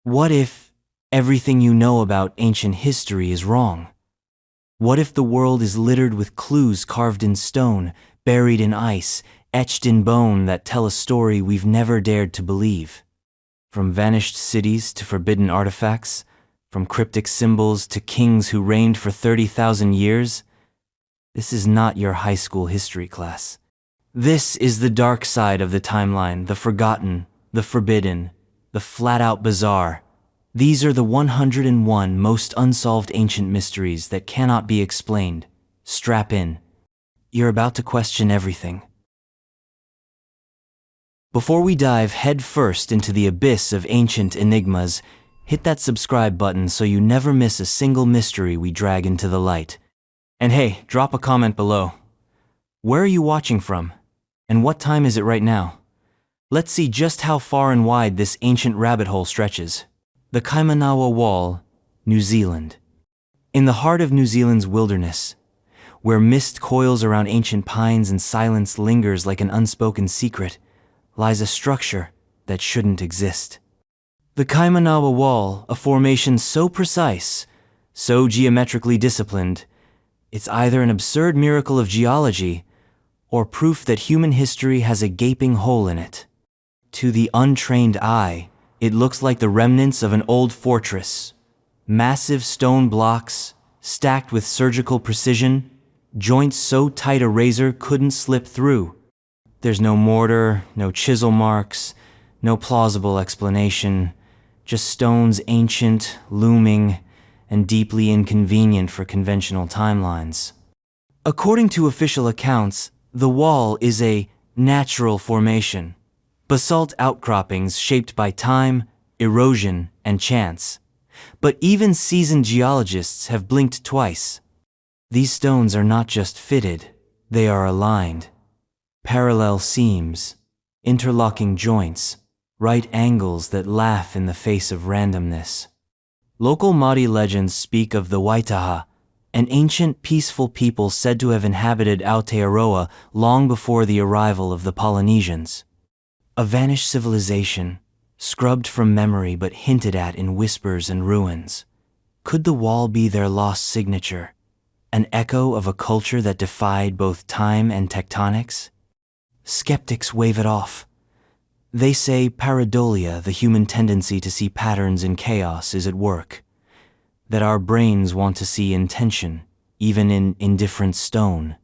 What if everything you know about ancient history is wrong? What if the world is littered with clues carved in stone, buried in ice, etched in bone that tell a story we've never dared to believe? From vanished cities to forbidden artifacts, from cryptic symbols to kings who reigned for 30,000 years, this is not your high school history class. This is the dark side of the timeline, the forgotten, the forbidden, the flat-out bizarre. These are the 101 most unsolved ancient mysteries that cannot be explained. Strap in. You're about to question everything. Before we dive head first into the abyss of ancient enigmas, hit that subscribe button so you never miss a single mystery we drag into the light. And hey, drop a comment below. Where are you watching from? And what time is it right now? Let's see just how far and wide this ancient rabbit hole stretches. The Kaimanawa Wall, New Zealand. In the heart of New Zealand's wilderness, where mist coils around ancient pines and silence lingers like an unspoken secret, lies a structure that shouldn't exist. The Kaimanawa Wall, a formation so precise, so geometrically disciplined, it's either an absurd miracle of geology or proof that human history has a gaping hole in it. To the untrained eye, it looks like the remnants of an old fortress. Massive stone blocks, stacked with surgical precision, joints so tight a razor couldn't slip through. There's no mortar, no chisel marks, no plausible explanation, just stones ancient, looming, and deeply inconvenient for conventional timelines. According to official accounts, the wall is a natural formation. Basalt outcroppings shaped by time, erosion, and chance. But even seasoned geologists have blinked twice. These stones are not just fitted, they are aligned. Parallel seams, interlocking joints, right angles that laugh in the face of randomness. Local Māori legends speak of the Waitaha, an ancient, peaceful people said to have inhabited Aotearoa long before the arrival of the Polynesians. A vanished civilization, scrubbed from memory but hinted at in whispers and ruins. Could the wall be their lost signature, an echo of a culture that defied both time and tectonics? Skeptics wave it off. They say pareidolia, the human tendency to see patterns in chaos, is at work. That our brains want to see intention, even in indifferent stone.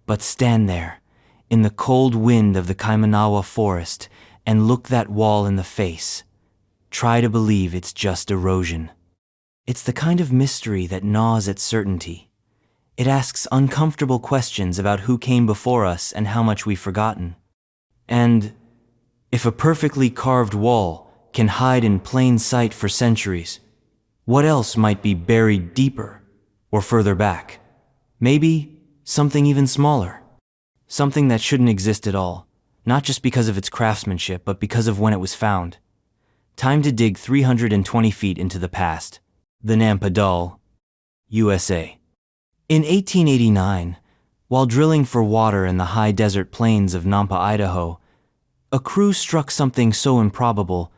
But stand there, in the cold wind of the Kaimanawa forest, and look that wall in the face. Try to believe it's just erosion. It's the kind of mystery that gnaws at certainty. It asks uncomfortable questions about who came before us and how much we've forgotten. And if a perfectly carved wall can hide in plain sight for centuries, what else might be buried deeper or further back? Maybe something even smaller. Something that shouldn't exist at all, not just because of its craftsmanship, but because of when it was found. Time to dig 320 feet into the past. The Nampa Dal, USA. In 1889, while drilling for water in the high desert plains of Nampa, Idaho, a crew struck something so improbable,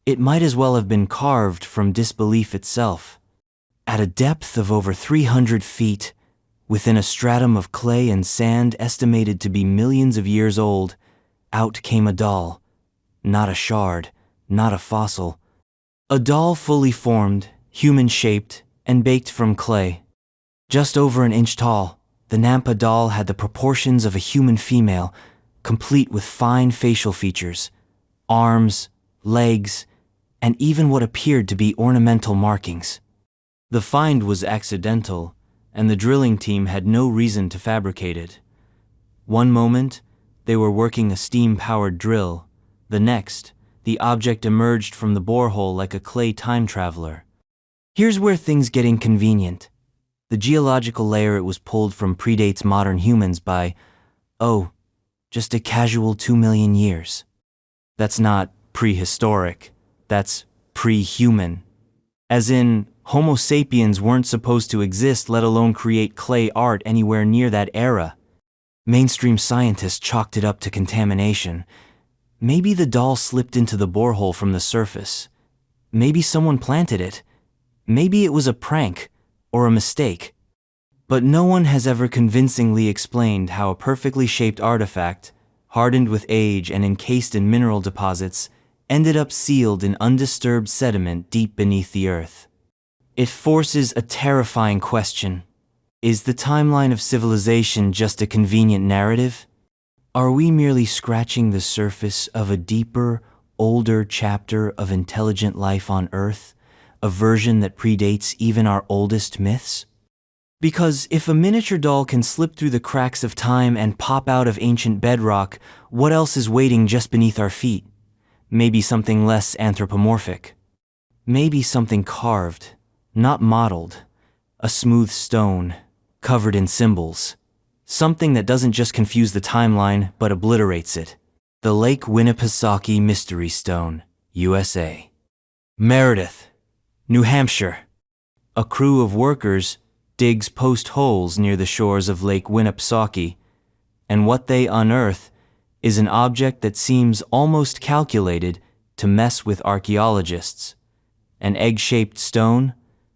it might as well have been carved from disbelief itself. At a depth of over 300 feet, within a stratum of clay and sand estimated to be millions of years old, out came a doll. Not a shard, not a fossil. A doll fully formed, human-shaped, and baked from clay. Just over an inch tall, the Nampa doll had the proportions of a human female, complete with fine facial features, arms, legs, and even what appeared to be ornamental markings. The find was accidental, and the drilling team had no reason to fabricate it. One moment, they were working a steam-powered drill. The next, the object emerged from the borehole like a clay time traveler. Here's where things get inconvenient. The geological layer it was pulled from predates modern humans by, just a casual 2 million years. That's not prehistoric, that's pre-human. As in, Homo sapiens weren't supposed to exist, let alone create clay art anywhere near that era. Mainstream scientists chalked it up to contamination. Maybe the doll slipped into the borehole from the surface. Maybe someone planted it. Maybe it was a prank or a mistake. But no one has ever convincingly explained how a perfectly shaped artifact, hardened with age and encased in mineral deposits, ended up sealed in undisturbed sediment deep beneath the earth. It forces a terrifying question. Is the timeline of civilization just a convenient narrative? Are we merely scratching the surface of a deeper, older chapter of intelligent life on Earth, a version that predates even our oldest myths? Because if a miniature doll can slip through the cracks of time and pop out of ancient bedrock, what else is waiting just beneath our feet? Maybe something less anthropomorphic. Maybe something carved, not modeled. A smooth stone, covered in symbols. Something that doesn't just confuse the timeline, but obliterates it. The Lake Winnipesaukee Mystery Stone, USA. Meredith, New Hampshire. A crew of workers digs post holes near the shores of Lake Winnipesaukee, and what they unearth is an object that seems almost calculated to mess with archaeologists. An egg-shaped stone,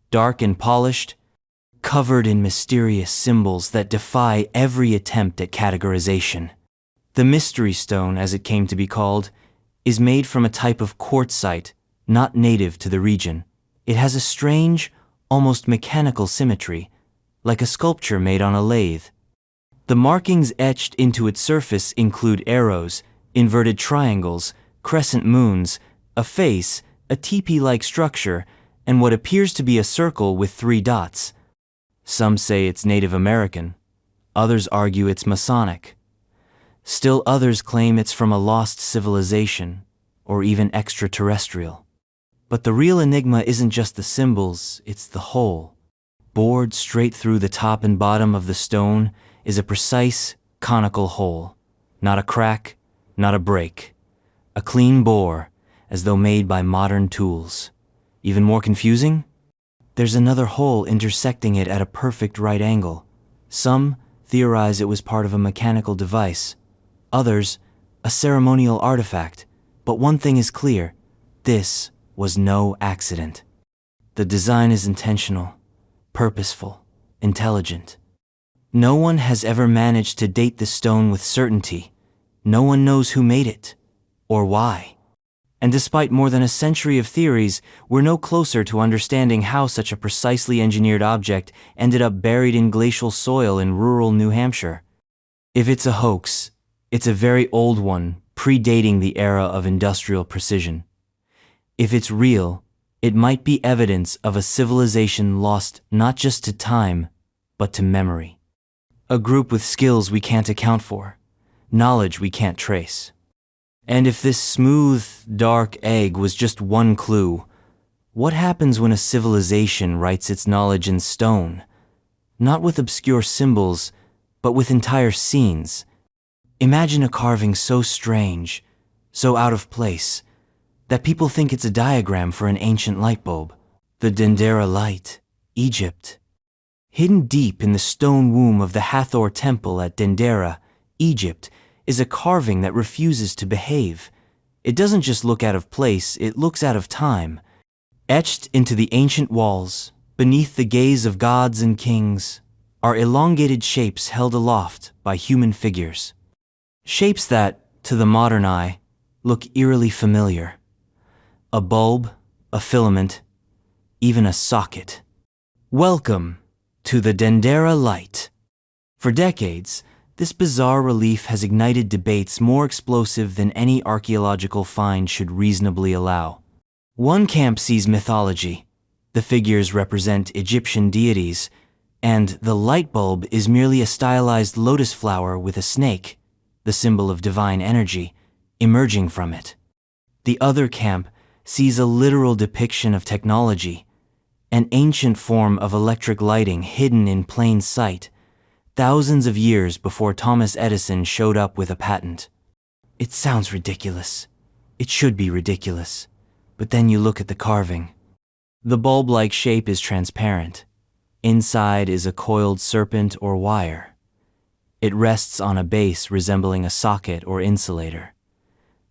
dark and polished, covered in mysterious symbols that defy every attempt at categorization. The Mystery Stone, as it came to be called, is made from a type of quartzite not native to the region. It has a strange, almost mechanical symmetry, like a sculpture made on a lathe. The markings etched into its surface include arrows, inverted triangles, crescent moons, a face, a teepee-like structure, and what appears to be a circle with 3 dots. Some say it's Native American. Others argue it's Masonic. Still others claim it's from a lost civilization, or even extraterrestrial. But the real enigma isn't just the symbols, it's the hole. Bored straight through the top and bottom of the stone is a precise, conical hole. Not a crack, not a break. A clean bore, as though made by modern tools. Even more confusing? There's another hole intersecting it at a perfect right angle. Some theorize it was part of a mechanical device. Others, a ceremonial artifact. But one thing is clear. This was no accident. The design is intentional, purposeful, intelligent. No one has ever managed to date the stone with certainty. No one knows who made it, or why. And despite more than a century of theories, we're no closer to understanding how such a precisely engineered object ended up buried in glacial soil in rural New Hampshire. If it's a hoax, it's a very old one, predating the era of industrial precision. If it's real, it might be evidence of a civilization lost not just to time, but to memory. A group with skills we can't account for, knowledge we can't trace. And if this smooth, dark egg was just one clue, what happens when a civilization writes its knowledge in stone? Not with obscure symbols, but with entire scenes. Imagine a carving so strange, so out of place, that people think it's a diagram for an ancient light bulb. The Dendera Light, Egypt. Hidden deep in the stone womb of the Hathor Temple at Dendera, Egypt, is a carving that refuses to behave. It doesn't just look out of place, it looks out of time. Etched into the ancient walls, beneath the gaze of gods and kings, are elongated shapes held aloft by human figures. Shapes that, to the modern eye, look eerily familiar. A bulb, a filament, even a socket. Welcome to the Dendera Light. For decades, this bizarre relief has ignited debates more explosive than any archaeological find should reasonably allow. One camp sees mythology. The figures represent Egyptian deities, and the light bulb is merely a stylized lotus flower with a snake, the symbol of divine energy, emerging from it. The other camp sees a literal depiction of technology, an ancient form of electric lighting hidden in plain sight, thousands of years before Thomas Edison showed up with a patent. It sounds ridiculous. It should be ridiculous. But then you look at the carving. The bulb-like shape is transparent. Inside is a coiled serpent or wire. It rests on a base resembling a socket or insulator.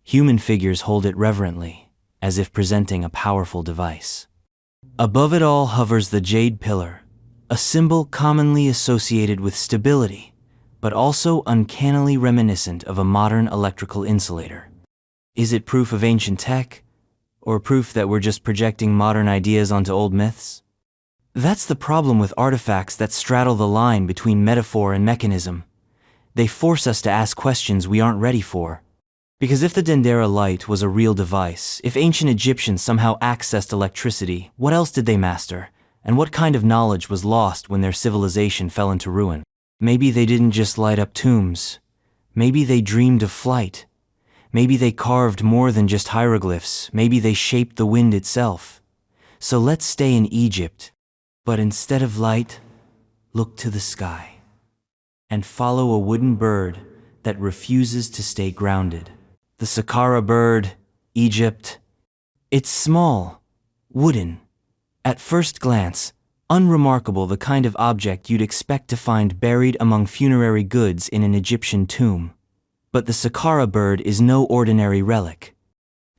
Human figures hold it reverently, as if presenting a powerful device. Above it all hovers the jade pillar, a symbol commonly associated with stability, but also uncannily reminiscent of a modern electrical insulator. Is it proof of ancient tech, or proof that we're just projecting modern ideas onto old myths? That's the problem with artifacts that straddle the line between metaphor and mechanism. They force us to ask questions we aren't ready for. Because if the Dendera light was a real device, if ancient Egyptians somehow accessed electricity, what else did they master? And what kind of knowledge was lost when their civilization fell into ruin? Maybe they didn't just light up tombs. Maybe they dreamed of flight. Maybe they carved more than just hieroglyphs. Maybe they shaped the wind itself. So let's stay in Egypt. But instead of light, look to the sky. And follow a wooden bird that refuses to stay grounded. The Saqqara bird, Egypt. It's small, wooden. At first glance, unremarkable, the kind of object you'd expect to find buried among funerary goods in an Egyptian tomb. But the Saqqara bird is no ordinary relic.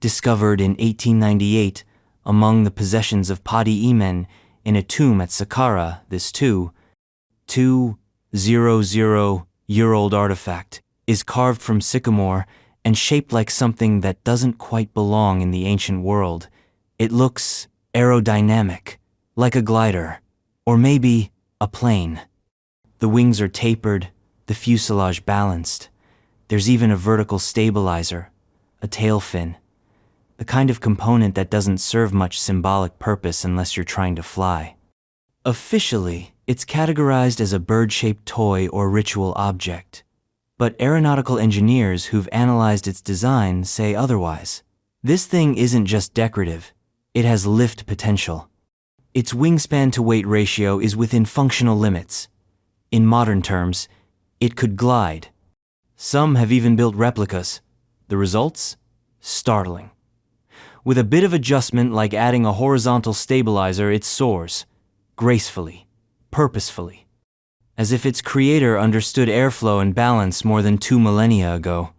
Discovered in 1898 among the possessions of Padi Emen in a tomb at Saqqara, this 2,000-year-old artifact is carved from sycamore and shaped like something that doesn't quite belong in the ancient world. It looks aerodynamic, like a glider, or maybe a plane. The wings are tapered, the fuselage balanced. There's even a vertical stabilizer, a tail fin, the kind of component that doesn't serve much symbolic purpose unless you're trying to fly. Officially, it's categorized as a bird-shaped toy or ritual object. But aeronautical engineers who've analyzed its design say otherwise. This thing isn't just decorative, it has lift potential. Its wingspan-to-weight ratio is within functional limits. In modern terms, it could glide. Some have even built replicas. The results? Startling. With a bit of adjustment, like adding a horizontal stabilizer, it soars, gracefully, purposefully, as if its creator understood airflow and balance more than 2 millennia ago.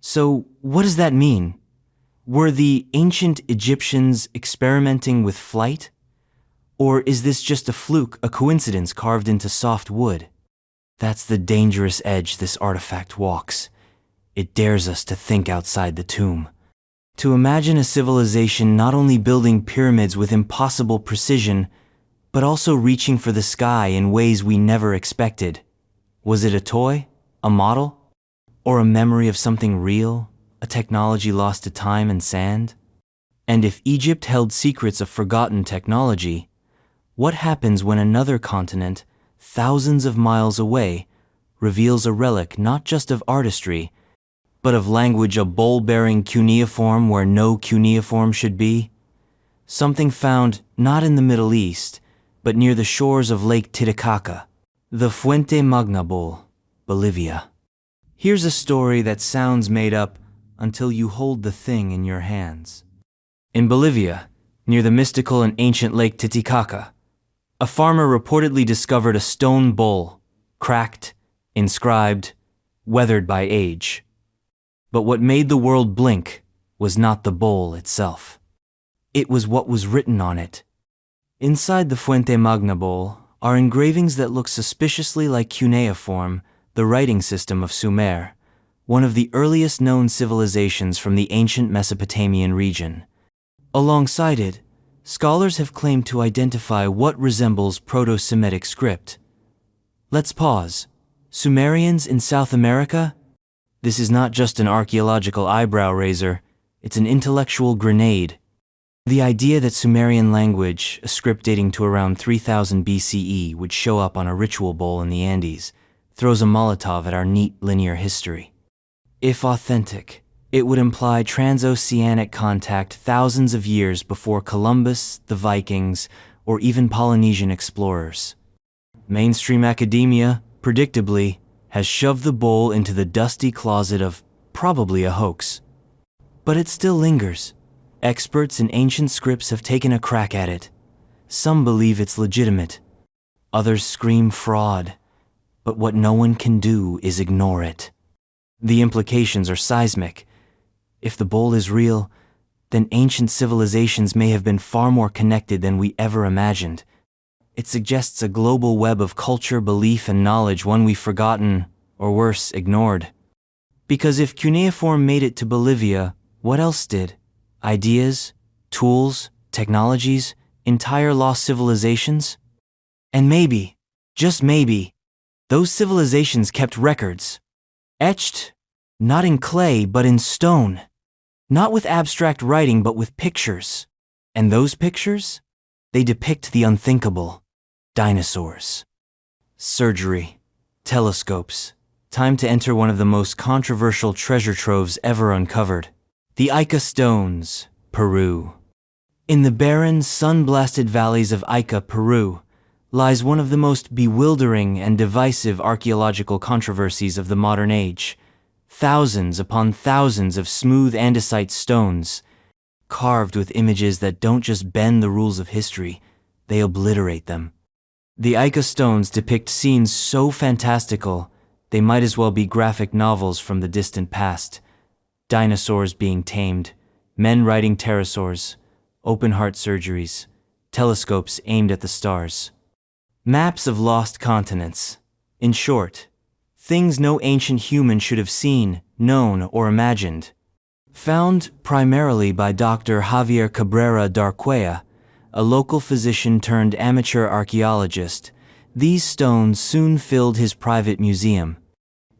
So, what does that mean? Were the ancient Egyptians experimenting with flight? Or is this just a fluke, a coincidence carved into soft wood? That's the dangerous edge this artifact walks. It dares us to think outside the tomb. To imagine a civilization not only building pyramids with impossible precision, but also reaching for the sky in ways we never expected. Was it a toy? A model? Or a memory of something real? A technology lost to time and sand? And if Egypt held secrets of forgotten technology, what happens when another continent, thousands of miles away, reveals a relic not just of artistry, but of language, a bowl-bearing cuneiform where no cuneiform should be? Something found not in the Middle East, but near the shores of Lake Titicaca, the Fuente Magna Bowl, Bolivia. Here's a story that sounds made up until you hold the thing in your hands. In Bolivia, near the mystical and ancient Lake Titicaca, a farmer reportedly discovered a stone bowl, cracked, inscribed, weathered by age. But what made the world blink was not the bowl itself. It was what was written on it. Inside the Fuente Magna bowl are engravings that look suspiciously like cuneiform, the writing system of Sumer, one of the earliest known civilizations from the ancient Mesopotamian region. Alongside it, scholars have claimed to identify what resembles Proto-Semitic script. Let's pause. Sumerians in South America? This is not just an archaeological eyebrow raiser, it's an intellectual grenade. The idea that Sumerian language, a script dating to around 3000 BCE, would show up on a ritual bowl in the Andes throws a Molotov at our neat linear history. If authentic, it would imply transoceanic contact thousands of years before Columbus, the Vikings, or even Polynesian explorers. Mainstream academia, predictably, has shoved the bowl into the dusty closet of probably a hoax. But it still lingers. Experts in ancient scripts have taken a crack at it. Some believe it's legitimate. Others scream fraud. But what no one can do is ignore it. The implications are seismic. If the bowl is real, then ancient civilizations may have been far more connected than we ever imagined. It suggests a global web of culture, belief, and knowledge, one we've forgotten, or worse, ignored. Because if cuneiform made it to Bolivia, what else did? Ideas, tools, technologies, entire lost civilizations? And maybe, just maybe, those civilizations kept records. Etched, not in clay but in stone. Not with abstract writing but with pictures. And those pictures? They depict the unthinkable. Dinosaurs. Surgery. Telescopes. Time to enter one of the most controversial treasure troves ever uncovered. The Ica Stones, Peru. In the barren, sun-blasted valleys of Ica, Peru, lies one of the most bewildering and divisive archaeological controversies of the modern age. Thousands upon thousands of smooth andesite stones, carved with images that don't just bend the rules of history, they obliterate them. The Ica stones depict scenes so fantastical, they might as well be graphic novels from the distant past. Dinosaurs being tamed, men riding pterosaurs, open-heart surgeries, telescopes aimed at the stars. Maps of lost continents. In short, things no ancient human should have seen, known, or imagined. Found primarily by Dr. Javier Cabrera Darquea, a local physician turned amateur archaeologist, these stones soon filled his private museum.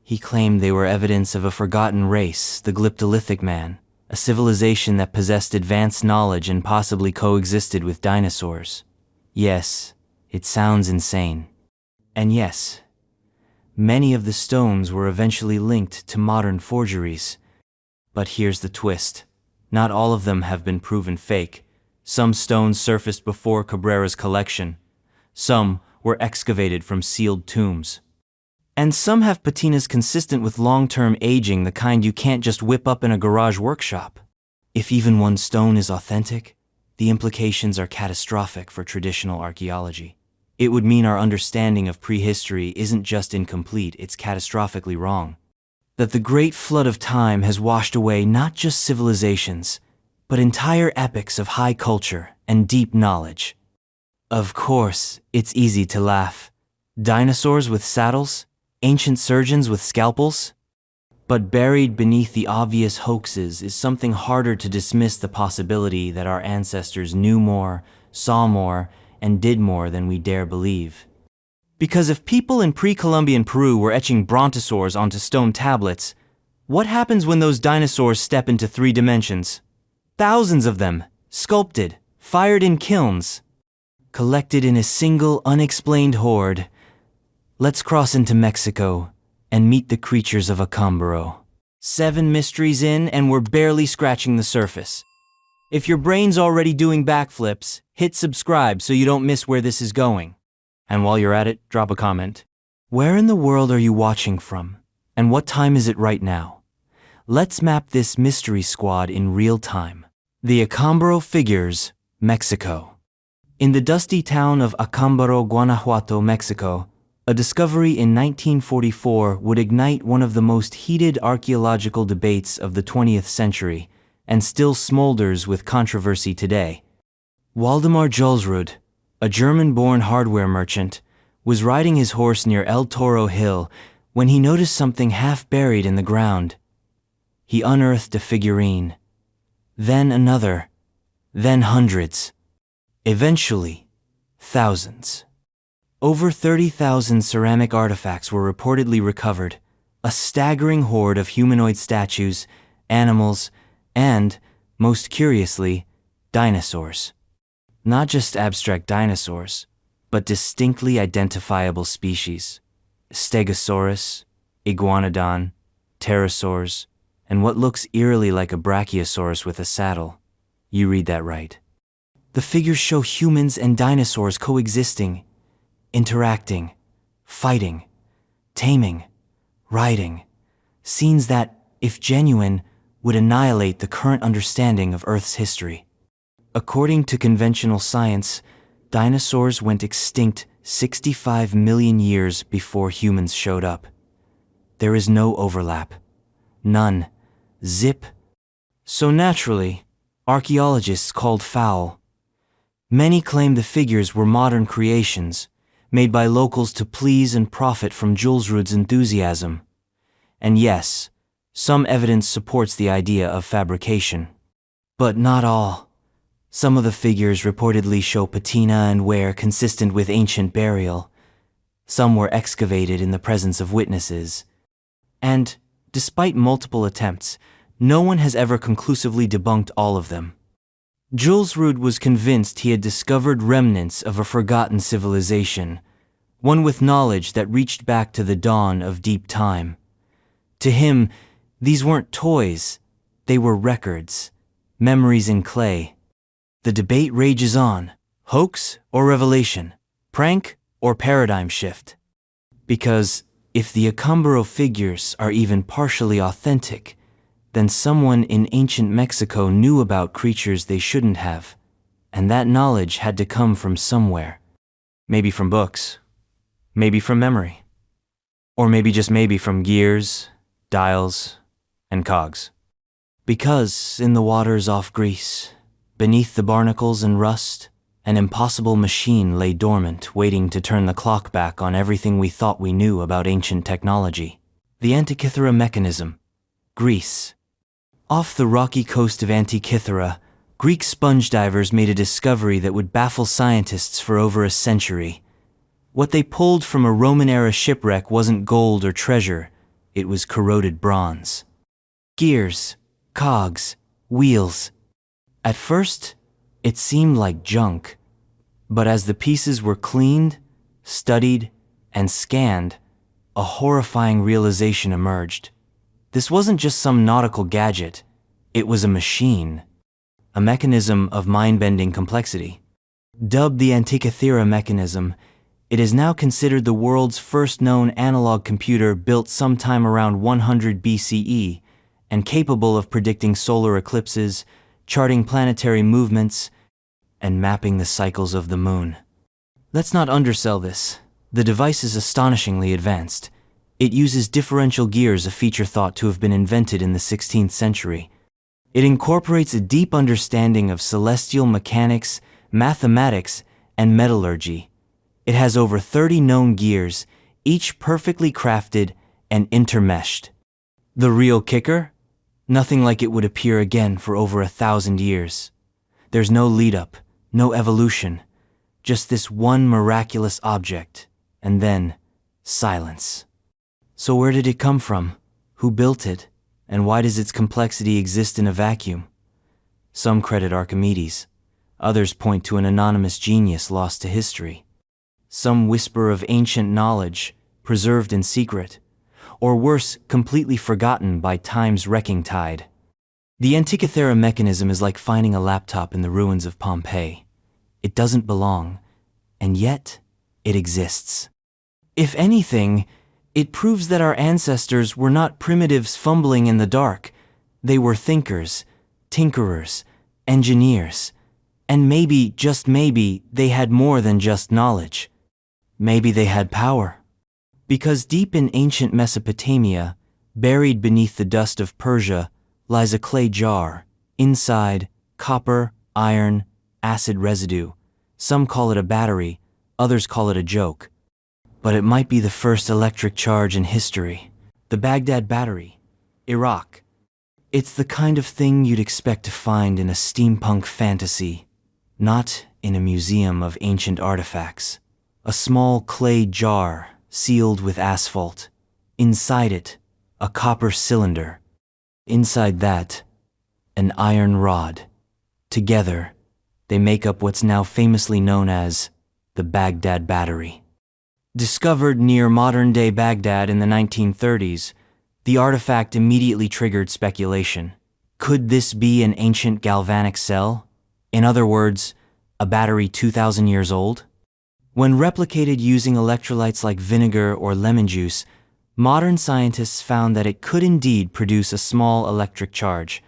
He claimed they were evidence of a forgotten race, the Glyptolithic man, a civilization that possessed advanced knowledge and possibly coexisted with dinosaurs. Yes, it sounds insane. And yes, many of the stones were eventually linked to modern forgeries. But here's the twist. Not all of them have been proven fake. Some stones surfaced before Cabrera's collection. Some were excavated from sealed tombs. And some have patinas consistent with long-term aging, the kind you can't just whip up in a garage workshop. If even one stone is authentic, the implications are catastrophic for traditional archaeology. It would mean our understanding of prehistory isn't just incomplete, it's catastrophically wrong. That the great flood of time has washed away not just civilizations, but entire epochs of high culture and deep knowledge. Of course, it's easy to laugh. Dinosaurs with saddles? Ancient surgeons with scalpels? But buried beneath the obvious hoaxes is something harder to dismiss, the possibility that our ancestors knew more, saw more, and did more than we dare believe. Because if people in pre-Columbian Peru were etching brontosaurs onto stone tablets, what happens when those dinosaurs step into 3 dimensions? Thousands of them, sculpted, fired in kilns, collected in a single unexplained horde. Let's cross into Mexico and meet the creatures of Acámbaro. 7 mysteries in and we're barely scratching the surface. If your brain's already doing backflips, hit subscribe so you don't miss where this is going. And while you're at it, drop a comment. Where in the world are you watching from? And what time is it right now? Let's map this mystery squad in real time. The Acámbaro figures, Mexico. In the dusty town of Acámbaro, Guanajuato, Mexico, a discovery in 1944 would ignite one of the most heated archaeological debates of the 20th century, and still smolders with controversy today. Waldemar Julsrud, a German-born hardware merchant, was riding his horse near El Toro Hill when he noticed something half buried in the ground. He unearthed a figurine, then another, then hundreds, eventually thousands. Over 30,000 ceramic artifacts were reportedly recovered, a staggering horde of humanoid statues, animals, and, most curiously, dinosaurs. Not just abstract dinosaurs, but distinctly identifiable species. Stegosaurus, Iguanodon, pterosaurs, and what looks eerily like a brachiosaurus with a saddle. You read that right. The figures show humans and dinosaurs coexisting, interacting, fighting, taming, riding. Scenes that, if genuine, would annihilate the current understanding of Earth's history. According to conventional science, dinosaurs went extinct 65 million years before humans showed up. There is no overlap. None. Zip. So naturally, Archaeologists called foul. Many claim the figures were modern creations, made by locals to please and profit from Julsrud's enthusiasm. And yes, some evidence supports the idea of fabrication. But not all. Some of the figures reportedly show patina and wear consistent with ancient burial. Some were excavated in the presence of witnesses. And, despite multiple attempts, no one has ever conclusively debunked all of them. Julsrud was convinced he had discovered remnants of a forgotten civilization, one with knowledge that reached back to the dawn of deep time. To him, these weren't toys, they were records, memories in clay. The debate rages on: hoax or revelation, prank or paradigm shift. Because if the Acambaro figures are even partially authentic, then someone in ancient Mexico knew about creatures they shouldn't have, and that knowledge had to come from somewhere. Maybe from books, maybe from memory, or maybe just maybe from gears, dials, and cogs. Because in the waters off Greece, beneath the barnacles and rust, an impossible machine lay dormant, waiting to turn the clock back on everything we thought we knew about ancient technology. The Antikythera mechanism, Greece. Off the rocky coast of Antikythera, Greek sponge divers made a discovery that would baffle scientists for over a century. What they pulled from a Roman-era shipwreck wasn't gold or treasure, it was corroded bronze. Gears, cogs, wheels. At first, it seemed like junk, but as the pieces were cleaned, studied, and scanned, a horrifying realization emerged. This wasn't just some nautical gadget, it was a machine, a mechanism of mind-bending complexity. Dubbed the Antikythera mechanism, it is now considered the world's first known analog computer built sometime around 100 BCE and capable of predicting solar eclipses, charting planetary movements, and mapping the cycles of the moon. Let's not undersell this. The device is astonishingly advanced. It uses differential gears, a feature thought to have been invented in the 16th century. It incorporates a deep understanding of celestial mechanics, mathematics, and metallurgy. It has over 30 known gears, each perfectly crafted and intermeshed. The real kicker? Nothing like it would appear again for over 1,000 years. There's no lead-up, no evolution, just this one miraculous object, and then silence. So where did it come from? Who built it? And why does its complexity exist in a vacuum? Some credit Archimedes. Others point to an anonymous genius lost to history. Some whisper of ancient knowledge, preserved in secret, or worse, completely forgotten by time's wrecking tide. The Antikythera mechanism is like finding a laptop in the ruins of Pompeii. It doesn't belong, and yet it exists. If anything, it proves that our ancestors were not primitives fumbling in the dark. They were thinkers, tinkerers, engineers, and maybe, just maybe, they had more than just knowledge. Maybe they had power. Because deep in ancient Mesopotamia, buried beneath the dust of Persia, lies a clay jar. Inside, copper, iron, acid residue. Some call it a battery, others call it a joke. But it might be the first electric charge in history. The Baghdad Battery, Iraq. It's the kind of thing you'd expect to find in a steampunk fantasy, not in a museum of ancient artifacts. A small clay jar sealed with asphalt. Inside it, a copper cylinder. Inside that, an iron rod. Together, they make up what's now famously known as the Baghdad Battery. Discovered near modern-day Baghdad in the 1930s, the artifact immediately triggered speculation. Could this be an ancient galvanic cell? In other words, a battery 2,000 years old? When replicated using electrolytes like vinegar or lemon juice, modern scientists found that it could indeed produce a small electric charge,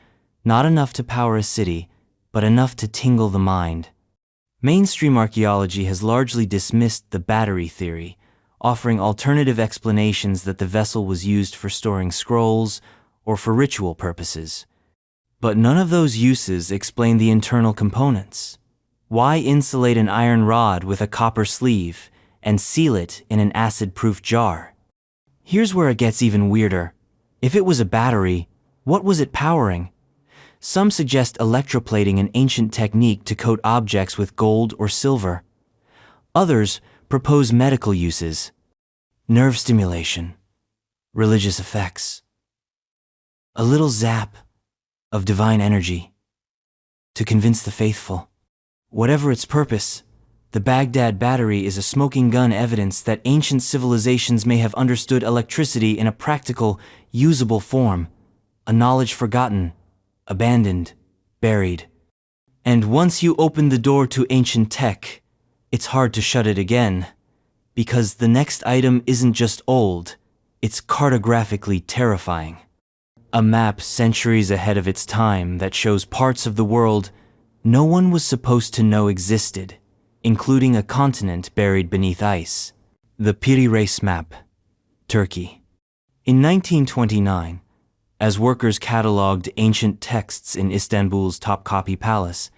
not enough to power a city, but enough to tingle the mind. Mainstream archaeology has largely dismissed the battery theory, offering alternative explanations that the vessel was used for storing scrolls or for ritual purposes. But none of those uses explain the internal components. Why insulate an iron rod with a copper sleeve and seal it in an acid-proof jar? Here's where it gets even weirder. If it was a battery, what was it powering? Some suggest electroplating, an ancient technique to coat objects with gold or silver. Others propose medical uses, nerve stimulation, religious effects, a little zap of divine energy to convince the faithful. Whatever its purpose, the Baghdad battery is a smoking gun, evidence that ancient civilizations may have understood electricity in a practical, usable form, a knowledge forgotten, abandoned, buried. And once you open the door to ancient tech, it's hard to shut it again, because the next item isn't just old, it's cartographically terrifying. A map centuries ahead of its time that shows parts of the world no one was supposed to know existed, including a continent buried beneath ice. The Piri Reis map, Turkey. In 1929, as workers catalogued ancient texts in Istanbul's Topkapi Palace,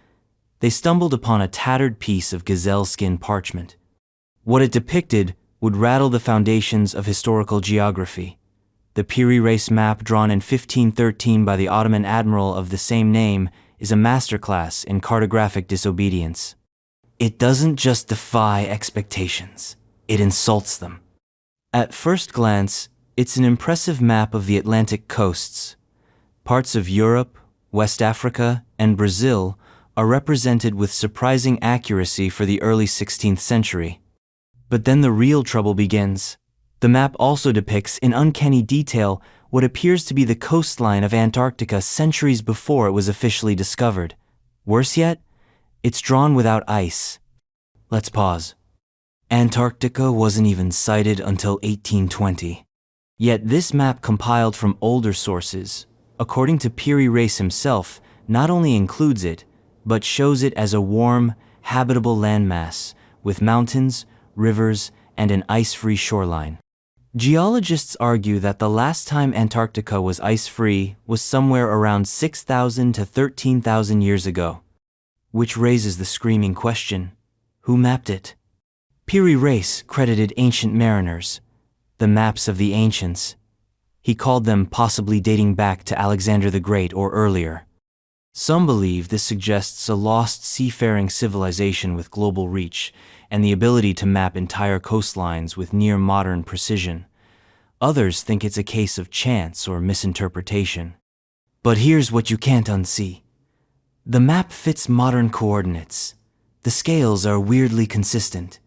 they stumbled upon a tattered piece of gazelle skin parchment. What it depicted would rattle the foundations of historical geography. The Piri Reis map, drawn in 1513 by the Ottoman admiral of the same name, is a masterclass in cartographic disobedience. It doesn't just defy expectations, it insults them. At first glance, it's an impressive map of the Atlantic coasts. Parts of Europe, West Africa, and Brazil are represented with surprising accuracy for the early 16th century. But then the real trouble begins. The map also depicts in uncanny detail what appears to be the coastline of Antarctica centuries before it was officially discovered. Worse yet, it's drawn without ice. Let's pause. Antarctica wasn't even sighted until 1820. Yet this map, compiled from older sources, according to Piri Reis himself, not only includes it, but shows it as a warm, habitable landmass with mountains, rivers, and an ice-free shoreline. Geologists argue that the last time Antarctica was ice-free was somewhere around 6,000 to 13,000 years ago. Which raises the screaming question, who mapped it? Piri Reis credited ancient mariners, the maps of the ancients. He called them possibly dating back to Alexander the Great or earlier. Some believe this suggests a lost seafaring civilization with global reach and the ability to map entire coastlines with near-modern precision. Others think it's a case of chance or misinterpretation. But here's what you can't unsee. The map fits modern coordinates. The scales are weirdly consistent.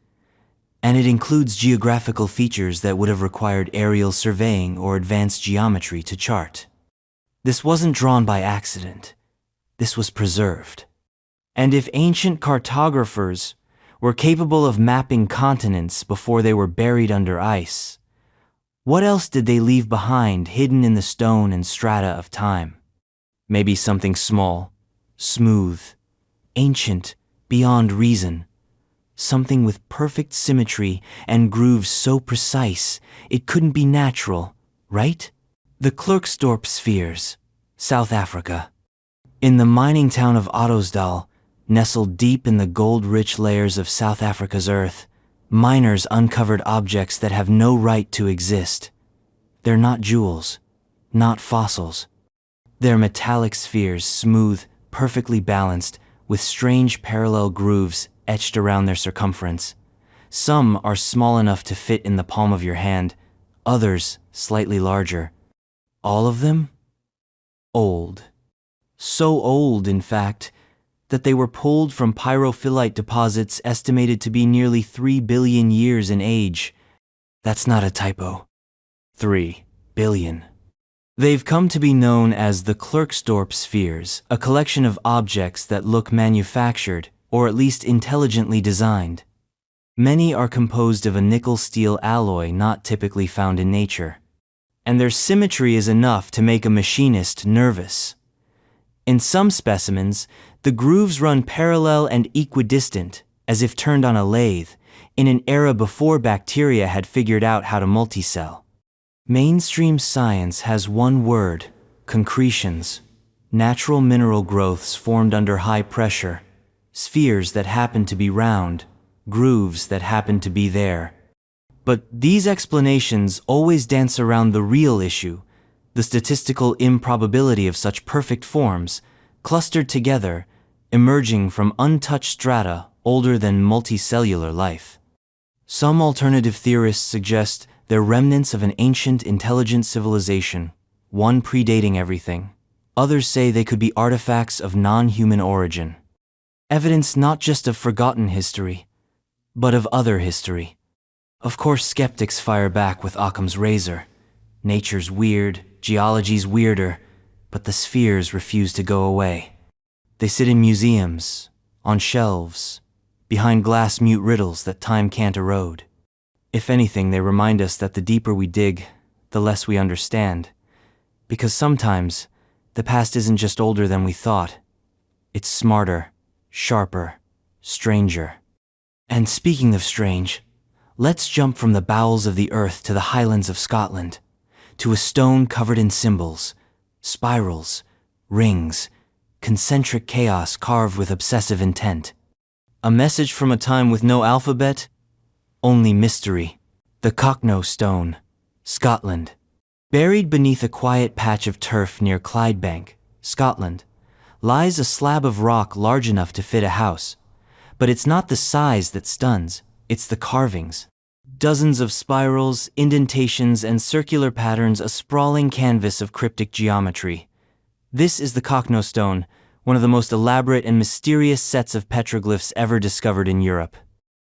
And it includes geographical features that would have required aerial surveying or advanced geometry to chart. This wasn't drawn by accident. This was preserved. And if ancient cartographers were capable of mapping continents before they were buried under ice, what else did they leave behind, hidden in the stone and strata of time? Maybe something small, smooth, ancient, beyond reason. Something with perfect symmetry and grooves so precise it couldn't be natural, right? The Klerksdorp spheres, South Africa. In the mining town of Ottosdal, nestled deep in the gold-rich layers of South Africa's earth, miners uncovered objects that have no right to exist. They're not jewels, not fossils. They're metallic spheres, smooth, perfectly balanced, with strange parallel grooves etched around their circumference. Some are small enough to fit in the palm of your hand, others slightly larger. All of them? Old. So old, in fact, that they were pulled from pyrophyllite deposits estimated to be nearly 3 billion years in age. That's not a typo. 3 billion. They've come to be known as the Klerksdorp spheres, a collection of objects that look manufactured, or at least intelligently designed. Many are composed of a nickel-steel alloy not typically found in nature. And their symmetry is enough to make a machinist nervous. In some specimens, the grooves run parallel and equidistant, as if turned on a lathe, in an era before bacteria had figured out how to multicell. Mainstream science has one word: concretions. natural mineral growths formed under high pressure, spheres that happen to be round, grooves that happen to be there. But these explanations always dance around the real issue, the statistical improbability of such perfect forms, clustered together, emerging from untouched strata older than multicellular life. Some alternative theorists suggest they're remnants of an ancient intelligent civilization, one predating everything. Others say they could be artifacts of non-human origin. Evidence not just of forgotten history, but of other history. Of course, skeptics fire back with Occam's razor. Nature's weird, geology's weirder, but the spheres refuse to go away. They sit in museums, on shelves, behind glass mute riddles that time can't erode. If anything, they remind us that the deeper we dig, the less we understand. Because sometimes, the past isn't just older than we thought. It's smarter, sharper, stranger. And speaking of strange, let's jump from the bowels of the earth to the highlands of Scotland, to a stone covered in symbols, spirals, rings, concentric chaos carved with obsessive intent. A message from a time with no alphabet, only mystery. The Cocknow Stone, Scotland. Buried beneath a quiet patch of turf near Clydebank, Scotland, lies a slab of rock large enough to fit a house. But it's not the size that stuns, it's the carvings. Dozens of spirals, indentations, and circular patterns, a sprawling canvas of cryptic geometry. This is the Cocknow Stone, one of the most elaborate and mysterious sets of petroglyphs ever discovered in Europe.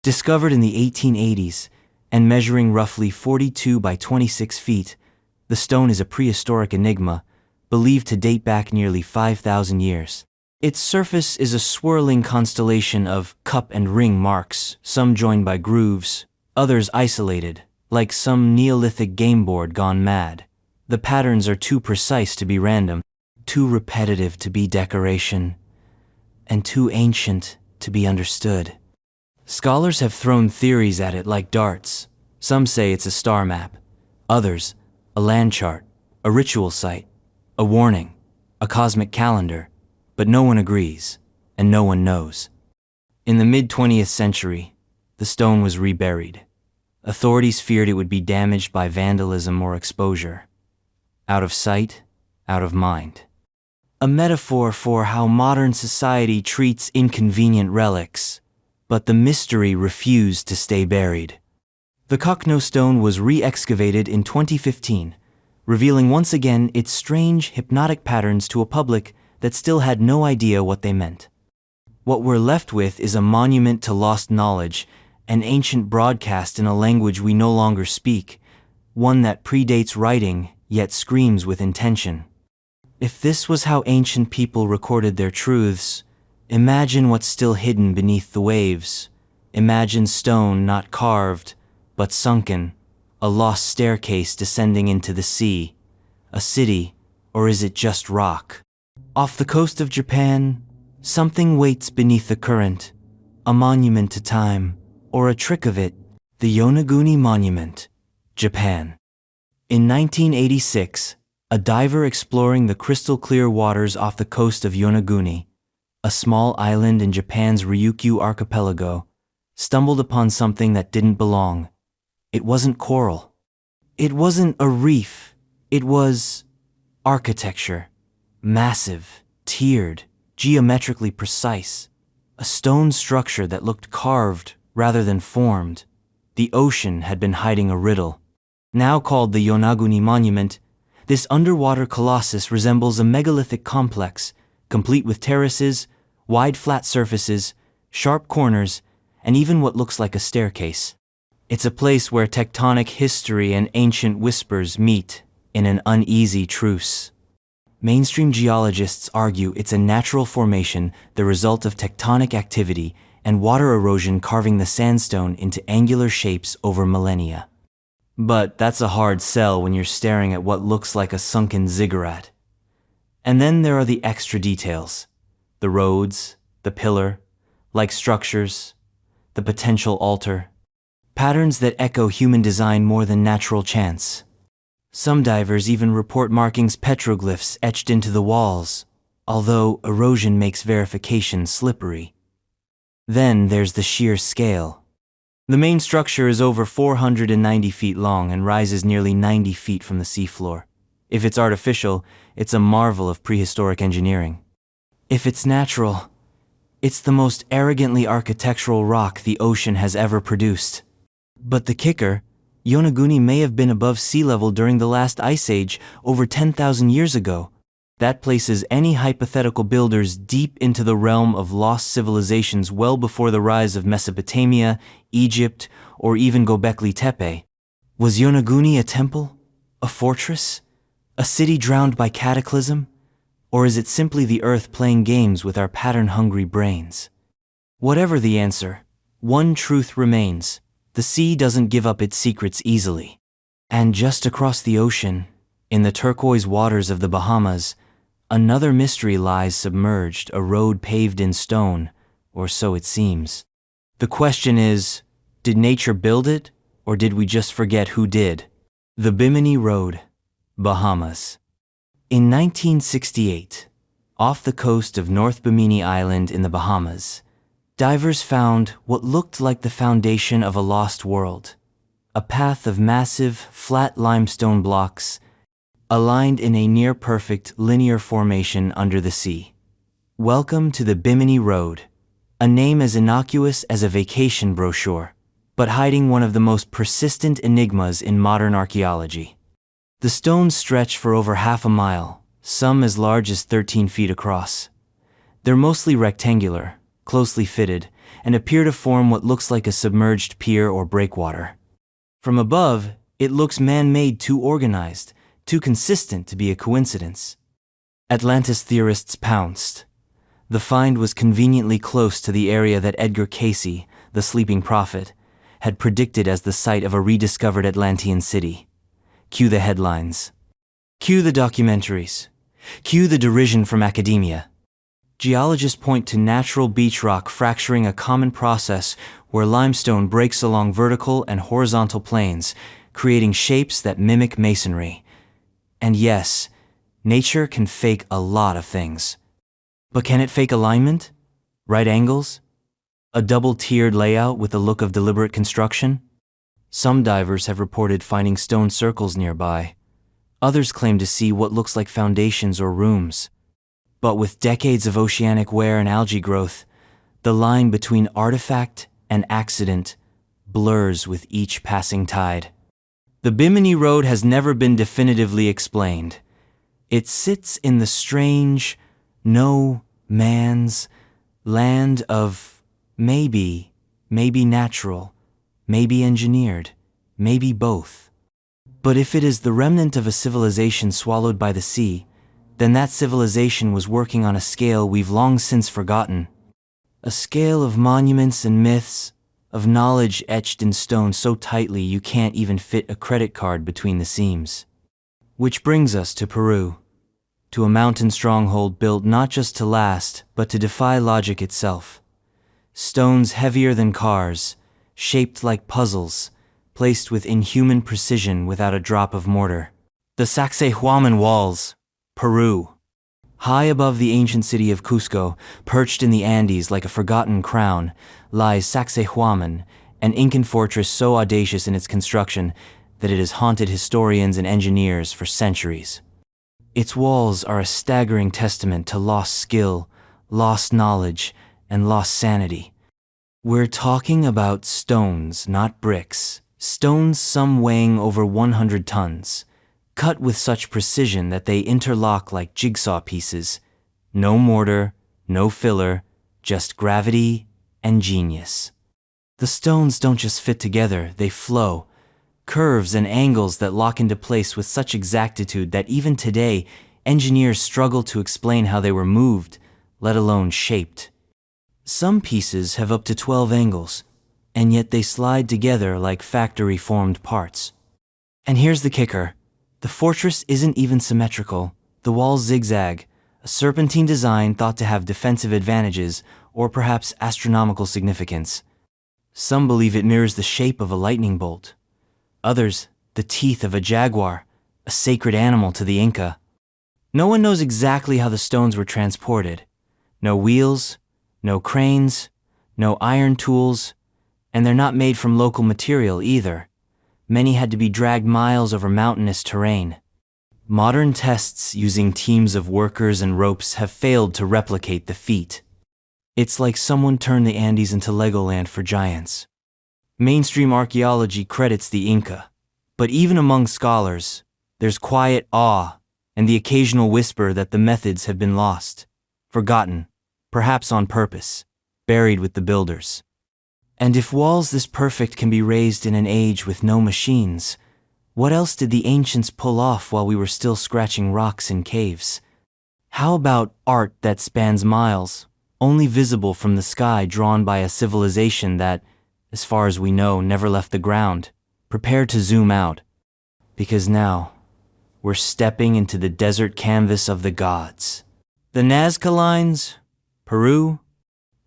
Discovered in the 1880s, and measuring roughly 42 by 26 feet, the stone is a prehistoric enigma, believed to date back nearly 5,000 years. Its surface is a swirling constellation of cup and ring marks, some joined by grooves, others isolated, like some Neolithic game board gone mad. The patterns are too precise to be random, too repetitive to be decoration, and too ancient to be understood. Scholars have thrown theories at it like darts. Some say it's a star map, others, a land chart, a ritual site, a warning, a cosmic calendar, but no one agrees, and no one knows. In the mid-20th century, the stone was reburied. Authorities feared it would be damaged by vandalism or exposure. Out of sight, out of mind. A metaphor for how modern society treats inconvenient relics, but the mystery refused to stay buried. The Cocknow Stone was re-excavated in 2015, revealing once again its strange, hypnotic patterns to a public that still had no idea what they meant. What we're left with is a monument to lost knowledge, an ancient broadcast in a language we no longer speak, one that predates writing, yet screams with intention. If this was how ancient people recorded their truths, imagine what's still hidden beneath the waves. Imagine stone not carved, but sunken, a lost staircase descending into the sea, a city, or is it just rock? Off the coast of Japan, something waits beneath the current, a monument to time, or a trick of it, the Yonaguni Monument, Japan. In 1986, a diver exploring the crystal-clear waters off the coast of Yonaguni, a small island in Japan's Ryukyu archipelago, stumbled upon something that didn't belong. It wasn't coral. It wasn't a reef. It was architecture. Massive, tiered, geometrically precise. A stone structure that looked carved rather than formed. The ocean had been hiding a riddle. Now called the Yonaguni Monument, this underwater colossus resembles a megalithic complex, complete with terraces, wide flat surfaces, sharp corners, and even what looks like a staircase. It's a place where tectonic history and ancient whispers meet in an uneasy truce. Mainstream geologists argue it's a natural formation, the result of tectonic activity and water erosion carving the sandstone into angular shapes over millennia. But that's a hard sell when you're staring at what looks like a sunken ziggurat. And then there are the extra details. The roads, the pillar, like structures, the potential altar. Patterns that echo human design more than natural chance. Some divers even report markings petroglyphs etched into the walls, although erosion makes verification slippery. Then there's the sheer scale. The main structure is over 490 feet long and rises nearly 90 feet from the seafloor. If it's artificial, it's a marvel of prehistoric engineering. If it's natural, it's the most arrogantly architectural rock the ocean has ever produced. But the kicker, Yonaguni may have been above sea level during the last ice age over 10,000 years ago. That places any hypothetical builders deep into the realm of lost civilizations well before the rise of Mesopotamia, Egypt, or even Göbekli Tepe. Was Yonaguni a temple? A fortress? A city drowned by cataclysm? Or is it simply the earth playing games with our pattern-hungry brains? Whatever the answer, one truth remains. The sea doesn't give up its secrets easily. And just across the ocean, in the turquoise waters of the Bahamas, another mystery lies submerged, a road paved in stone, or so it seems. The question is, did nature build it, or did we just forget who did? The Bimini Road, Bahamas. In 1968, off the coast of North Bimini Island in the Bahamas, divers found what looked like the foundation of a lost world, a path of massive, flat limestone blocks aligned in a near-perfect linear formation under the sea. Welcome to the Bimini Road, a name as innocuous as a vacation brochure, but hiding one of the most persistent enigmas in modern archaeology. The stones stretch for over half a mile, some as large as 13 feet across. They're mostly rectangular, closely fitted, and appear to form what looks like a submerged pier or breakwater. From above, it looks man-made, too organized, too consistent to be a coincidence. Atlantis theorists pounced. The find was conveniently close to the area that Edgar Cayce, the sleeping prophet, had predicted as the site of a rediscovered Atlantean city. Cue the headlines. Cue the documentaries. Cue the derision from academia. Geologists point to natural beach rock fracturing, a common process where limestone breaks along vertical and horizontal planes, creating shapes that mimic masonry. And yes, nature can fake a lot of things. But can it fake alignment? Right angles? A double-tiered layout with a look of deliberate construction? Some divers have reported finding stone circles nearby. Others claim to see what looks like foundations or rooms. But with decades of oceanic wear and algae growth, the line between artifact and accident blurs with each passing tide. The Bimini Road has never been definitively explained. It sits in the strange, no man's land of maybe natural, maybe engineered, maybe both. But if it is the remnant of a civilization swallowed by the sea, then that civilization was working on a scale we've long since forgotten. A scale of monuments and myths, of knowledge etched in stone so tightly you can't even fit a credit card between the seams. Which brings us to Peru, to a mountain stronghold built not just to last, but to defy logic itself. Stones heavier than cars, shaped like puzzles, placed with inhuman precision without a drop of mortar. The Sacsayhuaman Walls, Peru. High above the ancient city of Cusco, perched in the Andes like a forgotten crown, lies Sacsayhuaman, an Incan fortress so audacious in its construction that it has haunted historians and engineers for centuries. Its walls are a staggering testament to lost skill, lost knowledge, and lost sanity. We're talking about stones, not bricks. Stones some weighing over 100 tons, cut with such precision that they interlock like jigsaw pieces. No mortar, no filler, just gravity and genius. The stones don't just fit together, they flow. Curves and angles that lock into place with such exactitude that even today, engineers struggle to explain how they were moved, let alone shaped. Some pieces have up to 12 angles, and yet they slide together like factory-formed parts. And here's the kicker. The fortress isn't even symmetrical. The walls zigzag, a serpentine design thought to have defensive advantages or perhaps astronomical significance. Some believe it mirrors the shape of a lightning bolt. Others, the teeth of a jaguar, a sacred animal to the Inca. No one knows exactly how the stones were transported. No wheels, no cranes, no iron tools, and they're not made from local material either. Many had to be dragged miles over mountainous terrain. Modern tests using teams of workers and ropes have failed to replicate the feat. It's like someone turned the Andes into Legoland for giants. Mainstream archaeology credits the Inca, but even among scholars, there's quiet awe and the occasional whisper that the methods have been lost, forgotten, perhaps on purpose, buried with the builders. And if walls this perfect can be raised in an age with no machines, what else did the ancients pull off while we were still scratching rocks in caves? How about art that spans miles, only visible from the sky, drawn by a civilization that, as far as we know, never left the ground? Prepare to zoom out, because now we're stepping into the desert canvas of the gods. The Nazca Lines, Peru.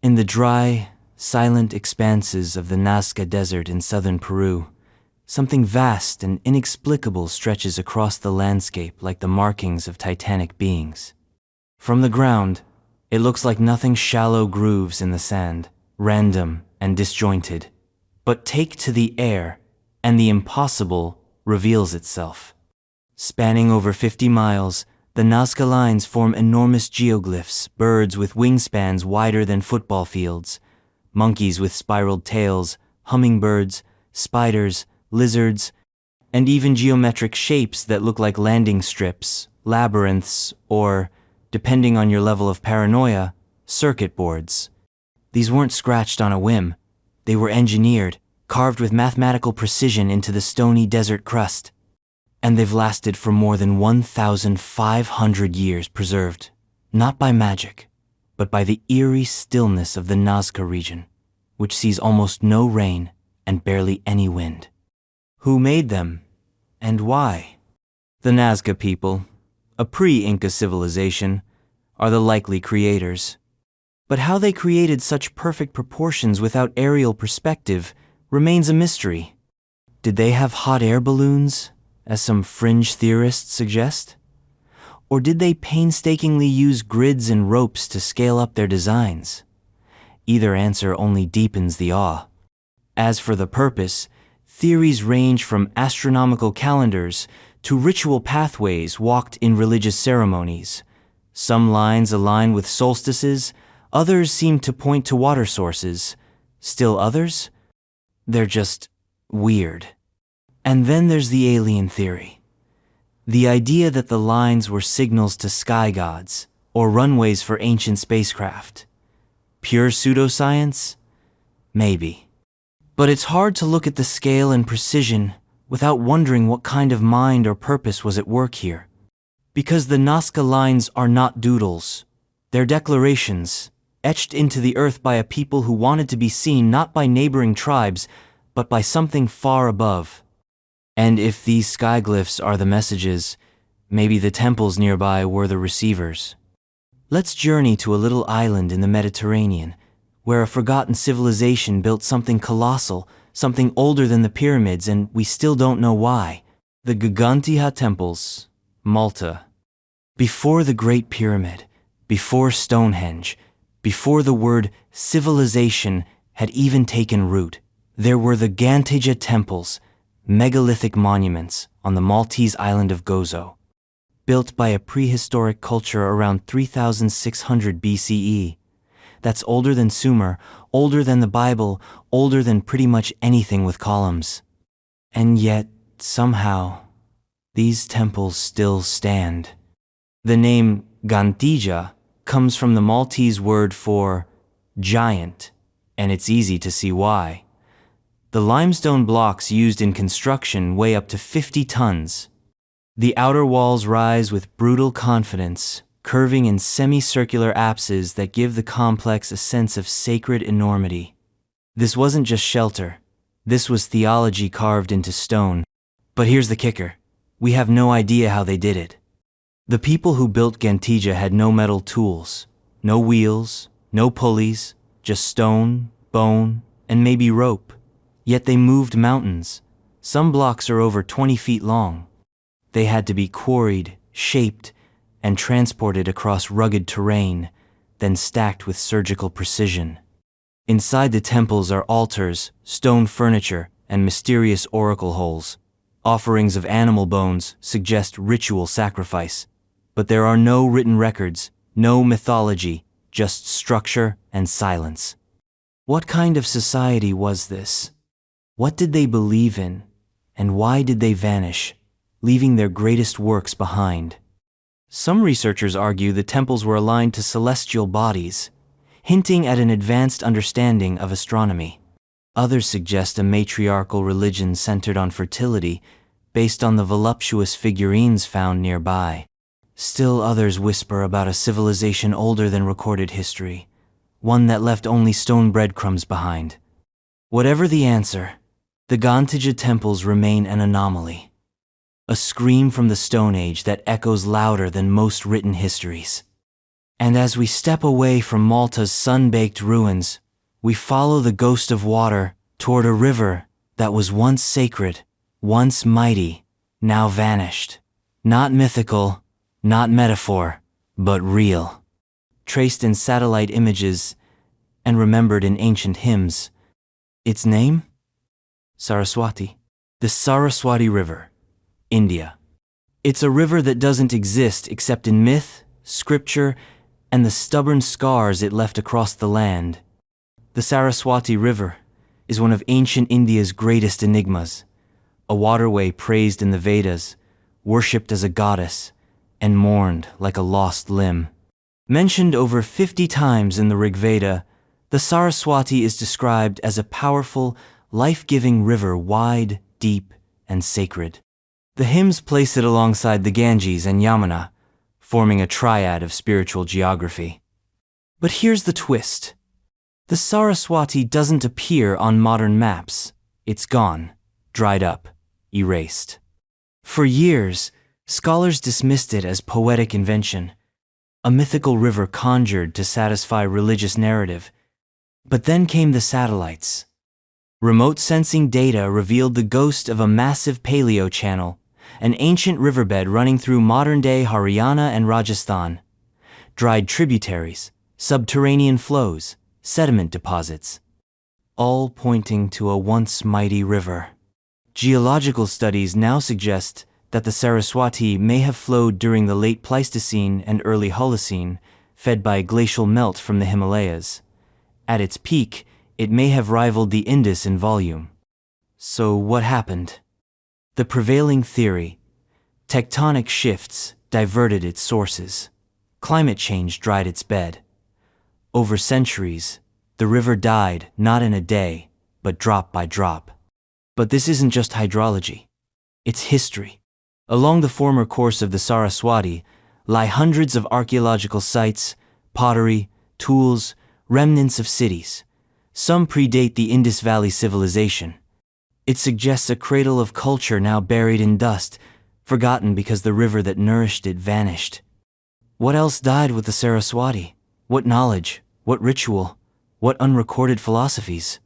In the dry, silent expanses of the Nazca Desert in southern Peru, something vast and inexplicable stretches across the landscape like the markings of titanic beings. From the ground, it looks like nothing, shallow grooves in the sand, random and disjointed. But take to the air, and the impossible reveals itself. Spanning over 50 miles, the Nazca Lines form enormous geoglyphs, birds with wingspans wider than football fields, monkeys with spiraled tails, hummingbirds, spiders, lizards, and even geometric shapes that look like landing strips, labyrinths, or, depending on your level of paranoia, circuit boards. These weren't scratched on a whim. They were engineered, carved with mathematical precision into the stony desert crust. And they've lasted for more than 1,500 years, preserved, not by magic, but by the eerie stillness of the Nazca region, which sees almost no rain and barely any wind. Who made them, and why? The Nazca people, a pre-Inca civilization, are the likely creators. But how they created such perfect proportions without aerial perspective remains a mystery. Did they have hot air balloons, as some fringe theorists suggest? Or did they painstakingly use grids and ropes to scale up their designs? Either answer only deepens the awe. As for the purpose, theories range from astronomical calendars to ritual pathways walked in religious ceremonies. Some lines align with solstices, others seem to point to water sources. Still others? They're just weird. And then there's the alien theory. The idea that the lines were signals to sky gods or runways for ancient spacecraft. Pure pseudoscience? Maybe. But it's hard to look at the scale and precision without wondering what kind of mind or purpose was at work here. Because the Nazca Lines are not doodles. They're declarations, etched into the earth by a people who wanted to be seen not by neighboring tribes, but by something far above. And if these skyglyphs are the messages, maybe the temples nearby were the receivers. Let's journey to a little island in the Mediterranean, where a forgotten civilization built something colossal, something older than the pyramids, and we still don't know why. The Gigantia Temples, Malta. Before the Great Pyramid, before Stonehenge, before the word civilization had even taken root, there were the Gigantia Temples, megalithic monuments on the Maltese island of Gozo, built by a prehistoric culture around 3600 BCE. That's older than Sumer, older than the Bible, older than pretty much anything with columns. And yet, somehow, these temples still stand. The name Gantija comes from the Maltese word for giant, and it's easy to see why. The limestone blocks used in construction weigh up to 50 tons. The outer walls rise with brutal confidence, curving in semicircular apses that give the complex a sense of sacred enormity. This wasn't just shelter. This was theology carved into stone. But here's the kicker. We have no idea how they did it. The people who built Gantija had no metal tools, no wheels, no pulleys, just stone, bone, and maybe rope. Yet they moved mountains. Some blocks are over 20 feet long. They had to be quarried, shaped, and transported across rugged terrain, then stacked with surgical precision. Inside the temples are altars, stone furniture, and mysterious oracle holes. Offerings of animal bones suggest ritual sacrifice, but there are no written records, no mythology, just structure and silence. What kind of society was this? What did they believe in, and why did they vanish, leaving their greatest works behind? Some researchers argue the temples were aligned to celestial bodies, hinting at an advanced understanding of astronomy. Others suggest a matriarchal religion centered on fertility, based on the voluptuous figurines found nearby. Still others whisper about a civilization older than recorded history, one that left only stone breadcrumbs behind. Whatever the answer, the Gantija temples remain an anomaly, a scream from the Stone Age that echoes louder than most written histories. And as we step away from Malta's sun-baked ruins, we follow the ghost of water toward a river that was once sacred, once mighty, now vanished. Not mythical, not metaphor, but real. Traced in satellite images and remembered in ancient hymns. Its name? Saraswati. The Saraswati River, India. It's a river that doesn't exist except in myth, scripture, and the stubborn scars it left across the land. The Saraswati River is one of ancient India's greatest enigmas, a waterway praised in the Vedas, worshipped as a goddess, and mourned like a lost limb. Mentioned over 50 times in the Rig Veda, the Saraswati is described as a powerful, life-giving river, wide, deep, and sacred. The hymns place it alongside the Ganges and Yamuna, forming a triad of spiritual geography. But here's the twist. The Saraswati doesn't appear on modern maps. It's gone, dried up, erased. For years, scholars dismissed it as poetic invention, a mythical river conjured to satisfy religious narrative. But then came the satellites. Remote sensing data revealed the ghost of a massive paleo channel, an ancient riverbed running through modern-day Haryana and Rajasthan. Dried tributaries, subterranean flows, sediment deposits, all pointing to a once mighty river. Geological studies now suggest that the Saraswati may have flowed during the late Pleistocene and early Holocene, fed by glacial melt from the Himalayas. At its peak, it may have rivaled the Indus in volume. So what happened? The prevailing theory: tectonic shifts diverted its sources. Climate change dried its bed. Over centuries, the river died not in a day, but drop by drop. But this isn't just hydrology. It's history. Along the former course of the Saraswati lie hundreds of archaeological sites, pottery, tools, remnants of cities. Some predate the Indus Valley civilization. It suggests a cradle of culture now buried in dust, forgotten because the river that nourished it vanished. What else died with the Saraswati? What knowledge? What ritual? What unrecorded philosophies?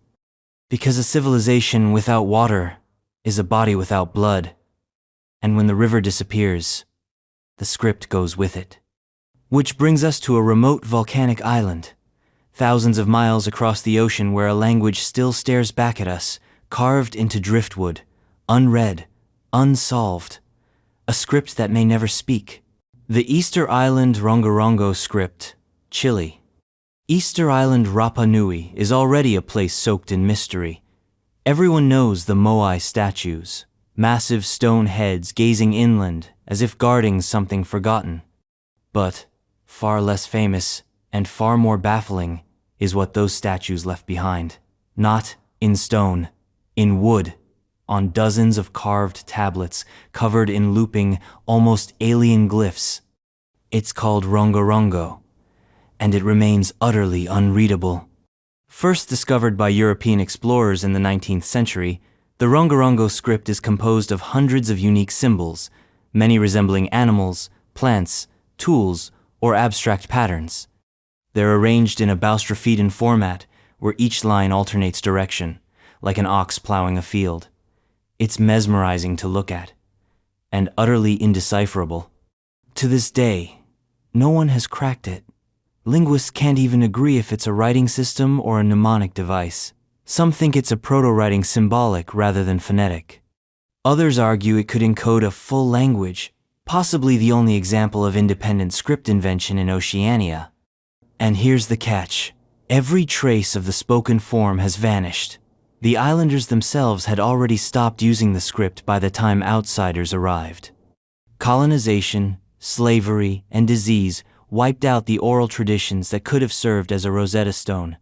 Because a civilization without water is a body without blood. And when the river disappears, the script goes with it. Which brings us to a remote volcanic island, thousands of miles across the ocean, where a language still stares back at us, carved into driftwood, unread, unsolved, a script that may never speak. The Easter Island Rongorongo script, Chile. Easter Island Rapa Nui is already a place soaked in mystery. Everyone knows the Moai statues, massive stone heads gazing inland as if guarding something forgotten. But far less famous and far more baffling is what those statues left behind. Not in stone, in wood, on dozens of carved tablets covered in looping, almost alien glyphs. It's called Rongorongo, and it remains utterly unreadable. First discovered by European explorers in the 19th century, the Rongorongo script is composed of hundreds of unique symbols, many resembling animals, plants, tools, or abstract patterns. They're arranged in a boustrophedon format, where each line alternates direction, like an ox plowing a field. It's mesmerizing to look at, and utterly indecipherable. To this day, no one has cracked it. Linguists can't even agree if it's a writing system or a mnemonic device. Some think it's a proto-writing symbolic rather than phonetic. Others argue it could encode a full language, possibly the only example of independent script invention in Oceania. And here's the catch. Every trace of the spoken form has vanished. The islanders themselves had already stopped using the script by the time outsiders arrived. Colonization, slavery, and disease wiped out the oral traditions that could have served as a Rosetta Stone.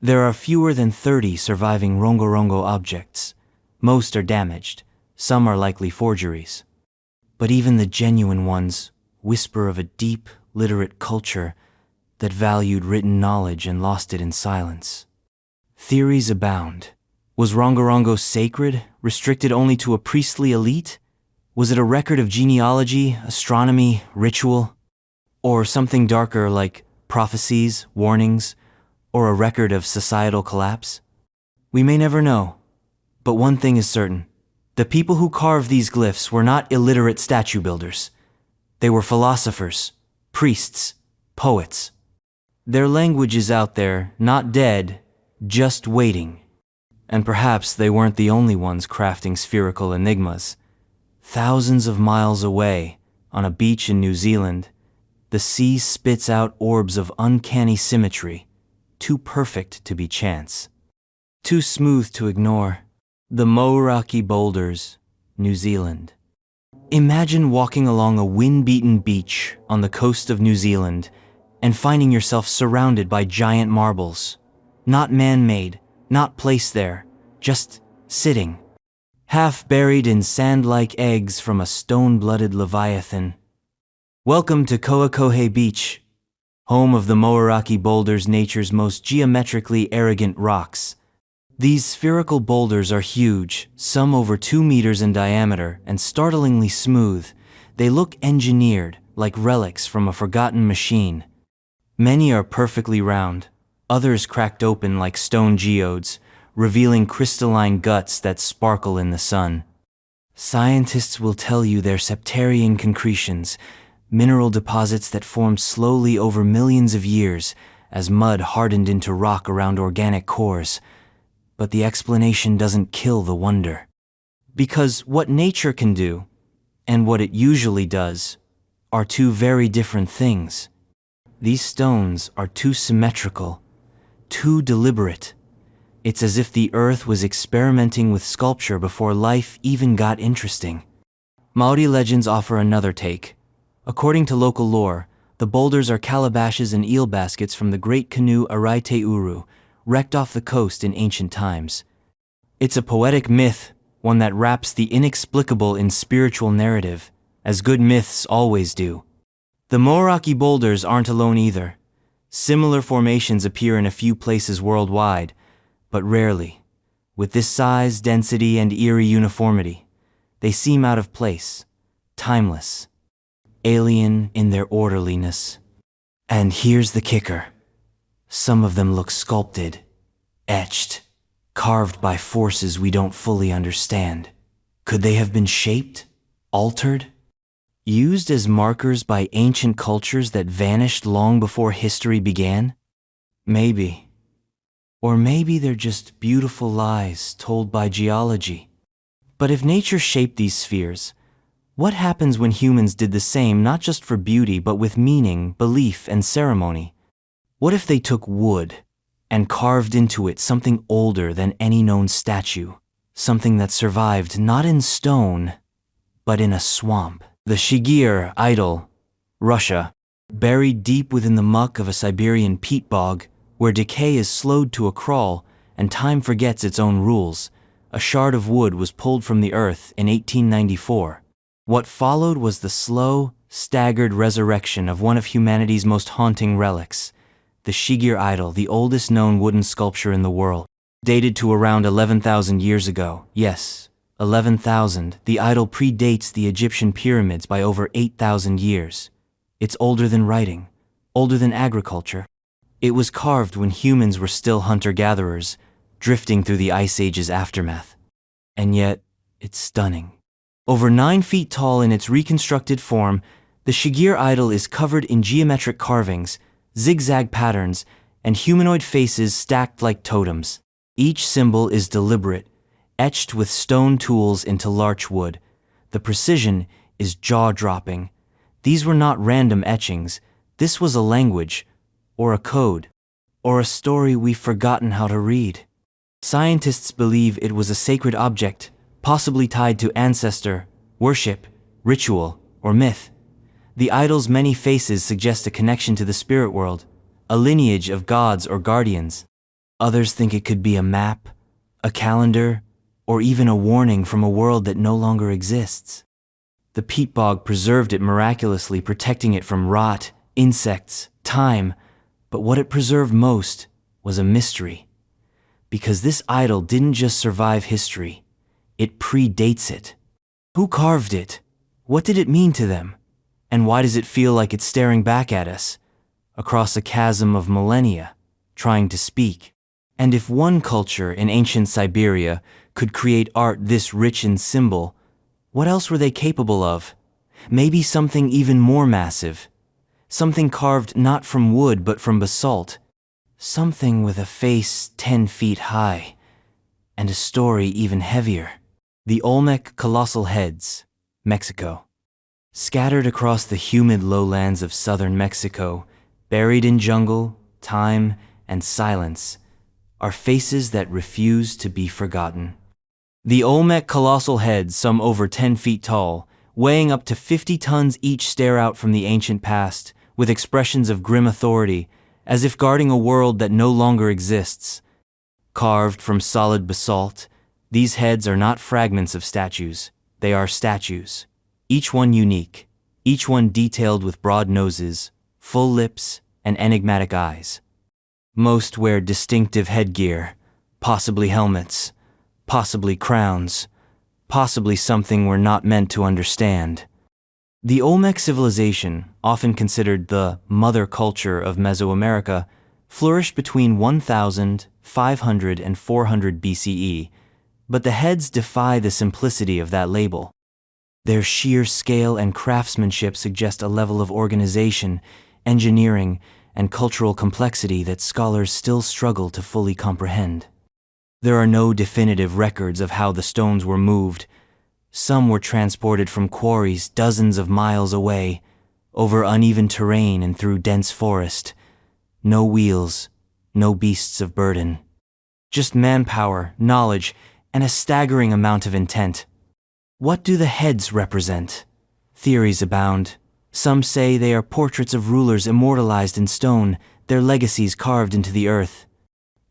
There are fewer than 30 surviving Rongorongo objects. Most are damaged. Some are likely forgeries. But even the genuine ones whisper of a deep, literate culture that valued written knowledge and lost it in silence. Theories abound. Was Rongorongo sacred, restricted only to a priestly elite? Was it a record of genealogy, astronomy, ritual? Or something darker like prophecies, warnings, or a record of societal collapse? We may never know, but one thing is certain. The people who carved these glyphs were not illiterate statue builders. They were philosophers, priests, poets. Their language is out there, not dead, just waiting. And perhaps they weren't the only ones crafting spherical enigmas. Thousands of miles away, on a beach in New Zealand, the sea spits out orbs of uncanny symmetry, too perfect to be chance, too smooth to ignore. The Moeraki Boulders, New Zealand. Imagine walking along a wind-beaten beach on the coast of New Zealand and finding yourself surrounded by giant marbles. Not man-made, not placed there, just sitting. Half buried in sand-like eggs from a stone-blooded leviathan. Welcome to Koakohe Beach, home of the Moeraki Boulders, nature's most geometrically arrogant rocks. These spherical boulders are huge, some over 2 meters in diameter and startlingly smooth. They look engineered, like relics from a forgotten machine. Many are perfectly round, others cracked open like stone geodes, revealing crystalline guts that sparkle in the sun. Scientists will tell you they're septarian concretions, mineral deposits that formed slowly over millions of years as mud hardened into rock around organic cores. But the explanation doesn't kill the wonder. Because what nature can do, and what it usually does, are two very different things. These stones are too symmetrical, too deliberate. It's as if the earth was experimenting with sculpture before life even got interesting. Maori legends offer another take. According to local lore, the boulders are calabashes and eel baskets from the great canoe Araite Uru, wrecked off the coast in ancient times. It's a poetic myth, one that wraps the inexplicable in spiritual narrative, as good myths always do. The Moeraki boulders aren't alone either. Similar formations appear in a few places worldwide, but rarely. With this size, density, and eerie uniformity, they seem out of place, timeless, alien in their orderliness. And here's the kicker. Some of them look sculpted, etched, carved by forces we don't fully understand. Could they have been shaped, altered, used as markers by ancient cultures that vanished long before history began? Maybe. Or maybe they're just beautiful lies told by geology. But if nature shaped these spheres, what happens when humans did the same, not just for beauty, but with meaning, belief, and ceremony? What if they took wood and carved into it something older than any known statue, something that survived not in stone, but in a swamp? The Shigir idol, Russia, buried deep within the muck of a Siberian peat bog, where decay is slowed to a crawl and time forgets its own rules, a shard of wood was pulled from the earth in 1894. What followed was the slow, staggered resurrection of one of humanity's most haunting relics, the Shigir idol, the oldest known wooden sculpture in the world. Dated to around 11,000 years ago. Yes, 11,000. The idol predates the Egyptian pyramids by over 8,000 years. It's older than writing, older than agriculture. It was carved when humans were still hunter-gatherers, drifting through the Ice Age's aftermath. And yet, it's stunning. Over 9 feet tall in its reconstructed form, The Shigir idol is covered in geometric carvings, zigzag patterns, and humanoid faces stacked like totems. Each symbol is deliberate, etched with stone tools into larch wood. The precision is jaw-dropping. These were not random etchings. This was a language, or a code, or a story we've forgotten how to read. Scientists believe it was a sacred object, possibly tied to ancestor, worship, ritual, or myth. The idol's many faces suggest a connection to the spirit world, a lineage of gods or guardians. Others think it could be a map, a calendar, or even a warning from a world that no longer exists. The peat bog preserved it miraculously, protecting it from rot, insects, time, but what it preserved most was a mystery. Because this idol didn't just survive history, it predates it. Who carved it? What did it mean to them? And why does it feel like it's staring back at us, across a chasm of millennia, trying to speak? And if one culture in ancient Siberia could create art this rich in symbol, what else were they capable of? Maybe something even more massive. Something carved not from wood but from basalt. Something with a face 10 feet high, and a story even heavier. The Olmec colossal heads, Mexico. Scattered across the humid lowlands of southern Mexico, buried in jungle, time, and silence, are faces that refuse to be forgotten. The Olmec colossal heads, some over 10 feet tall, weighing up to 50 tons each, stare out from the ancient past with expressions of grim authority, as if guarding a world that no longer exists. Carved from solid basalt, these heads are not fragments of statues, they are statues. Each one unique, each one detailed with broad noses, full lips, and enigmatic eyes. Most wear distinctive headgear, possibly helmets, possibly crowns, possibly something we're not meant to understand. The Olmec civilization, often considered the mother culture of Mesoamerica, flourished between 1500 and 400 BCE, but the heads defy the simplicity of that label. Their sheer scale and craftsmanship suggest a level of organization, engineering, and cultural complexity that scholars still struggle to fully comprehend. There are no definitive records of how the stones were moved. Some were transported from quarries dozens of miles away, over uneven terrain and through dense forest. No wheels, no beasts of burden. Just manpower, knowledge, and a staggering amount of intent. What do the heads represent? Theories abound. Some say they are portraits of rulers immortalized in stone, their legacies carved into the earth.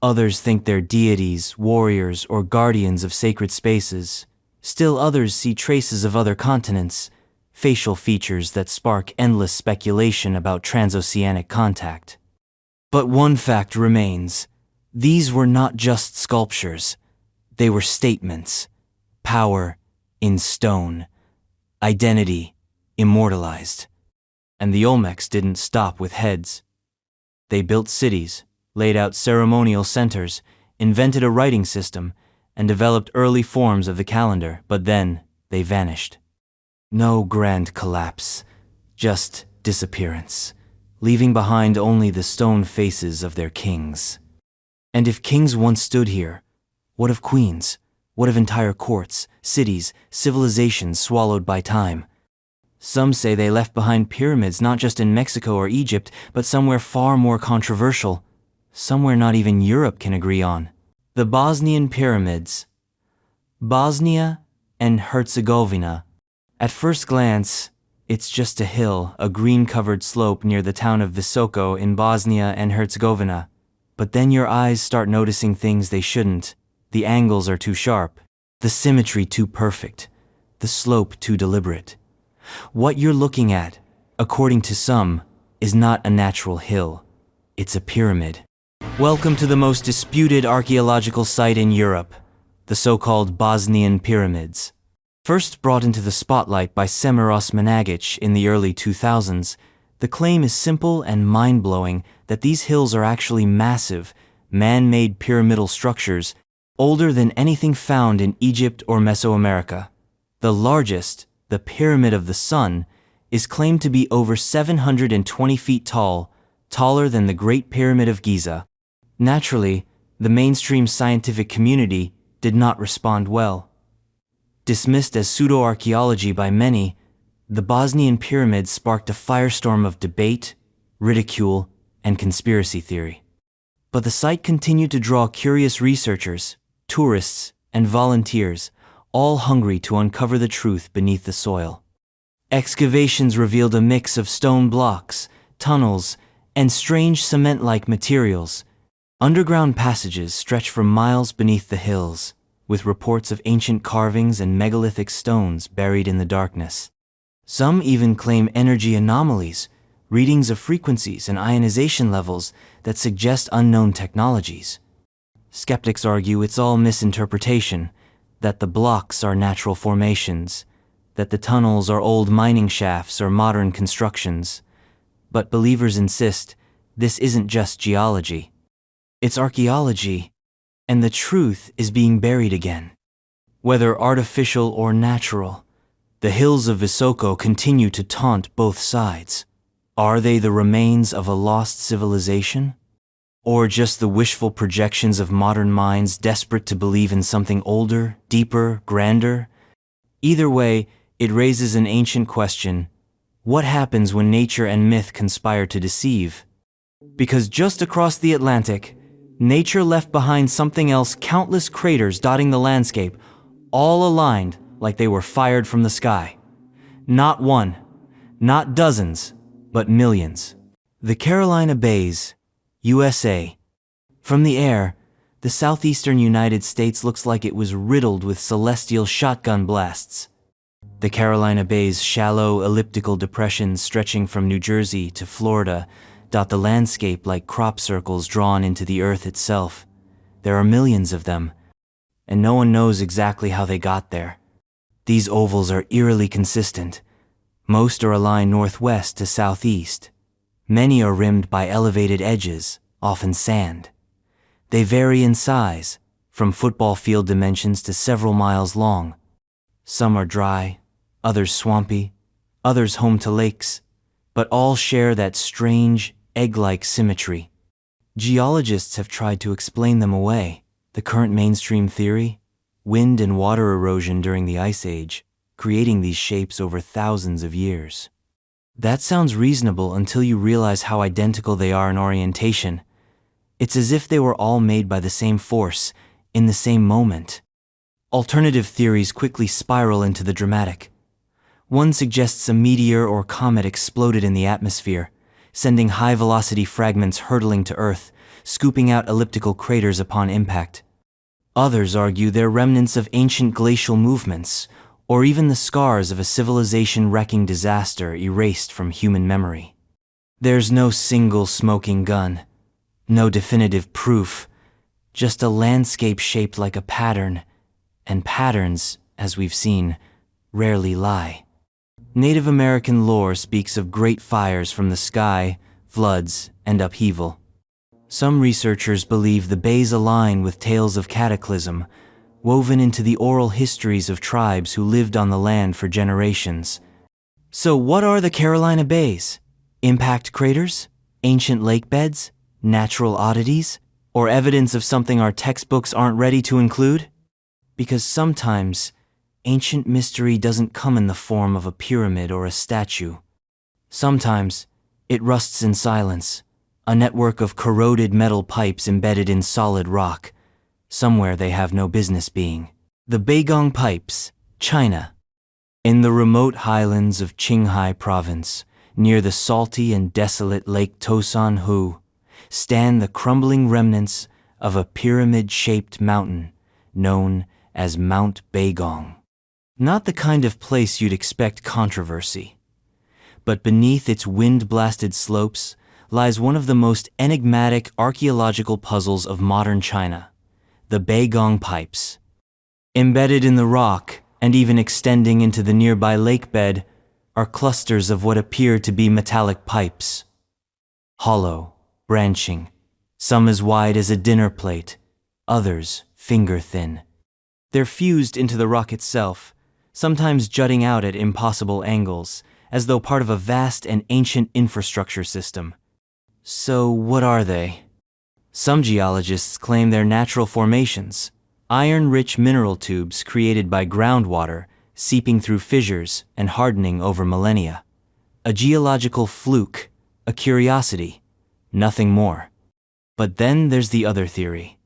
Others think they're deities, warriors, or guardians of sacred spaces. Still others see traces of other continents, facial features that spark endless speculation about transoceanic contact. But one fact remains. These were not just sculptures. They were statements. Power in stone. Identity immortalized. And the Olmecs didn't stop with heads. They built cities, laid out ceremonial centers, invented a writing system, and developed early forms of the calendar, but then they vanished. No grand collapse, just disappearance, leaving behind only the stone faces of their kings. And if kings once stood here, what of queens? What of entire courts, cities, civilizations swallowed by time? Some say they left behind pyramids not just in Mexico or Egypt, but somewhere far more controversial, somewhere not even Europe can agree on. The Bosnian pyramids. Bosnia and Herzegovina. At first glance, it's just a hill, a green-covered slope near the town of Visoko in Bosnia and Herzegovina. But then your eyes start noticing things they shouldn't. The angles are too sharp, the symmetry too perfect, the slope too deliberate. What you're looking at, according to some, is not a natural hill. It's a pyramid. Welcome to the most disputed archaeological site in Europe, the so-called Bosnian pyramids. First brought into the spotlight by Semiros Managic in the early 2000s, the claim is simple and mind-blowing that these hills are actually massive, man-made pyramidal structures, older than anything found in Egypt or Mesoamerica. The largest, the Pyramid of the Sun, is claimed to be over 720 feet tall, taller than the Great Pyramid of Giza. Naturally, the mainstream scientific community did not respond well. Dismissed as pseudo-archaeology by many, the Bosnian pyramids sparked a firestorm of debate, ridicule, and conspiracy theory. But the site continued to draw curious researchers, tourists, and volunteers, all hungry to uncover the truth beneath the soil. Excavations revealed a mix of stone blocks, tunnels, and strange cement-like materials. Underground passages stretch for miles beneath the hills, with reports of ancient carvings and megalithic stones buried in the darkness. Some even claim energy anomalies, readings of frequencies and ionization levels that suggest unknown technologies. Skeptics argue it's all misinterpretation, that the blocks are natural formations, that the tunnels are old mining shafts or modern constructions. But believers insist this isn't just geology. It's archaeology, and the truth is being buried again. Whether artificial or natural, the hills of Visoko continue to taunt both sides. Are they the remains of a lost civilization? Or just the wishful projections of modern minds desperate to believe in something older, deeper, grander? Either way, it raises an ancient question. What happens when nature and myth conspire to deceive? Because just across the Atlantic, nature left behind something else, countless craters dotting the landscape, all aligned like they were fired from the sky. Not one, not dozens, but millions. The Carolina Bays, USA. From the air, the southeastern United States looks like it was riddled with celestial shotgun blasts. The Carolina Bays' shallow, elliptical depressions stretching from New Jersey to Florida dot the landscape like crop circles drawn into the earth itself. There are millions of them, and no one knows exactly how they got there. These ovals are eerily consistent. Most are aligned northwest to southeast. Many are rimmed by elevated edges, often sand. They vary in size, from football field dimensions to several miles long. Some are dry, others swampy, others home to lakes, but all share that strange, egg-like symmetry. Geologists have tried to explain them away. The current mainstream theory? Wind and water erosion during the Ice Age, creating these shapes over thousands of years. That sounds reasonable until you realize how identical they are in orientation. It's as if they were all made by the same force, in the same moment. Alternative theories quickly spiral into the dramatic. One suggests a meteor or comet exploded in the atmosphere, sending high-velocity fragments hurtling to Earth, scooping out elliptical craters upon impact. Others argue they're remnants of ancient glacial movements, or even the scars of a civilization-wrecking disaster erased from human memory. There's no single smoking gun, no definitive proof, just a landscape shaped like a pattern, and patterns, as we've seen, rarely lie. Native American lore speaks of great fires from the sky, floods, and upheaval. Some researchers believe the bays align with tales of cataclysm, woven into the oral histories of tribes who lived on the land for generations. So what are the Carolina Bays? Impact craters? Ancient lake beds? Natural oddities? Or evidence of something our textbooks aren't ready to include? Because sometimes, ancient mystery doesn't come in the form of a pyramid or a statue. Sometimes, it rusts in silence, a network of corroded metal pipes embedded in solid rock. Somewhere they have no business being. The Beigong Pipes, China. In the remote highlands of Qinghai Province, near the salty and desolate Lake Tosan-hu, stand the crumbling remnants of a pyramid-shaped mountain known as Mount Beigong. Not the kind of place you'd expect controversy. But beneath its wind-blasted slopes lies one of the most enigmatic archaeological puzzles of modern China, the Beigong Pipes. Embedded in the rock, and even extending into the nearby lake bed, are clusters of what appear to be metallic pipes. Hollow, branching, some as wide as a dinner plate, others finger-thin. They're fused into the rock itself, sometimes jutting out at impossible angles, as though part of a vast and ancient infrastructure system. So what are they? Some geologists claim they're natural formations, iron-rich mineral tubes created by groundwater, seeping through fissures and hardening over millennia. A geological fluke, a curiosity, nothing more. But then there's the other theory,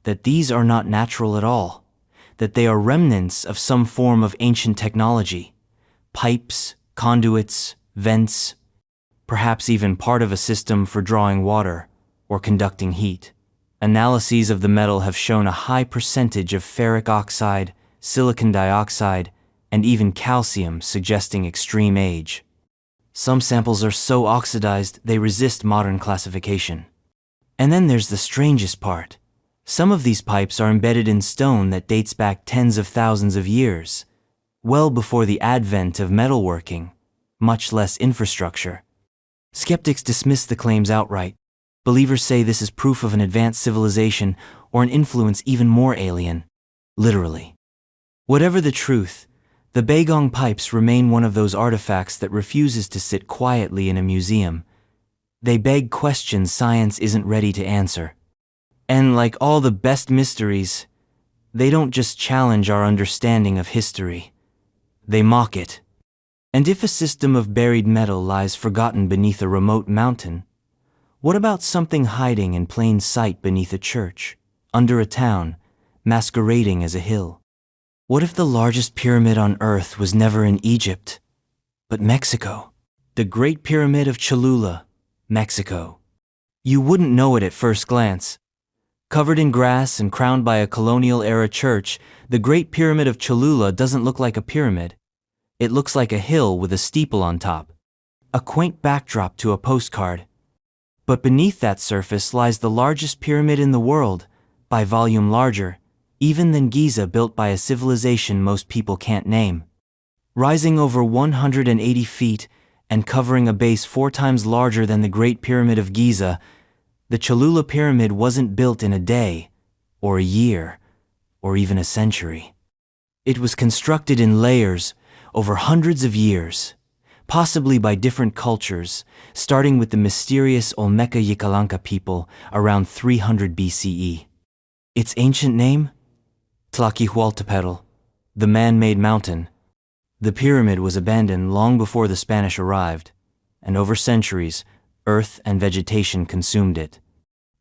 that these are not natural at all, that they are remnants of some form of ancient technology, pipes, conduits, vents, perhaps even part of a system for drawing water or conducting heat. Analyses of the metal have shown a high percentage of ferric oxide, silicon dioxide, and even calcium, suggesting extreme age. Some samples are so oxidized they resist modern classification. And then there's the strangest part. Some of these pipes are embedded in stone that dates back tens of thousands of years, well before the advent of metalworking, much less infrastructure. Skeptics dismiss the claims outright. Believers say this is proof of an advanced civilization or an influence even more alien, literally. Whatever the truth, the Bagong pipes remain one of those artifacts that refuses to sit quietly in a museum. They beg questions science isn't ready to answer. And like all the best mysteries, they don't just challenge our understanding of history. They mock it. And if a system of buried metal lies forgotten beneath a remote mountain, what about something hiding in plain sight beneath a church, under a town, masquerading as a hill? What if the largest pyramid on Earth was never in Egypt, but Mexico? The Great Pyramid of Cholula, Mexico. You wouldn't know it at first glance. Covered in grass and crowned by a colonial-era church, the Great Pyramid of Cholula doesn't look like a pyramid. It looks like a hill with a steeple on top. A quaint backdrop to a postcard. But beneath that surface lies the largest pyramid in the world, by volume larger, even than Giza, built by a civilization most people can't name. Rising over 180 feet and covering a base 4 times larger than the Great Pyramid of Giza, the Cholula Pyramid wasn't built in a day, or a year, or even a century. It was constructed in layers over hundreds of years, possibly by different cultures, starting with the mysterious Olmeca Yicalanca people around 300 BCE. Its ancient name? Tlaquehualtepetl, the man-made mountain. The pyramid was abandoned long before the Spanish arrived, and over centuries, earth and vegetation consumed it.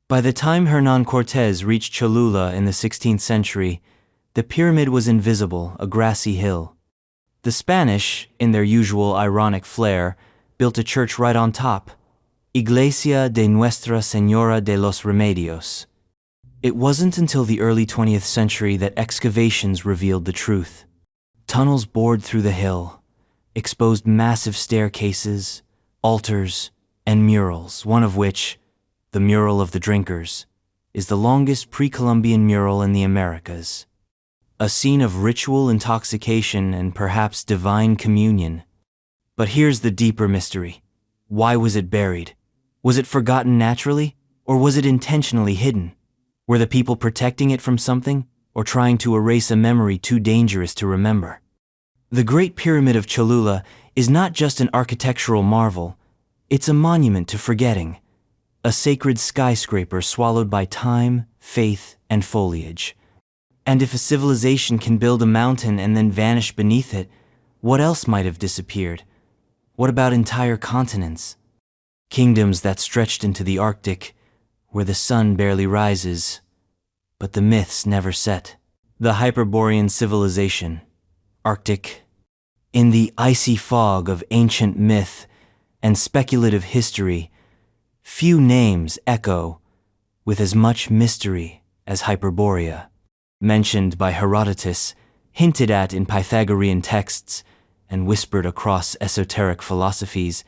By the time Hernán Cortés reached Cholula in the 16th century, the pyramid was invisible, a grassy hill. The Spanish, in their usual ironic flair, built a church right on top, Iglesia de Nuestra Señora de los Remedios. It wasn't until the early 20th century that excavations revealed the truth. Tunnels bored through the hill, exposed massive staircases, altars, and murals, one of which, the Mural of the Drinkers, is the longest pre-Columbian mural in the Americas. A scene of ritual intoxication and perhaps divine communion. But here's the deeper mystery. Why was it buried? Was it forgotten naturally, or was it intentionally hidden? Were the people protecting it from something, or trying to erase a memory too dangerous to remember? The Great Pyramid of Cholula is not just an architectural marvel, it's a monument to forgetting, a sacred skyscraper swallowed by time, faith, and foliage. And if a civilization can build a mountain and then vanish beneath it, what else might have disappeared? What about entire continents? Kingdoms that stretched into the Arctic, where the sun barely rises, but the myths never set. The Hyperborean civilization, Arctic. In the icy fog of ancient myth and speculative history, few names echo with as much mystery as Hyperborea. Mentioned by Herodotus, hinted at in Pythagorean texts, and whispered across esoteric philosophies,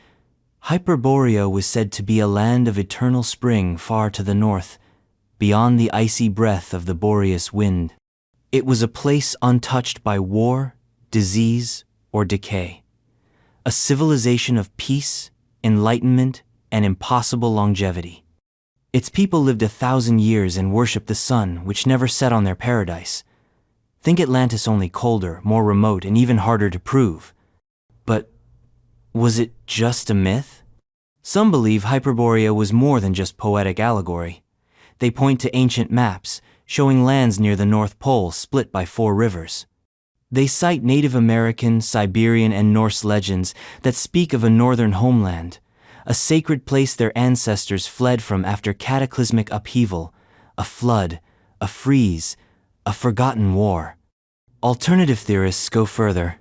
Hyperborea was said to be a land of eternal spring far to the north, beyond the icy breath of the boreas wind. It was a place untouched by war, disease, or decay. A civilization of peace, enlightenment, and impossible longevity. Its people lived 1,000 years and worshipped the sun, which never set on their paradise. Think Atlantis, only colder, more remote, and even harder to prove. But Was it just a myth? Some believe Hyperborea was more than just poetic allegory. They point to ancient maps, showing lands near the North Pole split by 4 rivers. They cite Native American, Siberian, and Norse legends that speak of a northern homeland, a sacred place their ancestors fled from after cataclysmic upheaval, a flood, a freeze, a forgotten war. Alternative theorists go further.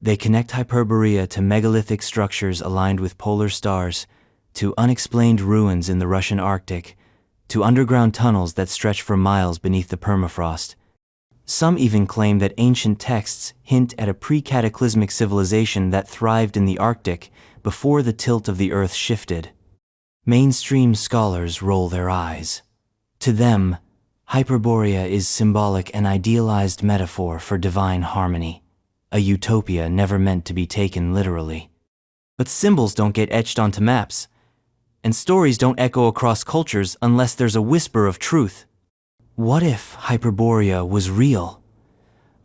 They connect Hyperborea to megalithic structures aligned with polar stars, to unexplained ruins in the Russian Arctic, to underground tunnels that stretch for miles beneath the permafrost. Some even claim that ancient texts hint at a pre-cataclysmic civilization that thrived in the Arctic before the tilt of the Earth shifted. Mainstream scholars roll their eyes. To them, Hyperborea is symbolic and idealized metaphor for divine harmony, a utopia never meant to be taken literally. But symbols don't get etched onto maps, and stories don't echo across cultures unless there's a whisper of truth. What if Hyperborea was real?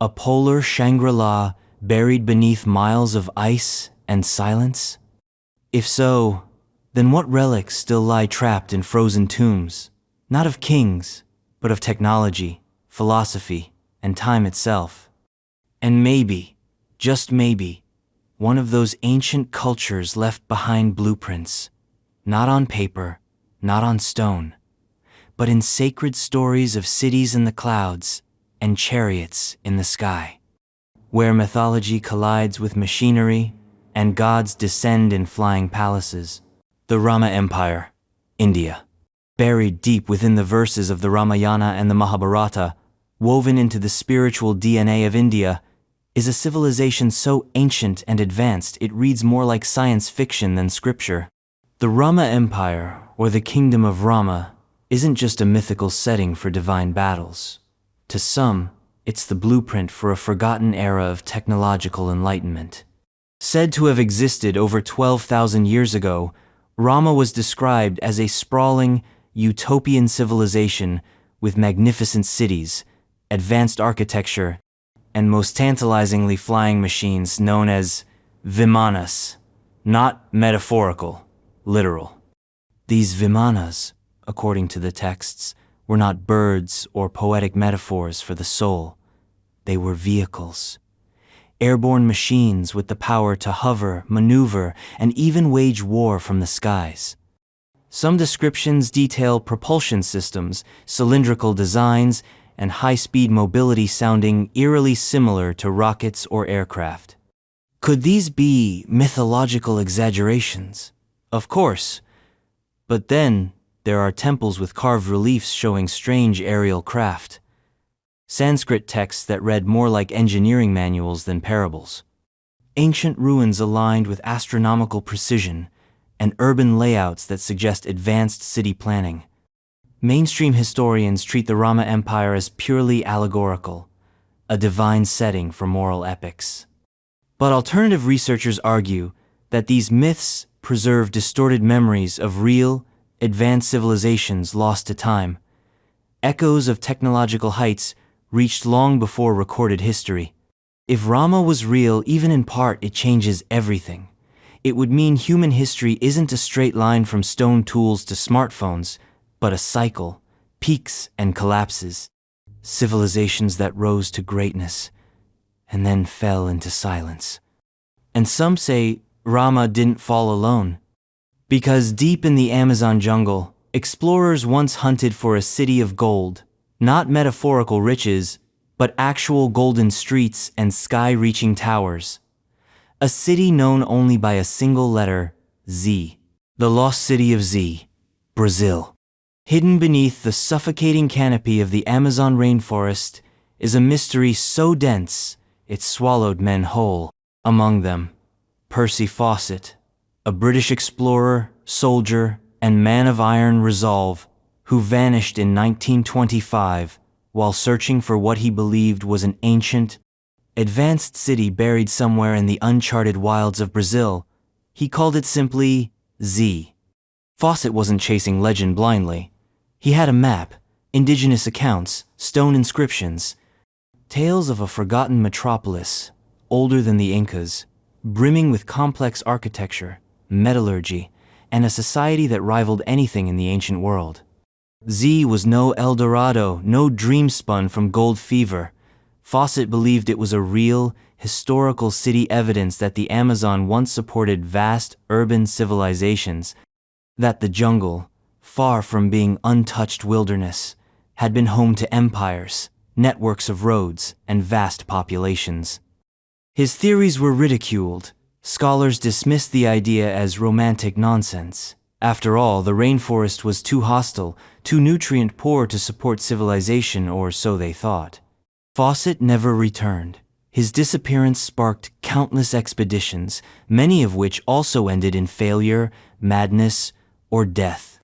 A polar Shangri-La buried beneath miles of ice and silence? If so, then what relics still lie trapped in frozen tombs, not of kings, but of technology, philosophy, and time itself? And maybe, just maybe, one of those ancient cultures left behind blueprints, not on paper, not on stone, but in sacred stories of cities in the clouds and chariots in the sky, where mythology collides with machinery and gods descend in flying palaces. The Rama Empire, India. Buried deep within the verses of the Ramayana and the Mahabharata, woven into the spiritual DNA of India, is a civilization so ancient and advanced it reads more like science fiction than scripture. The Rama Empire, or the Kingdom of Rama, isn't just a mythical setting for divine battles. To some, it's the blueprint for a forgotten era of technological enlightenment. Said to have existed over 12,000 years ago, Rama was described as a sprawling, utopian civilization with magnificent cities, advanced architecture, and most tantalizingly flying machines known as vimanas, not metaphorical, literal. These vimanas, according to the texts, were not birds or poetic metaphors for the soul. They were vehicles. Airborne machines with the power to hover, maneuver, and even wage war from the skies. Some descriptions detail propulsion systems, cylindrical designs, and high-speed mobility sounding eerily similar to rockets or aircraft. Could these be mythological exaggerations? Of course. But then, there are temples with carved reliefs showing strange aerial craft. Sanskrit texts that read more like engineering manuals than parables. Ancient ruins aligned with astronomical precision, and urban layouts that suggest advanced city planning. Mainstream historians treat the Rama Empire as purely allegorical, a divine setting for moral epics. But alternative researchers argue that these myths preserve distorted memories of real, advanced civilizations lost to time. Echoes of technological heights reached long before recorded history. If Rama was real, even in part, it changes everything. It would mean human history isn't a straight line from stone tools to smartphones, but a cycle, peaks and collapses. Civilizations that rose to greatness and then fell into silence. And some say Rama didn't fall alone. Because deep in the Amazon jungle, explorers once hunted for a city of gold, not metaphorical riches, but actual golden streets and sky-reaching towers. A city known only by a single letter, Z. The lost city of Z, Brazil. Hidden beneath the suffocating canopy of the Amazon rainforest is a mystery so dense it swallowed men whole. Among them, Percy Fawcett, a British explorer, soldier, and man of iron resolve, who vanished in 1925 while searching for what he believed was an ancient, advanced city buried somewhere in the uncharted wilds of Brazil. He called it simply Z. Fawcett wasn't chasing legend blindly. He had a map, indigenous accounts, stone inscriptions, tales of a forgotten metropolis, older than the Incas, brimming with complex architecture, metallurgy, and a society that rivaled anything in the ancient world. Z was no El Dorado, no dream spun from gold fever. Fawcett believed it was a real, historical city, evidence that the Amazon once supported vast urban civilizations, that the jungle, far from being untouched wilderness, had been home to empires, networks of roads, and vast populations. His theories were ridiculed. Scholars dismissed the idea as romantic nonsense. After all, the rainforest was too hostile, too nutrient-poor to support civilization, or so they thought. Fawcett never returned. His disappearance sparked countless expeditions, many of which also ended in failure, madness, or death.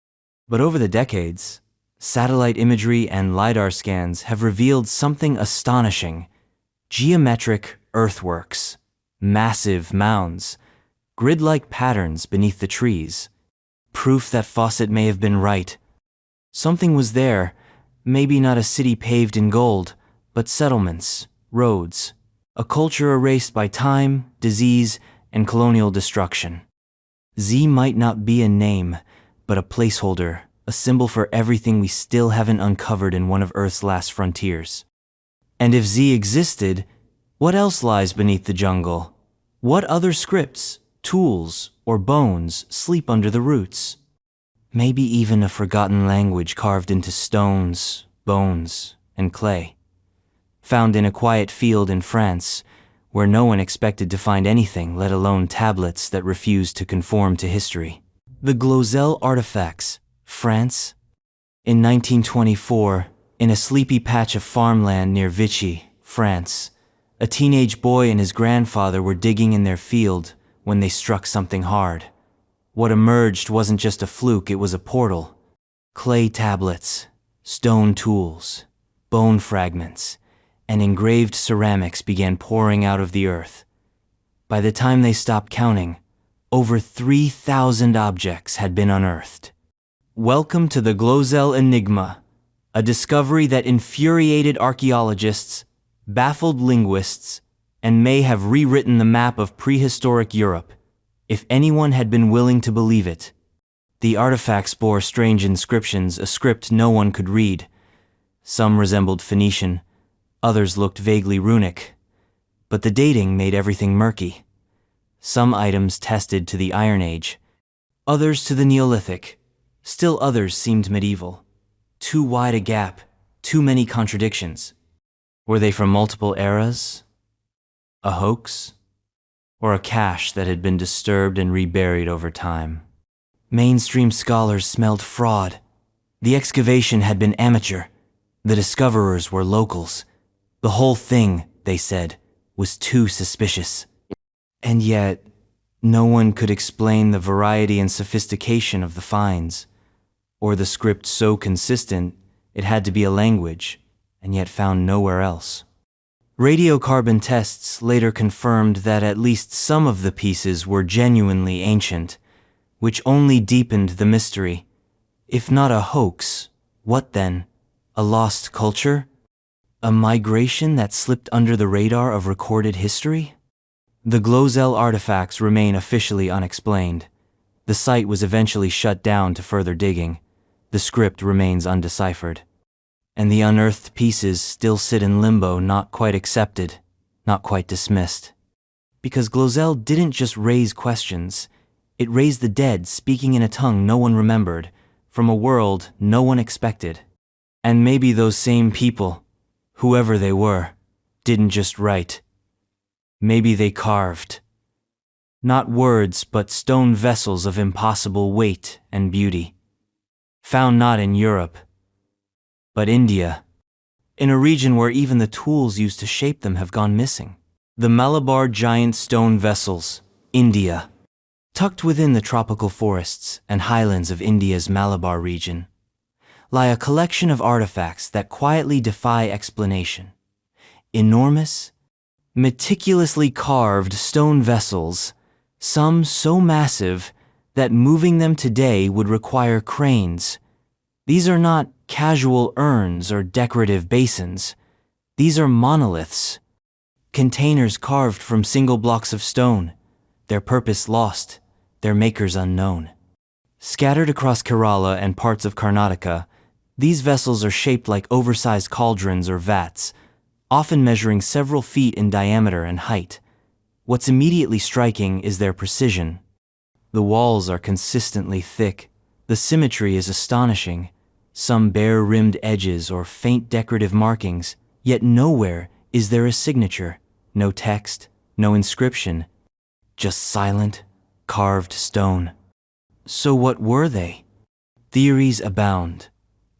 But over the decades, satellite imagery and LiDAR scans have revealed something astonishing: geometric earthworks, massive mounds, grid-like patterns beneath the trees. Proof that Fawcett may have been right. Something was there, maybe not a city paved in gold, but settlements, roads, a culture erased by time, disease, and colonial destruction. Z might not be a name, but a placeholder, a symbol for everything we still haven't uncovered in one of Earth's last frontiers. And if Z existed, what else lies beneath the jungle? What other scripts, tools, or bones sleep under the roots? Maybe even a forgotten language carved into stones, bones, and clay. Found in a quiet field in France, where no one expected to find anything, let alone tablets that refused to conform to history. The Glozell artifacts, France. In 1924, in a sleepy patch of farmland near Vichy, France, a teenage boy and his grandfather were digging in their field when they struck something hard. What emerged wasn't just a fluke, it was a portal. Clay tablets, stone tools, bone fragments, and engraved ceramics began pouring out of the earth. By the time they stopped counting, over 3,000 objects had been unearthed. Welcome to the Glozell Enigma, a discovery that infuriated archaeologists, baffled linguists, and may have rewritten the map of prehistoric Europe, if anyone had been willing to believe it. The artifacts bore strange inscriptions, a script no one could read. Some resembled Phoenician, others looked vaguely runic, but the dating made everything murky. Some items tested to the Iron Age, others to the Neolithic, still others seemed medieval. Too wide a gap, too many contradictions. Were they from multiple eras? A hoax? Or a cache that had been disturbed and reburied over time? Mainstream scholars smelled fraud. The excavation had been amateur. The discoverers were locals. The whole thing, they said, was too suspicious. And yet, no one could explain the variety and sophistication of the finds, or the script so consistent it had to be a language, and yet found nowhere else. Radiocarbon tests later confirmed that at least some of the pieces were genuinely ancient, which only deepened the mystery. If not a hoax, what then? A lost culture? A migration that slipped under the radar of recorded history? The Glozell artifacts remain officially unexplained. The site was eventually shut down to further digging. The script remains undeciphered. And the unearthed pieces still sit in limbo, not quite accepted, not quite dismissed. Because Glozell didn't just raise questions, it raised the dead, speaking in a tongue no one remembered, from a world no one expected. And maybe those same people, whoever they were, didn't just write. Maybe they carved. Not words, but stone vessels of impossible weight and beauty. Found not in Europe, but India, in a region where even the tools used to shape them have gone missing. The Malabar giant stone vessels, India, tucked within the tropical forests and highlands of India's Malabar region, lie a collection of artifacts that quietly defy explanation. Enormous, meticulously carved stone vessels, some so massive that moving them today would require cranes. These are not casual urns or decorative basins. These are monoliths, containers carved from single blocks of stone, their purpose lost, their makers unknown. Scattered across Kerala and parts of Karnataka, these vessels are shaped like oversized cauldrons or vats, often measuring several feet in diameter and height. What's immediately striking is their precision. The walls are consistently thick. The symmetry is astonishing. Some bare rimmed edges or faint decorative markings, yet nowhere is there a signature. No text, no inscription, just silent, carved stone. So what were they? Theories abound.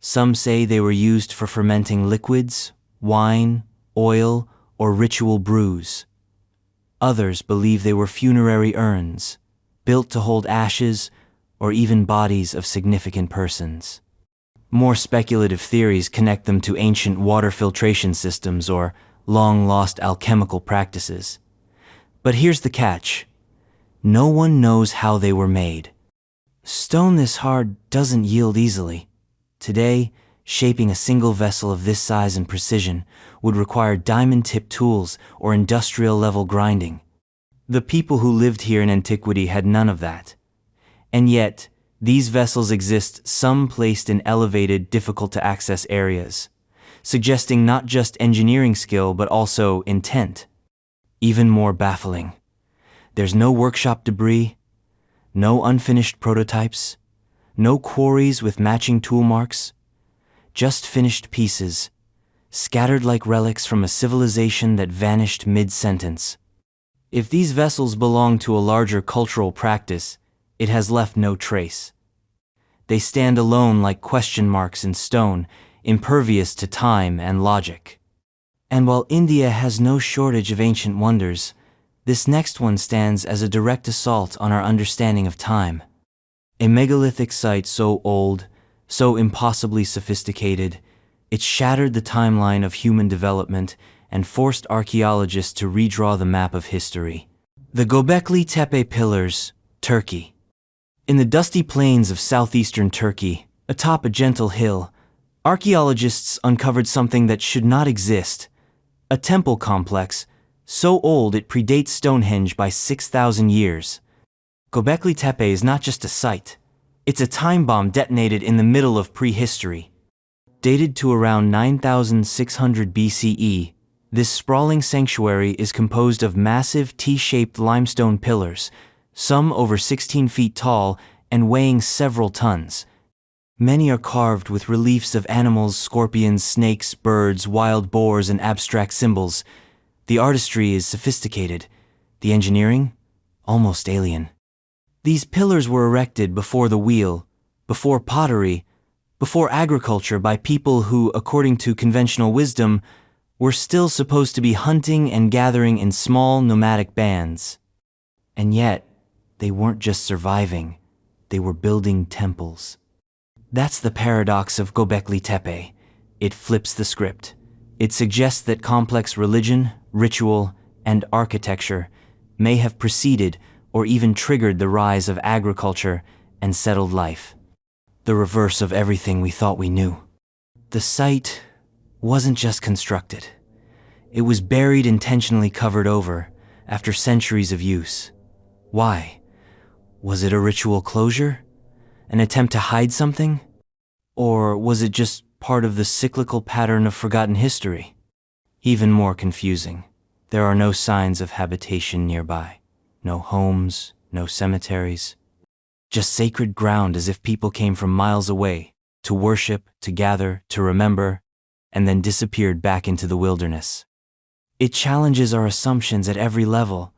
Some say they were used for fermenting liquids, wine, oil, or ritual brews. Others believe they were funerary urns, built to hold ashes or even bodies of significant persons. More speculative theories connect them to ancient water filtration systems or long-lost alchemical practices. But here's the catch. No one knows how they were made. Stone this hard doesn't yield easily. Today, shaping a single vessel of this size and precision would require diamond-tipped tools or industrial-level grinding. The people who lived here in antiquity had none of that. And yet, these vessels exist, some placed in elevated, difficult-to-access areas, suggesting not just engineering skill but also intent. Even more baffling, there's no workshop debris, no unfinished prototypes, no quarries with matching tool marks, just finished pieces, scattered like relics from a civilization that vanished mid-sentence. If these vessels belong to a larger cultural practice, it has left no trace. They stand alone like question marks in stone, impervious to time and logic. And while India has no shortage of ancient wonders, this next one stands as a direct assault on our understanding of time. A megalithic site so old, so impossibly sophisticated, it shattered the timeline of human development and forced archaeologists to redraw the map of history. The Göbekli Tepe Pillars, Turkey. In the dusty plains of southeastern Turkey, atop a gentle hill, archaeologists uncovered something that should not exist. A temple complex, so old it predates Stonehenge by 6,000 years. Göbekli Tepe is not just a site. It's a time bomb detonated in the middle of prehistory. Dated to around 9,600 BCE, this sprawling sanctuary is composed of massive T-shaped limestone pillars, some over 16 feet tall and weighing several tons. Many are carved with reliefs of animals, scorpions, snakes, birds, wild boars, and abstract symbols. The artistry is sophisticated, the engineering, almost alien. These pillars were erected before the wheel, before pottery, before agriculture by people who, according to conventional wisdom, were still supposed to be hunting and gathering in small nomadic bands. And yet, they weren't just surviving, they were building temples. That's the paradox of Göbekli Tepe. It flips the script. It suggests that complex religion, ritual, and architecture may have preceded or even triggered the rise of agriculture and settled life. The reverse of everything we thought we knew. The site wasn't just constructed. It was buried, intentionally covered over, after centuries of use. Why? Was it a ritual closure? An attempt to hide something? Or was it just part of the cyclical pattern of forgotten history? Even more confusing, there are no signs of habitation nearby. No homes, no cemeteries. Just sacred ground, as if people came from miles away to worship, to gather, to remember, and then disappeared back into the wilderness. It challenges our assumptions at every level.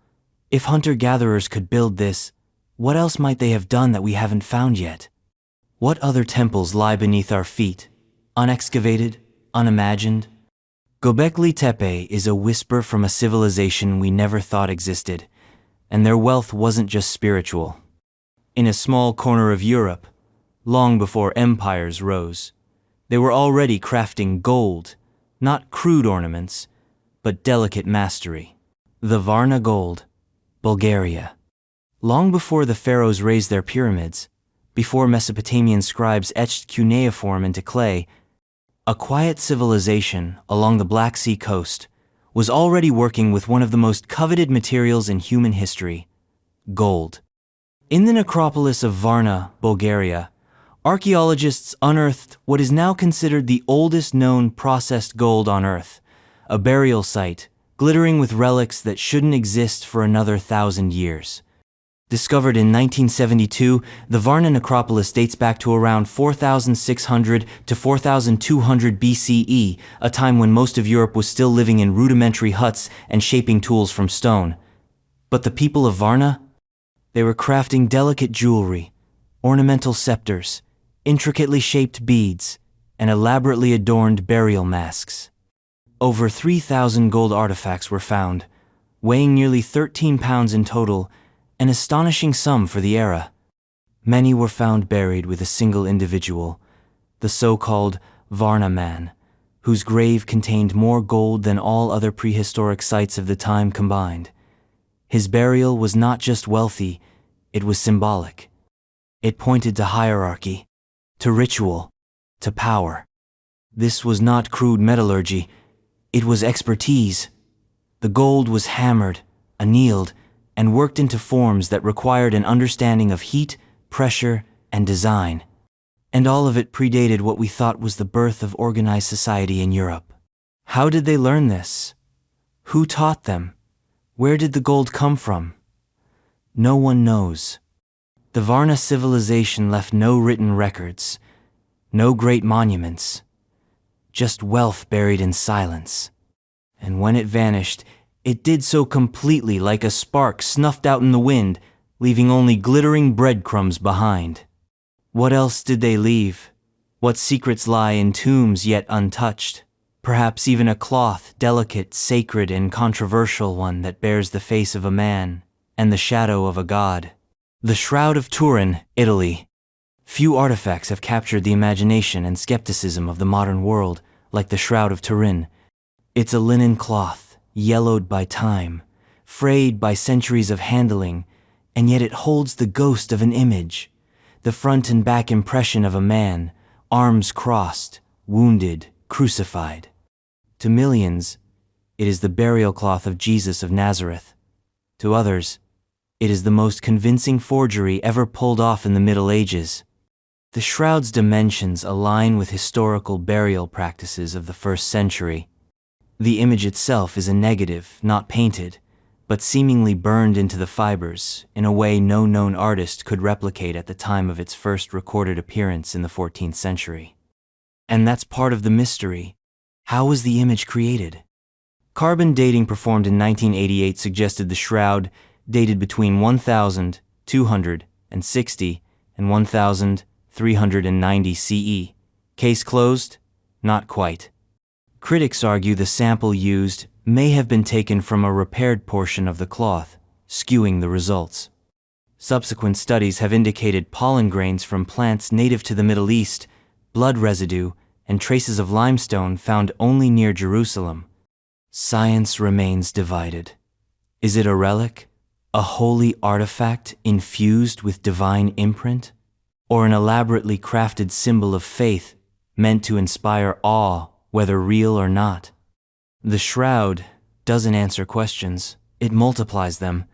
If hunter-gatherers could build this, what else might they have done that we haven't found yet? What other temples lie beneath our feet, unexcavated, unimagined? Göbekli Tepe is a whisper from a civilization we never thought existed, and their wealth wasn't just spiritual. In a small corner of Europe, long before empires rose, they were already crafting gold, not crude ornaments, but delicate mastery. The Varna gold, Bulgaria. Long before the pharaohs raised their pyramids, before Mesopotamian scribes etched cuneiform into clay, a quiet civilization along the Black Sea coast was already working with one of the most coveted materials in human history, gold. In the necropolis of Varna, Bulgaria, archaeologists unearthed what is now considered the oldest known processed gold on Earth, a burial site glittering with relics that shouldn't exist for another 1,000 years. Discovered in 1972, the Varna necropolis dates back to around 4,600 to 4,200 BCE, a time when most of Europe was still living in rudimentary huts and shaping tools from stone. But the people of Varna? They were crafting delicate jewelry, ornamental scepters, intricately shaped beads, and elaborately adorned burial masks. Over 3,000 gold artifacts were found, weighing nearly 13 pounds in total, an astonishing sum for the era. Many were found buried with a single individual, the so-called Varna man, whose grave contained more gold than all other prehistoric sites of the time combined. His burial was not just wealthy, it was symbolic. It pointed to hierarchy, to ritual, to power. This was not crude metallurgy, it was expertise. The gold was hammered, annealed, and worked into forms that required an understanding of heat, pressure, and design. And all of it predated what we thought was the birth of organized society in Europe. How did they learn this? Who taught them? Where did the gold come from? No one knows. The Varna civilization left no written records, no great monuments, just wealth buried in silence. And when it vanished, it did so completely like a spark snuffed out in the wind, leaving only glittering breadcrumbs behind. What else did they leave? What secrets lie in tombs yet untouched? Perhaps even a cloth, delicate, sacred, and controversial one that bears the face of a man and the shadow of a god. The Shroud of Turin, Italy. Few artifacts have captured the imagination and skepticism of the modern world like the Shroud of Turin. It's a linen cloth, yellowed by time, frayed by centuries of handling, and yet it holds the ghost of an image, the front and back impression of a man, arms crossed, wounded, crucified. To millions, it is the burial cloth of Jesus of Nazareth. To others, it is the most convincing forgery ever pulled off in the Middle Ages. The shroud's dimensions align with historical burial practices of the 1st century. The image itself is a negative, not painted, but seemingly burned into the fibers in a way no known artist could replicate at the time of its first recorded appearance in the 14th century. And that's part of the mystery. How was the image created? Carbon dating performed in 1988 suggested the shroud dated between 1260 and 1390 CE. Case closed? Not quite. Critics argue the sample used may have been taken from a repaired portion of the cloth, skewing the results. Subsequent studies have indicated pollen grains from plants native to the Middle East, blood residue, and traces of limestone found only near Jerusalem. Science remains divided. Is it a relic, a holy artifact infused with divine imprint, or an elaborately crafted symbol of faith meant to inspire awe, whether real or not? The shroud doesn't answer questions, it multiplies them.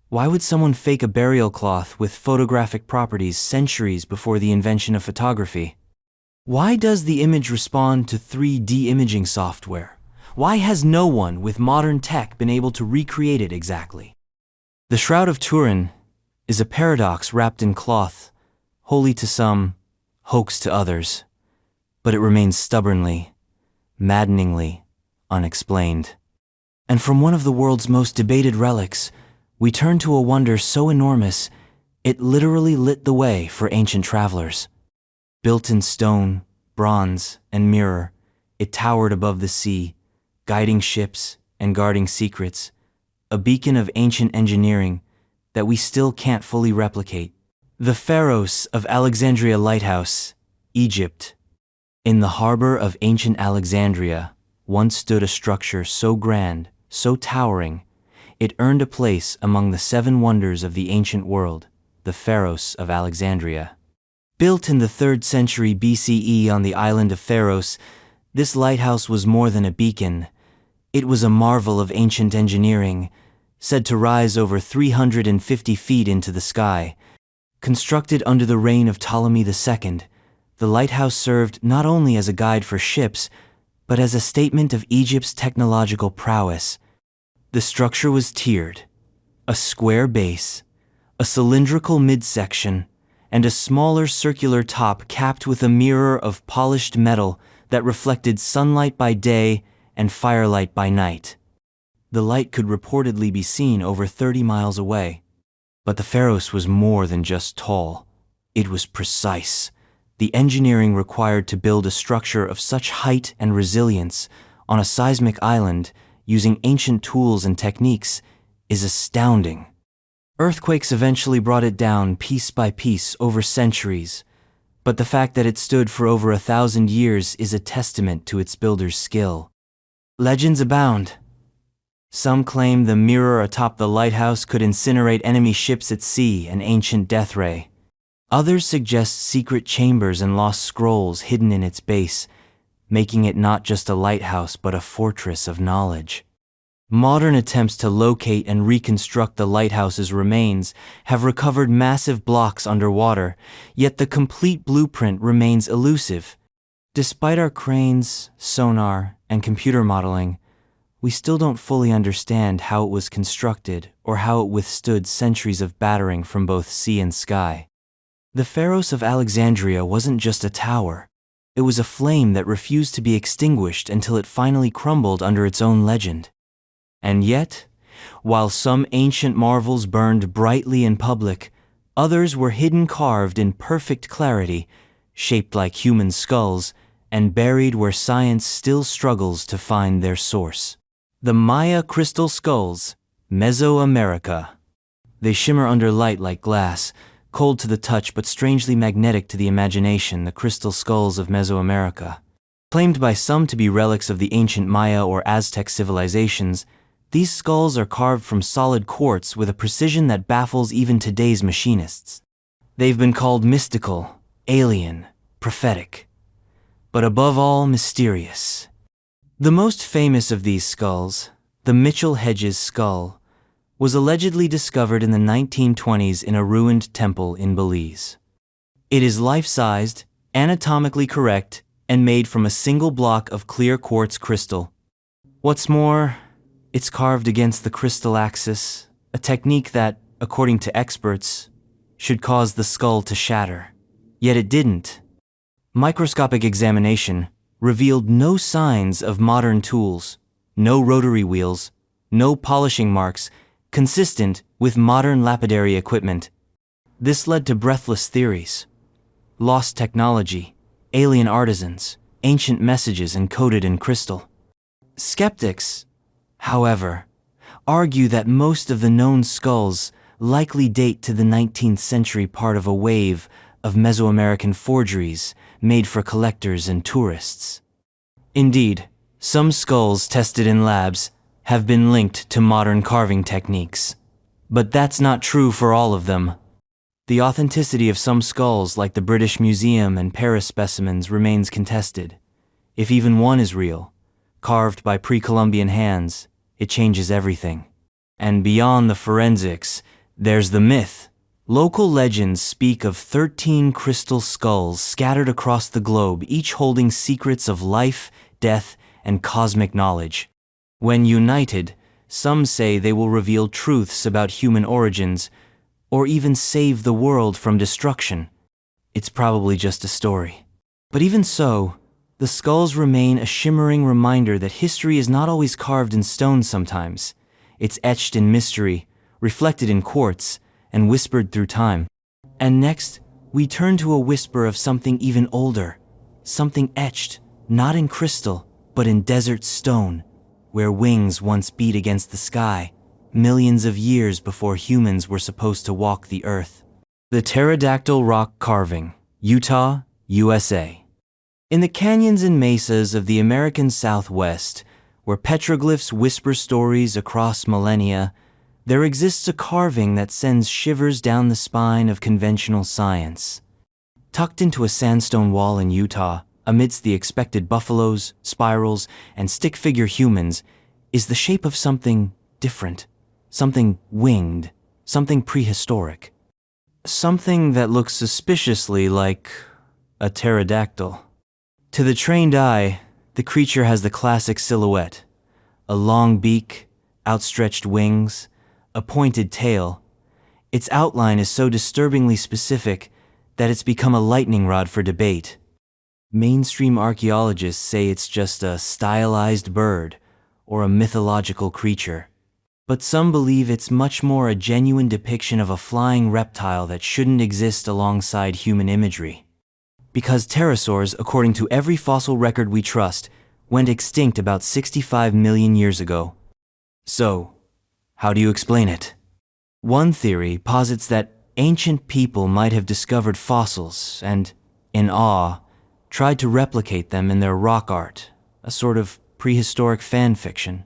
Why would someone fake a burial cloth with photographic properties centuries before the invention of photography? Why does the image respond to 3D imaging software? Why has no one with modern tech been able to recreate it exactly? The Shroud of Turin is a paradox wrapped in cloth, holy to some, hoax to others, but it remains stubbornly, maddeningly unexplained. And from one of the world's most debated relics, we turn to a wonder so enormous, it literally lit the way for ancient travelers. Built in stone, bronze, and mirror, it towered above the sea, guiding ships and guarding secrets, a beacon of ancient engineering that we still can't fully replicate. The Pharos of Alexandria Lighthouse, Egypt. In the harbor of ancient Alexandria once stood a structure so grand, so towering, it earned a place among the 7 wonders of the ancient world, the Pharos of Alexandria. Built in the 3rd century BCE on the island of Pharos, this lighthouse was more than a beacon. It was a marvel of ancient engineering, said to rise over 350 feet into the sky. Constructed under the reign of Ptolemy II, the lighthouse served not only as a guide for ships, but as a statement of Egypt's technological prowess. The structure was tiered: a square base, a cylindrical midsection, and a smaller circular top capped with a mirror of polished metal that reflected sunlight by day and firelight by night. The light could reportedly be seen over 30 miles away. But the Pharos was more than just tall. It was precise. The engineering required to build a structure of such height and resilience on a seismic island using ancient tools and techniques is astounding. Earthquakes eventually brought it down piece by piece over centuries, but the fact that it stood for over 1,000 years is a testament to its builder's skill. Legends abound. Some claim the mirror atop the lighthouse could incinerate enemy ships at sea, an ancient death ray. Others suggest secret chambers and lost scrolls hidden in its base, making it not just a lighthouse but a fortress of knowledge. Modern attempts to locate and reconstruct the lighthouse's remains have recovered massive blocks underwater, yet the complete blueprint remains elusive. Despite our cranes, sonar, and computer modeling, we still don't fully understand how it was constructed or how it withstood centuries of battering from both sea and sky. The Pharos of Alexandria wasn't just a tower. It was a flame that refused to be extinguished until it finally crumbled under its own legend. And yet, while some ancient marvels burned brightly in public, others were hidden carved in perfect clarity, shaped like human skulls, and buried where science still struggles to find their source. The Maya crystal skulls, Mesoamerica. They shimmer under light like glass, cold to the touch but strangely magnetic to the imagination. The crystal skulls of Mesoamerica. Claimed by some to be relics of the ancient Maya or Aztec civilizations, these skulls are carved from solid quartz with a precision that baffles even today's machinists. They've been called mystical, alien, prophetic, but above all mysterious. The most famous of these skulls, the Mitchell Hedges skull, was allegedly discovered in the 1920s in a ruined temple in Belize. It is life-sized, anatomically correct, and made from a single block of clear quartz crystal. What's more, it's carved against the crystal axis, a technique that, according to experts, should cause the skull to shatter. Yet it didn't. Microscopic examination revealed no signs of modern tools, no rotary wheels, no polishing marks, consistent with modern lapidary equipment. This led to breathless theories: lost technology, alien artisans, ancient messages encoded in crystal. Skeptics, however, argue that most of the known skulls likely date to the 19th century, part of a wave of Mesoamerican forgeries made for collectors and tourists. Indeed, some skulls tested in labs have been linked to modern carving techniques. But that's not true for all of them. The authenticity of some skulls, like the British Museum and Paris specimens, remains contested. If even one is real, carved by pre-Columbian hands, it changes everything. And beyond the forensics, there's the myth. Local legends speak of 13 crystal skulls scattered across the globe, each holding secrets of life, death, and cosmic knowledge. When united, some say they will reveal truths about human origins, or even save the world from destruction. It's probably just a story. But even so, the skulls remain a shimmering reminder that history is not always carved in stone. Sometimes it's etched in mystery, reflected in quartz, and whispered through time. And next, we turn to a whisper of something even older, something etched, not in crystal, but in desert stone, where wings once beat against the sky, millions of years before humans were supposed to walk the earth. The pterodactyl rock carving, Utah, USA. In the canyons and mesas of the American Southwest, where petroglyphs whisper stories across millennia, there exists a carving that sends shivers down the spine of conventional science. Tucked into a sandstone wall in Utah, amidst the expected buffaloes, spirals, and stick-figure humans, is the shape of something different, something winged, something prehistoric. Something that looks suspiciously like a pterodactyl. To the trained eye, the creature has the classic silhouette: a long beak, outstretched wings, a pointed tail. Its outline is so disturbingly specific that it's become a lightning rod for debate. Mainstream archaeologists say it's just a stylized bird or a mythological creature. But some believe it's much more a genuine depiction of a flying reptile that shouldn't exist alongside human imagery. Because pterosaurs, according to every fossil record we trust, went extinct about 65 million years ago. So, how do you explain it? One theory posits that ancient people might have discovered fossils and, in awe, tried to replicate them in their rock art, a sort of prehistoric fan fiction.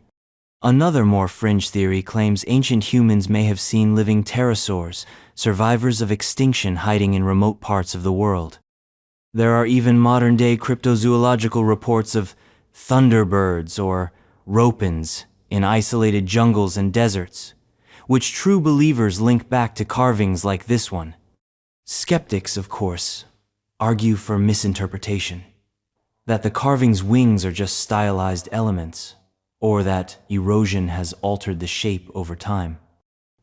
Another more fringe theory claims ancient humans may have seen living pterosaurs, survivors of extinction hiding in remote parts of the world. There are even modern-day cryptozoological reports of thunderbirds or ropens in isolated jungles and deserts, which true believers link back to carvings like this one. Skeptics, of course, argue for misinterpretation, that the carving's wings are just stylized elements, or that erosion has altered the shape over time.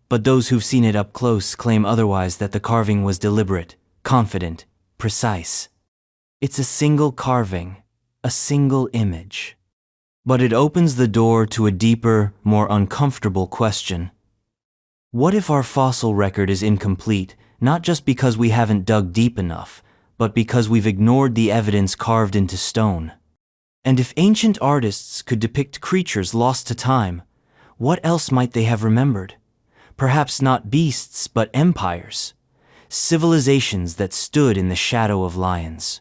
But those who've seen it up close claim otherwise, that the carving was deliberate, confident, precise. It's a single carving, a single image. But it opens the door to a deeper, more uncomfortable question. What if our fossil record is incomplete, not just because we haven't dug deep enough, but because we've ignored the evidence carved into stone? And if ancient artists could depict creatures lost to time, what else might they have remembered? Perhaps not beasts, but empires, civilizations that stood in the shadow of lions.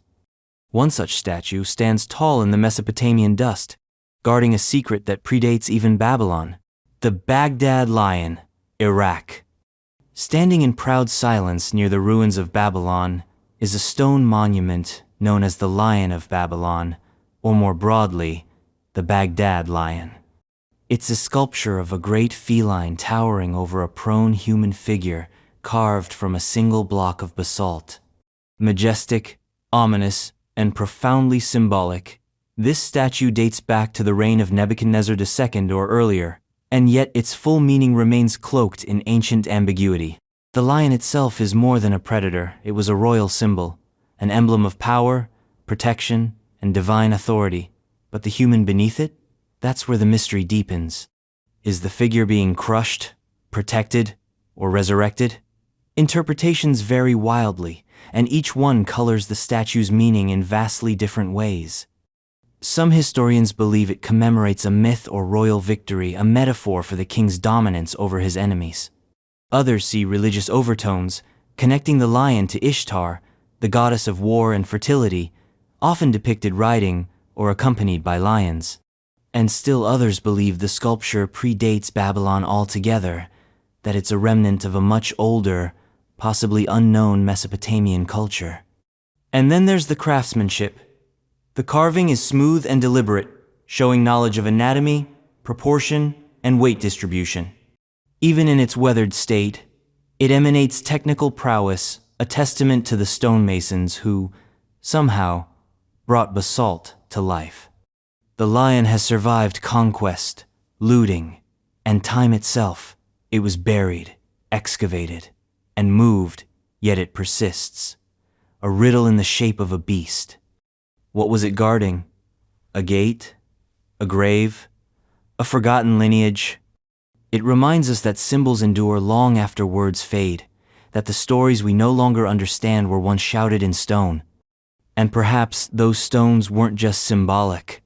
One such statue stands tall in the Mesopotamian dust, guarding a secret that predates even Babylon: the Baghdad Lion, Iraq. Standing in proud silence near the ruins of Babylon is a stone monument known as the Lion of Babylon, or more broadly, the Baghdad Lion. It's a sculpture of a great feline towering over a prone human figure carved from a single block of basalt. Majestic, ominous, and profoundly symbolic, this statue dates back to the reign of Nebuchadnezzar II or earlier, and yet its full meaning remains cloaked in ancient ambiguity. The lion itself is more than a predator. It was a royal symbol, an emblem of power, protection, and divine authority. But the human beneath it? That's where the mystery deepens. Is the figure being crushed, protected, or resurrected? Interpretations vary wildly, and each one colors the statue's meaning in vastly different ways. Some historians believe it commemorates a myth or royal victory, a metaphor for the king's dominance over his enemies. Others see religious overtones, connecting the lion to Ishtar, the goddess of war and fertility, often depicted riding or accompanied by lions. And still others believe the sculpture predates Babylon altogether, that it's a remnant of a much older, possibly unknown Mesopotamian culture. And then there's the craftsmanship. The carving is smooth and deliberate, showing knowledge of anatomy, proportion, and weight distribution. Even in its weathered state, it emanates technical prowess, a testament to the stonemasons who, somehow, brought basalt to life. The lion has survived conquest, looting, and time itself. It was buried, excavated, and moved, yet it persists. A riddle in the shape of a beast. What was it guarding? A gate? A grave? A forgotten lineage? It reminds us that symbols endure long after words fade, that the stories we no longer understand were once shouted in stone. And perhaps those stones weren't just symbolic,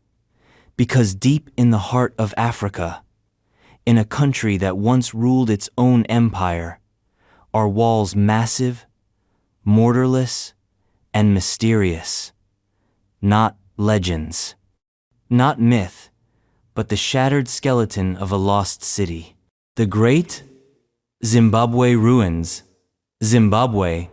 because deep in the heart of Africa, in a country that once ruled its own empire, are walls massive, mortarless, and mysterious. Not legends, not myth, but the shattered skeleton of a lost city. The Great Zimbabwe Ruins. Zimbabwe,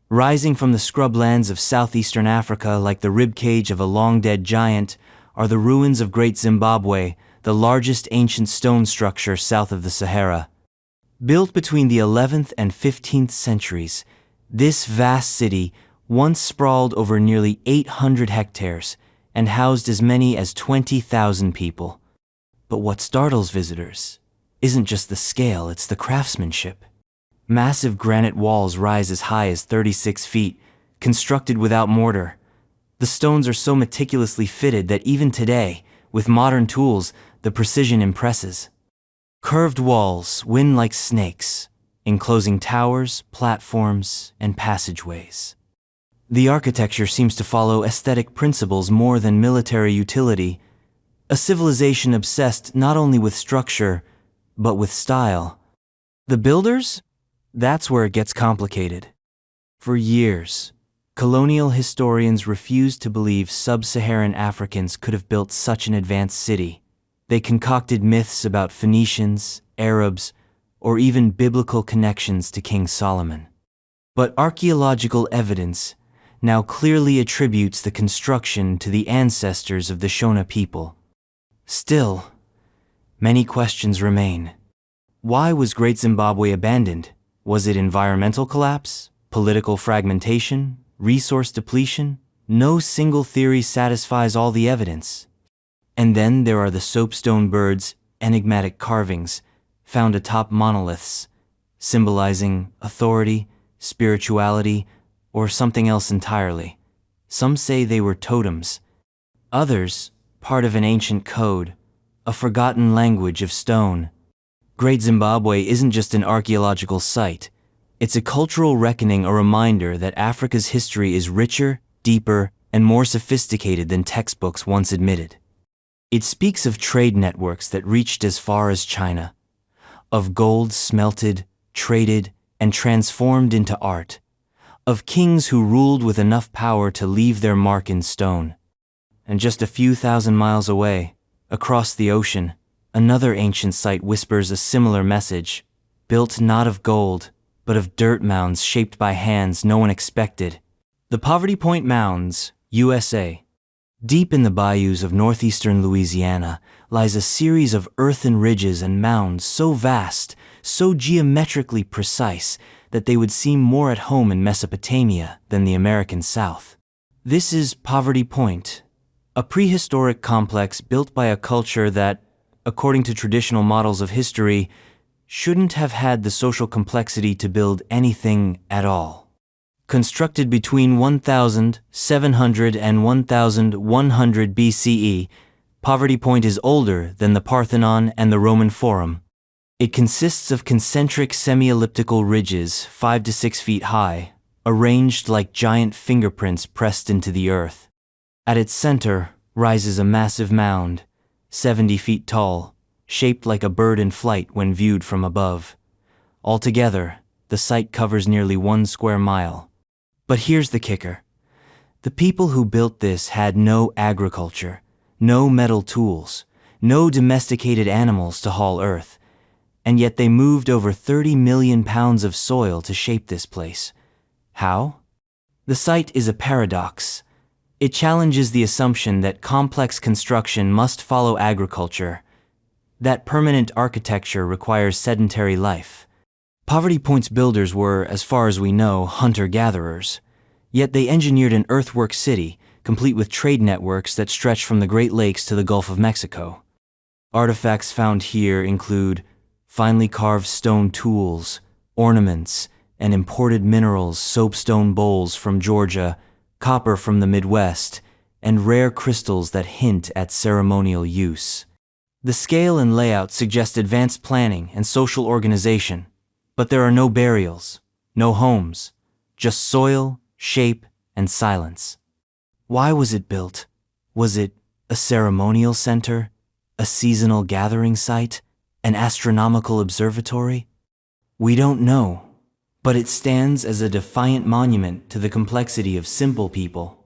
rising from the scrublands of southeastern Africa like the ribcage of a long-dead giant, are the ruins of Great Zimbabwe, the largest ancient stone structure south of the Sahara. Built between the 11th and 15th centuries, this vast city once sprawled over nearly 800 hectares and housed as many as 20,000 people. But what startles visitors isn't just the scale, it's the craftsmanship. Massive granite walls rise as high as 36 feet, constructed without mortar. The stones are so meticulously fitted that even today, with modern tools, the precision impresses. Curved walls wind like snakes, enclosing towers, platforms, and passageways. The architecture seems to follow aesthetic principles more than military utility, a civilization obsessed not only with structure, but with style. The builders? That's where it gets complicated. For years, colonial historians refused to believe sub-Saharan Africans could have built such an advanced city. They concocted myths about Phoenicians, Arabs, or even biblical connections to King Solomon. But archaeological evidence now clearly attributes the construction to the ancestors of the Shona people. Still, many questions remain. Why was Great Zimbabwe abandoned? Was it environmental collapse, political fragmentation, resource depletion? No single theory satisfies all the evidence. And then there are the soapstone birds, enigmatic carvings, found atop monoliths, symbolizing authority, spirituality, or something else entirely. Some say they were totems. Others, part of an ancient code, a forgotten language of stone. Great Zimbabwe isn't just an archaeological site. It's a cultural reckoning, a reminder that Africa's history is richer, deeper, and more sophisticated than textbooks once admitted. It speaks of trade networks that reached as far as China, of gold smelted, traded, and transformed into art, of kings who ruled with enough power to leave their mark in stone. And just a few thousand miles away, across the ocean, another ancient site whispers a similar message, built not of gold, but of dirt mounds shaped by hands no one expected. The Poverty Point Mounds, USA. Deep in the bayous of northeastern Louisiana lies a series of earthen ridges and mounds so vast, so geometrically precise, that they would seem more at home in Mesopotamia than the American South. This is Poverty Point, a prehistoric complex built by a culture that, according to traditional models of history, shouldn't have had the social complexity to build anything at all. Constructed between 1700 and 1100 BCE, Poverty Point is older than the Parthenon and the Roman Forum. It consists of concentric semi-elliptical ridges 5 to 6 feet high, arranged like giant fingerprints pressed into the earth. At its center rises a massive mound, 70 feet tall, shaped like a bird in flight when viewed from above. Altogether, the site covers nearly 1 square mile. But here's the kicker. The people who built this had no agriculture, no metal tools, no domesticated animals to haul earth, and yet they moved over 30 million pounds of soil to shape this place. How? The site is a paradox. It challenges the assumption that complex construction must follow agriculture, that permanent architecture requires sedentary life. Poverty Point's builders were, as far as we know, hunter-gatherers, yet they engineered an earthwork city, complete with trade networks that stretch from the Great Lakes to the Gulf of Mexico. Artifacts found here include finely carved stone tools, ornaments, and imported minerals, soapstone bowls from Georgia, copper from the Midwest, and rare crystals that hint at ceremonial use. The scale and layout suggest advanced planning and social organization, but there are no burials, no homes, just soil, shape, and silence. Why was it built? Was it a ceremonial center, a seasonal gathering site, an astronomical observatory? We don't know, but it stands as a defiant monument to the complexity of simple people.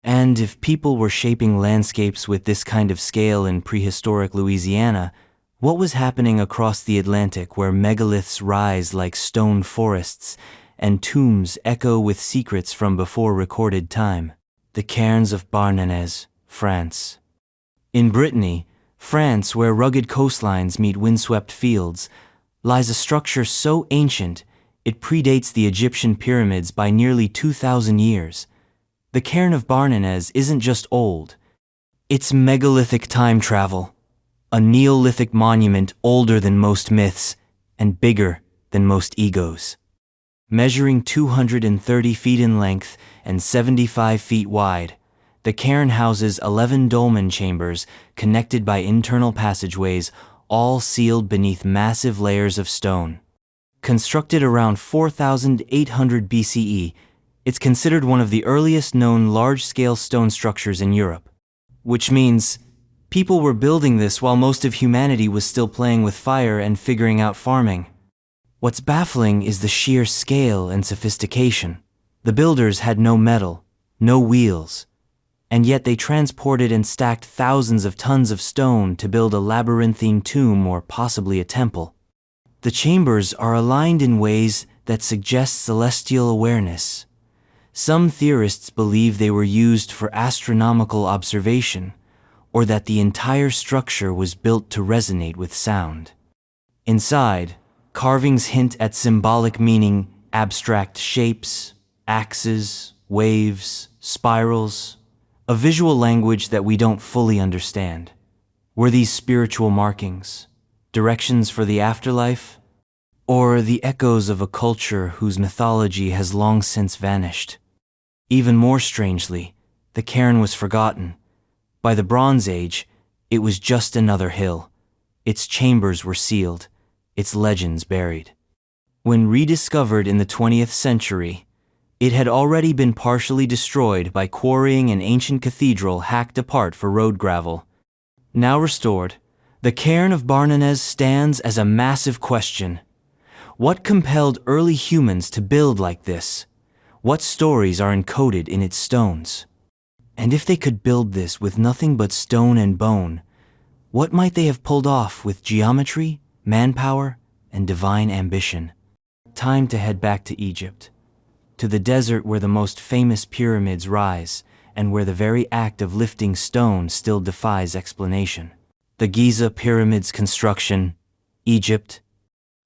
And if people were shaping landscapes with this kind of scale in prehistoric Louisiana, what was happening across the Atlantic where megaliths rise like stone forests and tombs echo with secrets from before recorded time? The cairns of Barnenez, France. In Brittany, France, where rugged coastlines meet windswept fields, lies a structure so ancient it predates the Egyptian pyramids by nearly 2,000 years. The cairn of Barnanez isn't just old, it's megalithic time travel, a Neolithic monument older than most myths and bigger than most egos. Measuring 230 feet in length and 75 feet wide, the cairn houses 11 dolmen chambers connected by internal passageways, all sealed beneath massive layers of stone. Constructed around 4,800 BCE, it's considered one of the earliest known large-scale stone structures in Europe. Which means people were building this while most of humanity was still playing with fire and figuring out farming. What's baffling is the sheer scale and sophistication. The builders had no metal, no wheels, and yet they transported and stacked thousands of tons of stone to build a labyrinthine tomb or possibly a temple. The chambers are aligned in ways that suggest celestial awareness. Some theorists believe they were used for astronomical observation, or that the entire structure was built to resonate with sound. Inside, carvings hint at symbolic meaning, abstract shapes, axes, waves, spirals, a visual language that we don't fully understand. Were these spiritual markings, directions for the afterlife, or the echoes of a culture whose mythology has long since vanished? Even more strangely, the cairn was forgotten. By the Bronze Age, it was just another hill. Its chambers were sealed, its legends buried. When rediscovered in the 20th century, it had already been partially destroyed by quarrying an ancient cathedral hacked apart for road gravel. Now restored, the cairn of Barnanez stands as a massive question. What compelled early humans to build like this? What stories are encoded in its stones? And if they could build this with nothing but stone and bone, what might they have pulled off with geometry, manpower, and divine ambition? Time to head back to Egypt, to the desert where the most famous pyramids rise, and where the very act of lifting stone still defies explanation. The Giza Pyramids construction, Egypt.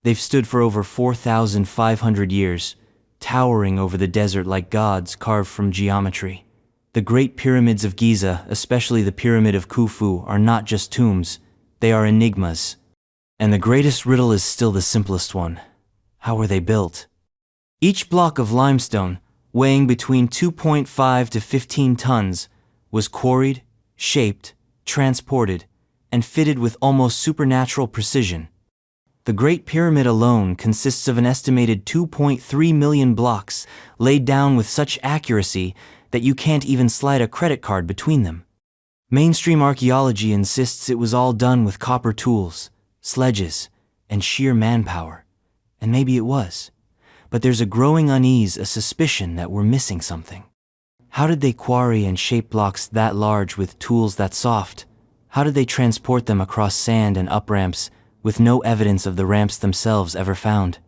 They've stood for over 4,500 years, towering over the desert like gods carved from geometry. The Great Pyramids of Giza, especially the Pyramid of Khufu, are not just tombs, they are enigmas. And the greatest riddle is still the simplest one. How were they built? Each block of limestone, weighing between 2.5 to 15 tons, was quarried, shaped, transported, and fitted with almost supernatural precision. The Great Pyramid alone consists of an estimated 2.3 million blocks laid down with such accuracy that you can't even slide a credit card between them. Mainstream archaeology insists it was all done with copper tools, sledges, and sheer manpower. And maybe it was. But there's a growing unease, a suspicion that we're missing something. How did they quarry and shape blocks that large with tools that soft? How did they transport them across sand and up ramps with no evidence of the ramps themselves ever found?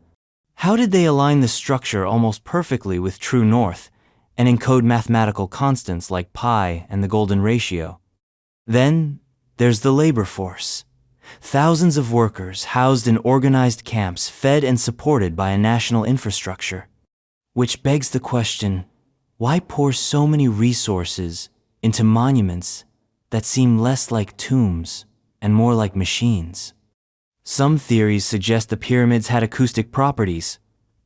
How did they align the structure almost perfectly with true north and encode mathematical constants like pi and the golden ratio? Then there's the labor force. Thousands of workers housed in organized camps, fed and supported by a national infrastructure. Which begs the question, why pour so many resources into monuments that seem less like tombs and more like machines? Some theories suggest the pyramids had acoustic properties.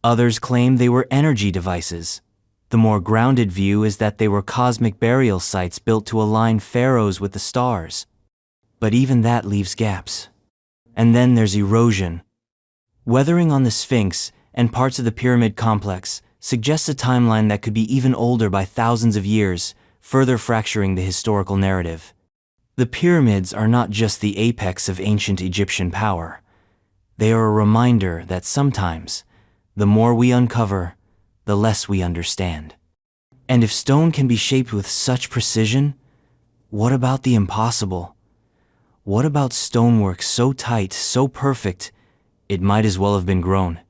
Others claim they were energy devices. The more grounded view is that they were cosmic burial sites built to align pharaohs with the stars. But even that leaves gaps. And then there's erosion. Weathering on the Sphinx and parts of the pyramid complex suggests a timeline that could be even older by thousands of years, further fracturing the historical narrative. The pyramids are not just the apex of ancient Egyptian power. They are a reminder that sometimes, the more we uncover, the less we understand. And if stone can be shaped with such precision, what about the impossible? What about stonework so tight, so perfect, it might as well have been grown?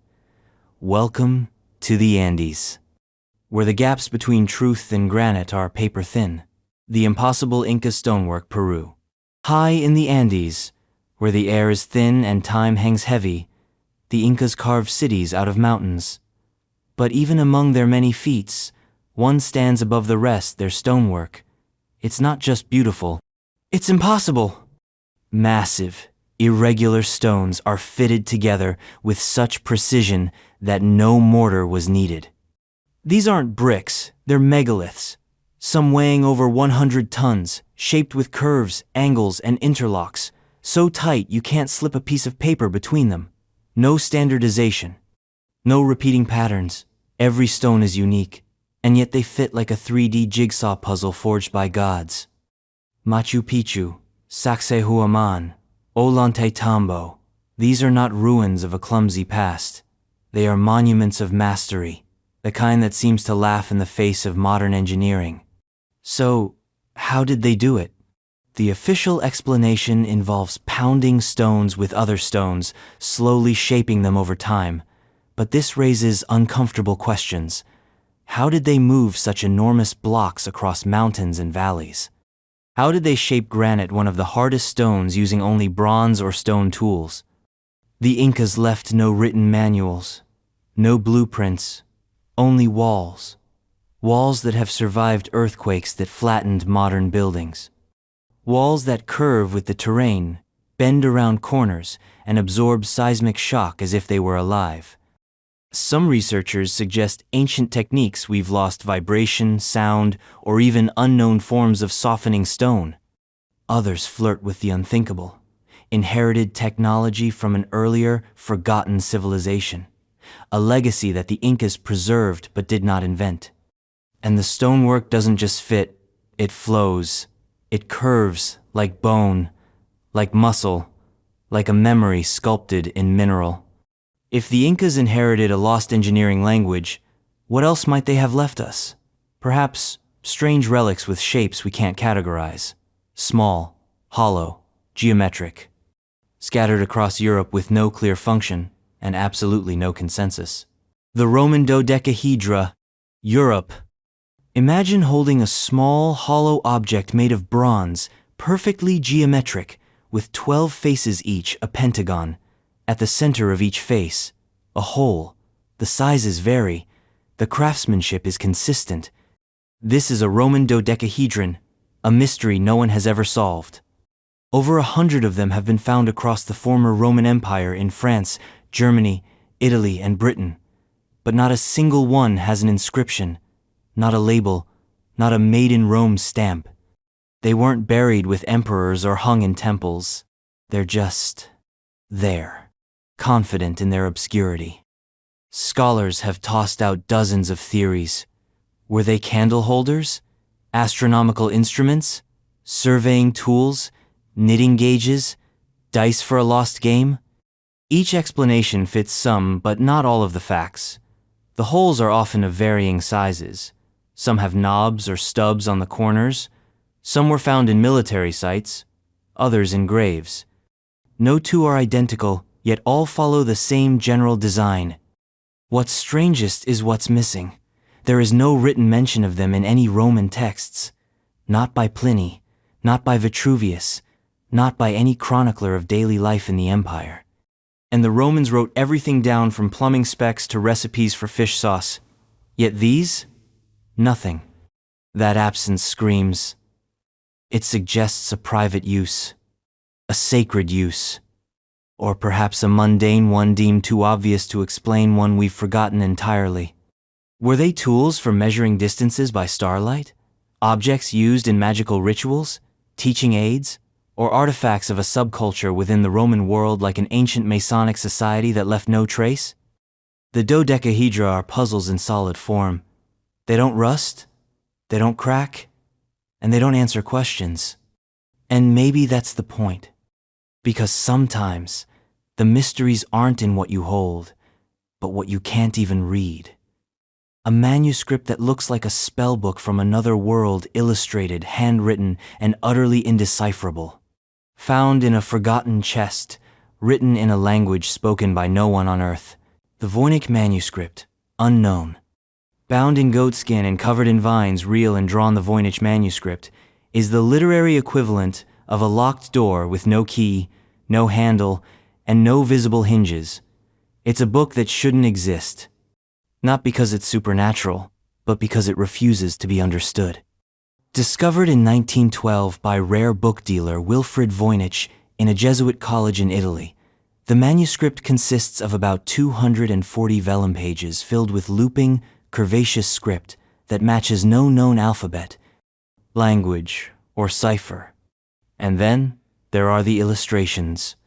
Welcome to the Andes, where the gaps between truth and granite are paper thin. The impossible Inca stonework, Peru. High in the Andes, where the air is thin and time hangs heavy, The Incas carved cities out of mountains. But even among their many feats, one stands above the rest: their stonework. It's not just beautiful, it's impossible. Massive, irregular stones are fitted together with such precision that no mortar was needed. These aren't bricks, they're megaliths, some weighing over 100 tons, shaped with curves, angles, and interlocks, so tight you can't slip a piece of paper between them. No standardization, no repeating patterns. Every stone is unique, and yet they fit like a 3D jigsaw puzzle forged by gods. Machu Picchu, Sacsayhuaman, Ollantaytambo, these are not ruins of a clumsy past. They are monuments of mastery, the kind that seems to laugh in the face of modern engineering. So, how did they do it? The official explanation involves pounding stones with other stones, slowly shaping them over time. But this raises uncomfortable questions. How did they move such enormous blocks across mountains and valleys? How did they shape granite, one of the hardest stones, using only bronze or stone tools? The Incas left no written manuals, no blueprints, only walls. Walls that have survived earthquakes that flattened modern buildings. Walls that curve with the terrain, bend around corners, and absorb seismic shock as if they were alive. Some researchers suggest ancient techniques we've lost: vibration, sound, or even unknown forms of softening stone. Others flirt with the unthinkable, inherited technology from an earlier, forgotten civilization, a legacy that the Incas preserved but did not invent. And the stonework doesn't just fit, it flows. It curves like bone, like muscle, like a memory sculpted in mineral. If the Incas inherited a lost engineering language, what else might they have left us? Perhaps strange relics with shapes we can't categorize. Small, hollow, geometric. Scattered across Europe with no clear function and absolutely no consensus. The Roman dodecahedra, Europe. Imagine holding a small, hollow object made of bronze, perfectly geometric, with 12 faces each, a pentagon. At the center of each face, a hole. The sizes vary. The craftsmanship is consistent. This is a Roman dodecahedron, a mystery no one has ever solved. Over 100 of them have been found across the former Roman Empire in France, Germany, Italy, and Britain. But not a single one has an inscription. Not a label, not a Made in Rome stamp. They weren't buried with emperors or hung in temples. They're just there, confident in their obscurity. Scholars have tossed out dozens of theories. Were they candle holders? Astronomical instruments? Surveying tools? Knitting gauges? Dice for a lost game? Each explanation fits some, but not all of the facts. The holes are often of varying sizes. Some have knobs or stubs on the corners. Some were found in military sites, others in graves. No two are identical, yet all follow the same general design. What's strangest is what's missing. There is no written mention of them in any Roman texts. Not by Pliny, not by Vitruvius, not by any chronicler of daily life in the empire. And the Romans wrote everything down from plumbing specs to recipes for fish sauce. Yet these? Nothing. That absence screams. It suggests a private use, a sacred use, or perhaps a mundane one deemed too obvious to explain, one we've forgotten entirely. Were they tools for measuring distances by starlight? Objects used in magical rituals? Teaching aids? Or artifacts of a subculture within the Roman world, like an ancient Masonic society that left no trace? The dodecahedra are puzzles in solid form. They don't rust, they don't crack, and they don't answer questions. And maybe that's the point. Because sometimes, the mysteries aren't in what you hold, but what you can't even read. A manuscript that looks like a spell book from another world, illustrated, handwritten, and utterly indecipherable. Found in a forgotten chest, written in a language spoken by no one on earth. The Voynich manuscript, unknown. Bound in goatskin and covered in vines, real and drawn, the Voynich manuscript is the literary equivalent of a locked door with no key, no handle, and no visible hinges. It's a book that shouldn't exist. Not because it's supernatural, but because it refuses to be understood. Discovered in 1912 by rare book dealer Wilfrid Voynich in a Jesuit college in Italy, the manuscript consists of about 240 vellum pages filled with looping, curvaceous script that matches no known alphabet, language, or cipher. And then there are the illustrations.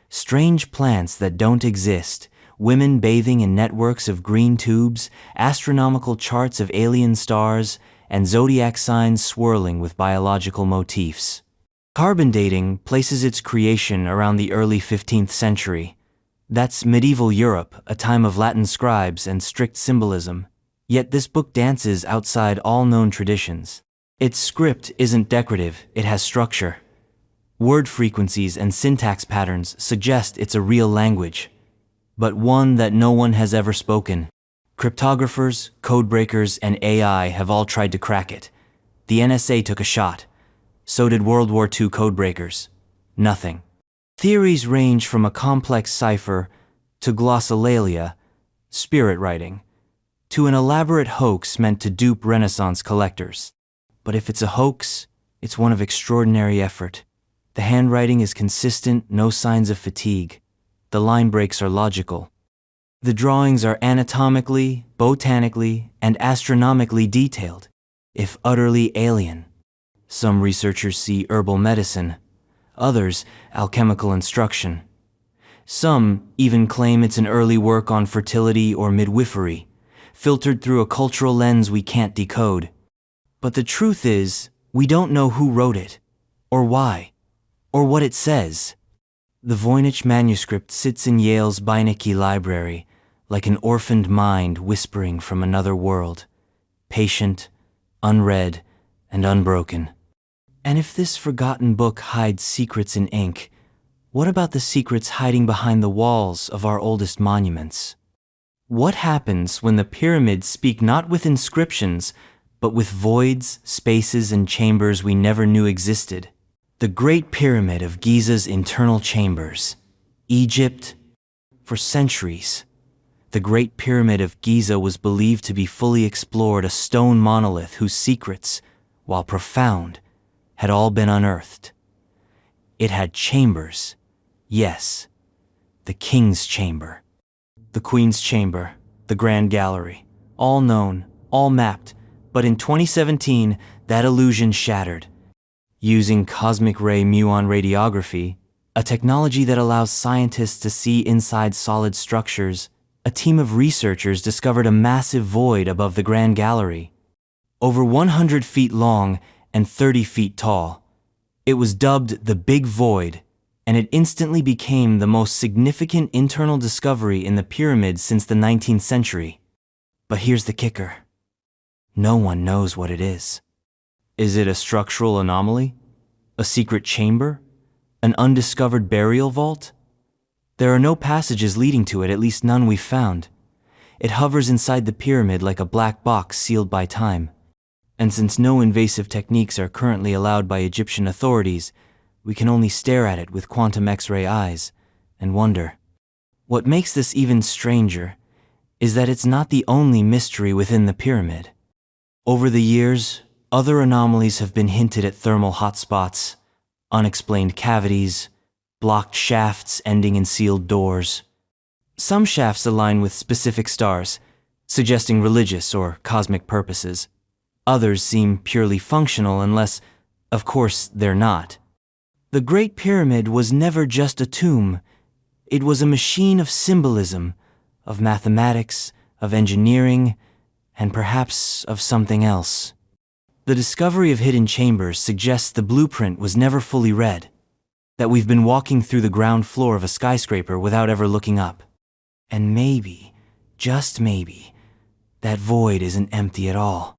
Strange plants that don't exist, women bathing in networks of green tubes, astronomical charts of alien stars, and zodiac signs swirling with biological motifs. Carbon dating places its creation around the early 15th century. That's medieval Europe, a time of Latin scribes and strict symbolism. Yet this book dances outside all known traditions. Its script isn't decorative, it has structure. Word frequencies and syntax patterns suggest it's a real language, but one that no one has ever spoken. Cryptographers, codebreakers, and AI have all tried to crack it. The NSA took a shot. So did World War II codebreakers. Nothing. Theories range from a complex cipher to glossolalia, spirit writing, to an elaborate hoax meant to dupe Renaissance collectors. But if it's a hoax, it's one of extraordinary effort. The handwriting is consistent, no signs of fatigue. The line breaks are logical. The drawings are anatomically, botanically, and astronomically detailed, if utterly alien. Some researchers see herbal medicine, others alchemical instruction. Some even claim it's an early work on fertility or midwifery, filtered through a cultural lens we can't decode. But the truth is, we don't know who wrote it, or why, or what it says. The Voynich manuscript sits in Yale's Beinecke Library, like an orphaned mind whispering from another world, patient, unread, and unbroken. And if this forgotten book hides secrets in ink, what about the secrets hiding behind the walls of our oldest monuments? What happens when the pyramids speak not with inscriptions, but with voids, spaces, and chambers we never knew existed? The Great Pyramid of Giza's internal chambers. Egypt. For centuries, the Great Pyramid of Giza was believed to be fully explored, a stone monolith whose secrets, while profound, had all been unearthed. It had chambers. Yes, the King's Chamber, the Queen's Chamber, the Grand Gallery, all known, all mapped, but in 2017, that illusion shattered. Using cosmic ray muon radiography, a technology that allows scientists to see inside solid structures, a team of researchers discovered a massive void above the Grand Gallery, over 100 feet long and 30 feet tall. It was dubbed the Big Void, and it instantly became the most significant internal discovery in the pyramids since the 19th century. But here's the kicker. No one knows what it is. Is it a structural anomaly? A secret chamber? An undiscovered burial vault? There are no passages leading to it, at least none we've found. It hovers inside the pyramid like a black box sealed by time. And since no invasive techniques are currently allowed by Egyptian authorities, we can only stare at it with quantum X-ray eyes and wonder. What makes this even stranger is that it's not the only mystery within the pyramid. Over the years, other anomalies have been hinted at: thermal hotspots, unexplained cavities, blocked shafts ending in sealed doors. Some shafts align with specific stars, suggesting religious or cosmic purposes. Others seem purely functional unless, of course, they're not. The Great Pyramid was never just a tomb. It was a machine of symbolism, of mathematics, of engineering, and perhaps of something else. The discovery of hidden chambers suggests the blueprint was never fully read, that we've been walking through the ground floor of a skyscraper without ever looking up. And maybe, just maybe, that void isn't empty at all.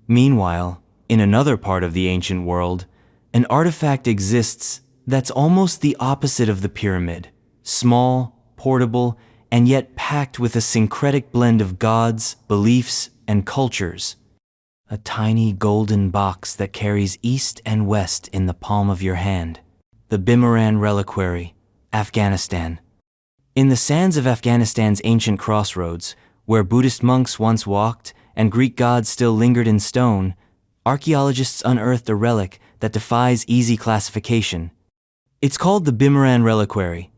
Meanwhile, in another part of the ancient world, an artifact exists that's almost the opposite of the pyramid: small, portable, and yet packed with a syncretic blend of gods, beliefs, and cultures. A tiny golden box that carries east and west in the palm of your hand. The Bimbaran Reliquary, Afghanistan. In the sands of Afghanistan's ancient crossroads, where Buddhist monks once walked and Greek gods still lingered in stone, archaeologists unearthed a relic that defies easy classification. It's called the Bimmeran Reliquary,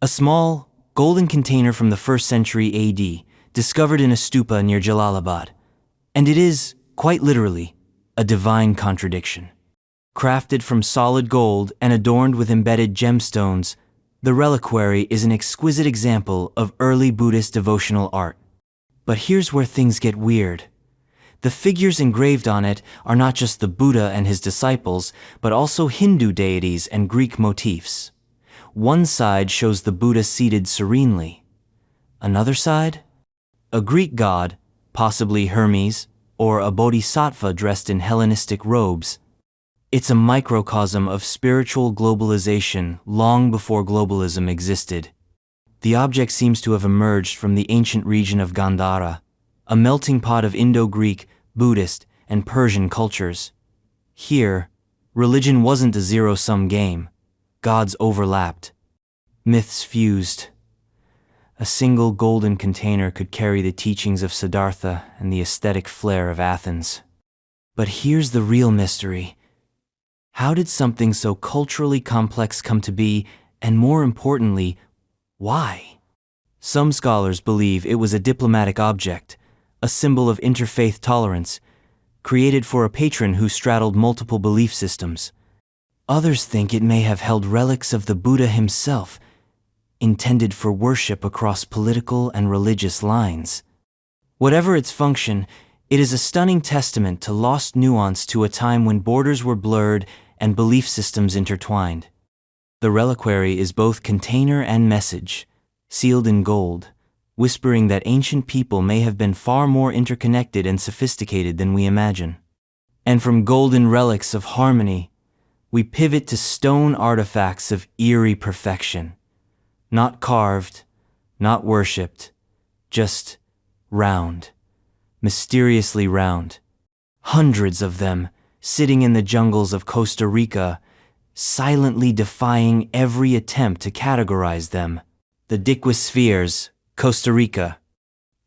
a small, golden container from the 1st century AD, discovered in a stupa near Jalalabad. And it is, quite literally, a divine contradiction. Crafted from solid gold and adorned with embedded gemstones, the reliquary is an exquisite example of early Buddhist devotional art. But here's where things get weird. The figures engraved on it are not just the Buddha and his disciples, but also Hindu deities and Greek motifs. One side shows the Buddha seated serenely. Another side? A Greek god, possibly Hermes, or a bodhisattva dressed in Hellenistic robes. It's a microcosm of spiritual globalization long before globalism existed. The object seems to have emerged from the ancient region of Gandhara, a melting pot of Indo-Greek, Buddhist, and Persian cultures. Here, religion wasn't a zero-sum game. Gods overlapped. Myths fused. A single golden container could carry the teachings of Siddhartha and the aesthetic flair of Athens. But here's the real mystery. How did something so culturally complex come to be, and more importantly, why? Some scholars believe it was a diplomatic object, a symbol of interfaith tolerance, created for a patron who straddled multiple belief systems. Others think it may have held relics of the Buddha himself, intended for worship across political and religious lines. Whatever its function, it is a stunning testament to lost nuance to a time when borders were blurred and belief systems intertwined. The reliquary is both container and message, sealed in gold, whispering that ancient people may have been far more interconnected and sophisticated than we imagine. And from golden relics of harmony, we pivot to stone artifacts of eerie perfection. Not carved, not worshipped, just round, mysteriously round. Hundreds of them, sitting in the jungles of Costa Rica, silently defying every attempt to categorize them. The Dique spheres, Costa Rica.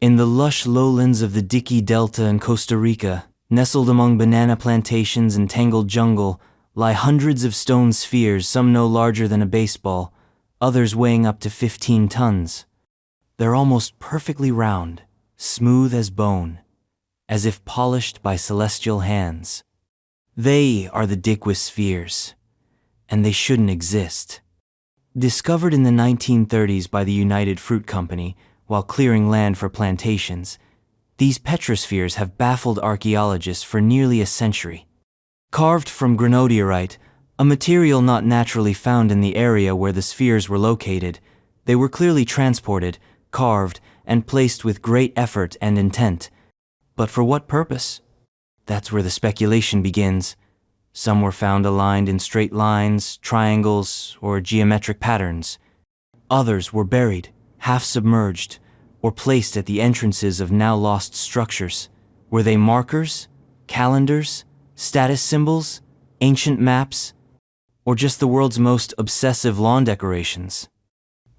In the lush lowlands of the Dique Delta in Costa Rica, nestled among banana plantations and tangled jungle, lie hundreds of stone spheres, some no larger than a baseball, others weighing up to 15 tons. They're almost perfectly round, smooth as bone, as if polished by celestial hands. They are the Dique spheres, and they shouldn't exist. Discovered in the 1930s by the United Fruit Company while clearing land for plantations, these petrospheres have baffled archaeologists for nearly a century. Carved from granodiorite, a material not naturally found in the area where the spheres were located, they were clearly transported, carved, and placed with great effort and intent. But for what purpose? That's where the speculation begins. Some were found aligned in straight lines, triangles, or geometric patterns. Others were buried, half submerged, or placed at the entrances of now lost structures. Were they markers, calendars, status symbols, ancient maps, or just the world's most obsessive lawn decorations?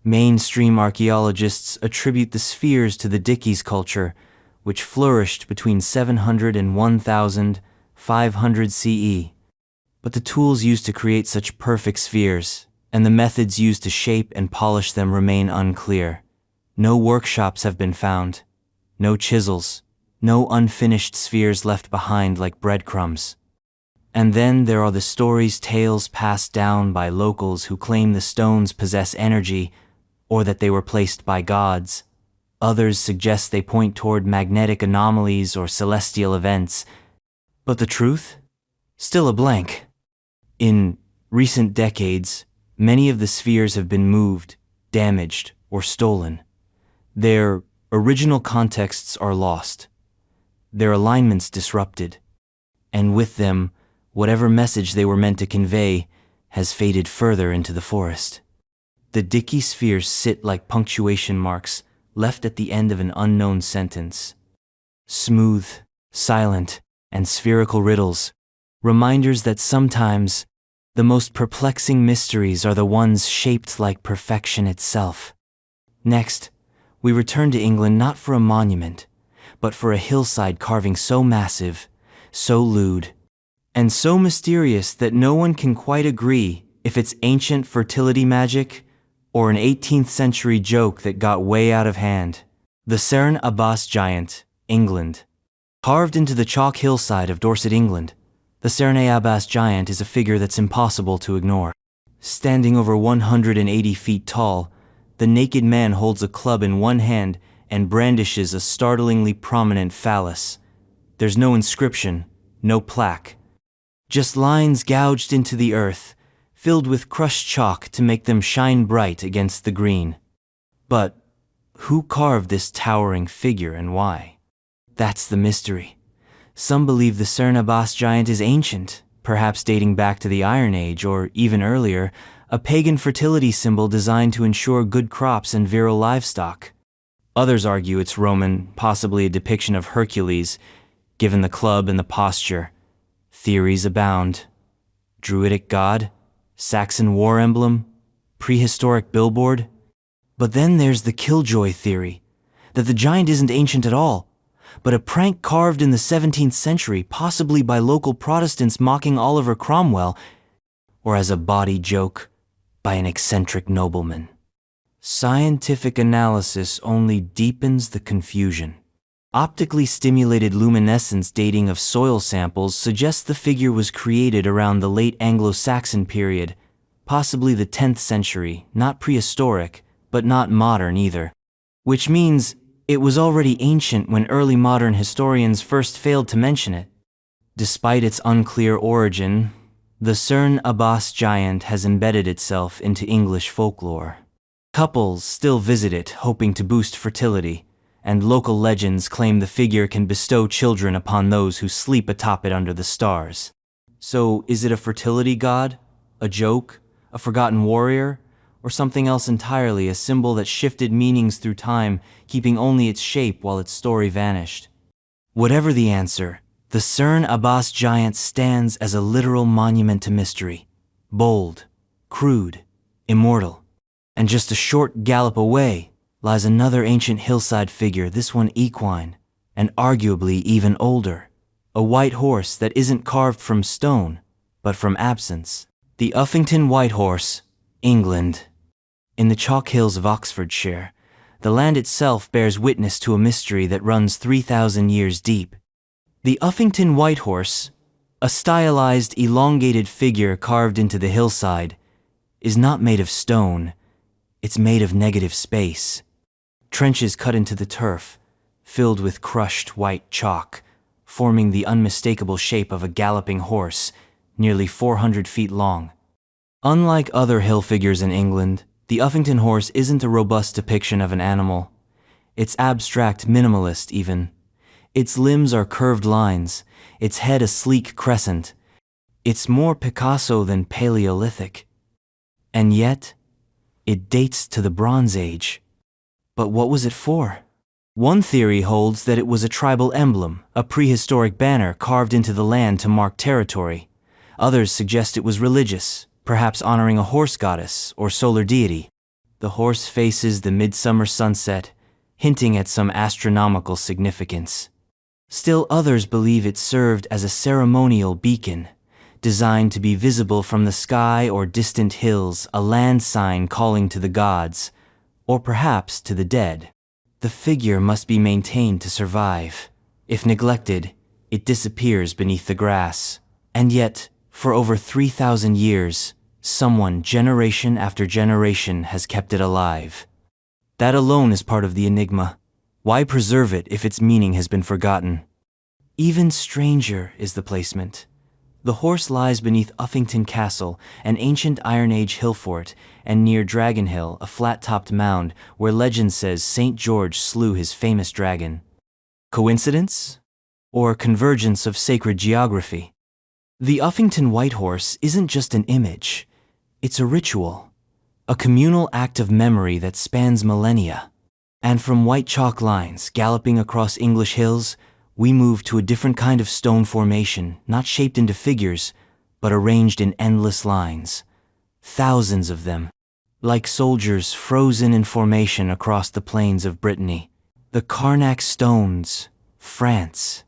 Mainstream archaeologists attribute the spheres to the Diques culture, which flourished between 700 and 1500 CE. But the tools used to create such perfect spheres, and the methods used to shape and polish them remain unclear. No workshops have been found, no chisels, no unfinished spheres left behind like breadcrumbs. And then there are the tales passed down by locals who claim the stones possess energy, or that they were placed by gods. Others suggest they point toward magnetic anomalies or celestial events. But the truth? Still a blank. In recent decades, many of the spheres have been moved, damaged, or stolen. Their original contexts are lost, their alignments disrupted, and with them, whatever message they were meant to convey has faded further into the forest. The Dique spheres sit like punctuation marks left at the end of an unknown sentence. Smooth, silent, and spherical riddles, reminders that sometimes the most perplexing mysteries are the ones shaped like perfection itself. Next, we return to England not for a monument, but for a hillside carving so massive, so lewd, and so mysterious that no one can quite agree if it's ancient fertility magic or an 18th century joke that got way out of hand. The Cerne Abbas giant, England. Carved into the chalk hillside of Dorset, England, the Cerne Abbas giant is a figure that's impossible to ignore. Standing over 180 feet tall, the naked man holds a club in one hand and brandishes a startlingly prominent phallus. There's no inscription, no plaque. Just lines gouged into the earth, filled with crushed chalk to make them shine bright against the green. But who carved this towering figure and why? That's the mystery. Some believe the Cerne Abbas giant is ancient, perhaps dating back to the Iron Age or even earlier, a pagan fertility symbol designed to ensure good crops and virile livestock. Others argue it's Roman, possibly a depiction of Hercules, given the club and the posture. Theories abound. Druidic god? Saxon war emblem? Prehistoric billboard? But then there's the killjoy theory, that the giant isn't ancient at all, but a prank carved in the 17th century, possibly by local Protestants mocking Oliver Cromwell, or as a bawdy joke by an eccentric nobleman. Scientific analysis only deepens the confusion. Optically stimulated luminescence dating of soil samples suggests the figure was created around the late Anglo-Saxon period, possibly the 10th century, not prehistoric, but not modern either. Which means it was already ancient when early modern historians first failed to mention it. Despite its unclear origin, the Cerne Abbas giant has embedded itself into English folklore. Couples still visit it hoping to boost fertility, and local legends claim the figure can bestow children upon those who sleep atop it under the stars. So, is it a fertility god? A joke? A forgotten warrior? Or something else entirely, a symbol that shifted meanings through time, keeping only its shape while its story vanished? Whatever the answer, the Cerne Abbas giant stands as a literal monument to mystery. Bold, crude, immortal. And just a short gallop away lies another ancient hillside figure, this one equine, and arguably even older. A white horse that isn't carved from stone, but from absence. The Uffington White Horse, England. In the chalk hills of Oxfordshire, the land itself bears witness to a mystery that runs 3,000 years deep. The Uffington White Horse, a stylized, elongated figure carved into the hillside, is not made of stone, it's made of negative space. Trenches cut into the turf, filled with crushed white chalk, forming the unmistakable shape of a galloping horse, nearly 400 feet long. Unlike other hill figures in England, the Uffington horse isn't a robust depiction of an animal. It's abstract, minimalist even. Its limbs are curved lines, its head a sleek crescent. It's more Picasso than Paleolithic. And yet, it dates to the Bronze Age. But what was it for? One theory holds that it was a tribal emblem, a prehistoric banner carved into the land to mark territory. Others suggest it was religious, perhaps honoring a horse goddess or solar deity. The horse faces the midsummer sunset, hinting at some astronomical significance. Still others believe it served as a ceremonial beacon, designed to be visible from the sky or distant hills, a land sign calling to the gods, or perhaps to the dead. The figure must be maintained to survive. If neglected, it disappears beneath the grass. And yet, for over 3,000 years, someone, generation after generation, has kept it alive. That alone is part of the enigma. Why preserve it if its meaning has been forgotten? Even stranger is the placement. The horse lies beneath Uffington Castle, an ancient Iron Age hill fort, and near Dragon Hill, a flat-topped mound where legend says St. George slew his famous dragon. Coincidence? Or convergence of sacred geography? The Uffington White Horse isn't just an image. It's a ritual, a communal act of memory that spans millennia. And from white chalk lines galloping across English hills, we move to a different kind of stone formation, not shaped into figures, but arranged in endless lines. Thousands of them. like soldiers frozen in formation across the plains of Brittany. The Karnak stones, France.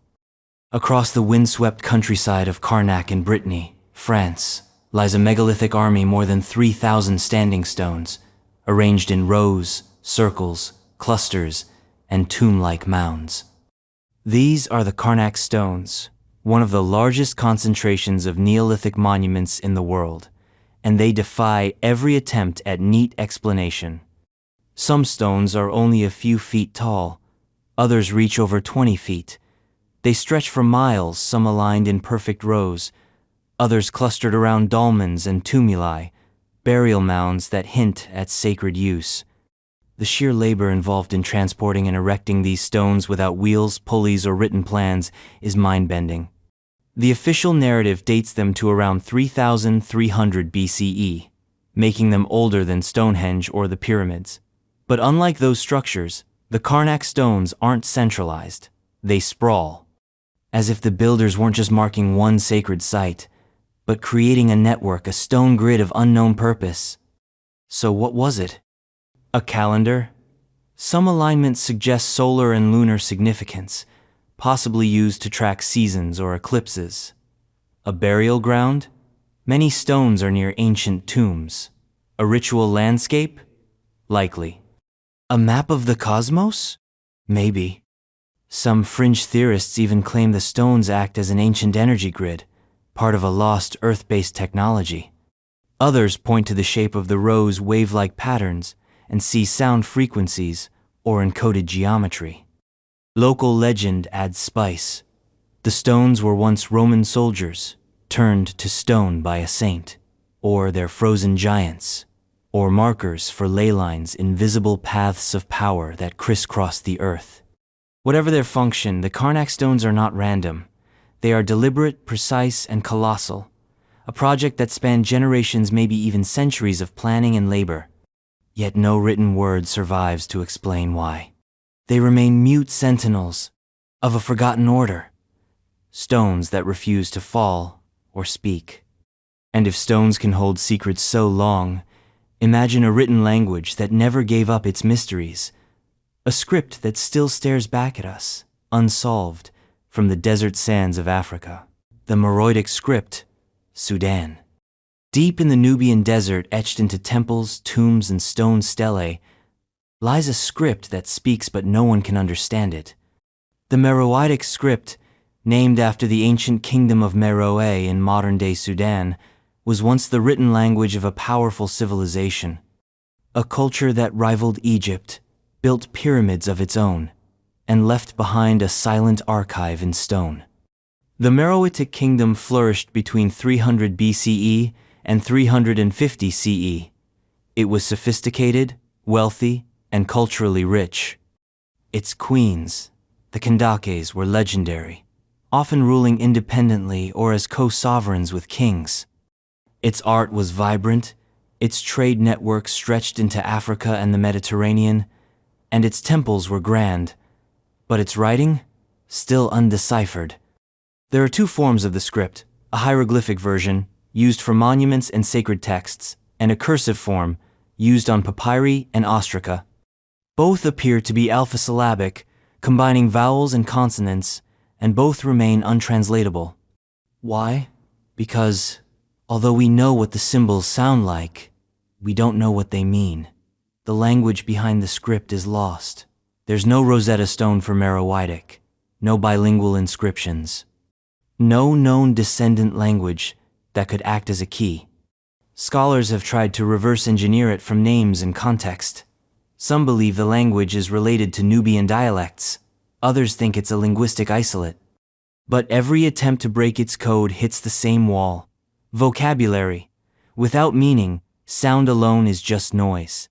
Across the windswept countryside of Karnak in Brittany, France, lies a megalithic army more than 3,000 standing stones, arranged in rows, circles, clusters, and tomb-like mounds. These are the Karnak stones, one of the largest concentrations of Neolithic monuments in the world, and they defy every attempt at neat explanation. Some stones are only a few feet tall, others reach over 20 feet. They stretch for miles, some aligned in perfect rows, others clustered around dolmens and tumuli, burial mounds that hint at sacred use. The sheer labor involved in transporting and erecting these stones without wheels, pulleys, or written plans is mind-bending. The official narrative dates them to around 3,300 BCE, making them older than Stonehenge or the pyramids. But unlike those structures, the Karnak stones aren't centralized. They sprawl, as if the builders weren't just marking one sacred site, but creating a network, a stone grid of unknown purpose. So what was it? A calendar? Some alignments suggest solar and lunar significance, possibly used to track seasons or eclipses. A burial ground? Many stones are near ancient tombs. A ritual landscape? Likely. A map of the cosmos? Maybe. Some fringe theorists even claim the stones act as an ancient energy grid, part of a lost Earth-based technology. Others point to the shape of the rows' wave-like patterns and see sound frequencies or encoded geometry. Local legend adds spice. The stones were once Roman soldiers, turned to stone by a saint, or their frozen giants, or markers for ley lines, invisible paths of power that crisscross the earth. Whatever their function, the Karnak stones are not random. They are deliberate, precise, and colossal, a project that spanned generations, maybe even centuries of planning and labor. Yet no written word survives to explain why. They remain mute sentinels of a forgotten order, stones that refuse to fall or speak. And if stones can hold secrets so long, imagine a written language that never gave up its mysteries, a script that still stares back at us, unsolved, from the desert sands of Africa. The Meroitic script, Sudan. Deep in the Nubian desert, etched into temples, tombs, and stone stelae, lies a script that speaks but no one can understand it. The Meroitic script, named after the ancient kingdom of Meroe in modern-day Sudan, was once the written language of a powerful civilization, a culture that rivaled Egypt, built pyramids of its own, and left behind a silent archive in stone. The Meroitic kingdom flourished between 300 BCE and 350 CE. It was sophisticated, wealthy, and culturally rich. Its queens, the Kandakes, were legendary, often ruling independently or as co-sovereigns with kings. Its art was vibrant, its trade network stretched into Africa and the Mediterranean, and its temples were grand, but its writing, still undeciphered. There are two forms of the script, a hieroglyphic version, used for monuments and sacred texts, and a cursive form, used on papyri and ostraca. Both appear to be alpha-syllabic, combining vowels and consonants, and both remain untranslatable. Why? Because, although we know what the symbols sound like, we don't know what they mean. The language behind the script is lost. There's no Rosetta Stone for Meroitic, no bilingual inscriptions, no known descendant language that could act as a key. Scholars have tried to reverse engineer it from names and context. Some believe the language is related to Nubian dialects, others think it's a linguistic isolate. But every attempt to break its code hits the same wall. Vocabulary. Without meaning, sound alone is just noise.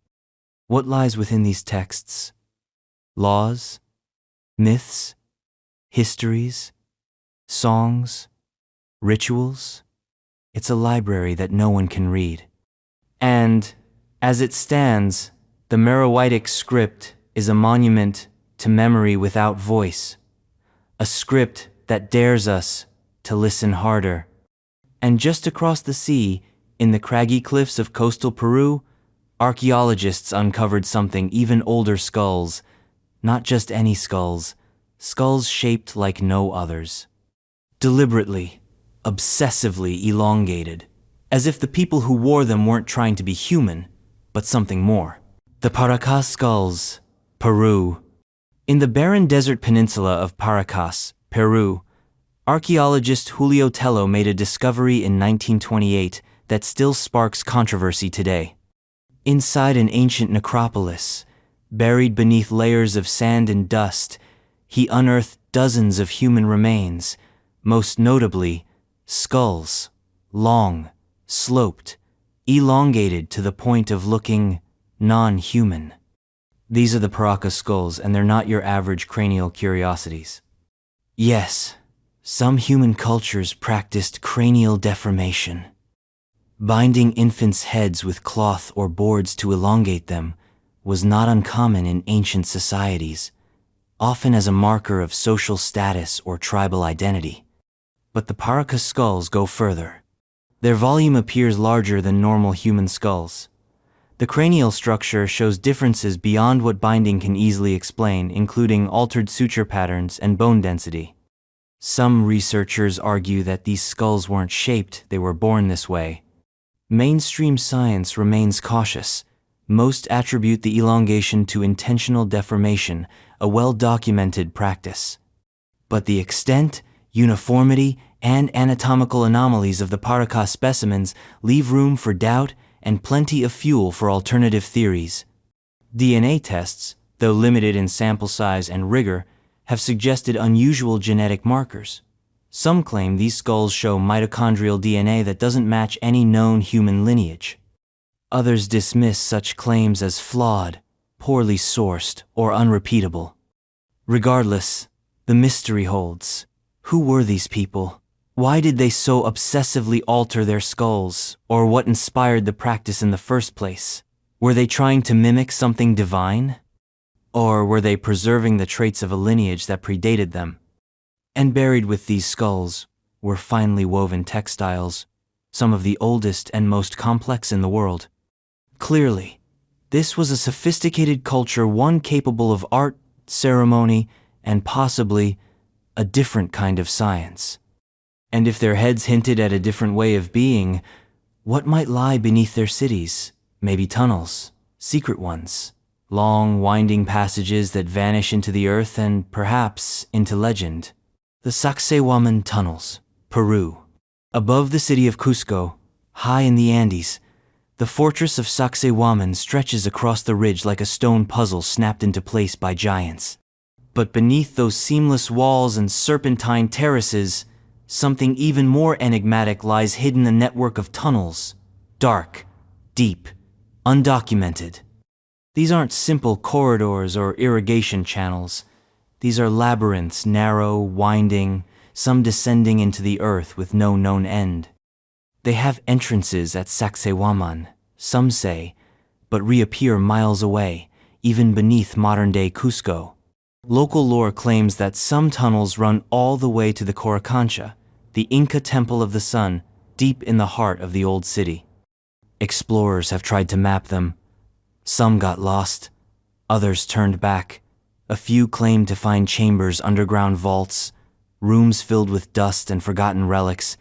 What lies within these texts? Laws? Myths? Histories? Songs? Rituals? It's a library that no one can read. And, as it stands, the Meroitic script is a monument to memory without voice, a script that dares us to listen harder. And just across the sea, in the craggy cliffs of coastal Peru, Archaeologists uncovered something even older: skulls. Not just any skulls, skulls shaped like no others. Deliberately, obsessively elongated, as if the people who wore them weren't trying to be human, but something more. The Paracas skulls, Peru. In the barren desert peninsula of Paracas, Peru, archaeologist Julio Tello made a discovery in 1928 that still sparks controversy today. Inside an ancient necropolis, buried beneath layers of sand and dust, he unearthed dozens of human remains, most notably skulls, long, sloped, elongated to the point of looking non-human. These are the Paracas skulls, and they're not your average cranial curiosities. Yes, some human cultures practiced cranial deformation, binding infants' heads with cloth or boards to elongate them was not uncommon in ancient societies, often as a marker of social status or tribal identity. But the Paracas skulls go further. Their volume appears larger than normal human skulls. The cranial structure shows differences beyond what binding can easily explain, including altered suture patterns and bone density. Some researchers argue that these skulls weren't shaped, they were born this way. Mainstream science remains cautious. Most attribute the elongation to intentional deformation, a well-documented practice. But the extent, uniformity, and anatomical anomalies of the Paracas specimens leave room for doubt and plenty of fuel for alternative theories. DNA tests, though limited in sample size and rigor, have suggested unusual genetic markers. Some claim these skulls show mitochondrial DNA that doesn't match any known human lineage. Others dismiss such claims as flawed, poorly sourced, or unrepeatable. Regardless, the mystery holds. Who were these people? Why did they so obsessively alter their skulls, or what inspired the practice in the first place? Were they trying to mimic something divine? Or were they preserving the traits of a lineage that predated them? And buried with these skulls were finely woven textiles, some of the oldest and most complex in the world. Clearly, this was a sophisticated culture, one capable of art, ceremony, and possibly a different kind of science. And if their heads hinted at a different way of being, what might lie beneath their cities? Maybe tunnels, secret ones, long, winding passages that vanish into the earth and perhaps into legend. The Sacsayhuaman Tunnels, Peru. Above the city of Cusco, high in the Andes, the fortress of Sacsayhuaman stretches across the ridge like a stone puzzle snapped into place by giants. But beneath those seamless walls and serpentine terraces, something even more enigmatic lies hidden: a network of tunnels. Dark, deep, undocumented. These aren't simple corridors or irrigation channels. These are labyrinths, narrow, winding, some descending into the earth with no known end. They have entrances at Sacsayhuaman, some say, but reappear miles away, even beneath modern-day Cusco. Local lore claims that some tunnels run all the way to the Coricancha, the Inca temple of the sun, deep in the heart of the old city. Explorers have tried to map them. Some got lost, others turned back. A few claimed to find chambers, underground vaults, rooms filled with dust and forgotten relics,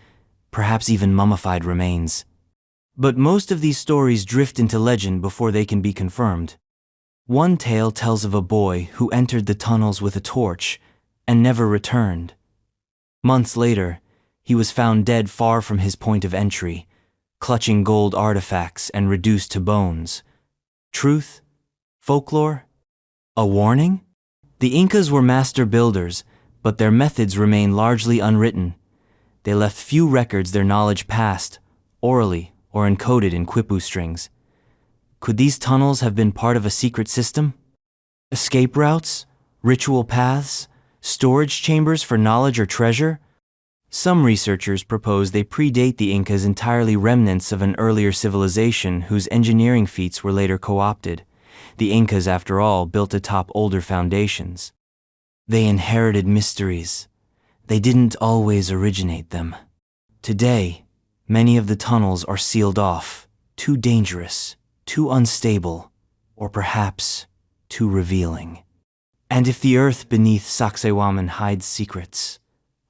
perhaps even mummified remains. But most of these stories drift into legend before they can be confirmed. One tale tells of a boy who entered the tunnels with a torch and never returned. Months later, he was found dead far from his point of entry, clutching gold artifacts and reduced to bones. Truth? Folklore? A warning? The Incas were master builders, but their methods remain largely unwritten. They left few records, their knowledge passed, orally or encoded in quipu strings. Could these tunnels have been part of a secret system? Escape routes? Ritual paths? Storage chambers for knowledge or treasure? Some researchers propose they predate the Incas, entirely remnants of an earlier civilization whose engineering feats were later co-opted. The Incas, after all, built atop older foundations. They inherited mysteries. They didn't always originate them. Today, many of the tunnels are sealed off, too dangerous, too unstable, or perhaps too revealing. And if the earth beneath Sacsayhuaman hides secrets,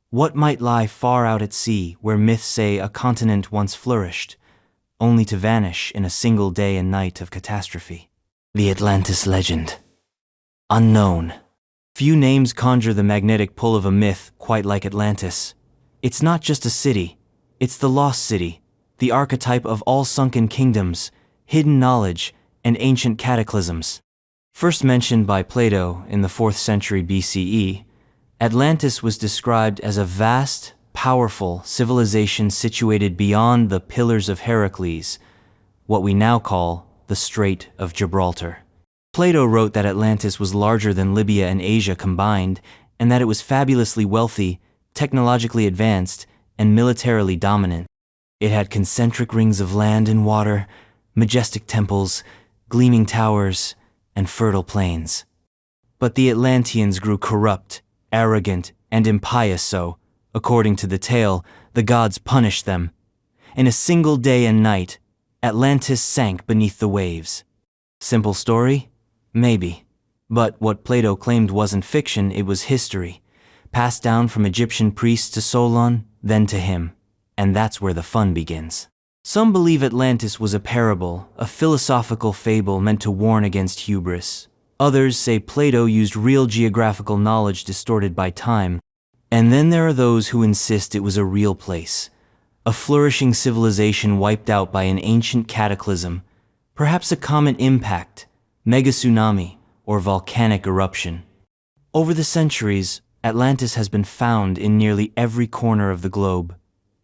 what might lie far out at sea where myths say a continent once flourished, only to vanish in a single day and night of catastrophe? The Atlantis legend. Unknown. Few names conjure the magnetic pull of a myth quite like Atlantis. It's not just a city, it's the lost city, the archetype of all sunken kingdoms, hidden knowledge, and ancient cataclysms. First mentioned by Plato in the 4th century BCE, Atlantis was described as a vast, powerful civilization situated beyond the Pillars of Heracles, what we now call the Strait of Gibraltar. Plato wrote that Atlantis was larger than Libya and Asia combined, and that it was fabulously wealthy, technologically advanced, and militarily dominant. It had concentric rings of land and water, majestic temples, gleaming towers, and fertile plains. But the Atlanteans grew corrupt, arrogant, and impious, so, according to the tale, the gods punished them. In a single day and night, Atlantis sank beneath the waves. Simple story? Maybe. But what Plato claimed wasn't fiction, it was history, passed down from Egyptian priests to Solon, then to him. And that's where the fun begins. Some believe Atlantis was a parable, a philosophical fable meant to warn against hubris. Others say Plato used real geographical knowledge distorted by time. And then there are those who insist it was a real place, a flourishing civilization wiped out by an ancient cataclysm, perhaps a comet impact, mega tsunami, or volcanic eruption. Over the centuries, Atlantis has been found in nearly every corner of the globe: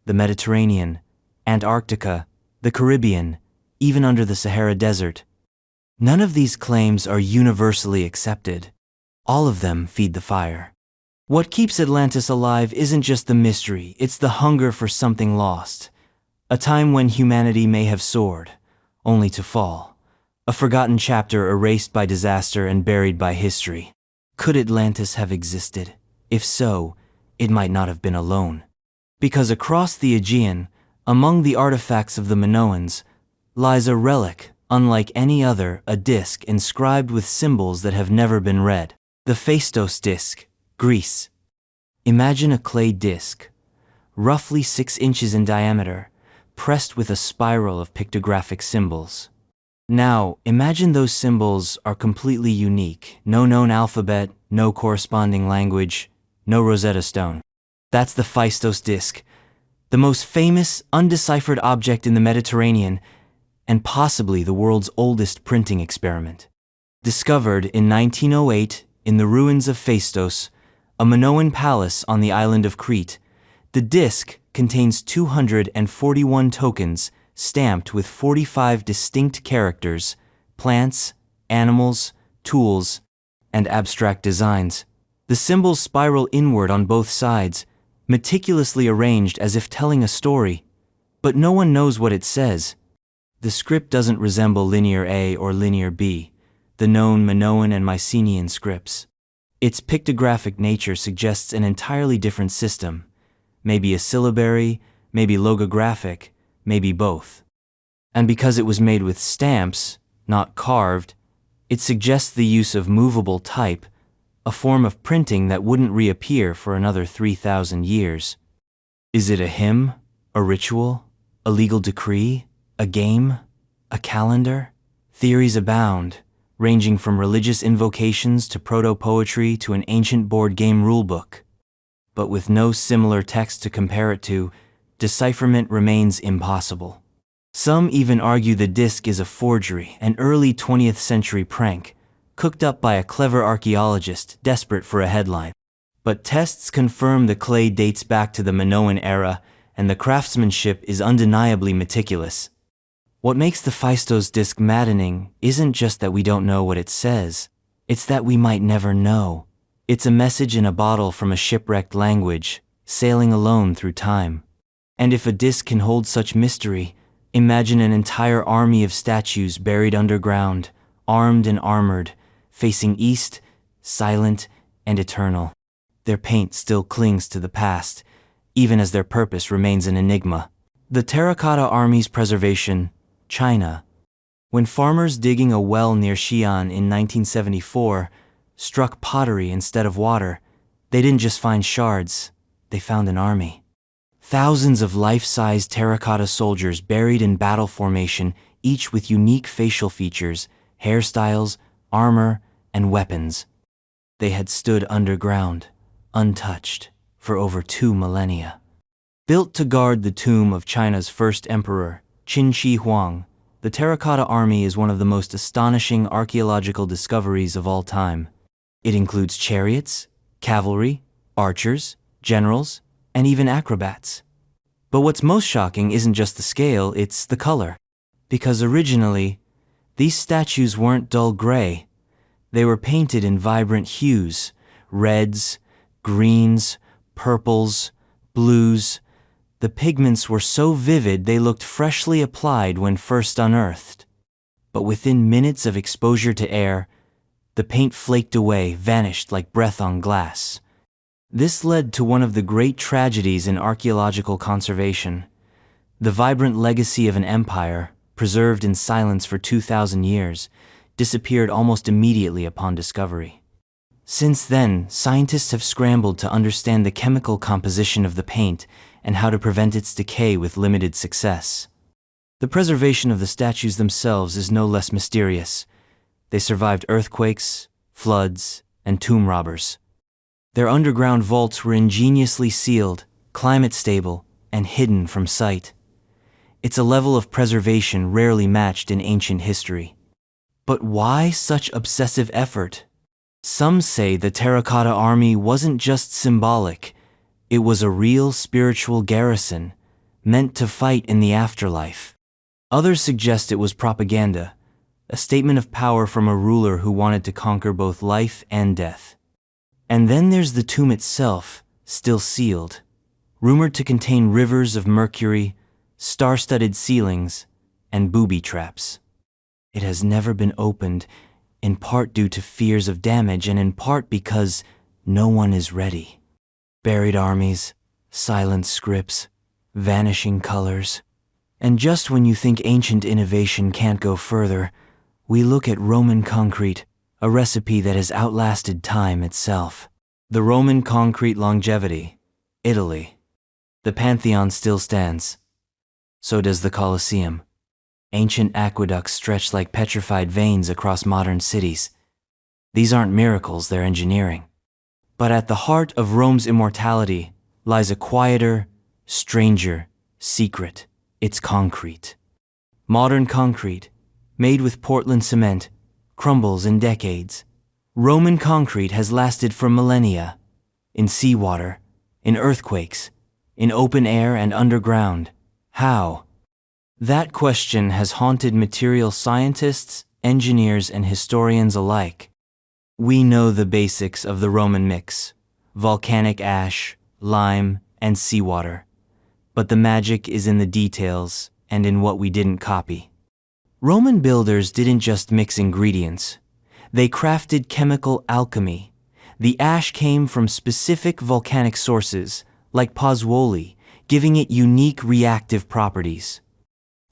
the Mediterranean, Antarctica, the Caribbean, even under the Sahara Desert. None of these claims are universally accepted. All of them feed the fire. What keeps Atlantis alive isn't just the mystery, it's the hunger for something lost. A time when humanity may have soared, only to fall. A forgotten chapter erased by disaster and buried by history. Could Atlantis have existed? If so, it might not have been alone. Because across the Aegean, among the artifacts of the Minoans, lies a relic, unlike any other, a disc inscribed with symbols that have never been read. The Phaistos disc, Greece. Imagine a clay disc, roughly 6 inches in diameter, pressed with a spiral of pictographic symbols. Now, imagine those symbols are completely unique. No known alphabet, no corresponding language, no Rosetta Stone. That's the Phaistos disc, the most famous, undeciphered object in the Mediterranean, and possibly the world's oldest printing experiment. Discovered in 1908 in the ruins of Phaistos, a Minoan palace on the island of Crete, the disc contains 241 tokens stamped with 45 distinct characters, plants, animals, tools, and abstract designs. The symbols spiral inward on both sides, meticulously arranged as if telling a story, but no one knows what it says. The script doesn't resemble Linear A or Linear B, the known Minoan and Mycenaean scripts. Its pictographic nature suggests an entirely different system, maybe a syllabary, maybe logographic, maybe both. And because it was made with stamps, not carved, it suggests the use of movable type, a form of printing that wouldn't reappear for another 3,000 years. Is it a hymn, a ritual, a legal decree, a game, a calendar? Theories abound, ranging from religious invocations to proto-poetry to an ancient board game rulebook. But with no similar text to compare it to, decipherment remains impossible. Some even argue the disc is a forgery, an early 20th century prank, cooked up by a clever archaeologist desperate for a headline. But tests confirm the clay dates back to the Minoan era, and the craftsmanship is undeniably meticulous. What makes the Phaistos disc maddening isn't just that we don't know what it says, it's that we might never know. It's a message in a bottle from a shipwrecked language, sailing alone through time. And if a disc can hold such mystery, imagine an entire army of statues buried underground, armed and armored, facing east, silent and eternal. Their paint still clings to the past, even as their purpose remains an enigma. The Terracotta Army's preservation, China. When farmers digging a well near Xi'an in 1974 struck pottery instead of water, they didn't just find shards, they found an army. Thousands of life-size terracotta soldiers buried in battle formation, each with unique facial features, hairstyles, armor, and weapons. They had stood underground, untouched, for over 2 millennia. Built to guard the tomb of China's first emperor, Qin Shi Huang, the terracotta army is one of the most astonishing archaeological discoveries of all time. It includes chariots, cavalry, archers, generals, and even acrobats. But what's most shocking isn't just the scale, it's the color. Because originally, these statues weren't dull gray. They were painted in vibrant hues: reds, greens, purples, blues. The pigments were so vivid they looked freshly applied when first unearthed. But within minutes of exposure to air, the paint flaked away, vanished like breath on glass. This led to one of the great tragedies in archaeological conservation. The vibrant legacy of an empire, preserved in silence for 2,000 years, disappeared almost immediately upon discovery. Since then, scientists have scrambled to understand the chemical composition of the paint and how to prevent its decay with limited success. The preservation of the statues themselves is no less mysterious. They survived earthquakes, floods, and tomb robbers. Their underground vaults were ingeniously sealed, climate-stable, and hidden from sight. It's a level of preservation rarely matched in ancient history. But why such obsessive effort? Some say the terracotta army wasn't just symbolic, it was a real spiritual garrison, meant to fight in the afterlife. Others suggest it was propaganda, a statement of power from a ruler who wanted to conquer both life and death. And then there's the tomb itself, still sealed, rumored to contain rivers of mercury, star-studded ceilings, and booby traps. It has never been opened, in part due to fears of damage and in part because no one is ready. Buried armies, silent scripts, vanishing colors. And just when you think ancient innovation can't go further, we look at Roman concrete, a recipe that has outlasted time itself. The Roman concrete longevity, Italy. The Pantheon still stands. So does the Colosseum. Ancient aqueducts stretch like petrified veins across modern cities. These aren't miracles, they're engineering. But at the heart of Rome's immortality lies a quieter, stranger secret. It's concrete. Modern concrete, made with Portland cement, crumbles in decades. Roman concrete has lasted for millennia, in seawater, in earthquakes, in open air and underground. How? That question has haunted material scientists, engineers, and historians alike. We know the basics of the Roman mix: volcanic ash, lime, and seawater. But the magic is in the details and in what we didn't copy. Roman builders didn't just mix ingredients. They crafted chemical alchemy. The ash came from specific volcanic sources, like Pozzuoli, giving it unique reactive properties.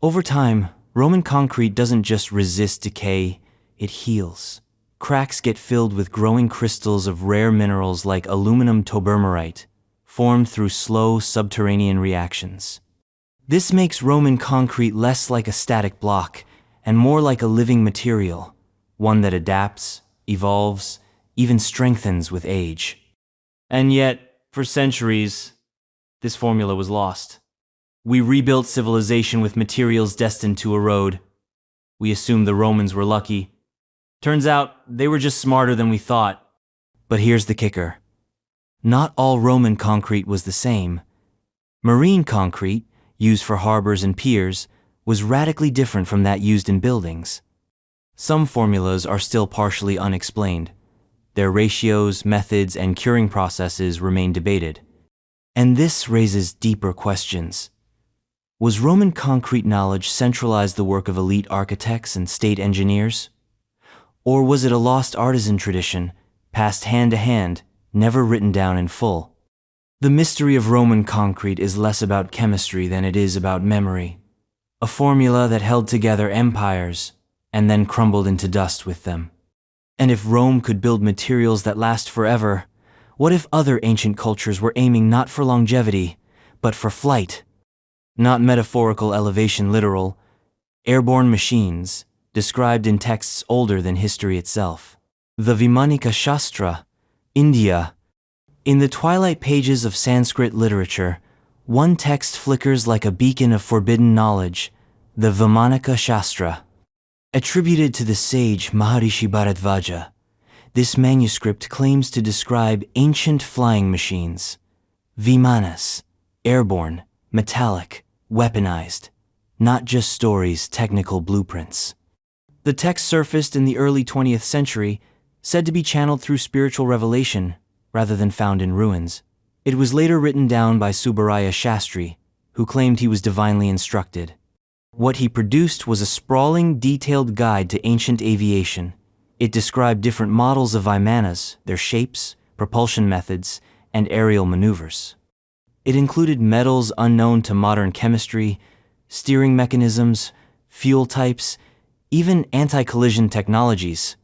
Over time, Roman concrete doesn't just resist decay, it heals. Cracks get filled with growing crystals of rare minerals like aluminum tobermerite, formed through slow subterranean reactions. This makes Roman concrete less like a static block and more like a living material, one that adapts, evolves, even strengthens with age. And yet, for centuries, this formula was lost. We rebuilt civilization with materials destined to erode. We assumed the Romans were lucky. Turns out, they were just smarter than we thought. But here's the kicker. Not all Roman concrete was the same. Marine concrete, used for harbors and piers, was radically different from that used in buildings. Some formulas are still partially unexplained. Their ratios, methods, and curing processes remain debated. And this raises deeper questions. Was Roman concrete knowledge centralized the work of elite architects and state engineers? Or was it a lost artisan tradition, passed hand to hand, never written down in full? The mystery of Roman concrete is less about chemistry than it is about memory. A formula that held together empires, and then crumbled into dust with them. And if Rome could build materials that last forever, what if other ancient cultures were aiming not for longevity, but for flight? Not metaphorical elevation, literal, airborne machines, described in texts older than history itself. The Vimanika Shastra, India. In the twilight pages of Sanskrit literature, one text flickers like a beacon of forbidden knowledge, the Vimanika Shastra. Attributed to the sage Maharishi Bharadvaja, this manuscript claims to describe ancient flying machines. Vimanas, airborne, metallic, weaponized, not just stories, technical blueprints. The text surfaced in the early 20th century, said to be channeled through spiritual revelation rather than found in ruins. It was later written down by Subbaraya Shastri, who claimed he was divinely instructed. What he produced was a sprawling, detailed guide to ancient aviation. It described different models of Vimanas, their shapes, propulsion methods, and aerial maneuvers. It included metals unknown to modern chemistry, steering mechanisms, fuel types, even anti-collision technologies.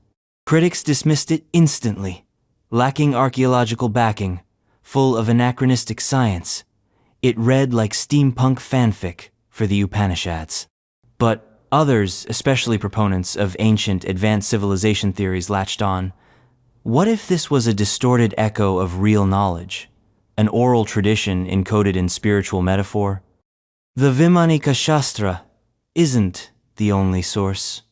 Critics dismissed it instantly, lacking archaeological backing, full of anachronistic science. It read like steampunk fanfic for the Upanishads. But others, especially proponents of ancient advanced civilization theories, latched on. What if this was a distorted echo of real knowledge, an oral tradition encoded in spiritual metaphor? The Vimanika Shastra isn't the only source.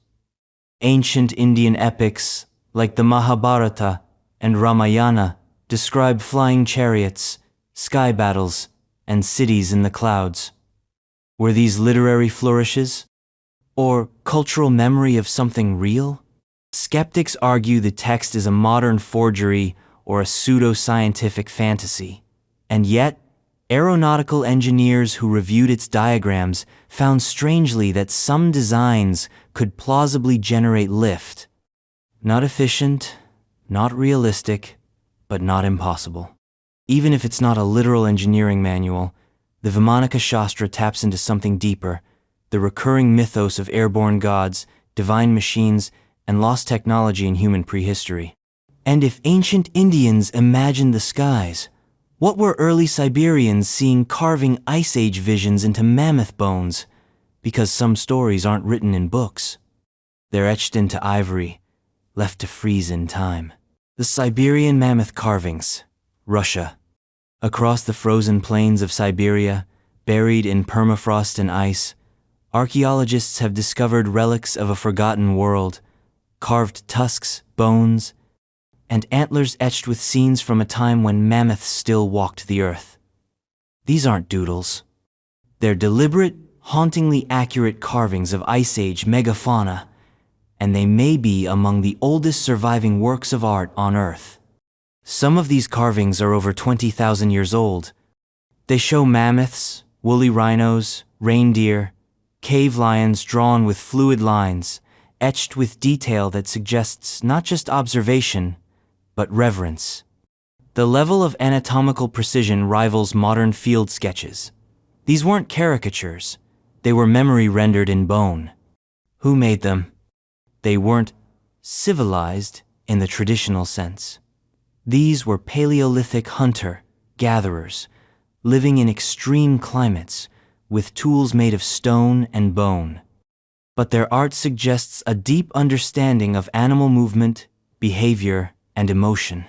Ancient Indian epics like the Mahabharata and Ramayana describe flying chariots, sky battles, and cities in the clouds. Were these literary flourishes? Or cultural memory of something real? Skeptics argue the text is a modern forgery or a pseudo-scientific fantasy. And yet, aeronautical engineers who reviewed its diagrams found strangely that some designs could plausibly generate lift. Not efficient, not realistic, but not impossible. Even if it's not a literal engineering manual, the Vimanika Shastra taps into something deeper, the recurring mythos of airborne gods, divine machines, and lost technology in human prehistory. And if ancient Indians imagined the skies, what were early Siberians seeing carving Ice Age visions into mammoth bones? Because some stories aren't written in books. They're etched into ivory, left to freeze in time. The Siberian mammoth carvings, Russia. Across the frozen plains of Siberia, buried in permafrost and ice, archaeologists have discovered relics of a forgotten world, carved tusks, bones, and antlers etched with scenes from a time when mammoths still walked the earth. These aren't doodles. They're deliberate, hauntingly accurate carvings of Ice Age megafauna, and they may be among the oldest surviving works of art on Earth. Some of these carvings are over 20,000 years old. They show mammoths, woolly rhinos, reindeer, cave lions drawn with fluid lines, etched with detail that suggests not just observation, but reverence. The level of anatomical precision rivals modern field sketches. These weren't caricatures. They were memory rendered in bone. Who made them? They weren't civilized in the traditional sense. These were Paleolithic hunter-gatherers, living in extreme climates, with tools made of stone and bone. But their art suggests a deep understanding of animal movement, behavior, and emotion.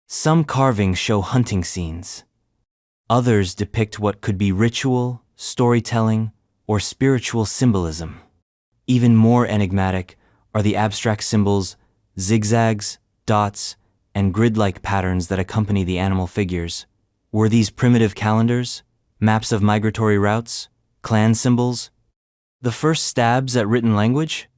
Some carvings show hunting scenes. Others depict what could be ritual, storytelling, or spiritual symbolism. Even more enigmatic are the abstract symbols, zigzags, dots, and grid-like patterns that accompany the animal figures. Were these primitive calendars, maps of migratory routes, clan symbols? The first stabs at written language?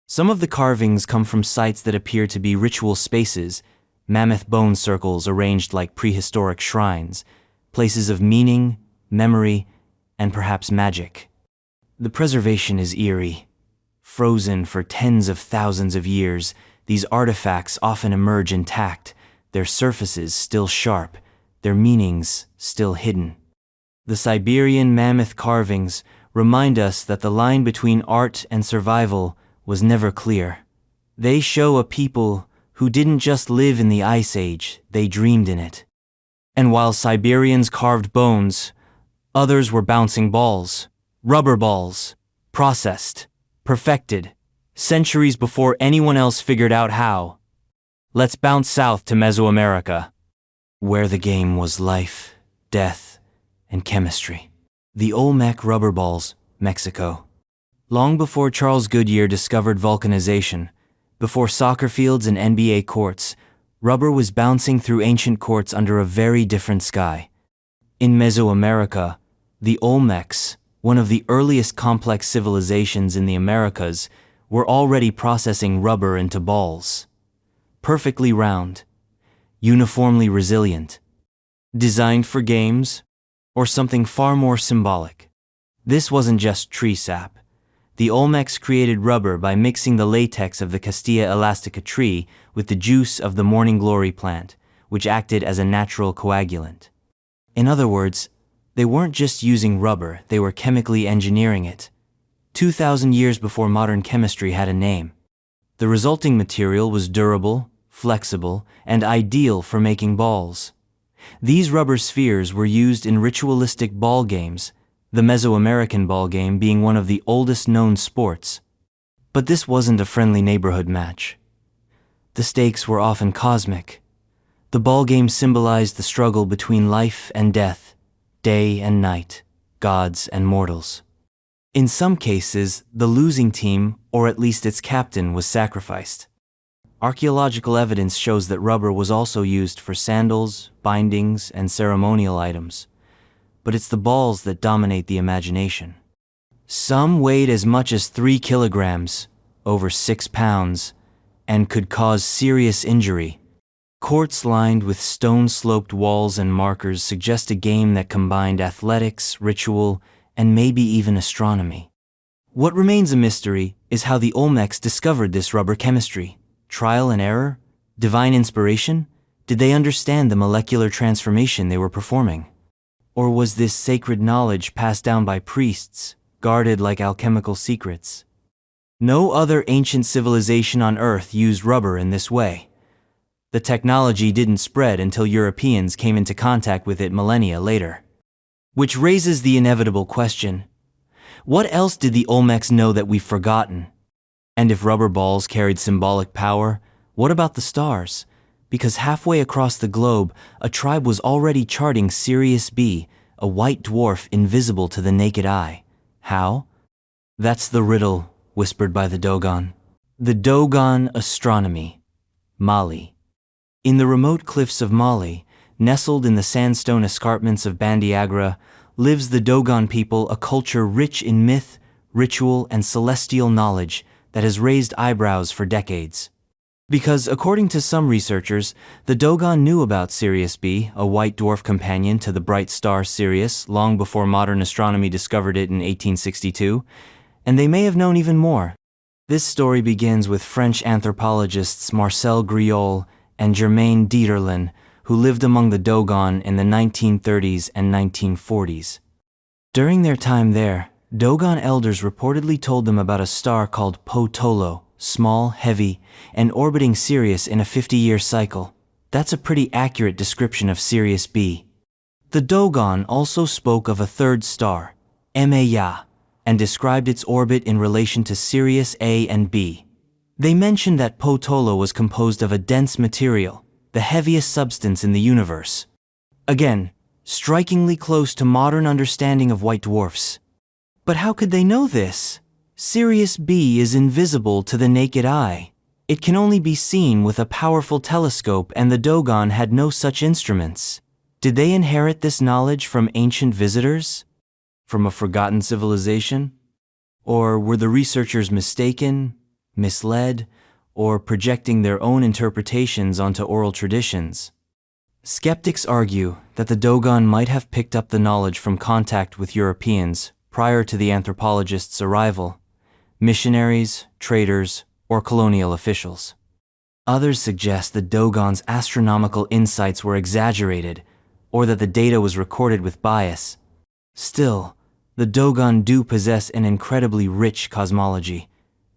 Some of the carvings come from sites that appear to be ritual spaces, mammoth bone circles arranged like prehistoric shrines, places of meaning, memory, and perhaps magic. The preservation is eerie. Frozen for tens of thousands of years, these artifacts often emerge intact, their surfaces still sharp, their meanings still hidden. The Siberian mammoth carvings remind us that the line between art and survival was never clear. They show a people who didn't just live in the Ice Age, they dreamed in it. And while Siberians carved bones, others were bouncing balls, rubber balls, processed, perfected, centuries before anyone else figured out how. Let's bounce south to Mesoamerica, where the game was life, death, and chemistry. The Olmec rubber balls, Mexico. Long before Charles Goodyear discovered vulcanization, before soccer fields and NBA courts, rubber was bouncing through ancient courts under a very different sky. In Mesoamerica, the Olmecs, one of the earliest complex civilizations in the Americas, were already processing rubber into balls. Perfectly round, uniformly resilient. Designed for games, or something far more symbolic. This wasn't just tree sap. The Olmecs created rubber by mixing the latex of the Castilla elastica tree with the juice of the morning glory plant, which acted as a natural coagulant. In other words, they weren't just using rubber, they were chemically engineering it. 2,000 years before modern chemistry had a name. The resulting material was durable, flexible, and ideal for making balls. These rubber spheres were used in ritualistic ball games, the Mesoamerican ball game being one of the oldest known sports. But this wasn't a friendly neighborhood match. The stakes were often cosmic. The ball game symbolized the struggle between life and death, day and night, gods and mortals. In some cases, the losing team, or at least its captain, was sacrificed. Archaeological evidence shows that rubber was also used for sandals, bindings, and ceremonial items. But it's the balls that dominate the imagination. Some weighed as much as 3 kilograms, over 6 pounds, and could cause serious injury. Courts lined with stone-sloped walls and markers suggest a game that combined athletics, ritual, and maybe even astronomy. What remains a mystery is how the Olmecs discovered this rubber chemistry. Trial and error? Divine inspiration? Did they understand the molecular transformation they were performing? Or was this sacred knowledge passed down by priests, guarded like alchemical secrets? No other ancient civilization on Earth used rubber in this way. The technology didn't spread until Europeans came into contact with it millennia later. Which raises the inevitable question: what else did the Olmecs know that we've forgotten? And if rubber balls carried symbolic power, what about the stars? Because halfway across the globe, a tribe was already charting Sirius B, a white dwarf invisible to the naked eye. How? That's the riddle, whispered by the Dogon. The Dogon astronomy. Mali. In the remote cliffs of Mali, nestled in the sandstone escarpments of Bandiagra, lives the Dogon people, a culture rich in myth, ritual, and celestial knowledge that has raised eyebrows for decades. Because, according to some researchers, the Dogon knew about Sirius B, a white dwarf companion to the bright star Sirius, long before modern astronomy discovered it in 1862, and they may have known even more. This story begins with French anthropologists Marcel Griol and Germaine Dieterlen, who lived among the Dogon in the 1930s and 1940s. During their time there, Dogon elders reportedly told them about a star called Potolo, small, heavy, and orbiting Sirius in a 50-year cycle. That's a pretty accurate description of Sirius B. The Dogon also spoke of a third star, Maya, and described its orbit in relation to Sirius A and B. They mentioned that Potolo was composed of a dense material, the heaviest substance in the universe. Again, strikingly close to modern understanding of white dwarfs. But how could they know this? Sirius B is invisible to the naked eye. It can only be seen with a powerful telescope, and the Dogon had no such instruments. Did they inherit this knowledge from ancient visitors? From a forgotten civilization? Or were the researchers mistaken, misled, or projecting their own interpretations onto oral traditions? Skeptics argue that the Dogon might have picked up the knowledge from contact with Europeans prior to the anthropologists' arrival, missionaries, traders, or colonial officials. Others suggest the Dogon's astronomical insights were exaggerated, or that the data was recorded with bias. Still, the Dogon do possess an incredibly rich cosmology,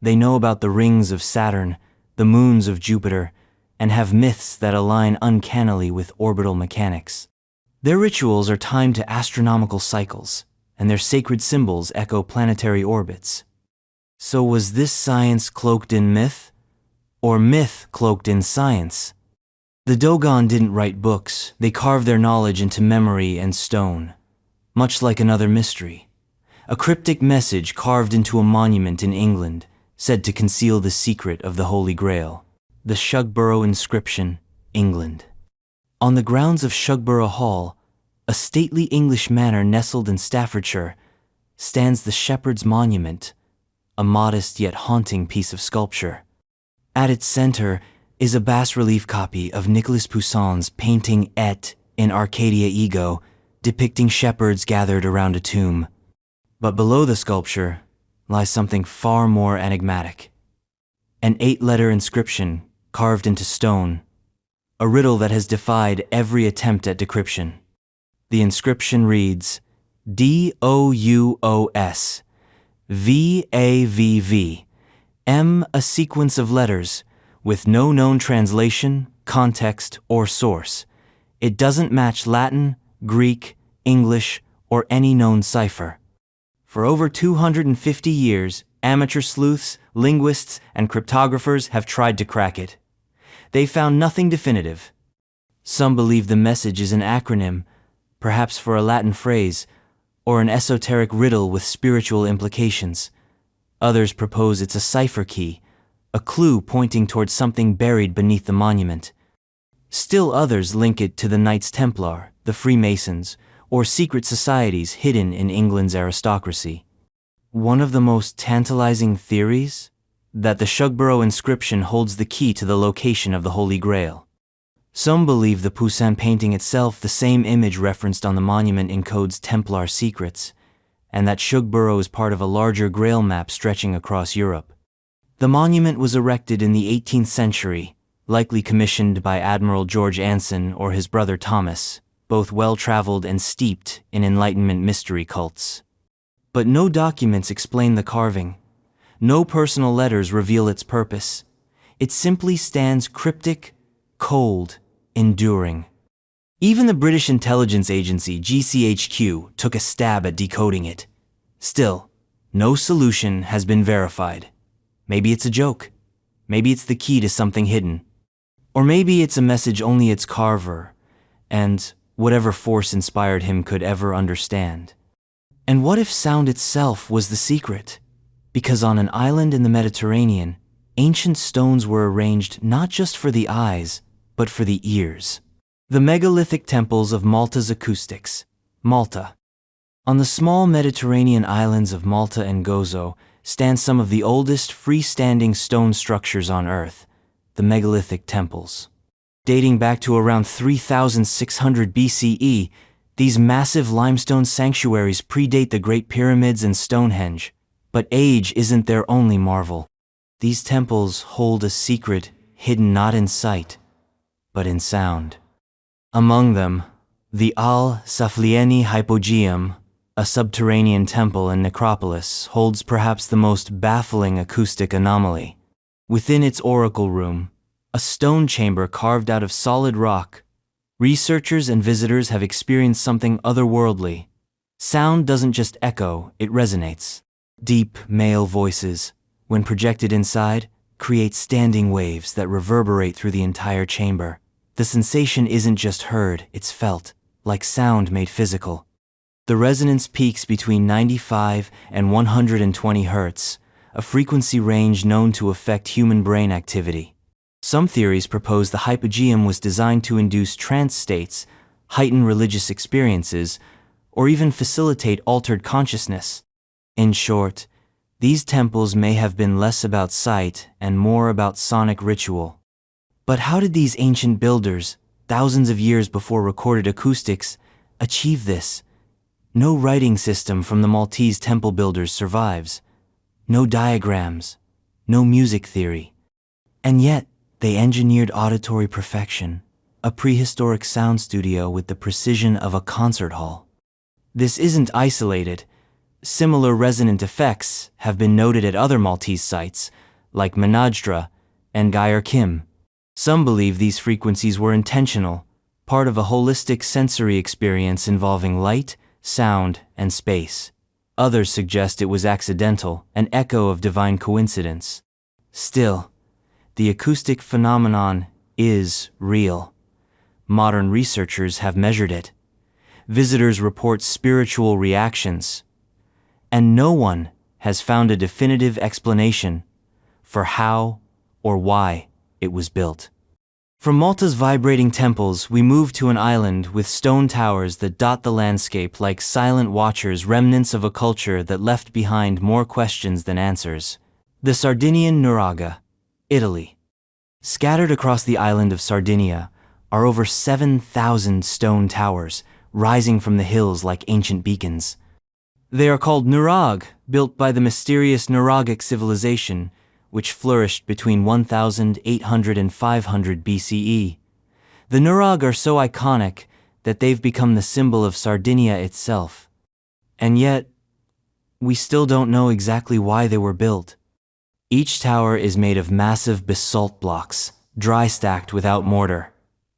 They know about the rings of Saturn, the moons of Jupiter, and have myths that align uncannily with orbital mechanics. Their rituals are timed to astronomical cycles, and their sacred symbols echo planetary orbits. So was this science cloaked in myth? Or myth cloaked in science? The Dogon didn't write books, they carved their knowledge into memory and stone, much like another mystery. A cryptic message carved into a monument in England, said to conceal the secret of the Holy Grail. The Shugborough Inscription, England. On the grounds of Shugborough Hall, a stately English manor nestled in Staffordshire, stands the Shepherd's Monument, a modest yet haunting piece of sculpture. At its center is a bas-relief copy of Nicolas Poussin's painting etched in Arcadia Ego, depicting shepherds gathered around a tomb. But below the sculpture lies something far more enigmatic. An 8-letter inscription carved into stone, a riddle that has defied every attempt at decryption. The inscription reads, DOUOS VAVV M, a sequence of letters with no known translation, context, or source. It doesn't match Latin, Greek, English, or any known cipher. For over 250 years, amateur sleuths, linguists, and cryptographers have tried to crack it. They found nothing definitive. Some believe the message is an acronym, perhaps for a Latin phrase, or an esoteric riddle with spiritual implications. Others propose it's a cipher key, a clue pointing towards something buried beneath the monument. Still others link it to the Knights Templar, the Freemasons, or secret societies hidden in England's aristocracy. One of the most tantalizing theories? That the Shugborough inscription holds the key to the location of the Holy Grail. Some believe the Poussin painting itself, the same image referenced on the monument, encodes Templar secrets, and that Shugborough is part of a larger Grail map stretching across Europe. The monument was erected in the 18th century, likely commissioned by Admiral George Anson or his brother Thomas, both well-traveled and steeped in Enlightenment mystery cults. But no documents explain the carving. No personal letters reveal its purpose. It simply stands cryptic, cold, enduring. Even the British intelligence agency GCHQ took a stab at decoding it. Still, no solution has been verified. Maybe it's a joke. Maybe it's the key to something hidden. Or maybe it's a message only its carver, and whatever force inspired him, could ever understand. And what if sound itself was the secret? Because on an island in the Mediterranean, ancient stones were arranged not just for the eyes, but for the ears. The megalithic temples of Malta's acoustics, Malta. On the small Mediterranean islands of Malta and Gozo stand some of the oldest freestanding stone structures on Earth, the megalithic temples. Dating back to around 3600 BCE, these massive limestone sanctuaries predate the Great Pyramids and Stonehenge. But age isn't their only marvel. These temples hold a secret hidden not in sight, but in sound. Among them, the Al-Saflieni Hypogeum, a subterranean temple and necropolis, holds perhaps the most baffling acoustic anomaly. Within its oracle room, a stone chamber carved out of solid rock, researchers and visitors have experienced something otherworldly. Sound doesn't just echo, it resonates. Deep, male voices, when projected inside, create standing waves that reverberate through the entire chamber. The sensation isn't just heard, it's felt, like sound made physical. The resonance peaks between 95 and 120 Hz, a frequency range known to affect human brain activity. Some theories propose the hypogeum was designed to induce trance states, heighten religious experiences, or even facilitate altered consciousness. In short, these temples may have been less about sight and more about sonic ritual. But how did these ancient builders, thousands of years before recorded acoustics, achieve this? No writing system from the Maltese temple builders survives. No diagrams, no music theory. And yet, they engineered auditory perfection, a prehistoric sound studio with the precision of a concert hall. This isn't isolated. Similar resonant effects have been noted at other Maltese sites, like Menajdra and Gair Kim. Some believe these frequencies were intentional, part of a holistic sensory experience involving light, sound, and space. Others suggest it was accidental, an echo of divine coincidence. Still, the acoustic phenomenon is real. Modern researchers have measured it. Visitors report spiritual reactions, and no one has found a definitive explanation for how or why it was built. From Malta's vibrating temples, we move to an island with stone towers that dot the landscape like silent watchers, remnants of a culture that left behind more questions than answers. The Sardinian Nuraga, Italy. Scattered across the island of Sardinia are over 7,000 stone towers, rising from the hills like ancient beacons. They are called Nurag, built by the mysterious Nuragic civilization, which flourished between 1,800 and 500 BCE. The Nurag are so iconic that they've become the symbol of Sardinia itself. And yet, we still don't know exactly why they were built. Each tower is made of massive basalt blocks, dry stacked without mortar.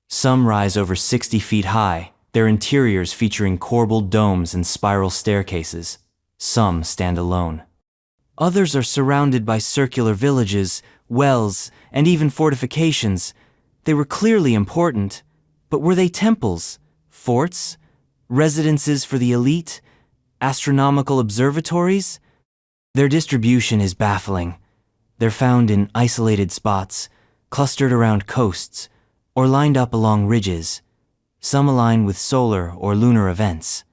Some rise over 60 feet high, their interiors featuring corbelled domes and spiral staircases. Some stand alone. Others are surrounded by circular villages, wells, and even fortifications. They were clearly important, but were they temples, forts, residences for the elite, astronomical observatories? Their distribution is baffling. They're found in isolated spots, clustered around coasts, or lined up along ridges. Some align with solar or lunar events.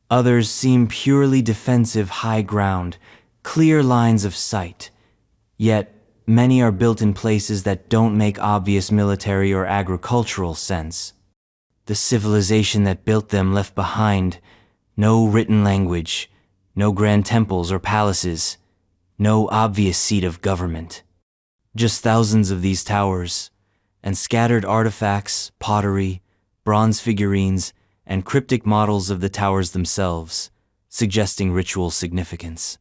Others seem purely defensive high ground, clear lines of sight. Yet, many are built in places that don't make obvious military or agricultural sense. The civilization that built them left behind no written language, no grand temples or palaces, no obvious seat of government. Just thousands of these towers, and scattered artifacts, pottery, bronze figurines, and cryptic models of the towers themselves, suggesting ritual significance.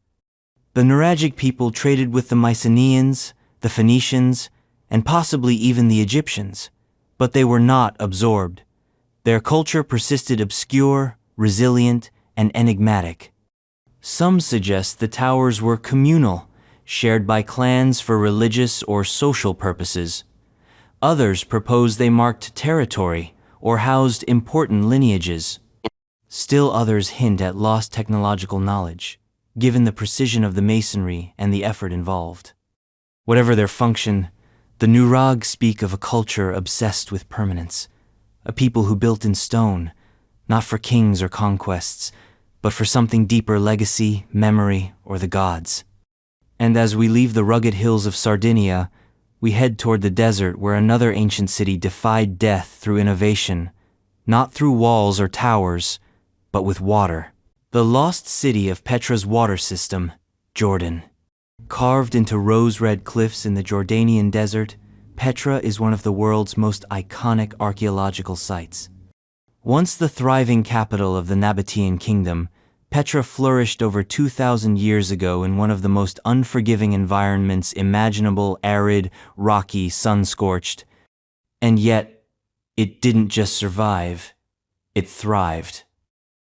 The Nuragic people traded with the Mycenaeans, the Phoenicians, and possibly even the Egyptians, but they were not absorbed. Their culture persisted obscure, resilient, and enigmatic. Some suggest the towers were communal, shared by clans for religious or social purposes. Others propose they marked territory or housed important lineages. Still others hint at lost technological knowledge, given the precision of the masonry and the effort involved. Whatever their function, the Nurag speak of a culture obsessed with permanence, a people who built in stone, not for kings or conquests, but for something deeper: legacy, memory, or the gods. And as we leave the rugged hills of Sardinia, we head toward the desert where another ancient city defied death through innovation, not through walls or towers, but with water. The lost city of Petra's water system, Jordan. Carved into rose-red cliffs in the Jordanian desert, Petra is one of the world's most iconic archaeological sites. Once the thriving capital of the Nabatean kingdom, Petra flourished over 2,000 years ago in one of the most unforgiving environments imaginable: arid, rocky, sun-scorched. And yet, it didn't just survive, it thrived.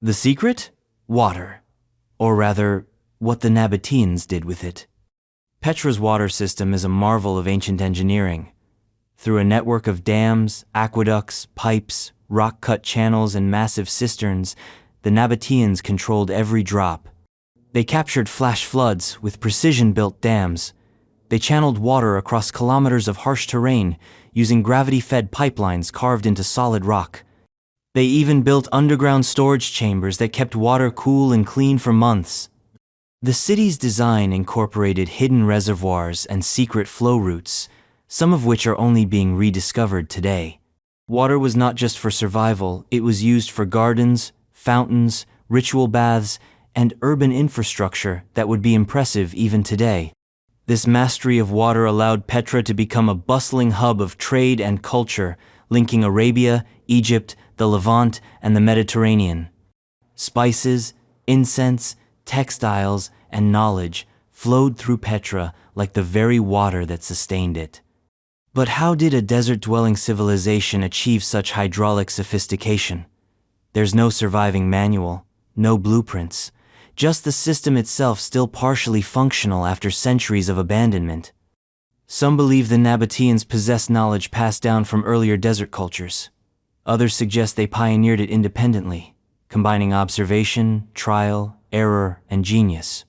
The secret? Water. Or rather, what the Nabateans did with it. Petra's water system is a marvel of ancient engineering. Through a network of dams, aqueducts, pipes, rock-cut channels, and massive cisterns, the Nabateans controlled every drop. They captured flash floods with precision-built dams. They channeled water across kilometers of harsh terrain using gravity-fed pipelines carved into solid rock. They even built underground storage chambers that kept water cool and clean for months. The city's design incorporated hidden reservoirs and secret flow routes, some of which are only being rediscovered today. Water was not just for survival, it was used for gardens, fountains, ritual baths, and urban infrastructure that would be impressive even today. This mastery of water allowed Petra to become a bustling hub of trade and culture, linking Arabia, Egypt, the Levant, and the Mediterranean. Spices, incense, textiles, and knowledge flowed through Petra like the very water that sustained it. But how did a desert-dwelling civilization achieve such hydraulic sophistication? There's no surviving manual, no blueprints, just the system itself still partially functional after centuries of abandonment. Some believe the Nabateans possess knowledge passed down from earlier desert cultures. Others suggest they pioneered it independently, combining observation, trial, error, and genius.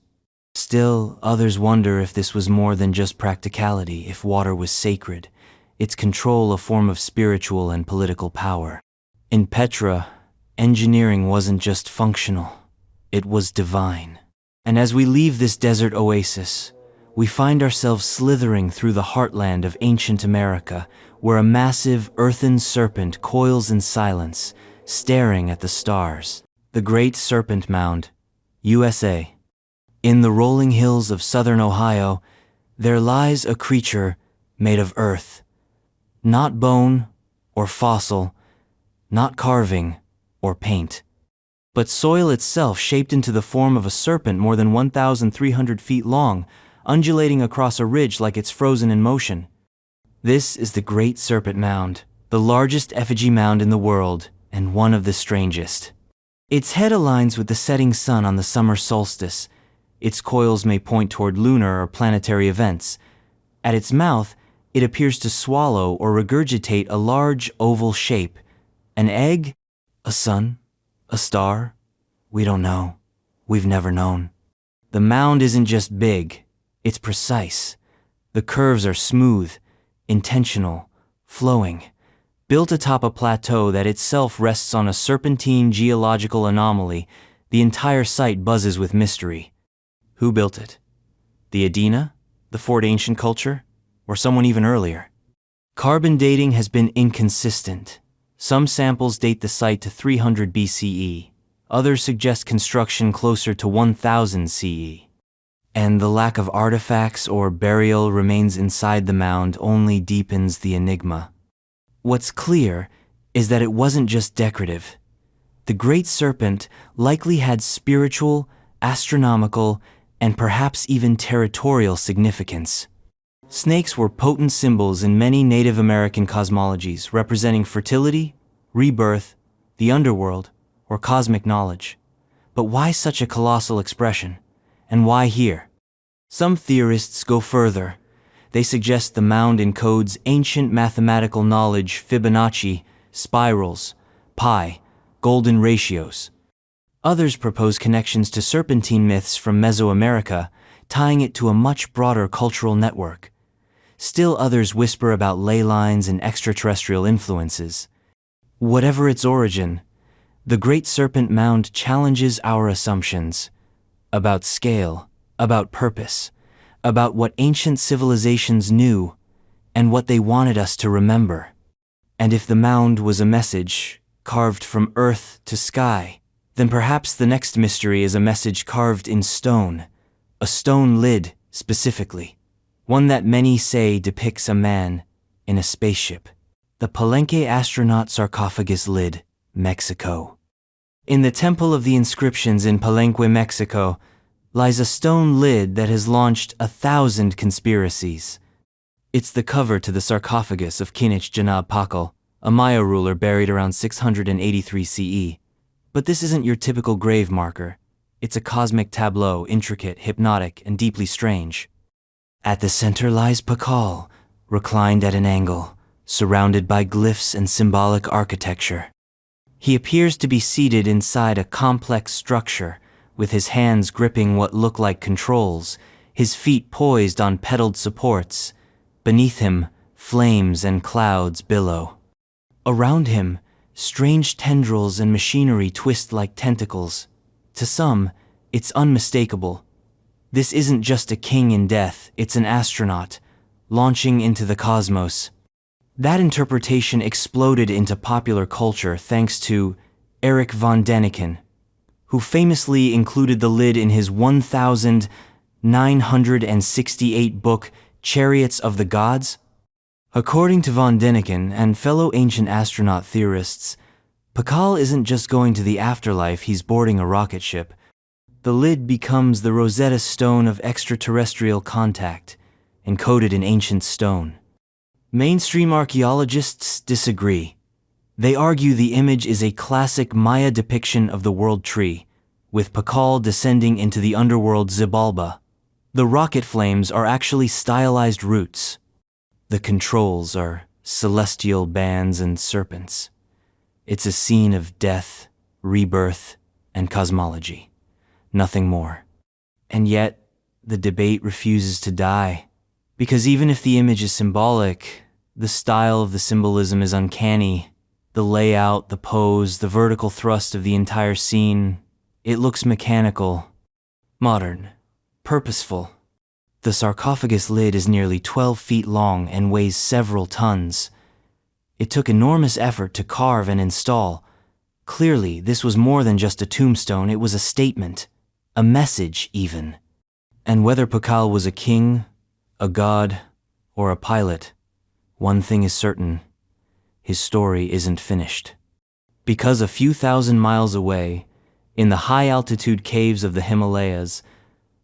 Still, others wonder if this was more than just practicality, if water was sacred, its control a form of spiritual and political power. In Petra, engineering wasn't just functional, it was divine. And as we leave this desert oasis, we find ourselves slithering through the heartland of ancient America, where a massive earthen serpent coils in silence, staring at the stars. The Great Serpent Mound, USA. In the rolling hills of southern Ohio, there lies a creature made of earth. Not bone or fossil, not carving or paint, but soil itself shaped into the form of a serpent more than 1,300 feet long, undulating across a ridge like it's frozen in motion. This is the Great Serpent Mound, the largest effigy mound in the world, and one of the strangest. Its head aligns with the setting sun on the summer solstice. Its coils may point toward lunar or planetary events. At its mouth, it appears to swallow or regurgitate a large oval shape. An egg? A sun? A star? We don't know. We've never known. The mound isn't just big, it's precise. The curves are smooth, intentional, flowing, built atop a plateau that itself rests on a serpentine geological anomaly. The entire site buzzes with mystery. Who built it? The Adena? The Ford ancient culture? Or someone even earlier? Carbon dating has been inconsistent. Some samples date the site to 300 BCE. Others suggest construction closer to 1000 CE. And the lack of artifacts or burial remains inside the mound only deepens the enigma. What's clear is that it wasn't just decorative. The Great Serpent likely had spiritual, astronomical, and perhaps even territorial significance. Snakes were potent symbols in many Native American cosmologies, representing fertility, rebirth, the underworld, or cosmic knowledge. But why such a colossal expression? And why here? Some theorists go further. They suggest the mound encodes ancient mathematical knowledge, Fibonacci, spirals, pi, golden ratios. Others propose connections to serpentine myths from Mesoamerica, tying it to a much broader cultural network. Still others whisper about ley lines and extraterrestrial influences. Whatever its origin, the Great Serpent Mound challenges our assumptions about scale, about purpose, about what ancient civilizations knew and what they wanted us to remember. And if the mound was a message carved from earth to sky, then perhaps the next mystery is a message carved in stone, a stone lid specifically, one that many say depicts a man in a spaceship. The Palenque astronaut sarcophagus lid, Mexico. In the Temple of the Inscriptions in Palenque, Mexico, lies a stone lid that has launched 1,000 conspiracies. It's the cover to the sarcophagus of Kinich Janab Pakal, a Maya ruler buried around 683 CE. But this isn't your typical grave marker. It's a cosmic tableau, intricate, hypnotic, and deeply strange. At the center lies Pakal, reclined at an angle, surrounded by glyphs and symbolic architecture. He appears to be seated inside a complex structure, with his hands gripping what look like controls, his feet poised on pedaled supports. Beneath him, flames and clouds billow. Around him, strange tendrils and machinery twist like tentacles. To some, it's unmistakable. This isn't just a king in death, it's an astronaut, launching into the cosmos. That interpretation exploded into popular culture thanks to Erich von Däniken, who famously included the lid in his 1968 book, Chariots of the Gods. According to von Däniken and fellow ancient astronaut theorists, Pakal isn't just going to the afterlife, he's boarding a rocket ship. The lid becomes the Rosetta Stone of extraterrestrial contact, encoded in ancient stone. Mainstream archaeologists disagree. They argue the image is a classic Maya depiction of the world tree, with Pakal descending into the underworld Xibalba. The rocket flames are actually stylized roots. The controls are celestial bands and serpents. It's a scene of death, rebirth, and cosmology. Nothing more. And yet, the debate refuses to die. Because even if the image is symbolic, the style of the symbolism is uncanny. The layout, the pose, the vertical thrust of the entire scene, it looks mechanical, modern, purposeful. The sarcophagus lid is nearly 12 feet long and weighs several tons. It took enormous effort to carve and install. Clearly, this was more than just a tombstone, it was a statement, a message even. And whether Pakal was a king, a god, or a pilot, one thing is certain, his story isn't finished. Because a few thousand miles away, in the high-altitude caves of the Himalayas,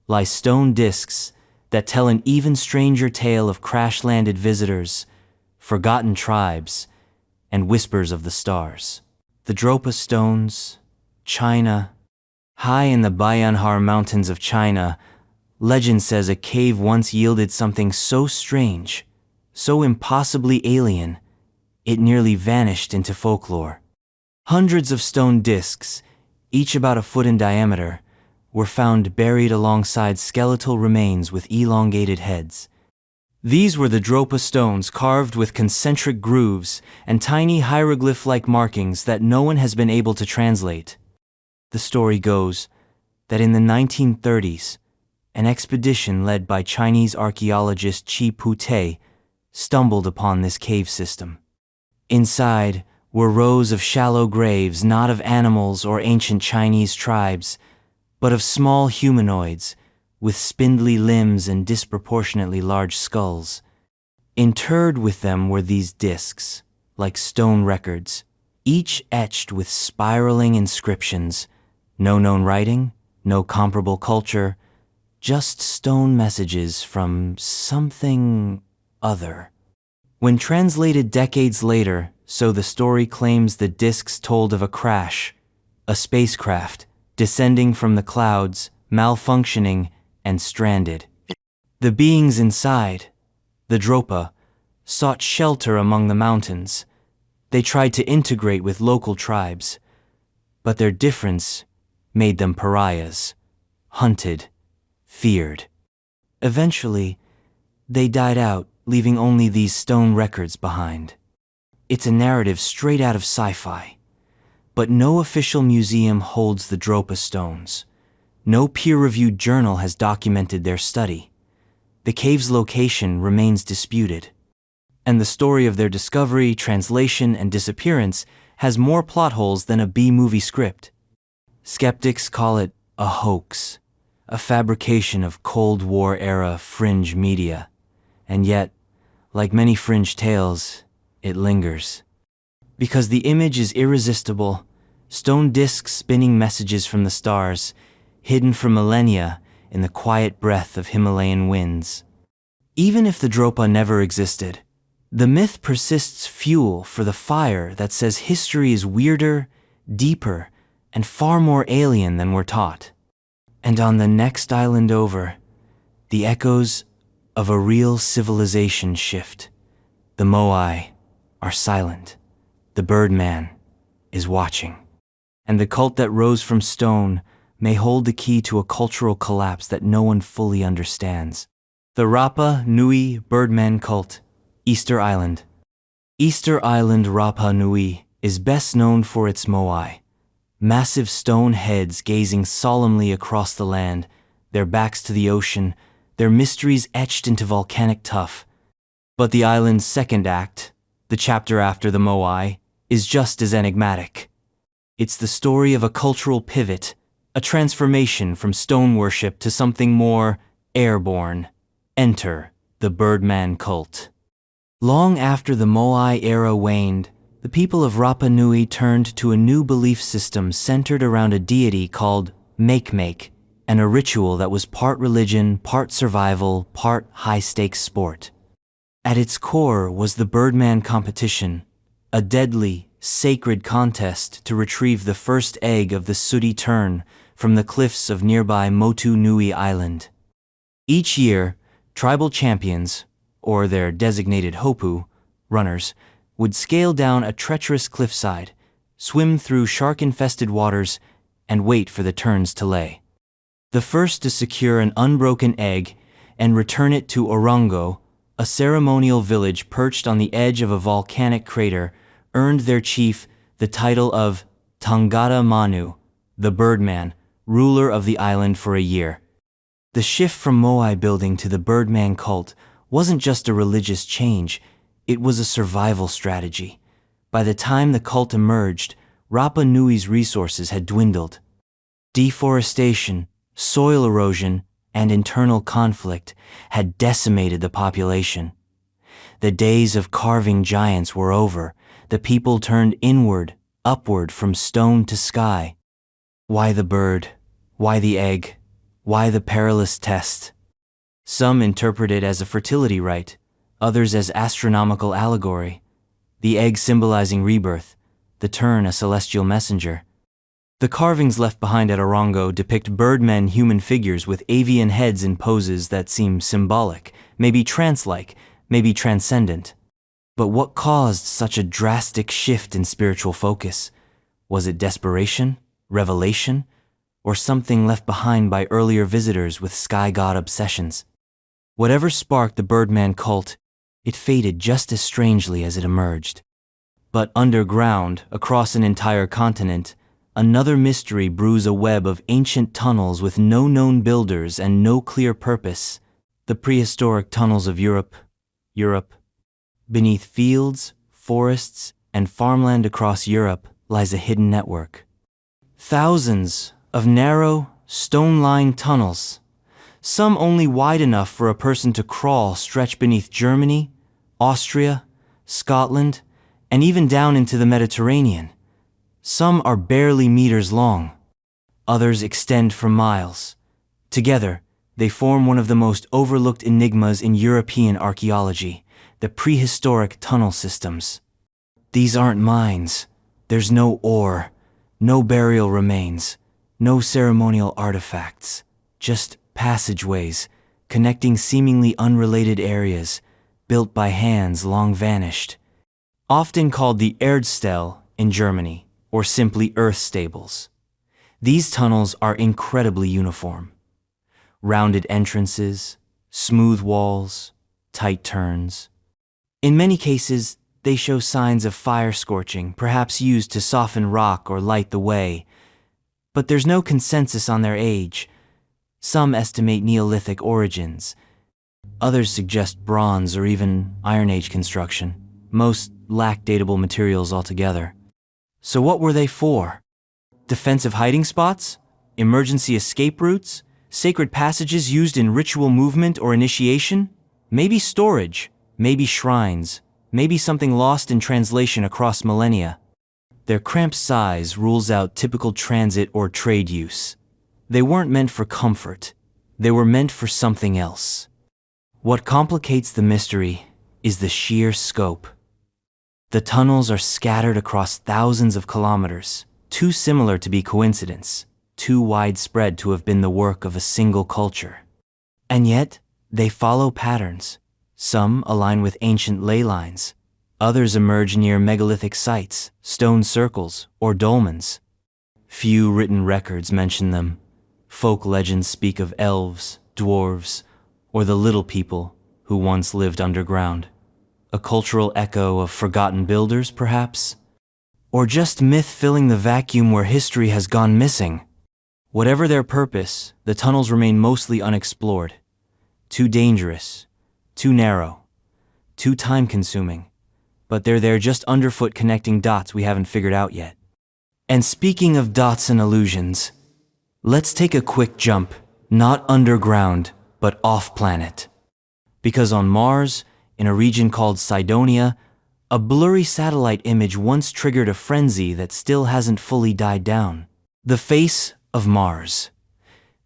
lie stone discs that tell an even stranger tale of crash-landed visitors, forgotten tribes, and whispers of the stars. The Dropa stones, China. High in the Bayanhar mountains of China, legend says a cave once yielded something so strange, so impossibly alien, it nearly vanished into folklore. Hundreds of stone discs, each about a foot in diameter, were found buried alongside skeletal remains with elongated heads. These were the Dropa stones carved with concentric grooves and tiny hieroglyph-like markings that no one has been able to translate. The story goes that in the 1930s, an expedition led by Chinese archaeologist Chi Pute stumbled upon this cave system. Inside were rows of shallow graves not of animals or ancient Chinese tribes, but of small humanoids with spindly limbs and disproportionately large skulls. Interred with them were these discs, like stone records, each etched with spiraling inscriptions. No known writing, no comparable culture, just stone messages from something other. When translated decades later, so the story claims, the discs told of a crash, a spacecraft descending from the clouds, malfunctioning and stranded. The beings inside, the Dropa, sought shelter among the mountains. They tried to integrate with local tribes, but their difference made them pariahs, hunted, feared. Eventually, they died out, leaving only these stone records behind. It's a narrative straight out of sci-fi, but no official museum holds the Dropa stones. No peer-reviewed journal has documented their study. The cave's location remains disputed, and the story of their discovery, translation, and disappearance has more plot holes than a B-movie script. Skeptics call it a hoax, a fabrication of Cold War-era fringe media. And yet, like many fringe tales, it lingers. Because the image is irresistible, stone discs spinning messages from the stars, hidden for millennia in the quiet breath of Himalayan winds. Even if the Dropa never existed, the myth persists, fuel for the fire that says history is weirder, deeper, and far more alien than we're taught. And on the next island over, the echoes of a real civilization shift. The Moai are silent. The Birdman is watching. And the cult that rose from stone may hold the key to a cultural collapse that no one fully understands. The Rapa Nui Birdman Cult, Easter Island. Easter Island Rapa Nui is best known for its Moai, massive stone heads gazing solemnly across the land, their backs to the ocean, their mysteries etched into volcanic tuff. But the island's second act, the chapter after the Moai, is just as enigmatic. It's the story of a cultural pivot, a transformation from stone worship to something more airborne. Enter the Birdman cult. Long after the Moai era waned, the people of Rapa Nui turned to a new belief system centered around a deity called Make-Make, and a ritual that was part religion, part survival, part high-stakes sport. At its core was the Birdman competition, a deadly, sacred contest to retrieve the first egg of the sooty tern from the cliffs of nearby Motu Nui Island. Each year, tribal champions, or their designated hopu, runners, would scale down a treacherous cliffside, swim through shark-infested waters, and wait for the terns to lay. The first to secure an unbroken egg and return it to Orongo, a ceremonial village perched on the edge of a volcanic crater, earned their chief the title of Tangata Manu, the Birdman, ruler of the island for a year. The shift from Moai building to the Birdman cult wasn't just a religious change, it was a survival strategy. By the time the cult emerged, Rapa Nui's resources had dwindled. Deforestation, soil erosion, and internal conflict had decimated the population. The days of carving giants were over. The people turned inward, upward from stone to sky. Why the bird? Why the egg? Why the perilous test? Some interpret it as a fertility rite, others as astronomical allegory. The egg symbolizing rebirth, the tern a celestial messenger. The carvings left behind at Orongo depict birdmen human figures with avian heads in poses that seem symbolic, maybe trance-like, maybe transcendent. But what caused such a drastic shift in spiritual focus? Was it desperation, revelation, or something left behind by earlier visitors with sky god obsessions? Whatever sparked the Birdman cult, it faded just as strangely as it emerged. But underground, across an entire continent, another mystery brews a web of ancient tunnels with no known builders and no clear purpose. The prehistoric tunnels of Europe. Beneath fields, forests, and farmland across Europe lies a hidden network. Thousands of narrow, stone-lined tunnels, some only wide enough for a person to crawl, stretch beneath Germany, Austria, Scotland, and even down into the Mediterranean. Some are barely meters long. Others extend for miles. Together, they form one of the most overlooked enigmas in European archaeology, the prehistoric tunnel systems. These aren't mines. There's no ore, no burial remains, no ceremonial artifacts, just passageways connecting seemingly unrelated areas built by hands long vanished. Often called the Erdstelle in Germany, or simply earth stables. These tunnels are incredibly uniform. Rounded entrances, smooth walls, tight turns. In many cases, they show signs of fire scorching, perhaps used to soften rock or light the way. But there's no consensus on their age. Some estimate Neolithic origins. Others suggest Bronze or even Iron Age construction. Most lack datable materials altogether. So what were they for? Defensive hiding spots? Emergency escape routes? Sacred passages used in ritual movement or initiation? Maybe storage, maybe shrines, maybe something lost in translation across millennia. Their cramped size rules out typical transit or trade use. They weren't meant for comfort. They were meant for something else. What complicates the mystery is the sheer scope. The tunnels are scattered across thousands of kilometers, too similar to be coincidence, too widespread to have been the work of a single culture. And yet, they follow patterns. Some align with ancient ley lines. Others emerge near megalithic sites, stone circles, or dolmens. Few written records mention them. Folk legends speak of elves, dwarves, or the little people who once lived underground. A cultural echo of forgotten builders, perhaps? Or just myth filling the vacuum where history has gone missing? Whatever their purpose, the tunnels remain mostly unexplored. Too dangerous, too narrow, too time-consuming. But they're there just underfoot connecting dots we haven't figured out yet. And speaking of dots and illusions, let's take a quick jump, not underground, but off-planet. Because on Mars, in a region called Cydonia, a blurry satellite image once triggered a frenzy that still hasn't fully died down. The face of Mars.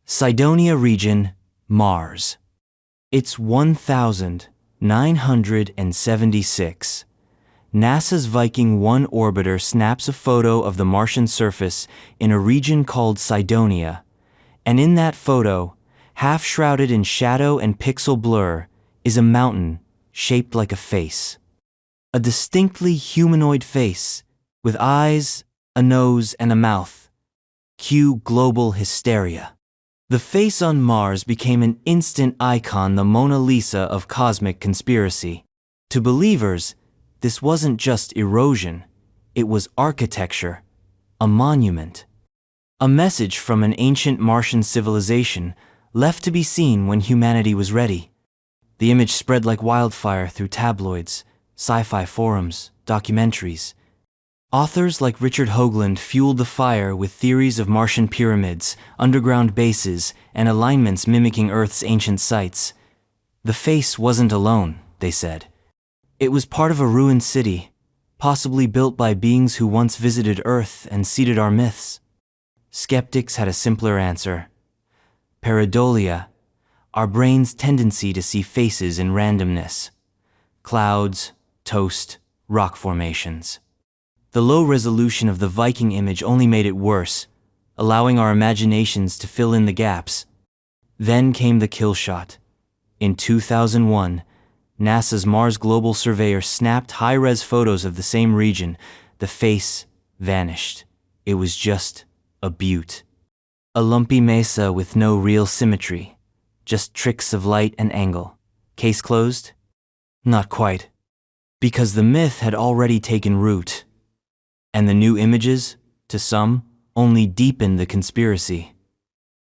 Cydonia region, Mars. It's 1976. NASA's Viking 1 orbiter snaps a photo of the Martian surface in a region called Cydonia, and in that photo, half shrouded in shadow and pixel blur, is a mountain shaped like a face. A distinctly humanoid face, with eyes, a nose, and a mouth. Cue global hysteria. The face on Mars became an instant icon, the Mona Lisa of cosmic conspiracy. To believers, this wasn't just erosion, it was architecture, a monument. A message from an ancient Martian civilization left to be seen when humanity was ready. The image spread like wildfire through tabloids, sci-fi forums, documentaries. Authors like Richard Hoagland fueled the fire with theories of Martian pyramids, underground bases, and alignments mimicking Earth's ancient sites. The face wasn't alone, they said. It was part of a ruined city, possibly built by beings who once visited Earth and seeded our myths. Skeptics had a simpler answer. Pareidolia, our brain's tendency to see faces in randomness. Clouds, toast, rock formations. The low resolution of the Viking image only made it worse, allowing our imaginations to fill in the gaps. Then came the kill shot. In 2001, NASA's Mars Global Surveyor snapped high-res photos of the same region. The face vanished. It was just a butte. A lumpy mesa with no real symmetry, just tricks of light and angle. Case closed? Not quite. Because the myth had already taken root. And the new images, to some, only deepened the conspiracy.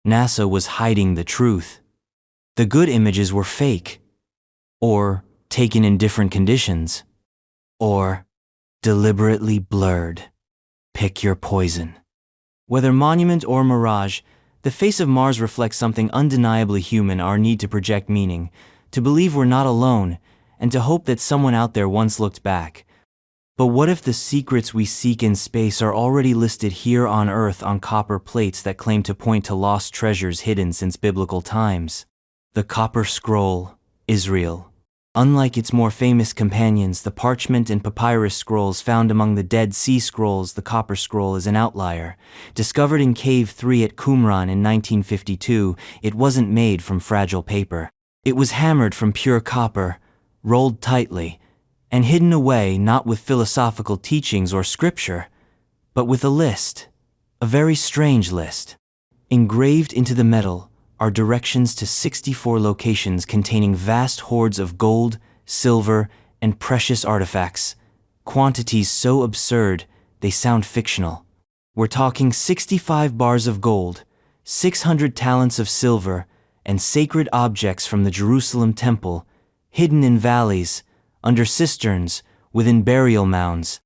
NASA was hiding the truth. The good images were fake, or taken in different conditions, or deliberately blurred. Pick your poison. Whether monument or mirage, the face of Mars reflects something undeniably human: our need to project meaning, to believe we're not alone, and to hope that someone out there once looked back. But what if the secrets we seek in space are already listed here on Earth on copper plates that claim to point to lost treasures hidden since biblical times? The Copper Scroll, Israel. Unlike its more famous companions, the parchment and papyrus scrolls found among the Dead Sea Scrolls, the Copper Scroll is an outlier. Discovered in Cave 3 at Qumran in 1952, it wasn't made from fragile paper. It was hammered from pure copper, rolled tightly, and hidden away not with philosophical teachings or scripture, but with a list, a very strange list. Engraved into the metal are directions to 64 locations containing vast hoards of gold, silver, and precious artifacts, quantities so absurd they sound fictional. We're talking 65 bars of gold, 600 talents of silver, and sacred objects from the Jerusalem temple, hidden in valleys, under cisterns, within burial mounds.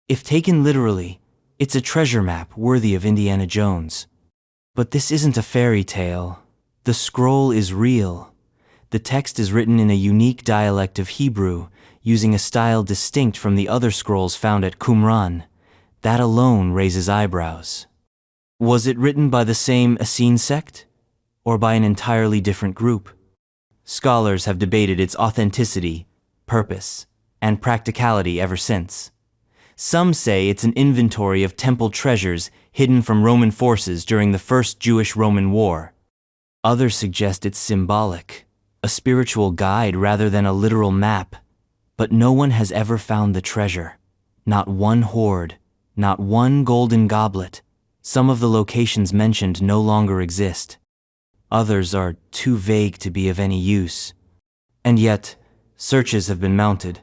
If taken literally, it's a treasure map worthy of Indiana Jones. But this isn't a fairy tale. The scroll is real. The text is written in a unique dialect of Hebrew, using a style distinct from the other scrolls found at Qumran. That alone raises eyebrows. Was it written by the same Essene sect, or by an entirely different group? Scholars have debated its authenticity, purpose, and practicality ever since. Some say it's an inventory of temple treasures hidden from Roman forces during the First Jewish-Roman War. Others suggest it's symbolic, a spiritual guide rather than a literal map. But no one has ever found the treasure. Not one hoard, not one golden goblet. Some of the locations mentioned no longer exist. Others are too vague to be of any use. And yet, searches have been mounted,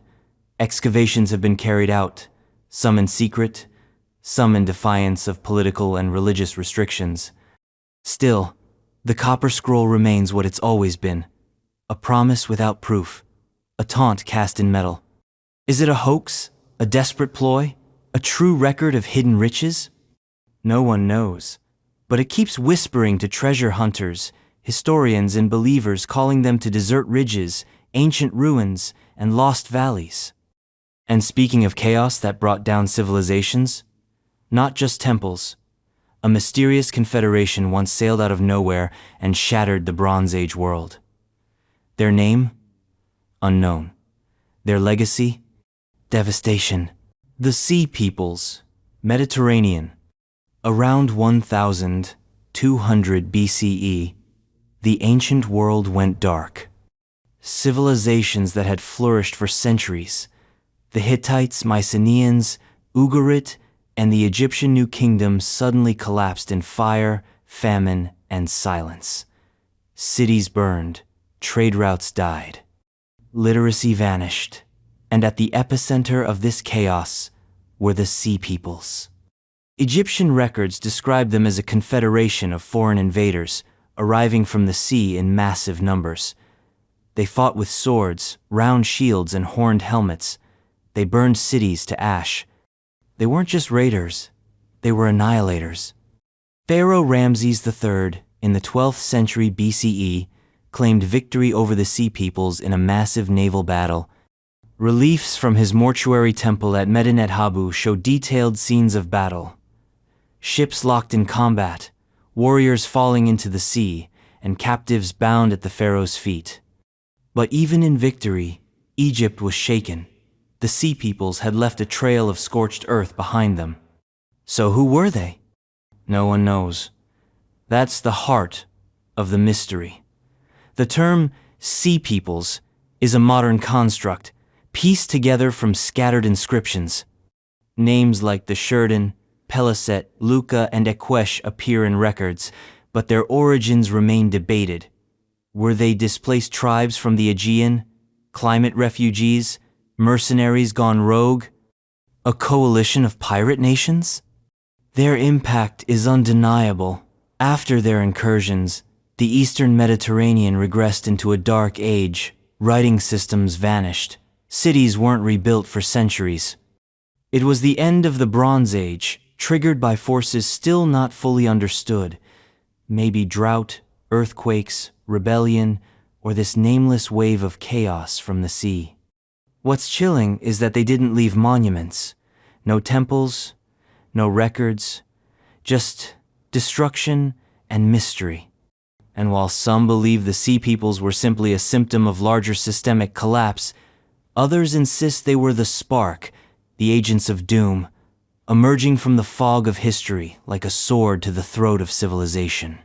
excavations have been carried out, some in secret, some in defiance of political and religious restrictions. Still, the Copper Scroll remains what it's always been, a promise without proof, a taunt cast in metal. Is it a hoax, a desperate ploy, a true record of hidden riches? No one knows, but it keeps whispering to treasure hunters, historians, and believers, calling them to desert ridges, ancient ruins, and lost valleys. And speaking of chaos that brought down civilizations, not just temples, A mysterious confederation once sailed out of nowhere and shattered the Bronze Age world. Their name? Unknown. Their legacy? Devastation. The Sea Peoples, Mediterranean. Around 1200 BCE, the ancient world went dark. Civilizations that had flourished for centuries, the Hittites, Mycenaeans, Ugarit, and the Egyptian New Kingdom suddenly collapsed in fire, famine, and silence. Cities burned, trade routes died. Literacy vanished, and at the epicenter of this chaos were the Sea Peoples. Egyptian records describe them as a confederation of foreign invaders arriving from the sea in massive numbers. They fought with swords, round shields, and horned helmets. They burned cities to ash. They weren't just raiders, they were annihilators. Pharaoh Ramses III, in the 12th century BCE, claimed victory over the Sea Peoples in a massive naval battle. Reliefs from his mortuary temple at Medinet Habu show detailed scenes of battle. Ships locked in combat, warriors falling into the sea, and captives bound at the pharaoh's feet. But even in victory, Egypt was shaken. The Sea Peoples had left a trail of scorched earth behind them. So who were they? No one knows. That's the heart of the mystery. The term Sea Peoples is a modern construct, pieced together from scattered inscriptions. Names like the Shurdan, Peliset, Luca, and Ekwesh appear in records, but their origins remain debated. Were they displaced tribes from the Aegean, climate refugees, mercenaries gone rogue, a coalition of pirate nations? Their impact is undeniable. After their incursions, the Eastern Mediterranean regressed into a dark age. Writing systems vanished. Cities weren't rebuilt for centuries. It was the end of the Bronze Age, triggered by forces still not fully understood. Maybe drought, earthquakes, rebellion, or this nameless wave of chaos from the sea. What's chilling is that they didn't leave monuments. No temples, no records, just destruction and mystery. And while some believe the Sea Peoples were simply a symptom of larger systemic collapse, others insist they were the spark, the agents of doom, emerging from the fog of history like a sword to the throat of civilization.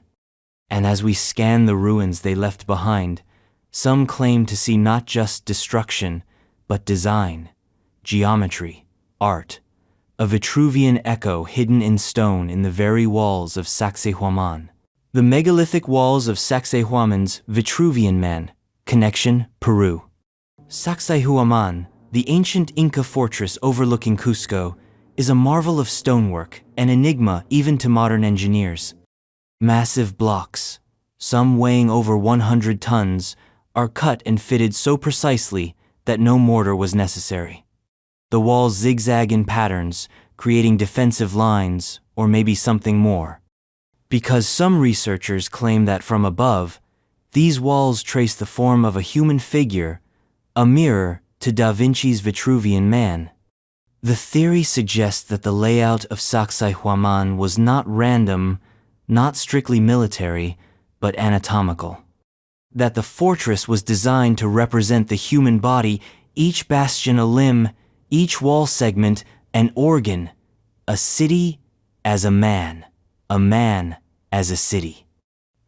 And as we scan the ruins they left behind, some claim to see not just destruction, but design, geometry, art, a Vitruvian echo hidden in stone in the very walls of Sacsayhuaman. The megalithic walls of Sacsayhuaman's Vitruvian Man, connection, Peru. Sacsayhuaman, the ancient Inca fortress overlooking Cusco, is a marvel of stonework, an enigma even to modern engineers. Massive blocks, some weighing over 100 tons, are cut and fitted so precisely that no mortar was necessary. The walls zigzag in patterns, creating defensive lines, or maybe something more. Because some researchers claim that from above, these walls trace the form of a human figure, a mirror to Da Vinci's Vitruvian Man. The theory suggests that the layout of Sacsayhuaman was not random, not strictly military, but anatomical. That the fortress was designed to represent the human body, each bastion a limb, each wall segment an organ, a city as a man as a city.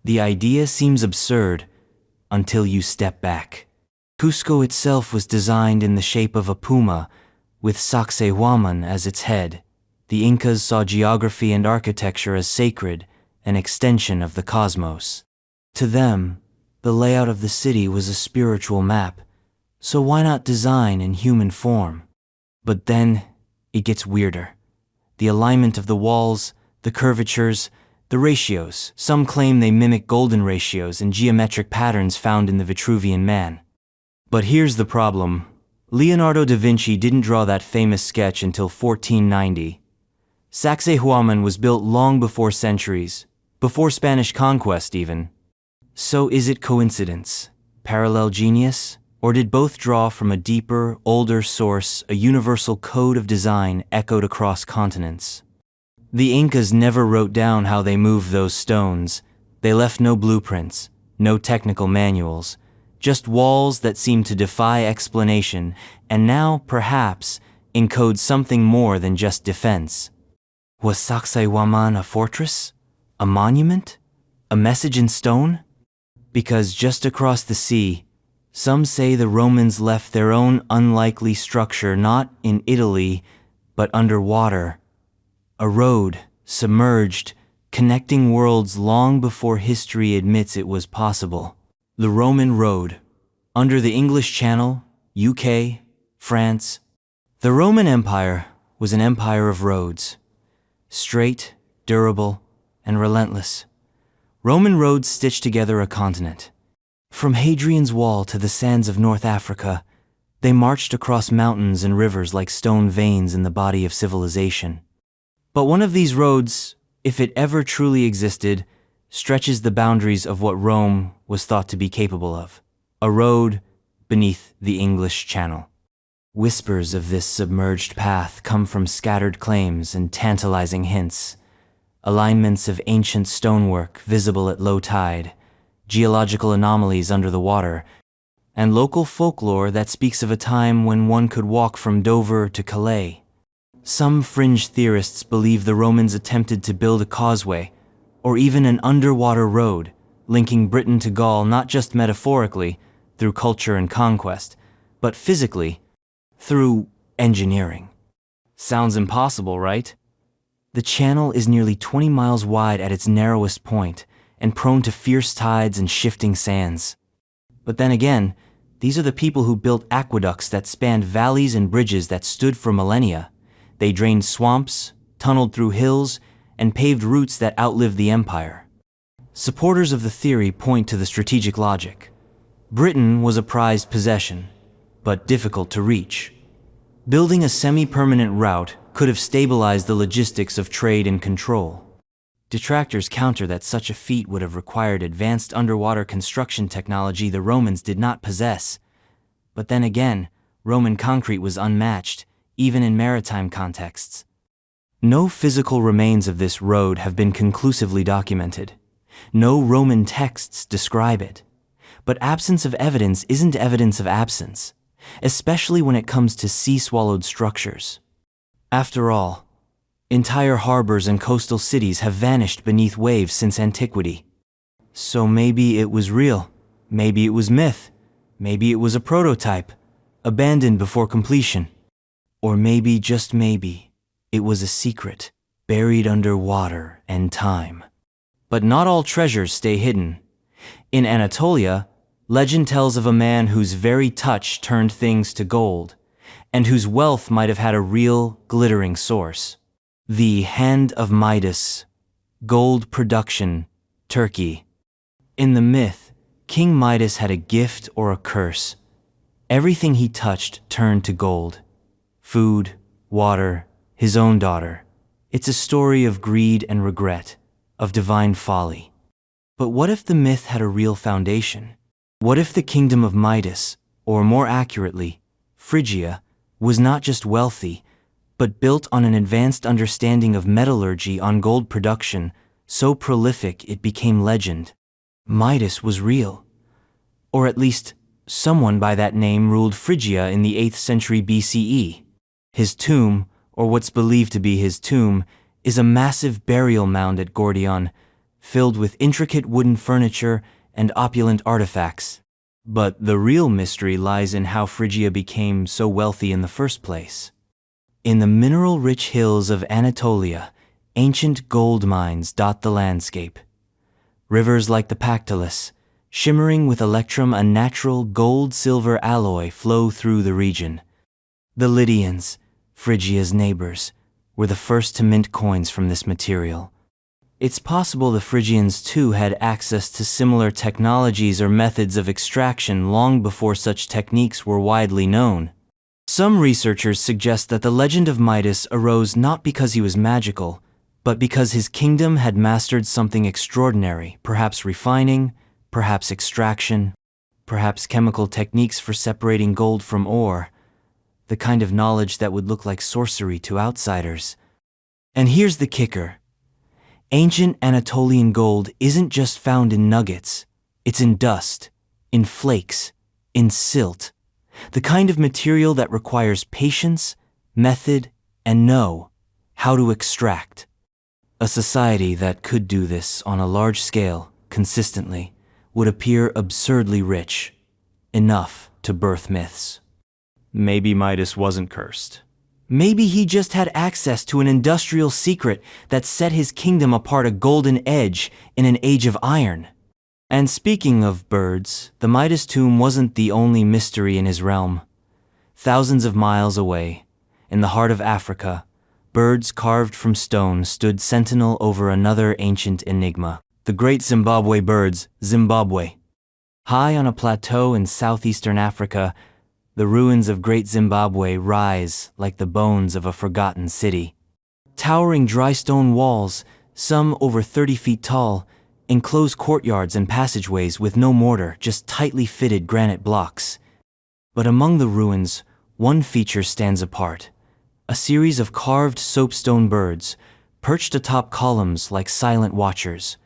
The idea seems absurd until you step back. Cusco itself was designed in the shape of a puma, with Sacsayhuaman as its head. The Incas saw geography and architecture as sacred, an extension of the cosmos. To them, the layout of the city was a spiritual map, so why not design in human form? But then, it gets weirder. The alignment of the walls, the curvatures, the ratios. Some claim they mimic golden ratios and geometric patterns found in the Vitruvian Man. But here's the problem. Leonardo da Vinci didn't draw that famous sketch until 1490. Sacsayhuaman was built long before centuries, before Spanish conquest even. So is it coincidence, parallel genius, or did both draw from a deeper, older source, a universal code of design echoed across continents? The Incas never wrote down how they moved those stones. They left no blueprints, no technical manuals, just walls that seemed to defy explanation, and now, perhaps, encode something more than just defense. Was Sacsayhuaman a fortress? A monument? A message in stone? Because just across the sea, some say the Romans left their own unlikely structure not in Italy, but underwater. A road, submerged, connecting worlds long before history admits it was possible. The Roman Road, under the English Channel, UK, France. The Roman Empire was an empire of roads. Straight, durable, and relentless. Roman roads stitched together a continent. From Hadrian's Wall to the sands of North Africa, they marched across mountains and rivers like stone veins in the body of civilization. But one of these roads, if it ever truly existed, stretches the boundaries of what Rome was thought to be capable of. A road beneath the English Channel. Whispers of this submerged path come from scattered claims and tantalizing hints. Alignments of ancient stonework visible at low tide, geological anomalies under the water, and local folklore that speaks of a time when one could walk from Dover to Calais. Some fringe theorists believe the Romans attempted to build a causeway, or even an underwater road, linking Britain to Gaul not just metaphorically, through culture and conquest, but physically, through engineering. Sounds impossible, right? The channel is nearly 20 miles wide at its narrowest point, and prone to fierce tides and shifting sands. But then again, these are the people who built aqueducts that spanned valleys and bridges that stood for millennia. They drained swamps, tunneled through hills, and paved routes that outlived the empire. Supporters of the theory point to the strategic logic. Britain was a prized possession, but difficult to reach. Building a semi-permanent route could have stabilized the logistics of trade and control. Detractors counter that such a feat would have required advanced underwater construction technology the Romans did not possess. But then again, Roman concrete was unmatched, even in maritime contexts. No physical remains of this road have been conclusively documented. No Roman texts describe it. But absence of evidence isn't evidence of absence, especially when it comes to sea-swallowed structures. After all, entire harbors and coastal cities have vanished beneath waves since antiquity. So maybe it was real, maybe it was myth, maybe it was a prototype, abandoned before completion. Or maybe, just maybe, it was a secret, buried under water and time. But not all treasures stay hidden. In Anatolia, legend tells of a man whose very touch turned things to gold, and whose wealth might have had a real, glittering source. The Hand of Midas, gold production, Turkey. In the myth, King Midas had a gift or a curse. Everything he touched turned to gold. Food, water, his own daughter. It's a story of greed and regret, of divine folly. But what if the myth had a real foundation? What if the kingdom of Midas, or more accurately, Phrygia, was not just wealthy, but built on an advanced understanding of metallurgy on gold production, so prolific it became legend? Midas was real. Or at least, someone by that name ruled Phrygia in the 8th century BCE. His tomb, or what's believed to be his tomb, is a massive burial mound at Gordion, filled with intricate wooden furniture and opulent artifacts. But the real mystery lies in how Phrygia became so wealthy in the first place. In the mineral-rich hills of Anatolia, ancient gold mines dot the landscape. Rivers like the Pactolus, shimmering with electrum, a natural gold-silver alloy, flow through the region. The Lydians, Phrygia's neighbors, were the first to mint coins from this material. It's possible the Phrygians too had access to similar technologies or methods of extraction long before such techniques were widely known. Some researchers suggest that the legend of Midas arose not because he was magical, but because his kingdom had mastered something extraordinary, perhaps refining, perhaps extraction, perhaps chemical techniques for separating gold from ore, the kind of knowledge that would look like sorcery to outsiders. And here's the kicker. Ancient Anatolian gold isn't just found in nuggets. It's in dust, in flakes, in silt. The kind of material that requires patience, method, and know how to extract. A society that could do this on a large scale, consistently, would appear absurdly rich, enough to birth myths. Maybe Midas wasn't cursed. Maybe he just had access to an industrial secret that set his kingdom apart a golden edge in an age of iron. And speaking of birds, the Midas tomb wasn't the only mystery in his realm. Thousands of miles away, in the heart of Africa, birds carved from stone stood sentinel over another ancient enigma. The great Zimbabwe birds, Zimbabwe. High on a plateau in southeastern Africa, the ruins of Great Zimbabwe rise like the bones of a forgotten city. Towering dry stone walls, some over 30 feet tall, enclose courtyards and passageways with no mortar, just tightly fitted granite blocks. But among the ruins, one feature stands apart. A series of carved soapstone birds, perched atop columns like silent watchers.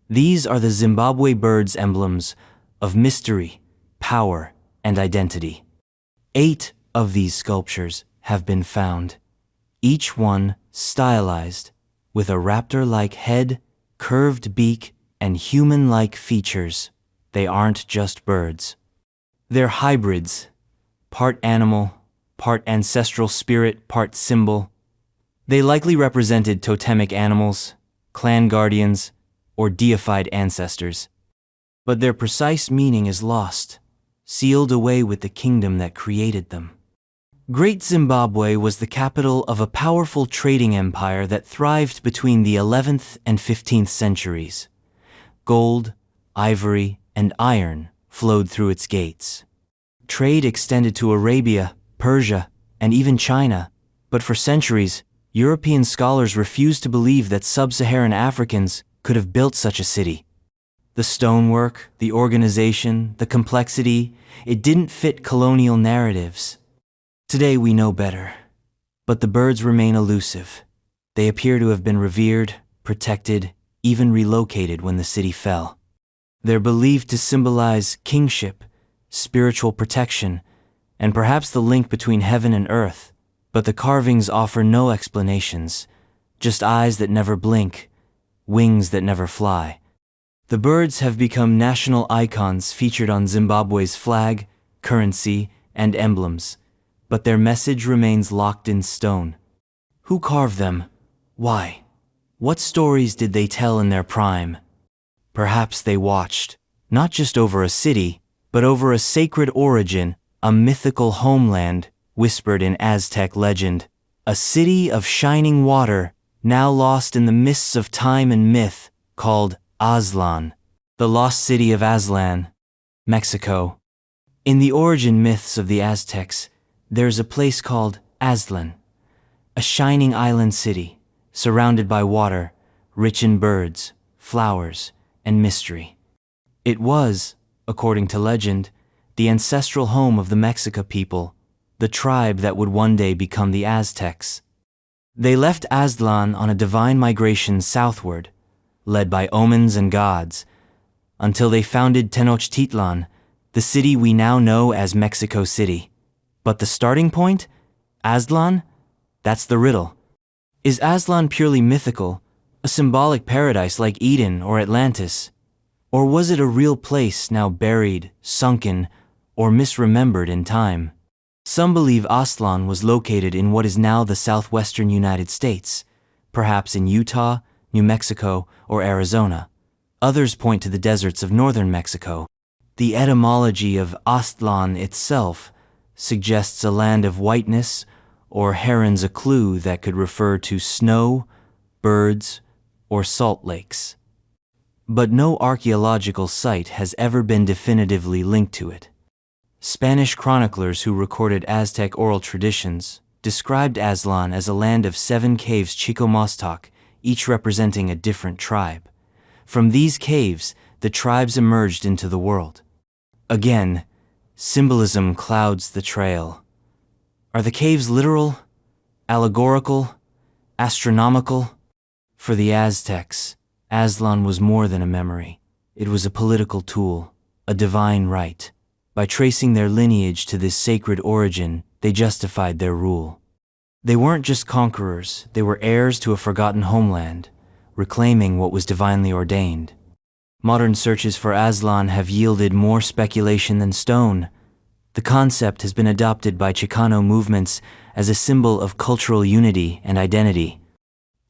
These are the Zimbabwe birds' emblems of mystery, power, and identity. 8 of these sculptures have been found, each one stylized, with a raptor-like head, curved beak, and human-like features. They aren't just birds. They're hybrids, part animal, part ancestral spirit, part symbol. They likely represented totemic animals, clan guardians, or deified ancestors. But their precise meaning is lost, sealed away with the kingdom that created them. Great Zimbabwe was the capital of a powerful trading empire that thrived between the 11th and 15th centuries. Gold, ivory, and iron flowed through its gates. Trade extended to Arabia, Persia, and even China, but for centuries, European scholars refused to believe that sub-Saharan Africans could have built such a city. The stonework, the organization, the complexity, it didn't fit colonial narratives. Today we know better, but the birds remain elusive. They appear to have been revered, protected, even relocated when the city fell. They're believed to symbolize kingship, spiritual protection, and perhaps the link between heaven and earth, but the carvings offer no explanations, just eyes that never blink, wings that never fly. The birds have become national icons featured on Zimbabwe's flag, currency, and emblems, but their message remains locked in stone. Who carved them? Why? What stories did they tell in their prime? Perhaps they watched, not just over a city, but over a sacred origin, a mythical homeland, whispered in Aztec legend, a city of shining water, now lost in the mists of time and myth, called Aztlan, the lost city of Aztlan, Mexico. In the origin myths of the Aztecs, there's a place called Aztlan, a shining island city, surrounded by water, rich in birds, flowers, and mystery. It was, according to legend, the ancestral home of the Mexica people, the tribe that would one day become the Aztecs. They left Aztlan on a divine migration southward, led by omens and gods, until they founded Tenochtitlan, the city we now know as Mexico City. But the starting point? Aztlan? That's the riddle. Is Aztlan purely mythical, a symbolic paradise like Eden or Atlantis? Or was it a real place now buried, sunken, or misremembered in time? Some believe Aztlan was located in what is now the southwestern United States, perhaps in Utah, New Mexico, or Arizona. Others point to the deserts of northern Mexico. The etymology of Aztlan itself suggests a land of whiteness, or herons, a clue that could refer to snow, birds, or salt lakes. But no archaeological site has ever been definitively linked to it. Spanish chroniclers who recorded Aztec oral traditions described Aztlan as a land of 7 caves Chicomostoc, each representing a different tribe. From these caves, the tribes emerged into the world. Again, symbolism clouds the trail. Are the caves literal, allegorical, Astronomical? For the Aztecs, Aztlan was more than a memory. It was a political tool, a divine right. By tracing their lineage to this sacred origin, they justified their rule. They weren't just conquerors, they were heirs to a forgotten homeland, reclaiming what was divinely ordained. Modern searches for Aztlan have yielded more speculation than stone. The concept has been adopted by Chicano movements as a symbol of cultural unity and identity.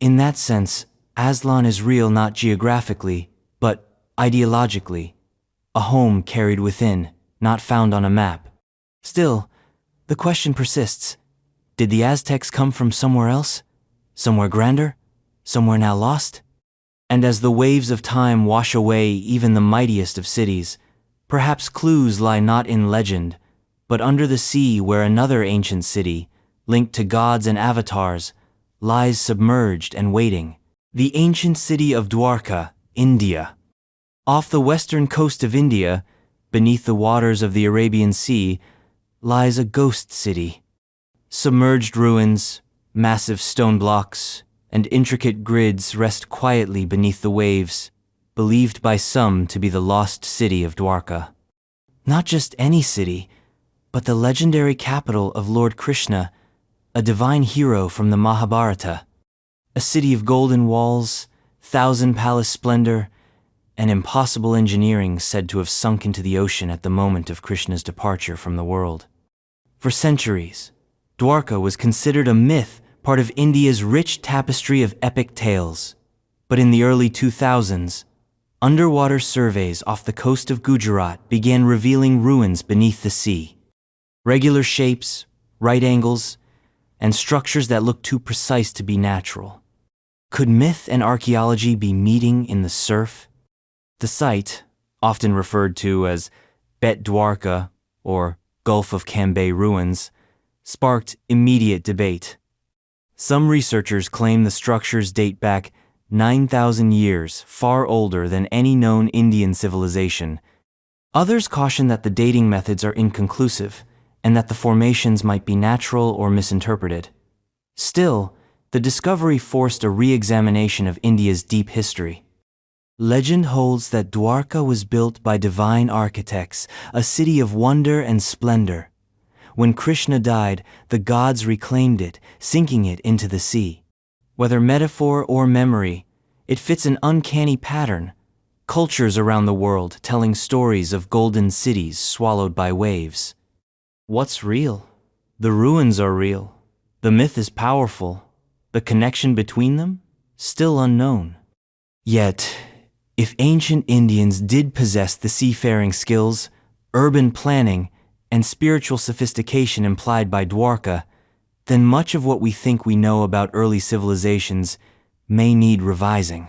In that sense, Aztlan is real not geographically, but ideologically, a home carried within, not found on a map. Still, the question persists. Did the Aztecs come from somewhere else? Somewhere grander? Somewhere now lost? And as the waves of time wash away even the mightiest of cities, perhaps clues lie not in legend, but under the sea where another ancient city, linked to gods and avatars, lies submerged and waiting. The ancient city of Dwarka, India. Off the western coast of India, beneath the waters of the Arabian Sea, lies a ghost city. Submerged ruins, massive stone blocks, and intricate grids rest quietly beneath the waves, believed by some to be the lost city of Dwarka. Not just any city, but the legendary capital of Lord Krishna, a divine hero from the Mahabharata. A city of golden walls, thousand-palace splendor, and impossible engineering said to have sunk into the ocean at the moment of Krishna's departure from the world. For centuries, Dwarka was considered a myth, part of India's rich tapestry of epic tales. But in the early 2000s, underwater surveys off the coast of Gujarat began revealing ruins beneath the sea. Regular shapes, right angles, and structures that looked too precise to be natural. Could myth and archaeology be meeting in the surf? The site, often referred to as Bet Dwarka or Gulf of Cambay ruins, sparked immediate debate. Some researchers claim the structures date back 9,000 years, far older than any known Indian civilization. Others caution that the dating methods are inconclusive and that the formations might be natural or misinterpreted. Still, the discovery forced a re-examination of India's deep history. Legend holds that Dwarka was built by divine architects, a city of wonder and splendor. When Krishna died, the gods reclaimed it, sinking it into the sea. Whether metaphor or memory, it fits an uncanny pattern. Cultures around the world telling stories of golden cities swallowed by waves. What's real? The ruins are real. The myth is powerful. The connection between them? Still unknown. Yet, if ancient Indians did possess the seafaring skills, urban planning, and spiritual sophistication implied by Dwarka, then much of what we think we know about early civilizations may need revising.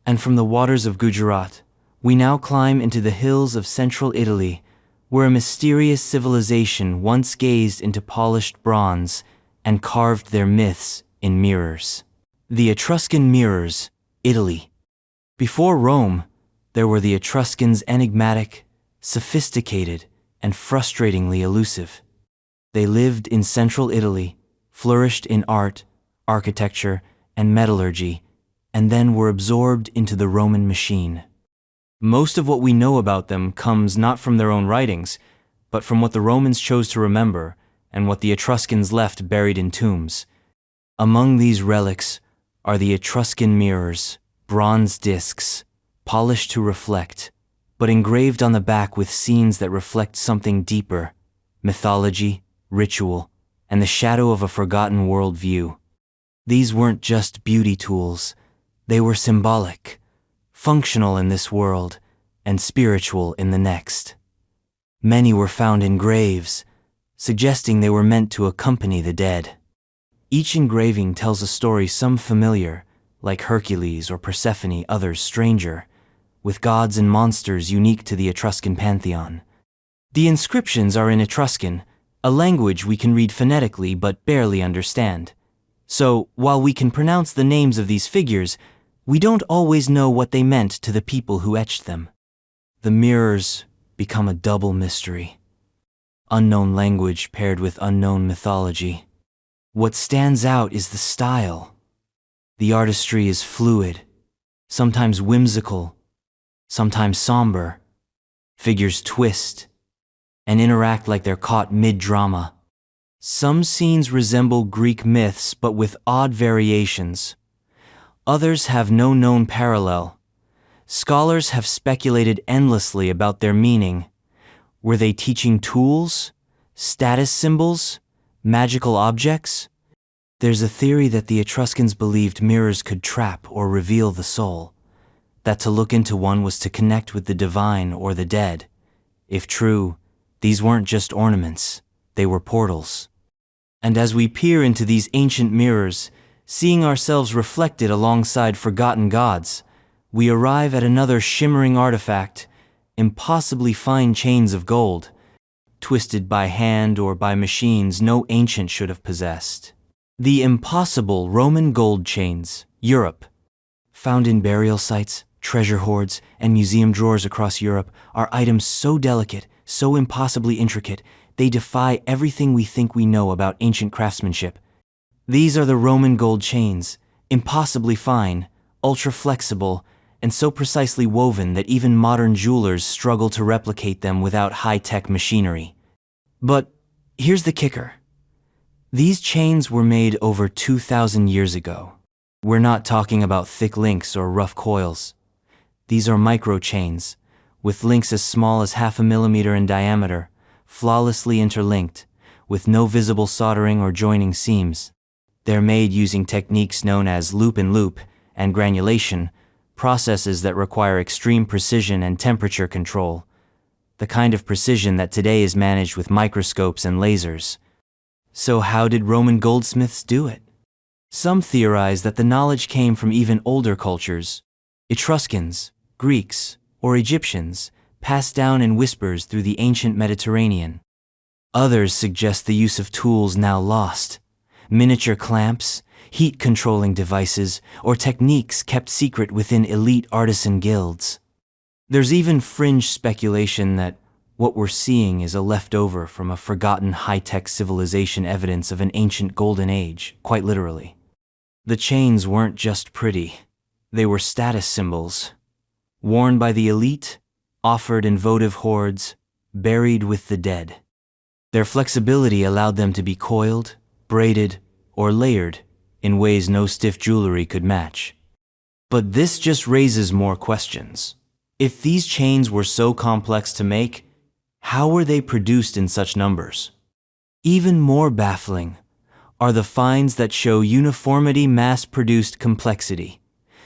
And from the waters of Gujarat, we now climb into the hills of central Italy, where a mysterious civilization once gazed into polished bronze and carved their myths in mirrors. The Etruscan mirrors, Italy. Before Rome, there were the Etruscans, enigmatic, sophisticated, and frustratingly elusive. They lived in central Italy, flourished in art, architecture, and metallurgy, and then were absorbed into the Roman machine. Most of what we know about them comes not from their own writings, but from what the Romans chose to remember and what the Etruscans left buried in tombs. Among these relics are the Etruscan mirrors, bronze discs, polished to reflect, but engraved on the back with scenes that reflect something deeper, mythology, ritual, and the shadow of a forgotten worldview. These weren't just beauty tools, they were symbolic, functional in this world, and spiritual in the next. Many were found in graves, suggesting they were meant to accompany the dead. Each engraving tells a story, some familiar, like Hercules or Persephone, others stranger, with gods and monsters unique to the Etruscan pantheon. The inscriptions are in Etruscan, a language we can read phonetically but barely understand. So, while we can pronounce the names of these figures, we don't always know what they meant to the people who etched them. The mirrors become a double mystery. Unknown language paired with unknown mythology. What stands out is the style. The artistry is fluid, sometimes whimsical, sometimes somber. Figures twist and interact like they're caught mid-drama. Some scenes resemble Greek myths but with odd variations. Others have no known parallel. Scholars have speculated endlessly about their meaning. Were they teaching tools, status symbols, magical objects? There's a theory that the Etruscans believed mirrors could trap or reveal the soul, that to look into one was to connect with the divine or the dead. If true, these weren't just ornaments, they were portals. And as we peer into these ancient mirrors, seeing ourselves reflected alongside forgotten gods, we arrive at another shimmering artifact, impossibly fine chains of gold, twisted by hand or by machines no ancient should have possessed. The impossible Roman gold chains, Europe. Found in burial sites, treasure hoards, and museum drawers across Europe, are items so delicate, so impossibly intricate, they defy everything we think we know about ancient craftsmanship. These are the Roman gold chains, impossibly fine, ultra-flexible, and so precisely woven that even modern jewelers struggle to replicate them without high-tech machinery. But here's the kicker. These chains were made over 2,000 years ago. We're not talking about thick links or rough coils. These are micro-chains, with links as small as 0.5 millimeter in diameter, flawlessly interlinked, with no visible soldering or joining seams. They're made using techniques known as loop-and-loop and granulation, processes that require extreme precision and temperature control, the kind of precision that today is managed with microscopes and lasers. So how did Roman goldsmiths do it? Some theorize that the knowledge came from even older cultures, Etruscans, Greeks, or Egyptians, passed down in whispers through the ancient Mediterranean. Others suggest the use of tools now lost, miniature clamps, heat-controlling devices, or techniques kept secret within elite artisan guilds. There's even fringe speculation that what we're seeing is a leftover from a forgotten high-tech civilization, evidence of an ancient golden age, quite literally. The chains weren't just pretty, they were status symbols. Worn by the elite, offered in votive hoards, buried with the dead. Their flexibility allowed them to be coiled, braided, or layered in ways no stiff jewelry could match. But this just raises more questions. If these chains were so complex to make, how were they produced in such numbers? Even more baffling are the finds that show uniformity mass-produced complexity,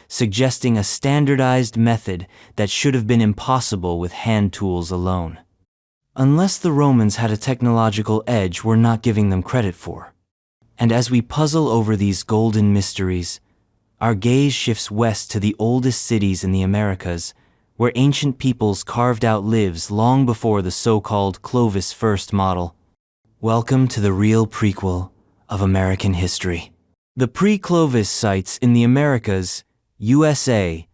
suggesting a standardized method that should have been impossible with hand tools alone. Unless the Romans had a technological edge we're not giving them credit for. And as we puzzle over these golden mysteries, our gaze shifts west to the oldest cities in the Americas, where ancient peoples carved out lives long before the so-called Clovis first model. Welcome to the real prequel of American history. The pre-Clovis sites in the Americas, USA.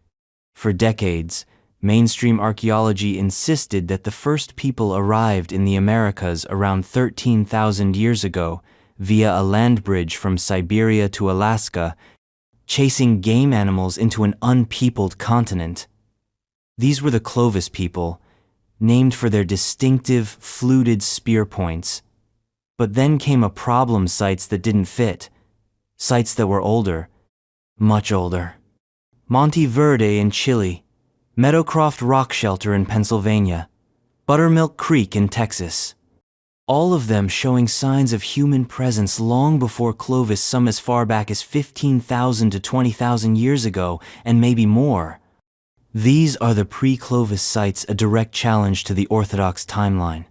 For decades, mainstream archaeology insisted that the first people arrived in the Americas around 13,000 years ago via a land bridge from Siberia to Alaska, chasing game animals into an unpeopled continent. These were the Clovis people, named for their distinctive, fluted spear points. But then came a problem: sites that didn't fit, sites that were older, much older. Monte Verde in Chile, Meadowcroft Rock Shelter in Pennsylvania, Buttermilk Creek in Texas. All of them showing signs of human presence long before Clovis, some as far back as 15,000 to 20,000 years ago, and maybe more. These are the pre-Clovis sites, a direct challenge to the orthodox timeline.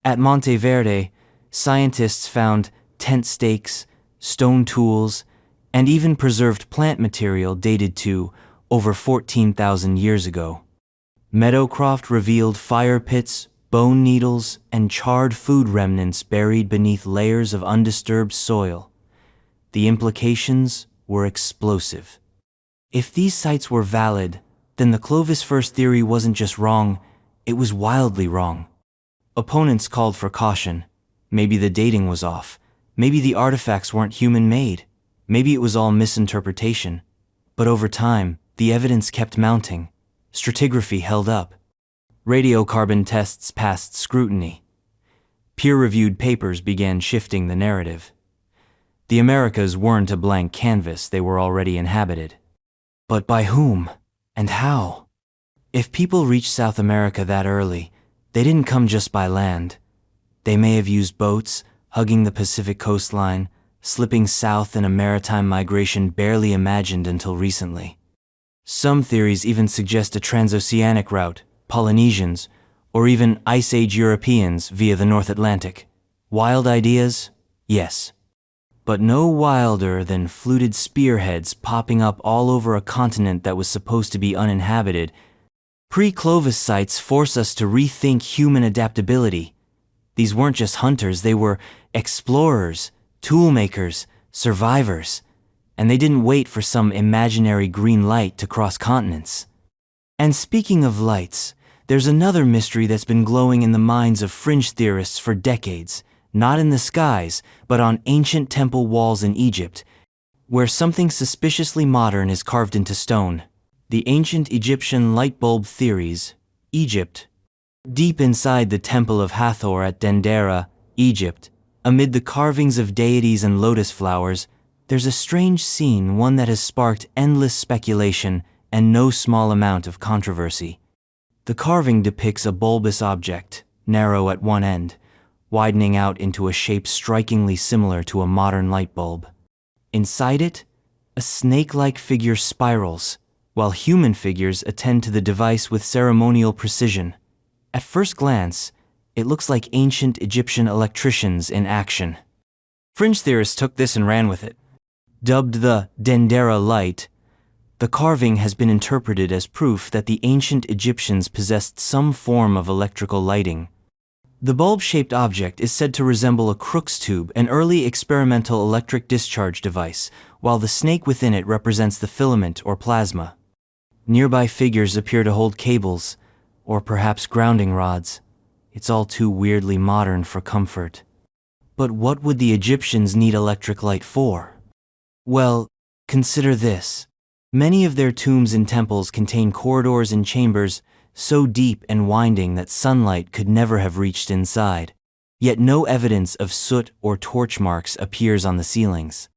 At Monte Verde, scientists found tent stakes, stone tools, and even preserved plant material dated to over 14,000 years ago. Meadowcroft revealed fire pits, bone needles, and charred food remnants buried beneath layers of undisturbed soil. The implications were explosive. If these sites were valid, then the Clovis first theory wasn't just wrong, it was wildly wrong. Opponents called for caution. Maybe the dating was off. Maybe the artifacts weren't human-made. Maybe it was all misinterpretation, but over time, the evidence kept mounting. Stratigraphy held up. Radiocarbon tests passed scrutiny. Peer-reviewed papers began shifting the narrative. The Americas weren't a blank canvas, they were already inhabited. But by whom? And how? If people reached South America that early, they didn't come just by land. They may have used boats, hugging the Pacific coastline, slipping south in a maritime migration barely imagined until recently. Some theories even suggest a transoceanic route, Polynesians, or even Ice Age Europeans via the North Atlantic. Wild ideas? Yes. But no wilder than fluted spearheads popping up all over a continent that was supposed to be uninhabited. Pre-Clovis sites force us to rethink human adaptability. These weren't just hunters, they were explorers, toolmakers, survivors, and they didn't wait for some imaginary green light to cross continents. And speaking of lights, there's another mystery that's been glowing in the minds of fringe theorists for decades, not in the skies, but on ancient temple walls in Egypt, where something suspiciously modern is carved into stone. The ancient Egyptian light bulb theories, Egypt. Deep inside the Temple of Hathor at Dendera, Egypt, amid the carvings of deities and lotus flowers, there's a strange scene, one that has sparked endless speculation and no small amount of controversy. The carving depicts a bulbous object, narrow at one end, widening out into a shape strikingly similar to a modern light bulb. Inside it, a snake-like figure spirals, while human figures attend to the device with ceremonial precision. At first glance, it looks like ancient Egyptian electricians in action. Fringe theorists took this and ran with it. Dubbed the Dendera light, the carving has been interpreted as proof that the ancient Egyptians possessed some form of electrical lighting. The bulb-shaped object is said to resemble a Crookes tube, an early experimental electric discharge device, while the snake within it represents the filament or plasma. Nearby figures appear to hold cables, or perhaps grounding rods. It's all too weirdly modern for comfort. But what would the Egyptians need electric light for? Well, consider this. Many of their tombs and temples contain corridors and chambers so deep and winding that sunlight could never have reached inside. Yet no evidence of soot or torch marks appears on the ceilings.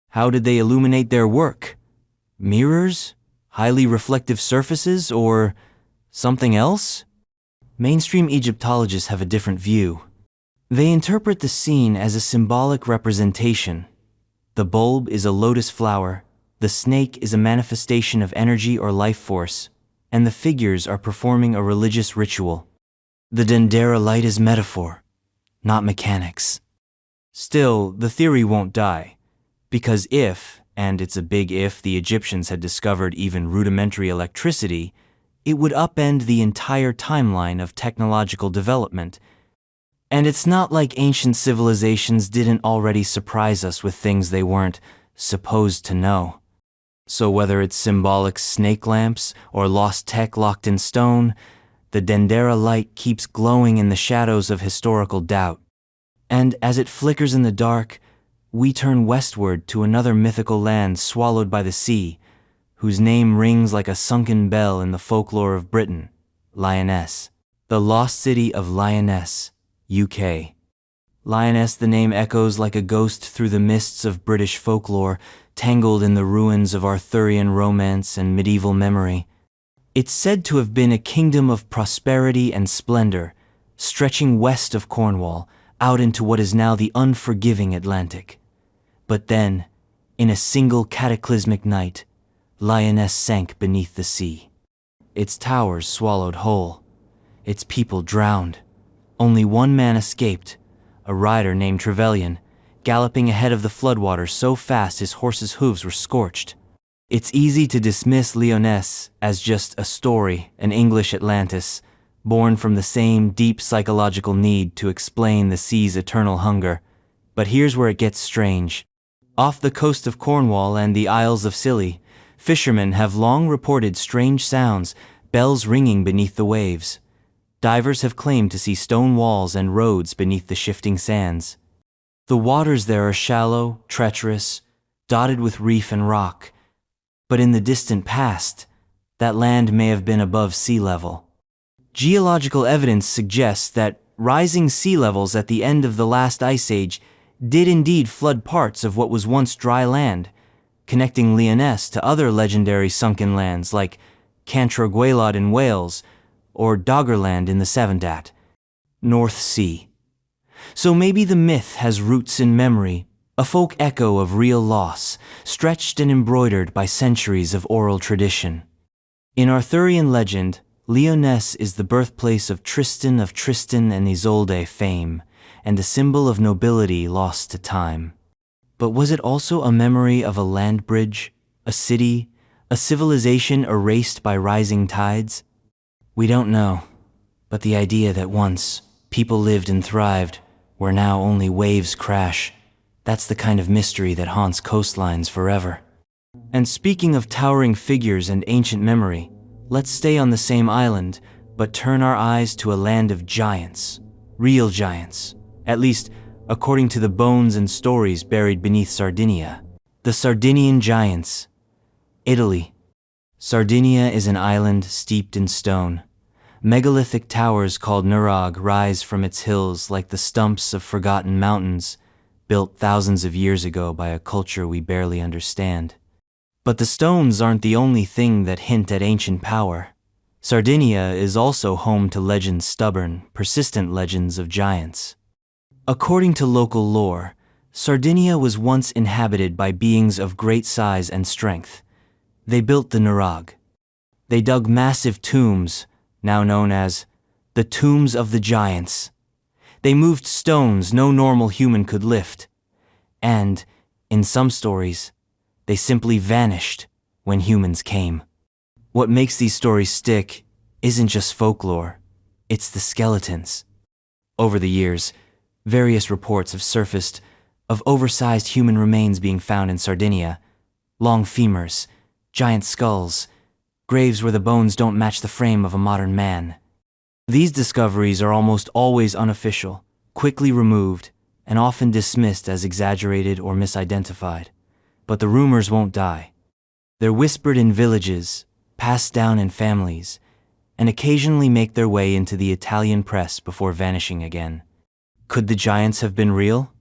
How did they illuminate their work? Mirrors? Highly reflective surfaces? Or something else? Mainstream Egyptologists have a different view. They interpret the scene as a symbolic representation. The bulb is a lotus flower, the snake is a manifestation of energy or life force, and the figures are performing a religious ritual. The Dendera light is metaphor, not mechanics. Still, the theory won't die, because if, and it's a big if, the Egyptians had discovered even rudimentary electricity, it would upend the entire timeline of technological development. And it's not like ancient civilizations didn't already surprise us with things they weren't supposed to know. So whether it's symbolic snake lamps or lost tech locked in stone, the Dendera light keeps glowing in the shadows of historical doubt. And as it flickers in the dark, we turn westward to another mythical land swallowed by the sea, whose name rings like a sunken bell in the folklore of Britain, Lyonesse. The lost city of Lyonesse, UK. Lyonesse, the name echoes like a ghost through the mists of British folklore, tangled in the ruins of Arthurian romance and medieval memory. It's said to have been a kingdom of prosperity and splendor, stretching west of Cornwall, out into what is now the unforgiving Atlantic. But then, in a single cataclysmic night, Lyonesse sank beneath the sea. Its towers swallowed whole, its people drowned. Only one man escaped, a rider named Trevelyan, galloping ahead of the floodwaters so fast his horse's hooves were scorched. It's easy to dismiss Lyonesse as just a story, an English Atlantis, born from the same deep psychological need to explain the sea's eternal hunger. But here's where it gets strange. Off the coast of Cornwall and the Isles of Scilly, fishermen have long reported strange sounds, bells ringing beneath the waves. Divers have claimed to see stone walls and roads beneath the shifting sands. The waters there are shallow, treacherous, dotted with reef and rock. But in the distant past, that land may have been above sea level. Geological evidence suggests that rising sea levels at the end of the last ice age did indeed flood parts of what was once dry land, connecting Lyonesse to other legendary sunken lands like Cantra Gwaelod in Wales or Doggerland in the Savandat, North Sea. So maybe the myth has roots in memory, a folk echo of real loss, stretched and embroidered by centuries of oral tradition. In Arthurian legend, Lyonesse is the birthplace of Tristan and Isolde fame, and a symbol of nobility lost to time. But was it also a memory of a land bridge, a city, a civilization erased by rising tides? We don't know, but the idea that once people lived and thrived, where now only waves crash, that's the kind of mystery that haunts coastlines forever. And speaking of towering figures and ancient memory, let's stay on the same island, but turn our eyes to a land of giants. Real giants. At least, according to the bones and stories buried beneath Sardinia. The Sardinian giants. Italy. Sardinia is an island steeped in stone. Megalithic towers called nurag rise from its hills like the stumps of forgotten mountains, built thousands of years ago by a culture we barely understand. But the stones aren't the only thing that hint at ancient power. Sardinia is also home to legends, stubborn, persistent legends of giants. According to local lore, Sardinia was once inhabited by beings of great size and strength. They built the nurag. They dug massive tombs, now known as the Tombs of the Giants. They moved stones no normal human could lift. And, in some stories, they simply vanished when humans came. What makes these stories stick isn't just folklore, it's the skeletons. Over the years, various reports have surfaced of oversized human remains being found in Sardinia, long femurs, giant skulls, graves where the bones don't match the frame of a modern man. These discoveries are almost always unofficial, quickly removed, and often dismissed as exaggerated or misidentified. But the rumors won't die. They're whispered in villages, passed down in families, and occasionally make their way into the Italian press before vanishing again. Could the giants have been real?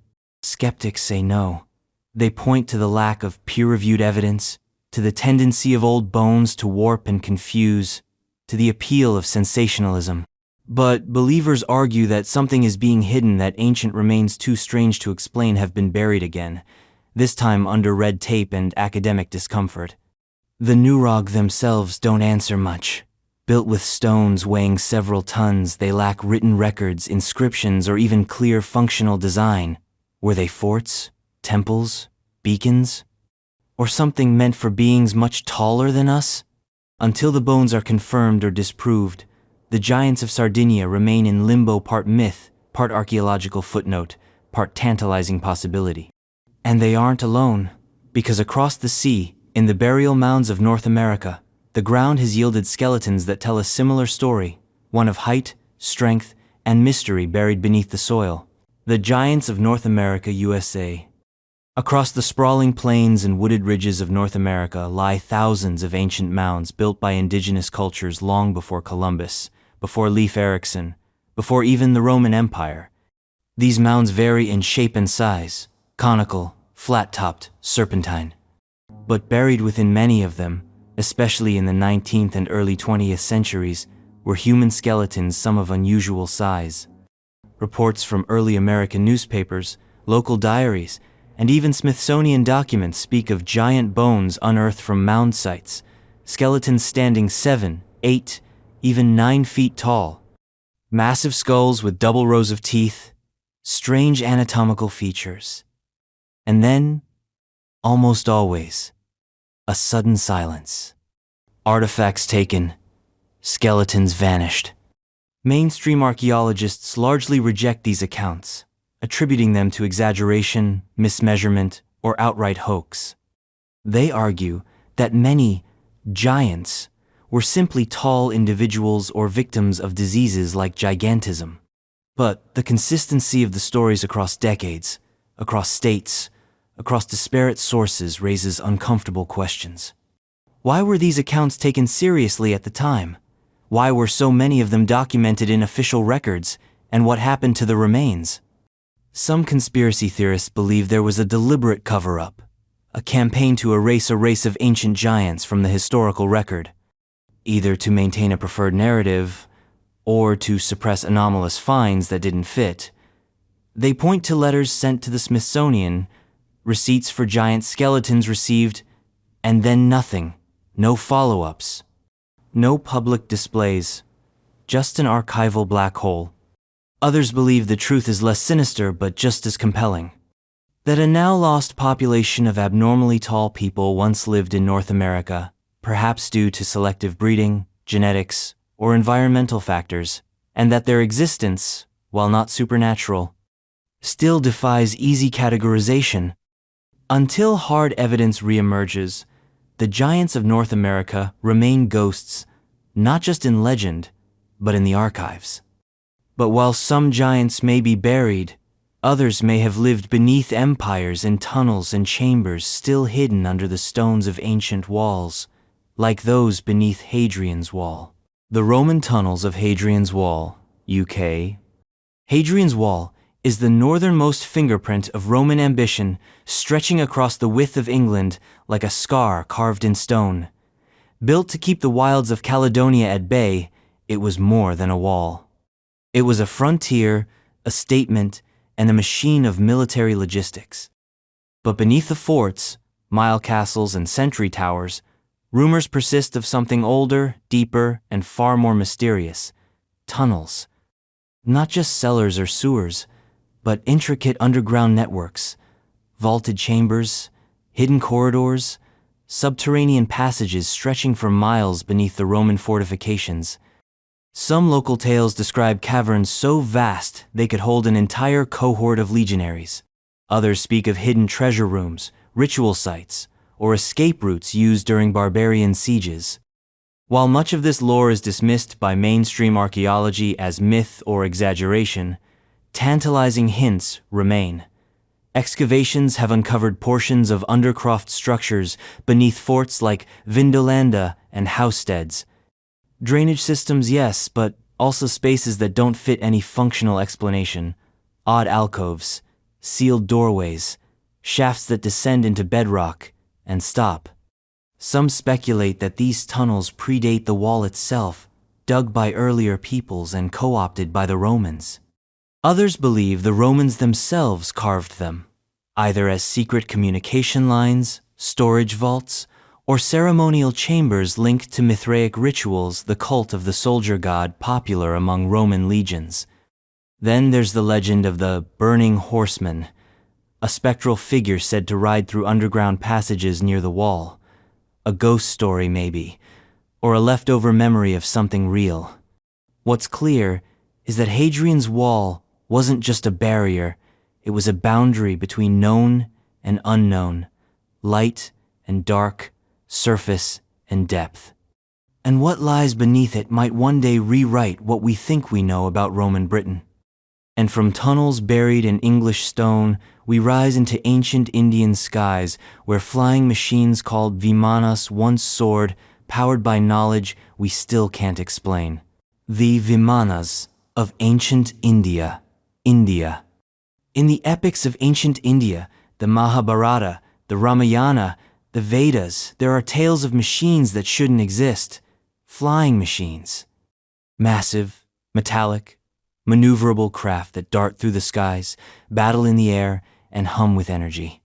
Skeptics say no. They point to the lack of peer-reviewed evidence, to the tendency of old bones to warp and confuse, to the appeal of sensationalism. But believers argue that something is being hidden, that ancient remains too strange to explain have been buried again, this time under red tape and academic discomfort. The nurag themselves don't answer much. Built with stones weighing several tons, they lack written records, inscriptions, or even clear functional design. Were they forts, temples, beacons? Or something meant for beings much taller than us? Until the bones are confirmed or disproved, the giants of Sardinia remain in limbo, part myth, part archaeological footnote, part tantalizing possibility. And they aren't alone, because across the sea, in the burial mounds of North America, the ground has yielded skeletons that tell a similar story, one of height, strength, and mystery buried beneath the soil. The giants of North America, USA. Across the sprawling plains and wooded ridges of North America lie thousands of ancient mounds built by indigenous cultures long before Columbus, before Leif Erikson, before even the Roman Empire. These mounds vary in shape and size, conical, flat-topped, serpentine. But buried within many of them, especially in the 19th and early 20th centuries, were human skeletons, some of unusual size. Reports from early American newspapers, local diaries, and even Smithsonian documents speak of giant bones unearthed from mound sites, skeletons standing 7, 8, even 9 feet tall. Massive skulls with double rows of teeth, strange anatomical features. And then, almost always, a sudden silence. Artifacts taken, skeletons vanished. Mainstream archaeologists largely reject these accounts, attributing them to exaggeration, mismeasurement, or outright hoax. They argue that many giants were simply tall individuals or victims of diseases like gigantism. But the consistency of the stories across decades, across states, across disparate sources raises uncomfortable questions. Why were these accounts taken seriously at the time? Why were so many of them documented in official records, and what happened to the remains? Some conspiracy theorists believe there was a deliberate cover-up, a campaign to erase a race of ancient giants from the historical record, either to maintain a preferred narrative or to suppress anomalous finds that didn't fit. They point to letters sent to the Smithsonian, receipts for giant skeletons received, and then nothing, no follow-ups, no public displays, just an archival black hole. Others believe the truth is less sinister but just as compelling. That a now lost population of abnormally tall people once lived in North America, perhaps due to selective breeding, genetics, or environmental factors, and that their existence, while not supernatural, still defies easy categorization. Until hard evidence reemerges, the giants of North America remain ghosts, not just in legend, but in the archives. But while some giants may be buried, others may have lived beneath empires in tunnels and chambers still hidden under the stones of ancient walls, like those beneath Hadrian's Wall. The Roman tunnels of Hadrian's Wall, UK. Hadrian's Wall is the northernmost fingerprint of Roman ambition stretching across the width of England like a scar carved in stone. Built to keep the wilds of Caledonia at bay, it was more than a wall. It was a frontier, a statement, and a machine of military logistics. But beneath the forts, mile castles, and sentry towers, rumors persist of something older, deeper, and far more mysterious: tunnels. Not just cellars or sewers, but intricate underground networks, vaulted chambers, hidden corridors, subterranean passages stretching for miles beneath the Roman fortifications. Some local tales describe caverns so vast they could hold an entire cohort of legionaries. Others speak of hidden treasure rooms, ritual sites, or escape routes used during barbarian sieges. While much of this lore is dismissed by mainstream archaeology as myth or exaggeration, tantalizing hints remain. Excavations have uncovered portions of undercroft structures beneath forts like Vindolanda and Housesteads. Drainage systems, yes, but also spaces that don't fit any functional explanation. Odd alcoves, sealed doorways, shafts that descend into bedrock and stop. Some speculate that these tunnels predate the wall itself, dug by earlier peoples and co-opted by the Romans. Others believe the Romans themselves carved them, either as secret communication lines, storage vaults, or ceremonial chambers linked to Mithraic rituals, the cult of the soldier god popular among Roman legions. Then there's the legend of the Burning Horseman, a spectral figure said to ride through underground passages near the wall. A ghost story maybe, or a leftover memory of something real. What's clear is that Hadrian's Wall wasn't just a barrier, it was a boundary between known and unknown, light and dark, surface and depth. And what lies beneath it might one day rewrite what we think we know about Roman Britain. And from tunnels buried in English stone, we rise into ancient Indian skies where flying machines called Vimanas once soared, powered by knowledge we still can't explain. The Vimanas of ancient India. In the epics of ancient India, the Mahabharata, the Ramayana, the Vedas, there are tales of machines that shouldn't exist. Flying machines. Massive, metallic, maneuverable craft that dart through the skies, battle in the air, and hum with energy.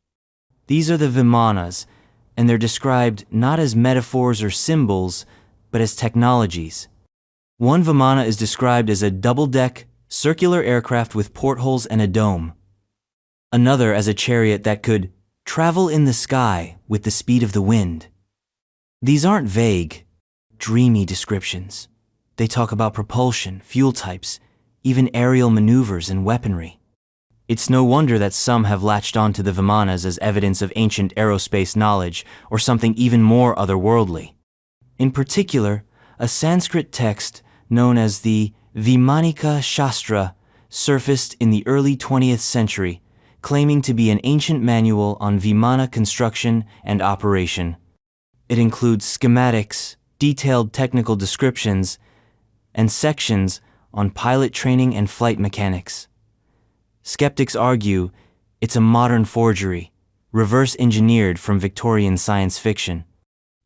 These are the Vimanas, and they're described not as metaphors or symbols, but as technologies. One Vimana is described as a double-deck, circular aircraft with portholes and a dome. Another as a chariot that could travel in the sky with the speed of the wind. These aren't vague, dreamy descriptions. They talk about propulsion, fuel types, even aerial maneuvers and weaponry. It's no wonder that some have latched onto the Vimanas as evidence of ancient aerospace knowledge or something even more otherworldly. In particular, a Sanskrit text known as the Vimanika Shastra surfaced in the early 20th century, claiming to be an ancient manual on Vimana construction and operation. It includes schematics, detailed technical descriptions, and sections on pilot training and flight mechanics. Skeptics argue it's a modern forgery, reverse-engineered from Victorian science fiction.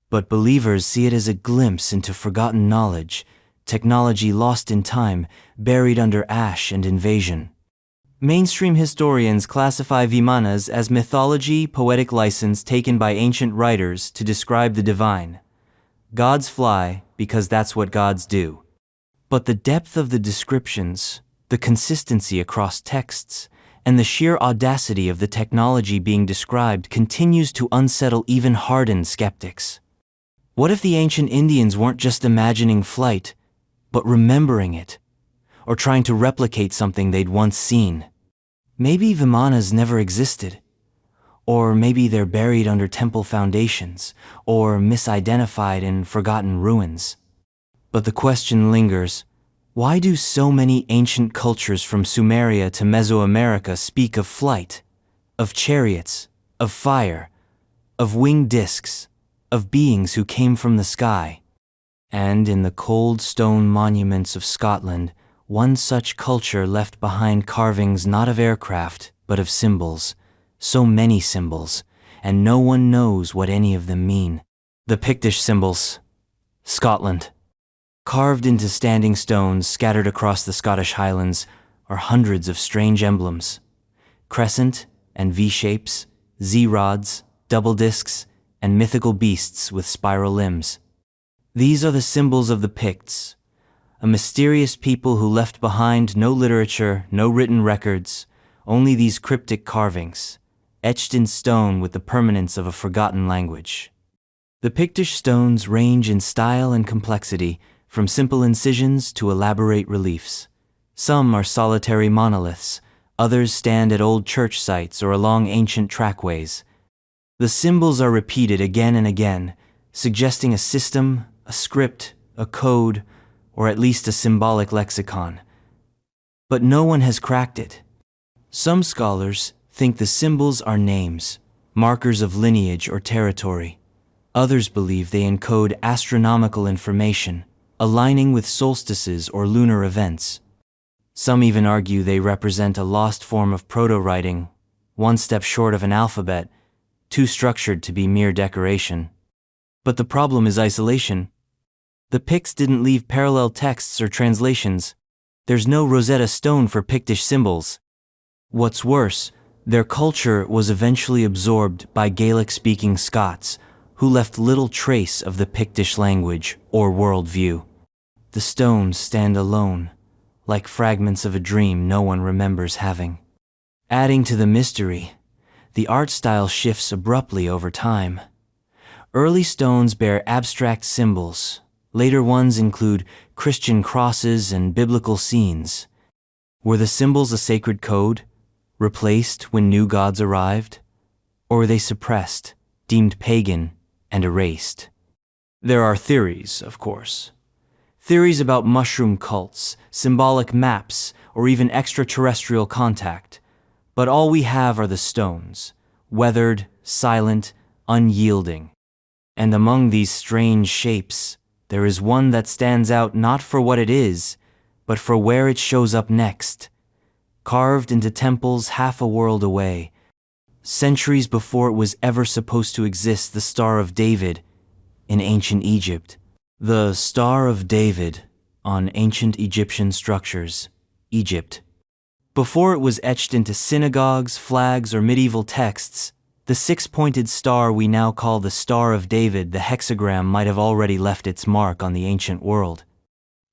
But believers see it as a glimpse into forgotten knowledge, technology lost in time, buried under ash and invasion. Mainstream historians classify Vimanas as mythology, poetic license taken by ancient writers to describe the divine. Gods fly because that's what gods do. But the depth of the descriptions, the consistency across texts, and the sheer audacity of the technology being described continues to unsettle even hardened skeptics. What if the ancient Indians weren't just imagining flight, but remembering it, or trying to replicate something they'd once seen? Maybe Vimanas never existed, or maybe they're buried under temple foundations, or misidentified in forgotten ruins. But the question lingers, why do so many ancient cultures from Sumeria to Mesoamerica speak of flight, of chariots, of fire, of winged discs, of beings who came from the sky? And in the cold stone monuments of Scotland, one such culture left behind carvings not of aircraft, but of symbols, so many symbols, and no one knows what any of them mean. The Pictish symbols. Scotland. Carved into standing stones scattered across the Scottish Highlands are hundreds of strange emblems. Crescent and V-shapes, Z-rods, double discs, and mythical beasts with spiral limbs. These are the symbols of the Picts, a mysterious people who left behind no literature, no written records, only these cryptic carvings, etched in stone with the permanence of a forgotten language. The Pictish stones range in style and complexity, from simple incisions to elaborate reliefs. Some are solitary monoliths, others stand at old church sites or along ancient trackways. The symbols are repeated again and again, suggesting a system, a script, a code, or at least a symbolic lexicon. But no one has cracked it. Some scholars think the symbols are names, markers of lineage or territory. Others believe they encode astronomical information, aligning with solstices or lunar events. Some even argue they represent a lost form of proto-writing, one step short of an alphabet, too structured to be mere decoration. But the problem is isolation. The Picts didn't leave parallel texts or translations. There's no Rosetta Stone for Pictish symbols. What's worse, their culture was eventually absorbed by Gaelic-speaking Scots, who left little trace of the Pictish language or worldview. The stones stand alone, like fragments of a dream no one remembers having. Adding to the mystery, the art style shifts abruptly over time. Early stones bear abstract symbols. Later ones include Christian crosses and biblical scenes. Were the symbols a sacred code, replaced when new gods arrived? Or were they suppressed, deemed pagan, and erased? There are theories, of course. Theories about mushroom cults, symbolic maps, or even extraterrestrial contact. But all we have are the stones, weathered, silent, unyielding. And among these strange shapes, there is one that stands out not for what it is, but for where it shows up next. Carved into temples half a world away, centuries before it was ever supposed to exist, the Star of David in ancient Egypt. The Star of David on ancient Egyptian structures, Egypt. Before it was etched into synagogues, flags, or medieval texts, the six-pointed star we now call the Star of David, the hexagram, might have already left its mark on the ancient world.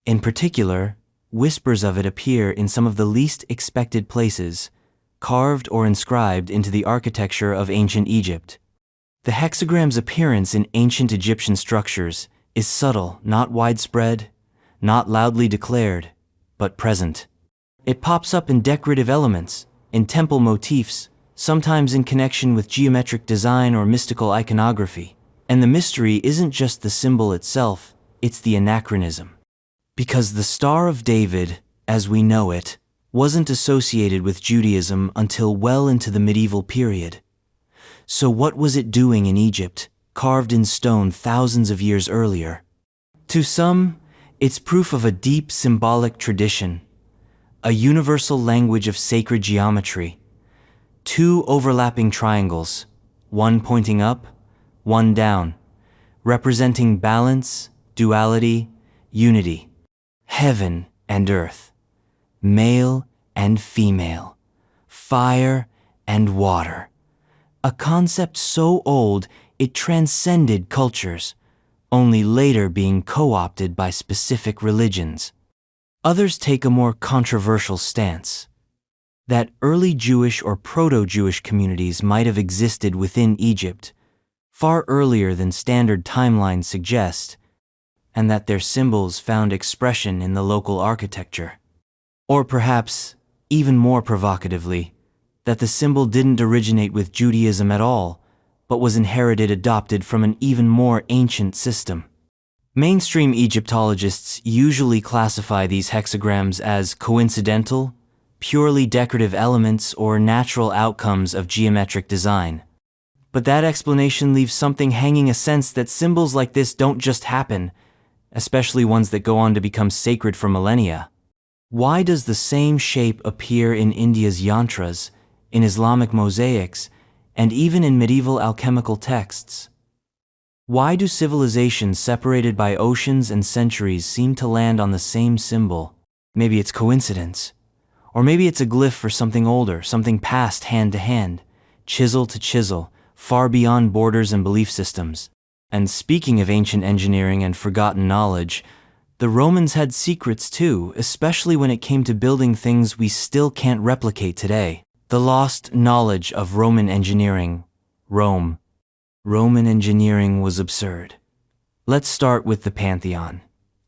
In particular, whispers of it appear in some of the least expected places, carved or inscribed into the architecture of ancient Egypt. The hexagram's appearance in ancient Egyptian structures is subtle, not widespread, not loudly declared, but present. It pops up in decorative elements, in temple motifs, sometimes in connection with geometric design or mystical iconography. And the mystery isn't just the symbol itself, it's the anachronism. Because the Star of David, as we know it, wasn't associated with Judaism until well into the medieval period. So what was it doing in Egypt, carved in stone thousands of years earlier? To some, it's proof of a deep symbolic tradition, a universal language of sacred geometry. Two overlapping triangles, one pointing up, one down, representing balance, duality, unity. Heaven and earth, male and female, fire and water. A concept so old it transcended cultures, only later being co-opted by specific religions. Others take a more controversial stance, that early Jewish or proto-Jewish communities might have existed within Egypt, far earlier than standard timelines suggest, and that their symbols found expression in the local architecture. Or perhaps, even more provocatively, that the symbol didn't originate with Judaism at all, but was adopted from an even more ancient system. Mainstream Egyptologists usually classify these hexagrams as coincidental, purely decorative elements or natural outcomes of geometric design. But that explanation leaves something hanging, a sense that symbols like this don't just happen, especially ones that go on to become sacred for millennia. Why does the same shape appear in India's yantras, in Islamic mosaics, and even in medieval alchemical texts? Why do civilizations separated by oceans and centuries seem to land on the same symbol? Maybe it's coincidence. Or maybe it's a glyph for something older, something passed hand to hand, chisel to chisel, far beyond borders and belief systems. And speaking of ancient engineering and forgotten knowledge, the Romans had secrets too, especially when it came to building things we still can't replicate today. The lost knowledge of Roman engineering. Rome. Roman engineering was absurd. Let's start with the Pantheon.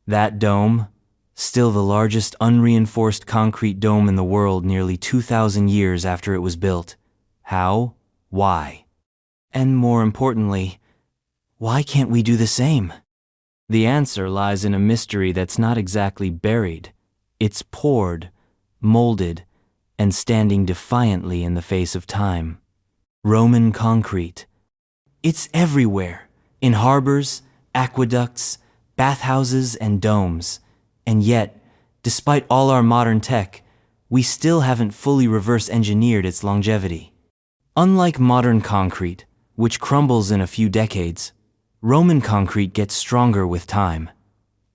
That dome, still the largest unreinforced concrete dome in the world nearly 2,000 years after it was built. How? Why? And more importantly, why can't we do the same? The answer lies in a mystery that's not exactly buried. It's poured, molded, and standing defiantly in the face of time. Roman concrete. It's everywhere, in harbors, aqueducts, bathhouses, and domes. And yet, despite all our modern tech, we still haven't fully reverse engineered its longevity. Unlike modern concrete, which crumbles in a few decades, Roman concrete gets stronger with time.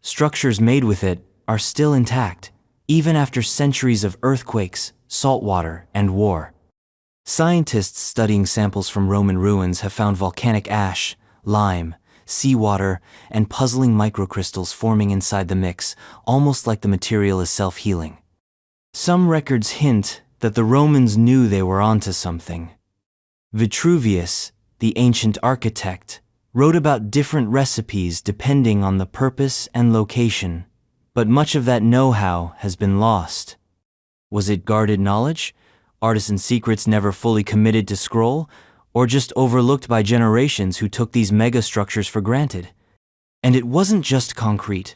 Structures made with it are still intact, even after centuries of earthquakes, saltwater, and war. Scientists studying samples from Roman ruins have found volcanic ash, lime, seawater, and puzzling microcrystals forming inside the mix, almost like the material is self-healing. Some records hint that the Romans knew they were onto something. Vitruvius, the ancient architect, wrote about different recipes depending on the purpose and location, but much of that know-how has been lost. Was it guarded knowledge, artisan secrets never fully committed to scroll, or just overlooked by generations who took these megastructures for granted? And it wasn't just concrete.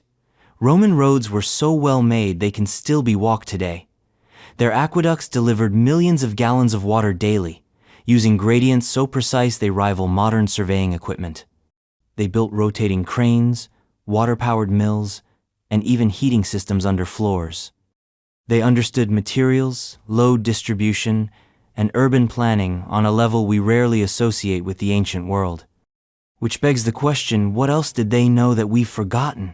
Roman roads were so well made they can still be walked today. Their aqueducts delivered millions of gallons of water daily, using gradients so precise they rival modern surveying equipment. They built rotating cranes, water-powered mills, and even heating systems under floors. They understood materials, load distribution, and urban planning on a level we rarely associate with the ancient world. Which begs the question, what else did they know that we've forgotten?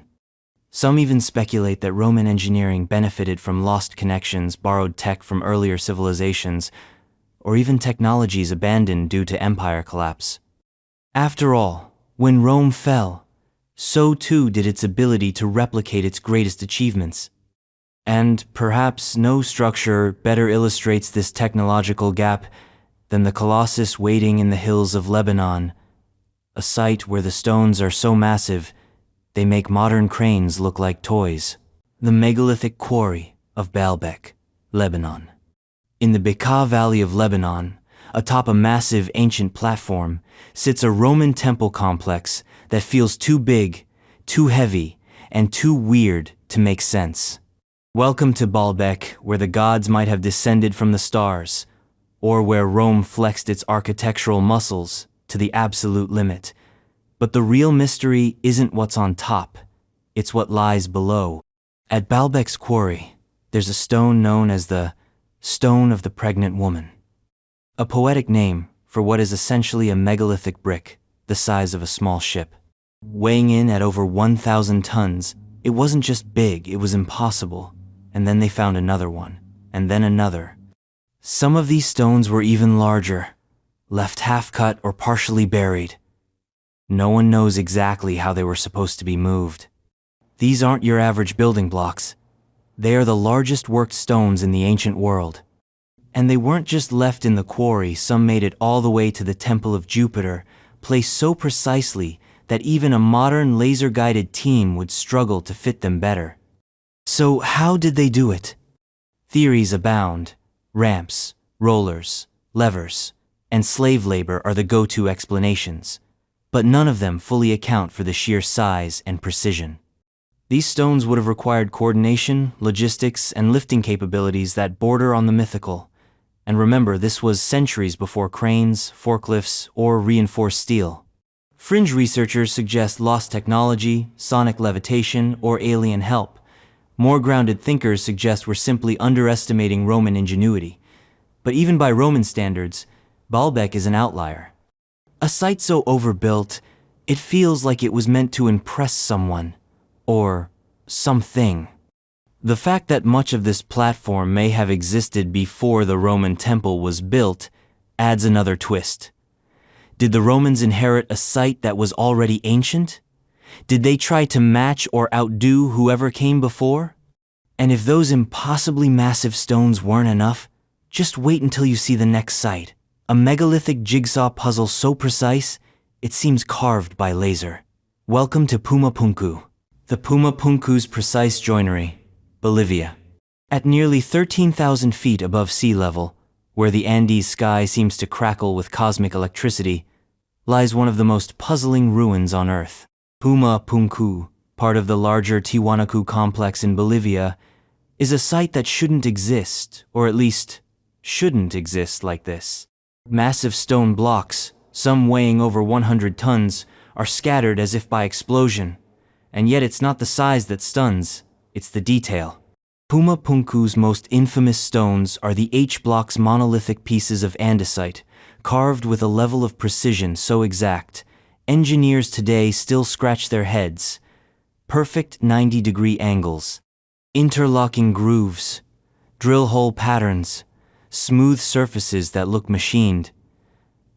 Some even speculate that Roman engineering benefited from lost connections, borrowed tech from earlier civilizations, or even technologies abandoned due to empire collapse. After all, when Rome fell, so too did its ability to replicate its greatest achievements. And perhaps no structure better illustrates this technological gap than the Colossus waiting in the hills of Lebanon, a site where the stones are so massive they make modern cranes look like toys. The megalithic quarry of Baalbek, Lebanon. In the Bekaa Valley of Lebanon, atop a massive ancient platform, sits a Roman temple complex that feels too big, too heavy, and too weird to make sense. Welcome to Baalbek, where the gods might have descended from the stars, or where Rome flexed its architectural muscles to the absolute limit. But the real mystery isn't what's on top, it's what lies below. At Baalbek's quarry, there's a stone known as the Stone of the Pregnant Woman. A poetic name for what is essentially a megalithic brick, the size of a small ship. Weighing in at over 1,000 tons, it wasn't just big, it was impossible. And then they found another one, and then another. Some of these stones were even larger, left half-cut or partially buried. No one knows exactly how they were supposed to be moved. These aren't your average building blocks. They are the largest worked stones in the ancient world. And they weren't just left in the quarry, some made it all the way to the Temple of Jupiter, placed so precisely that even a modern laser-guided team would struggle to fit them better. So how did they do it? Theories abound. Ramps, rollers, levers, and slave labor are the go-to explanations, but none of them fully account for the sheer size and precision. These stones would have required coordination, logistics, and lifting capabilities that border on the mythical. And remember, this was centuries before cranes, forklifts, or reinforced steel. Fringe researchers suggest lost technology, sonic levitation, or alien help. More grounded thinkers suggest we're simply underestimating Roman ingenuity. But even by Roman standards, Baalbek is an outlier. A site so overbuilt, it feels like it was meant to impress someone, or something. The fact that much of this platform may have existed before the Roman temple was built adds another twist. Did the Romans inherit a site that was already ancient? Did they try to match or outdo whoever came before? And if those impossibly massive stones weren't enough, just wait until you see the next site. A megalithic jigsaw puzzle so precise, it seems carved by laser. Welcome to Puma Punku. The Puma Punku's precise joinery, Bolivia. At nearly 13,000 feet above sea level, where the Andes sky seems to crackle with cosmic electricity, lies one of the most puzzling ruins on Earth. Puma Punku, part of the larger Tiwanaku complex in Bolivia, is a site that shouldn't exist, or at least shouldn't exist like this. Massive stone blocks, some weighing over 100 tons, are scattered as if by explosion. And yet it's not the size that stuns, it's the detail. Puma Punku's most infamous stones are the H-block's monolithic pieces of andesite, carved with a level of precision so exact, engineers today still scratch their heads. Perfect 90-degree angles, interlocking grooves, drill hole patterns, smooth surfaces that look machined.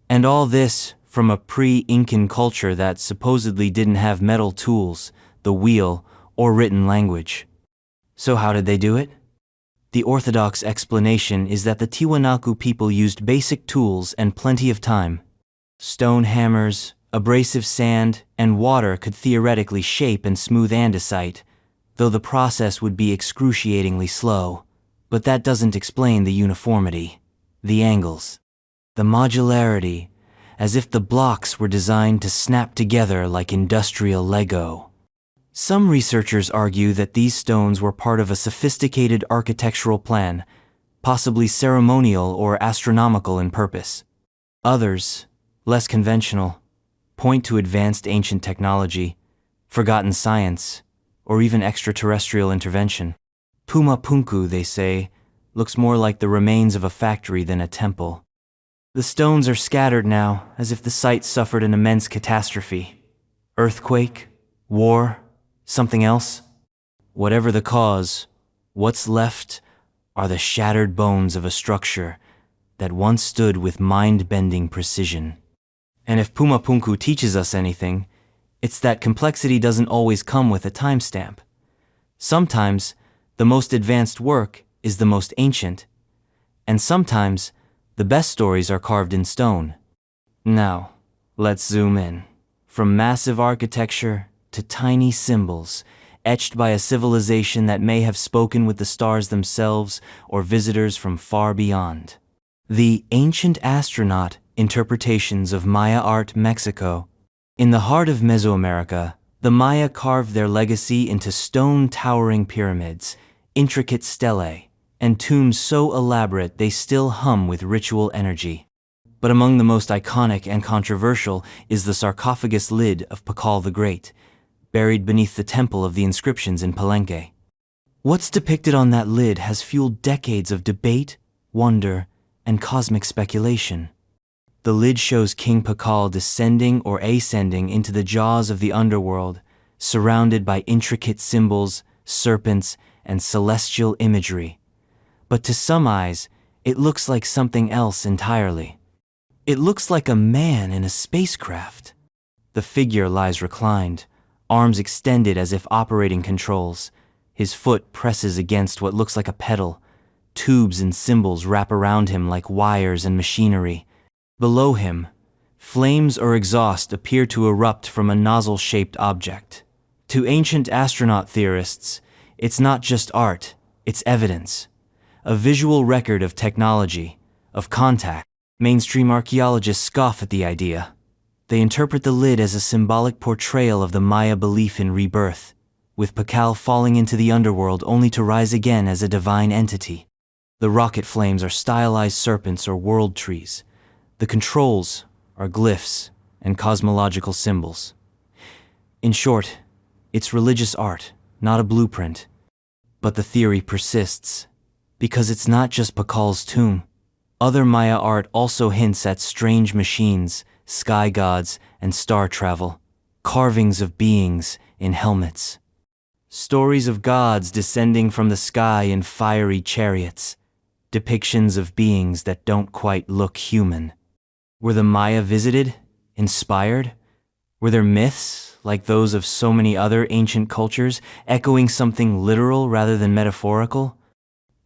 And all this from a pre-Incan culture that supposedly didn't have metal tools, the wheel, or written language. So how did they do it? The orthodox explanation is that the Tiwanaku people used basic tools and plenty of time. Stone hammers, abrasive sand, and water could theoretically shape and smooth andesite, though the process would be excruciatingly slow. But that doesn't explain the uniformity, the angles, the modularity, as if the blocks were designed to snap together like industrial Lego. Some researchers argue that these stones were part of a sophisticated architectural plan, possibly ceremonial or astronomical in purpose. Others, less conventional, point to advanced ancient technology, forgotten science, or even extraterrestrial intervention. Puma Punku, they say, looks more like the remains of a factory than a temple. The stones are scattered now, as if the site suffered an immense catastrophe. Earthquake? War? Something else? Whatever the cause, what's left are the shattered bones of a structure that once stood with mind-bending precision. And if Puma Punku teaches us anything, it's that complexity doesn't always come with a timestamp. Sometimes, the most advanced work is the most ancient, and sometimes, the best stories are carved in stone. Now, let's zoom in. From massive architecture to tiny symbols, etched by a civilization that may have spoken with the stars themselves or visitors from far beyond. The Ancient Astronaut Interpretations of Maya Art, Mexico. In the heart of Mesoamerica, the Maya carved their legacy into stone towering pyramids, intricate stelae, and tombs so elaborate they still hum with ritual energy. But among the most iconic and controversial is the sarcophagus lid of Pakal the Great, buried beneath the Temple of the Inscriptions in Palenque. What's depicted on that lid has fueled decades of debate, wonder, and cosmic speculation. The lid shows King Pakal descending or ascending into the jaws of the underworld, surrounded by intricate symbols, serpents, and celestial imagery. But to some eyes, it looks like something else entirely. It looks like a man in a spacecraft. The figure lies reclined, arms extended as if operating controls. His foot presses against what looks like a pedal. Tubes and symbols wrap around him like wires and machinery. Below him, flames or exhaust appear to erupt from a nozzle-shaped object. To ancient astronaut theorists, it's not just art, it's evidence. A visual record of technology, of contact. Mainstream archaeologists scoff at the idea. They interpret the lid as a symbolic portrayal of the Maya belief in rebirth, with Pakal falling into the underworld only to rise again as a divine entity. The rocket flames are stylized serpents or world trees. The controls are glyphs and cosmological symbols. In short, it's religious art, not a blueprint. But the theory persists, because it's not just Pakal's tomb. Other Maya art also hints at strange machines, sky gods, and star travel, carvings of beings in helmets. Stories of gods descending from the sky in fiery chariots, depictions of beings that don't quite look human. Were the Maya visited, inspired? Were there myths, like those of so many other ancient cultures, echoing something literal rather than metaphorical?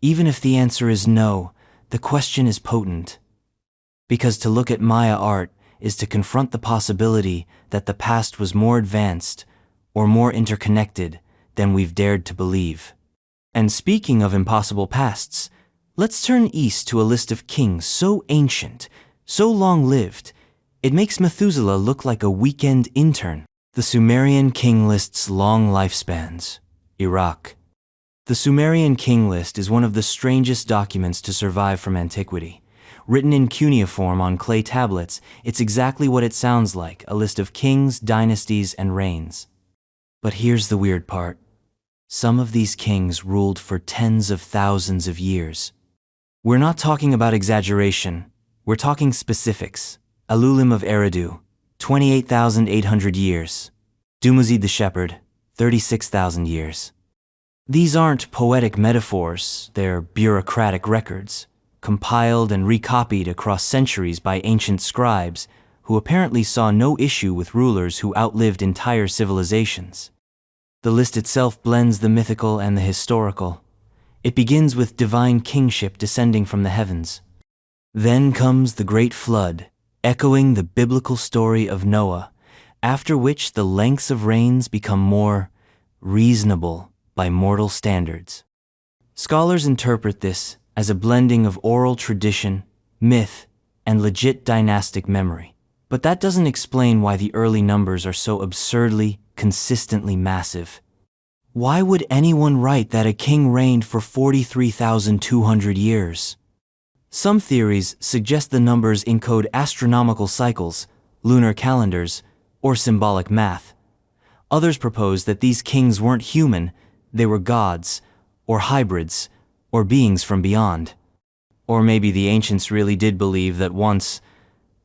Even if the answer is no, the question is potent. Because to look at Maya art is to confront the possibility that the past was more advanced or more interconnected than we've dared to believe. And speaking of impossible pasts, let's turn east to a list of kings so ancient, so long-lived, it makes Methuselah look like a weekend intern. The Sumerian king list's long lifespans. Iraq. The Sumerian king list is one of the strangest documents to survive from antiquity. Written in cuneiform on clay tablets, it's exactly what it sounds like, a list of kings, dynasties, and reigns. But here's the weird part. Some of these kings ruled for tens of thousands of years. We're not talking about exaggeration, we're talking specifics. Alulim of Eridu, 28,800 years. Dumuzid the Shepherd, 36,000 years. These aren't poetic metaphors, they're bureaucratic records, compiled and recopied across centuries by ancient scribes who apparently saw no issue with rulers who outlived entire civilizations. The list itself blends the mythical and the historical. It begins with divine kingship descending from the heavens. Then comes the Great Flood, echoing the biblical story of Noah, after which the lengths of reigns become more reasonable by mortal standards. Scholars interpret this as a blending of oral tradition, myth, and legit dynastic memory. But that doesn't explain why the early numbers are so absurdly, consistently massive. Why would anyone write that a king reigned for 43,200 years? Some theories suggest the numbers encode astronomical cycles, lunar calendars, or symbolic math. Others propose that these kings weren't human, they were gods, or hybrids, or beings from beyond. Or maybe the ancients really did believe that once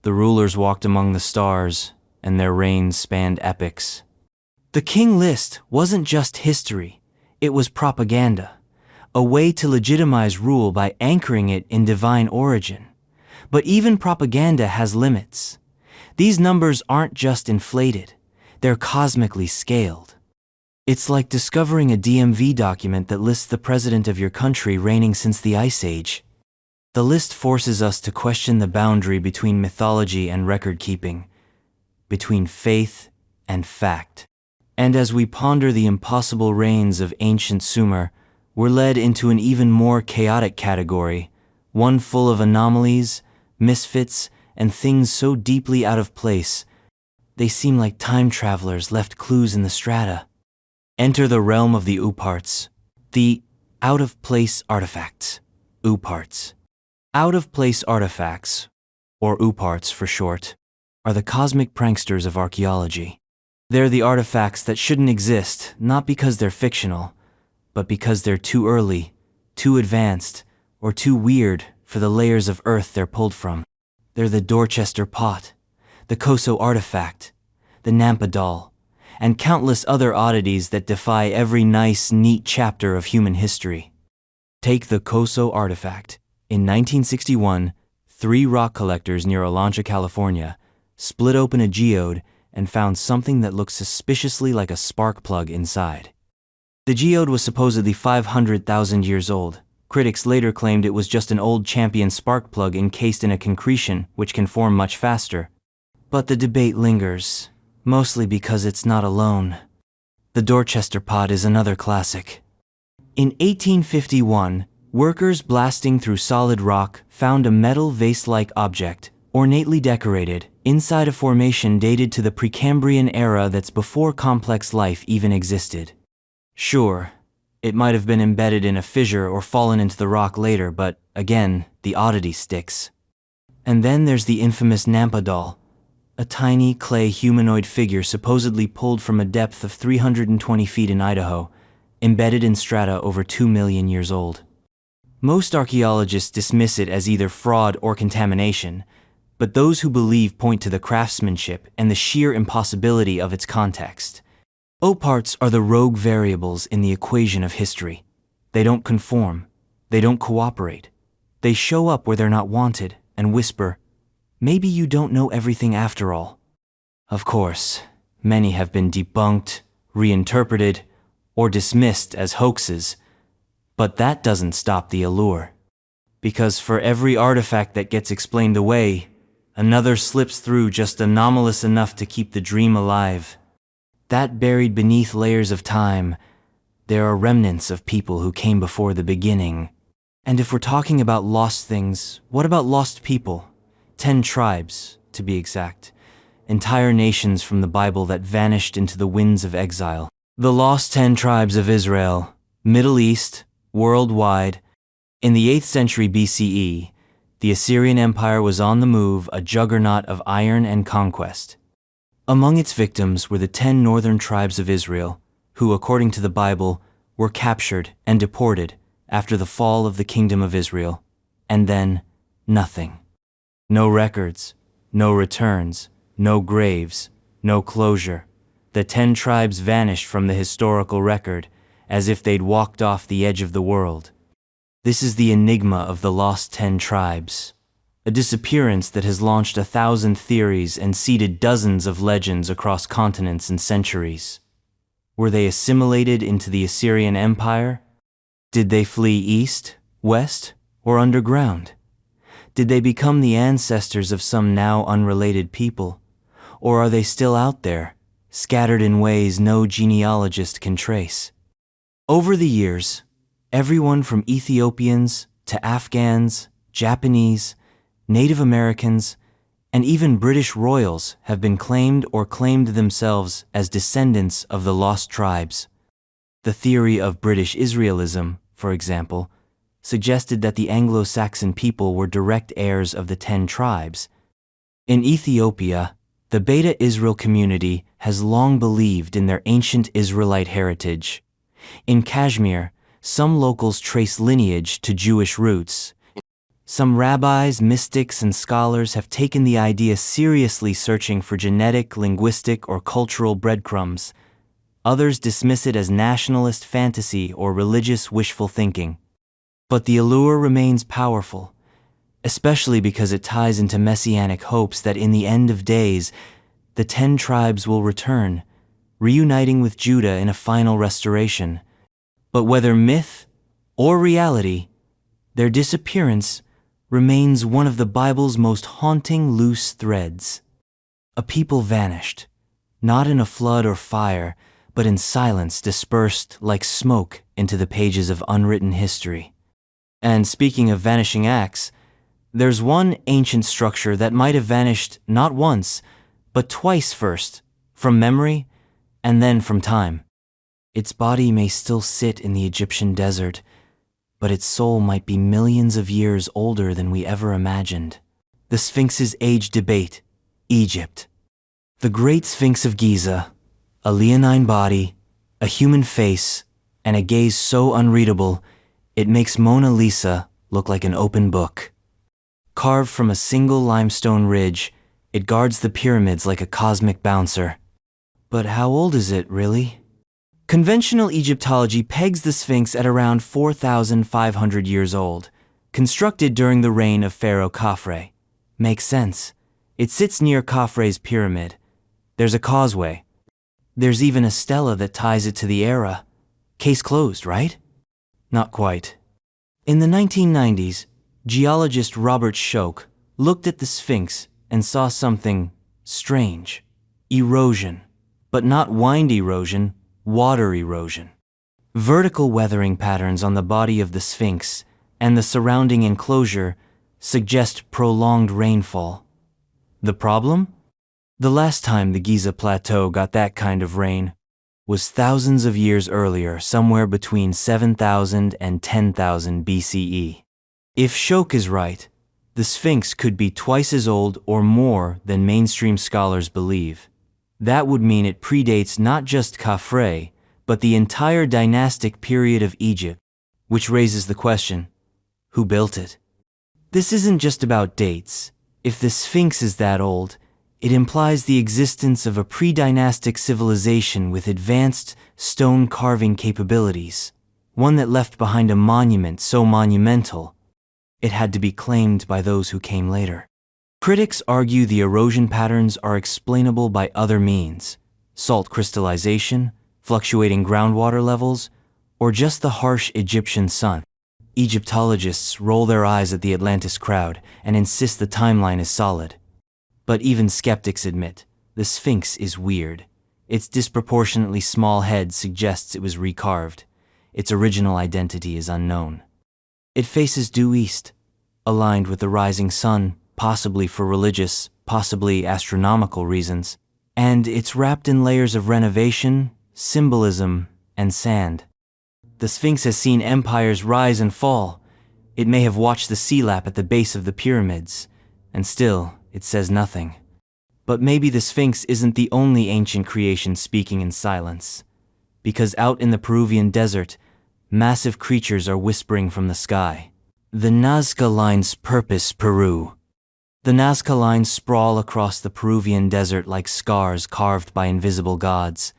the rulers walked among the stars and their reigns spanned epochs. The king list wasn't just history, it was propaganda, a way to legitimize rule by anchoring it in divine origin. But even propaganda has limits. These numbers aren't just inflated, they're cosmically scaled. It's like discovering a DMV document that lists the president of your country reigning since the Ice Age. The list forces us to question the boundary between mythology and record-keeping, between faith and fact. And as we ponder the impossible reigns of ancient Sumer, we're led into an even more chaotic category, one full of anomalies, misfits, and things so deeply out of place, they seem like time travelers left clues in the strata. Enter the realm of the Uparts, the Out-of-place artifacts, OOPArts. Out-of-place artifacts, or OOPArts for short, are the cosmic pranksters of archaeology. They're the artifacts that shouldn't exist, not because they're fictional, but because they're too early, too advanced, or too weird for the layers of earth they're pulled from. They're the Dorchester pot, the Koso artifact, the Nampa doll, and countless other oddities that defy every nice, neat chapter of human history. Take the Koso artifact. In 1961, 3 rock collectors near Olancha, California, split open a geode and found something that looked suspiciously like a spark plug inside. The geode was supposedly 500,000 years old. Critics later claimed it was just an old champion spark plug encased in a concretion which can form much faster. But the debate lingers, mostly because it's not alone. The Dorchester pot is another classic. In 1851, workers blasting through solid rock found a metal vase-like object, ornately decorated, inside a formation dated to the Precambrian era that's before complex life even existed. Sure, it might have been embedded in a fissure or fallen into the rock later, but again, the oddity sticks. And then there's the infamous Nampa doll, a tiny clay humanoid figure supposedly pulled from a depth of 320 feet in Idaho, embedded in strata over 2 million years old. Most archaeologists dismiss it as either fraud or contamination, but those who believe point to the craftsmanship and the sheer impossibility of its context. OOPArts are the rogue variables in the equation of history. They don't conform. They don't cooperate. They show up where they're not wanted and whisper, "Maybe you don't know everything after all." Of course, many have been debunked, reinterpreted, or dismissed as hoaxes, but that doesn't stop the allure. Because for every artifact that gets explained away, another slips through just anomalous enough to keep the dream alive. That buried beneath layers of time, there are remnants of people who came before the beginning. And if we're talking about lost things, what about lost people? 10 tribes, to be exact. Entire nations from the Bible that vanished into the winds of exile. The lost 10 tribes of Israel, Middle East, worldwide. In the 8th century BCE, the Assyrian Empire was on the move, a juggernaut of iron and conquest. Among its victims were the 10 northern tribes of Israel, who, according to the Bible, were captured and deported after the fall of the Kingdom of Israel, and then nothing. No records, no returns, no graves, no closure. The 10 tribes vanished from the historical record, as if they'd walked off the edge of the world. This is the enigma of the lost 10 tribes. A disappearance that has launched 1,000 theories and seeded dozens of legends across continents and centuries. Were they assimilated into the Assyrian Empire? Did they flee east, west, or underground? Did they become the ancestors of some now unrelated people? Or are they still out there, scattered in ways no genealogist can trace? Over the years, everyone from Ethiopians to Afghans, Japanese, Native Americans, and even British royals have been claimed or claimed themselves as descendants of the lost tribes. The theory of British Israelism, for example, suggested that the Anglo-Saxon people were direct heirs of the 10 tribes. In Ethiopia, the Beta Israel community has long believed in their ancient Israelite heritage. In Kashmir, some locals trace lineage to Jewish roots. Some rabbis, mystics, and scholars have taken the idea seriously, searching for genetic, linguistic, or cultural breadcrumbs. Others dismiss it as nationalist fantasy or religious wishful thinking. But the allure remains powerful, especially because it ties into messianic hopes that in the end of days, the 10 tribes will return, reuniting with Judah in a final restoration. But whether myth or reality, their disappearance remains one of the Bible's most haunting loose threads. A people vanished, not in a flood or fire, but in silence dispersed like smoke into the pages of unwritten history. And speaking of vanishing acts, there's one ancient structure that might have vanished not once, but twice first, from memory and then from time. Its body may still sit in the Egyptian desert, but its soul might be millions of years older than we ever imagined. The Sphinx's age debate. Egypt. The Great Sphinx of Giza, a leonine body, a human face, and a gaze so unreadable, it makes Mona Lisa look like an open book. Carved from a single limestone ridge, it guards the pyramids like a cosmic bouncer. But how old is it, really? Conventional Egyptology pegs the Sphinx at around 4,500 years old, constructed during the reign of Pharaoh Khafre. Makes sense. It sits near Khafre's pyramid. There's a causeway. There's even a stela that ties it to the era. Case closed, right? Not quite. In the 1990s, geologist Robert Schoch looked at the Sphinx and saw something strange. Erosion. But not wind erosion, water erosion. Vertical weathering patterns on the body of the Sphinx and the surrounding enclosure suggest prolonged rainfall. The problem? The last time the Giza Plateau got that kind of rain was thousands of years earlier, somewhere between 7,000 and 10,000 BCE. If Schoch is right, the Sphinx could be twice as old or more than mainstream scholars believe. That would mean it predates not just Khafre, but the entire dynastic period of Egypt, which raises the question, who built it? This isn't just about dates. If the Sphinx is that old, it implies the existence of a pre-dynastic civilization with advanced stone carving capabilities, one that left behind a monument so monumental, it had to be claimed by those who came later. Critics argue the erosion patterns are explainable by other means: salt crystallization, fluctuating groundwater levels, or just the harsh Egyptian sun. Egyptologists roll their eyes at the Atlantis crowd and insist the timeline is solid. But even skeptics admit, the Sphinx is weird. Its disproportionately small head suggests it was recarved. Its original identity is unknown. It faces due east, aligned with the rising sun, possibly for religious, possibly astronomical reasons, and it's wrapped in layers of renovation, symbolism, and sand. The Sphinx has seen empires rise and fall. It may have watched the sea lap at the base of the pyramids, and still, it says nothing. But maybe the Sphinx isn't the only ancient creation speaking in silence, because out in the Peruvian desert, massive creatures are whispering from the sky. The Nazca Lines purpose Peru. The Nazca Lines sprawl across the Peruvian desert like scars carved by invisible gods.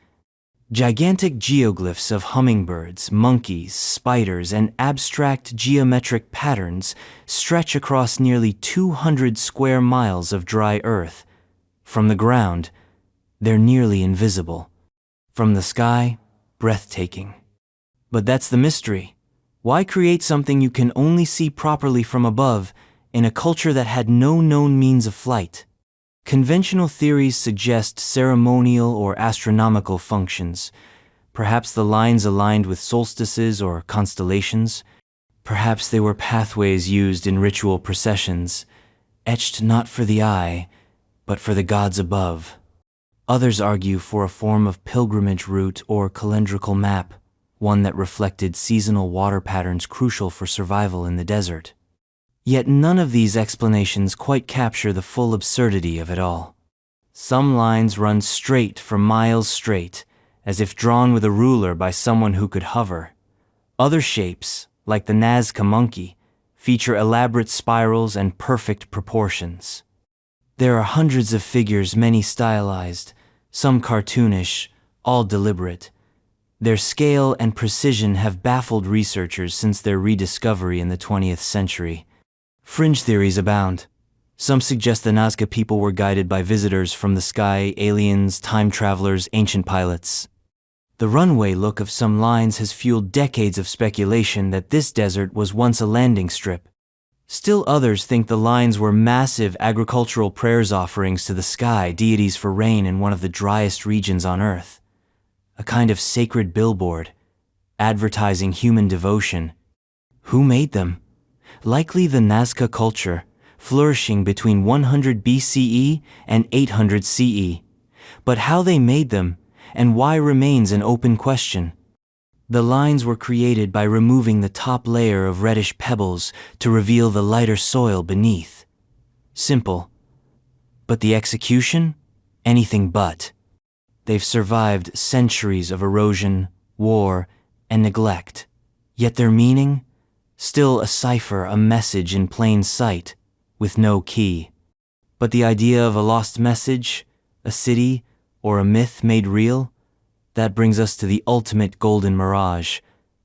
Gigantic geoglyphs of hummingbirds, monkeys, spiders, and abstract geometric patterns stretch across nearly 200 square miles of dry earth. From the ground, they're nearly invisible. From the sky, breathtaking. But that's the mystery. Why create something you can only see properly from above in a culture that had no known means of flight? Conventional theories suggest ceremonial or astronomical functions. Perhaps the lines aligned with solstices or constellations. Perhaps they were pathways used in ritual processions, etched not for the eye, but for the gods above. Others argue for a form of pilgrimage route or calendrical map, one that reflected seasonal water patterns crucial for survival in the desert. Yet none of these explanations quite capture the full absurdity of it all. Some lines run straight for miles straight, as if drawn with a ruler by someone who could hover. Other shapes, like the Nazca monkey, feature elaborate spirals and perfect proportions. There are hundreds of figures, many stylized, some cartoonish, all deliberate. Their scale and precision have baffled researchers since their rediscovery in the 20th century. Fringe theories abound. Some suggest the Nazca people were guided by visitors from the sky, aliens, time travelers, ancient pilots. The runway look of some lines has fueled decades of speculation that this desert was once a landing strip. Still others think the lines were massive agricultural prayers offerings to the sky deities for rain in one of the driest regions on Earth. A kind of sacred billboard, advertising human devotion. Who made them? Likely the Nazca culture, flourishing between 100 BCE and 800 CE. But how they made them, and why remains an open question. The lines were created by removing the top layer of reddish pebbles to reveal the lighter soil beneath. Simple. But the execution? Anything but. They've survived centuries of erosion, war, and neglect. Yet their meaning? Still a cipher, a message in plain sight, with no key. But the idea of a lost message, a city, or a myth made real? That brings us to the ultimate golden mirage,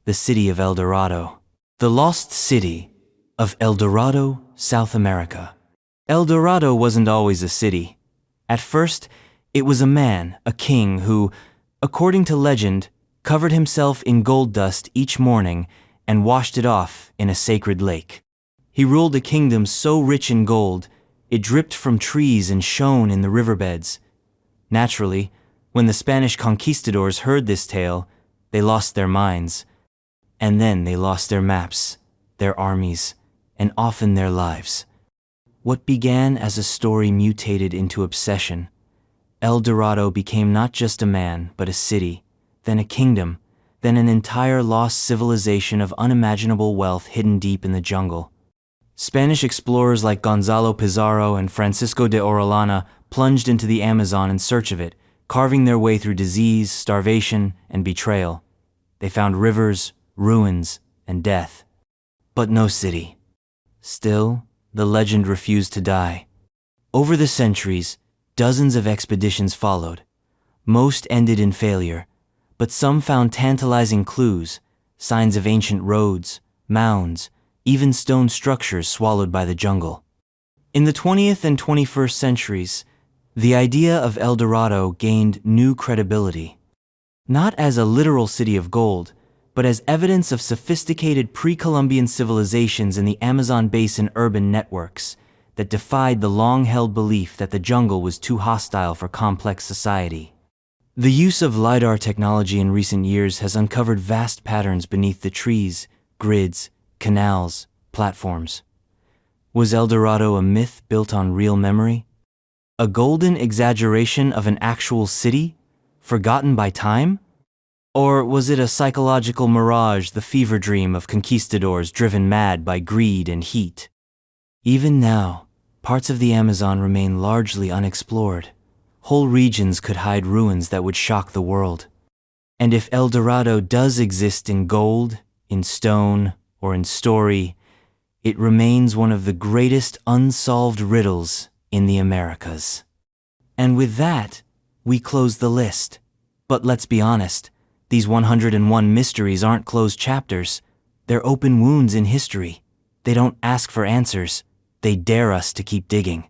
the city of El Dorado. The lost city of El Dorado, South America. El Dorado wasn't always a city. At first, it was a man, a king who, according to legend, covered himself in gold dust each morning and washed it off in a sacred lake. He ruled a kingdom so rich in gold, it dripped from trees and shone in the riverbeds. Naturally, when the Spanish conquistadors heard this tale, they lost their minds. And then they lost their maps, their armies, and often their lives. What began as a story mutated into obsession. El Dorado became not just a man, but a city, then a kingdom, then an entire lost civilization of unimaginable wealth hidden deep in the jungle. Spanish explorers like Gonzalo Pizarro and Francisco de Orellana plunged into the Amazon in search of it, carving their way through disease, starvation, and betrayal. They found rivers, ruins, and death. But no city. Still, the legend refused to die. Over the centuries, dozens of expeditions followed. Most ended in failure, but some found tantalizing clues, signs of ancient roads, mounds, even stone structures swallowed by the jungle. In the 20th and 21st centuries, the idea of El Dorado gained new credibility. Not as a literal city of gold, but as evidence of sophisticated pre-Columbian civilizations in the Amazon basin urban networks that defied the long-held belief that the jungle was too hostile for complex society. The use of LiDAR technology in recent years has uncovered vast patterns beneath the trees, grids, canals, platforms. Was El Dorado a myth built on real memory? A golden exaggeration of an actual city, forgotten by time? Or was it a psychological mirage, the fever dream of conquistadors driven mad by greed and heat? Even now, parts of the Amazon remain largely unexplored. Whole regions could hide ruins that would shock the world. And if El Dorado does exist in gold, in stone, or in story, it remains one of the greatest unsolved riddles in the Americas. And with that, we close the list. But let's be honest, these 101 mysteries aren't closed chapters. They're open wounds in history. They don't ask for answers. They dare us to keep digging.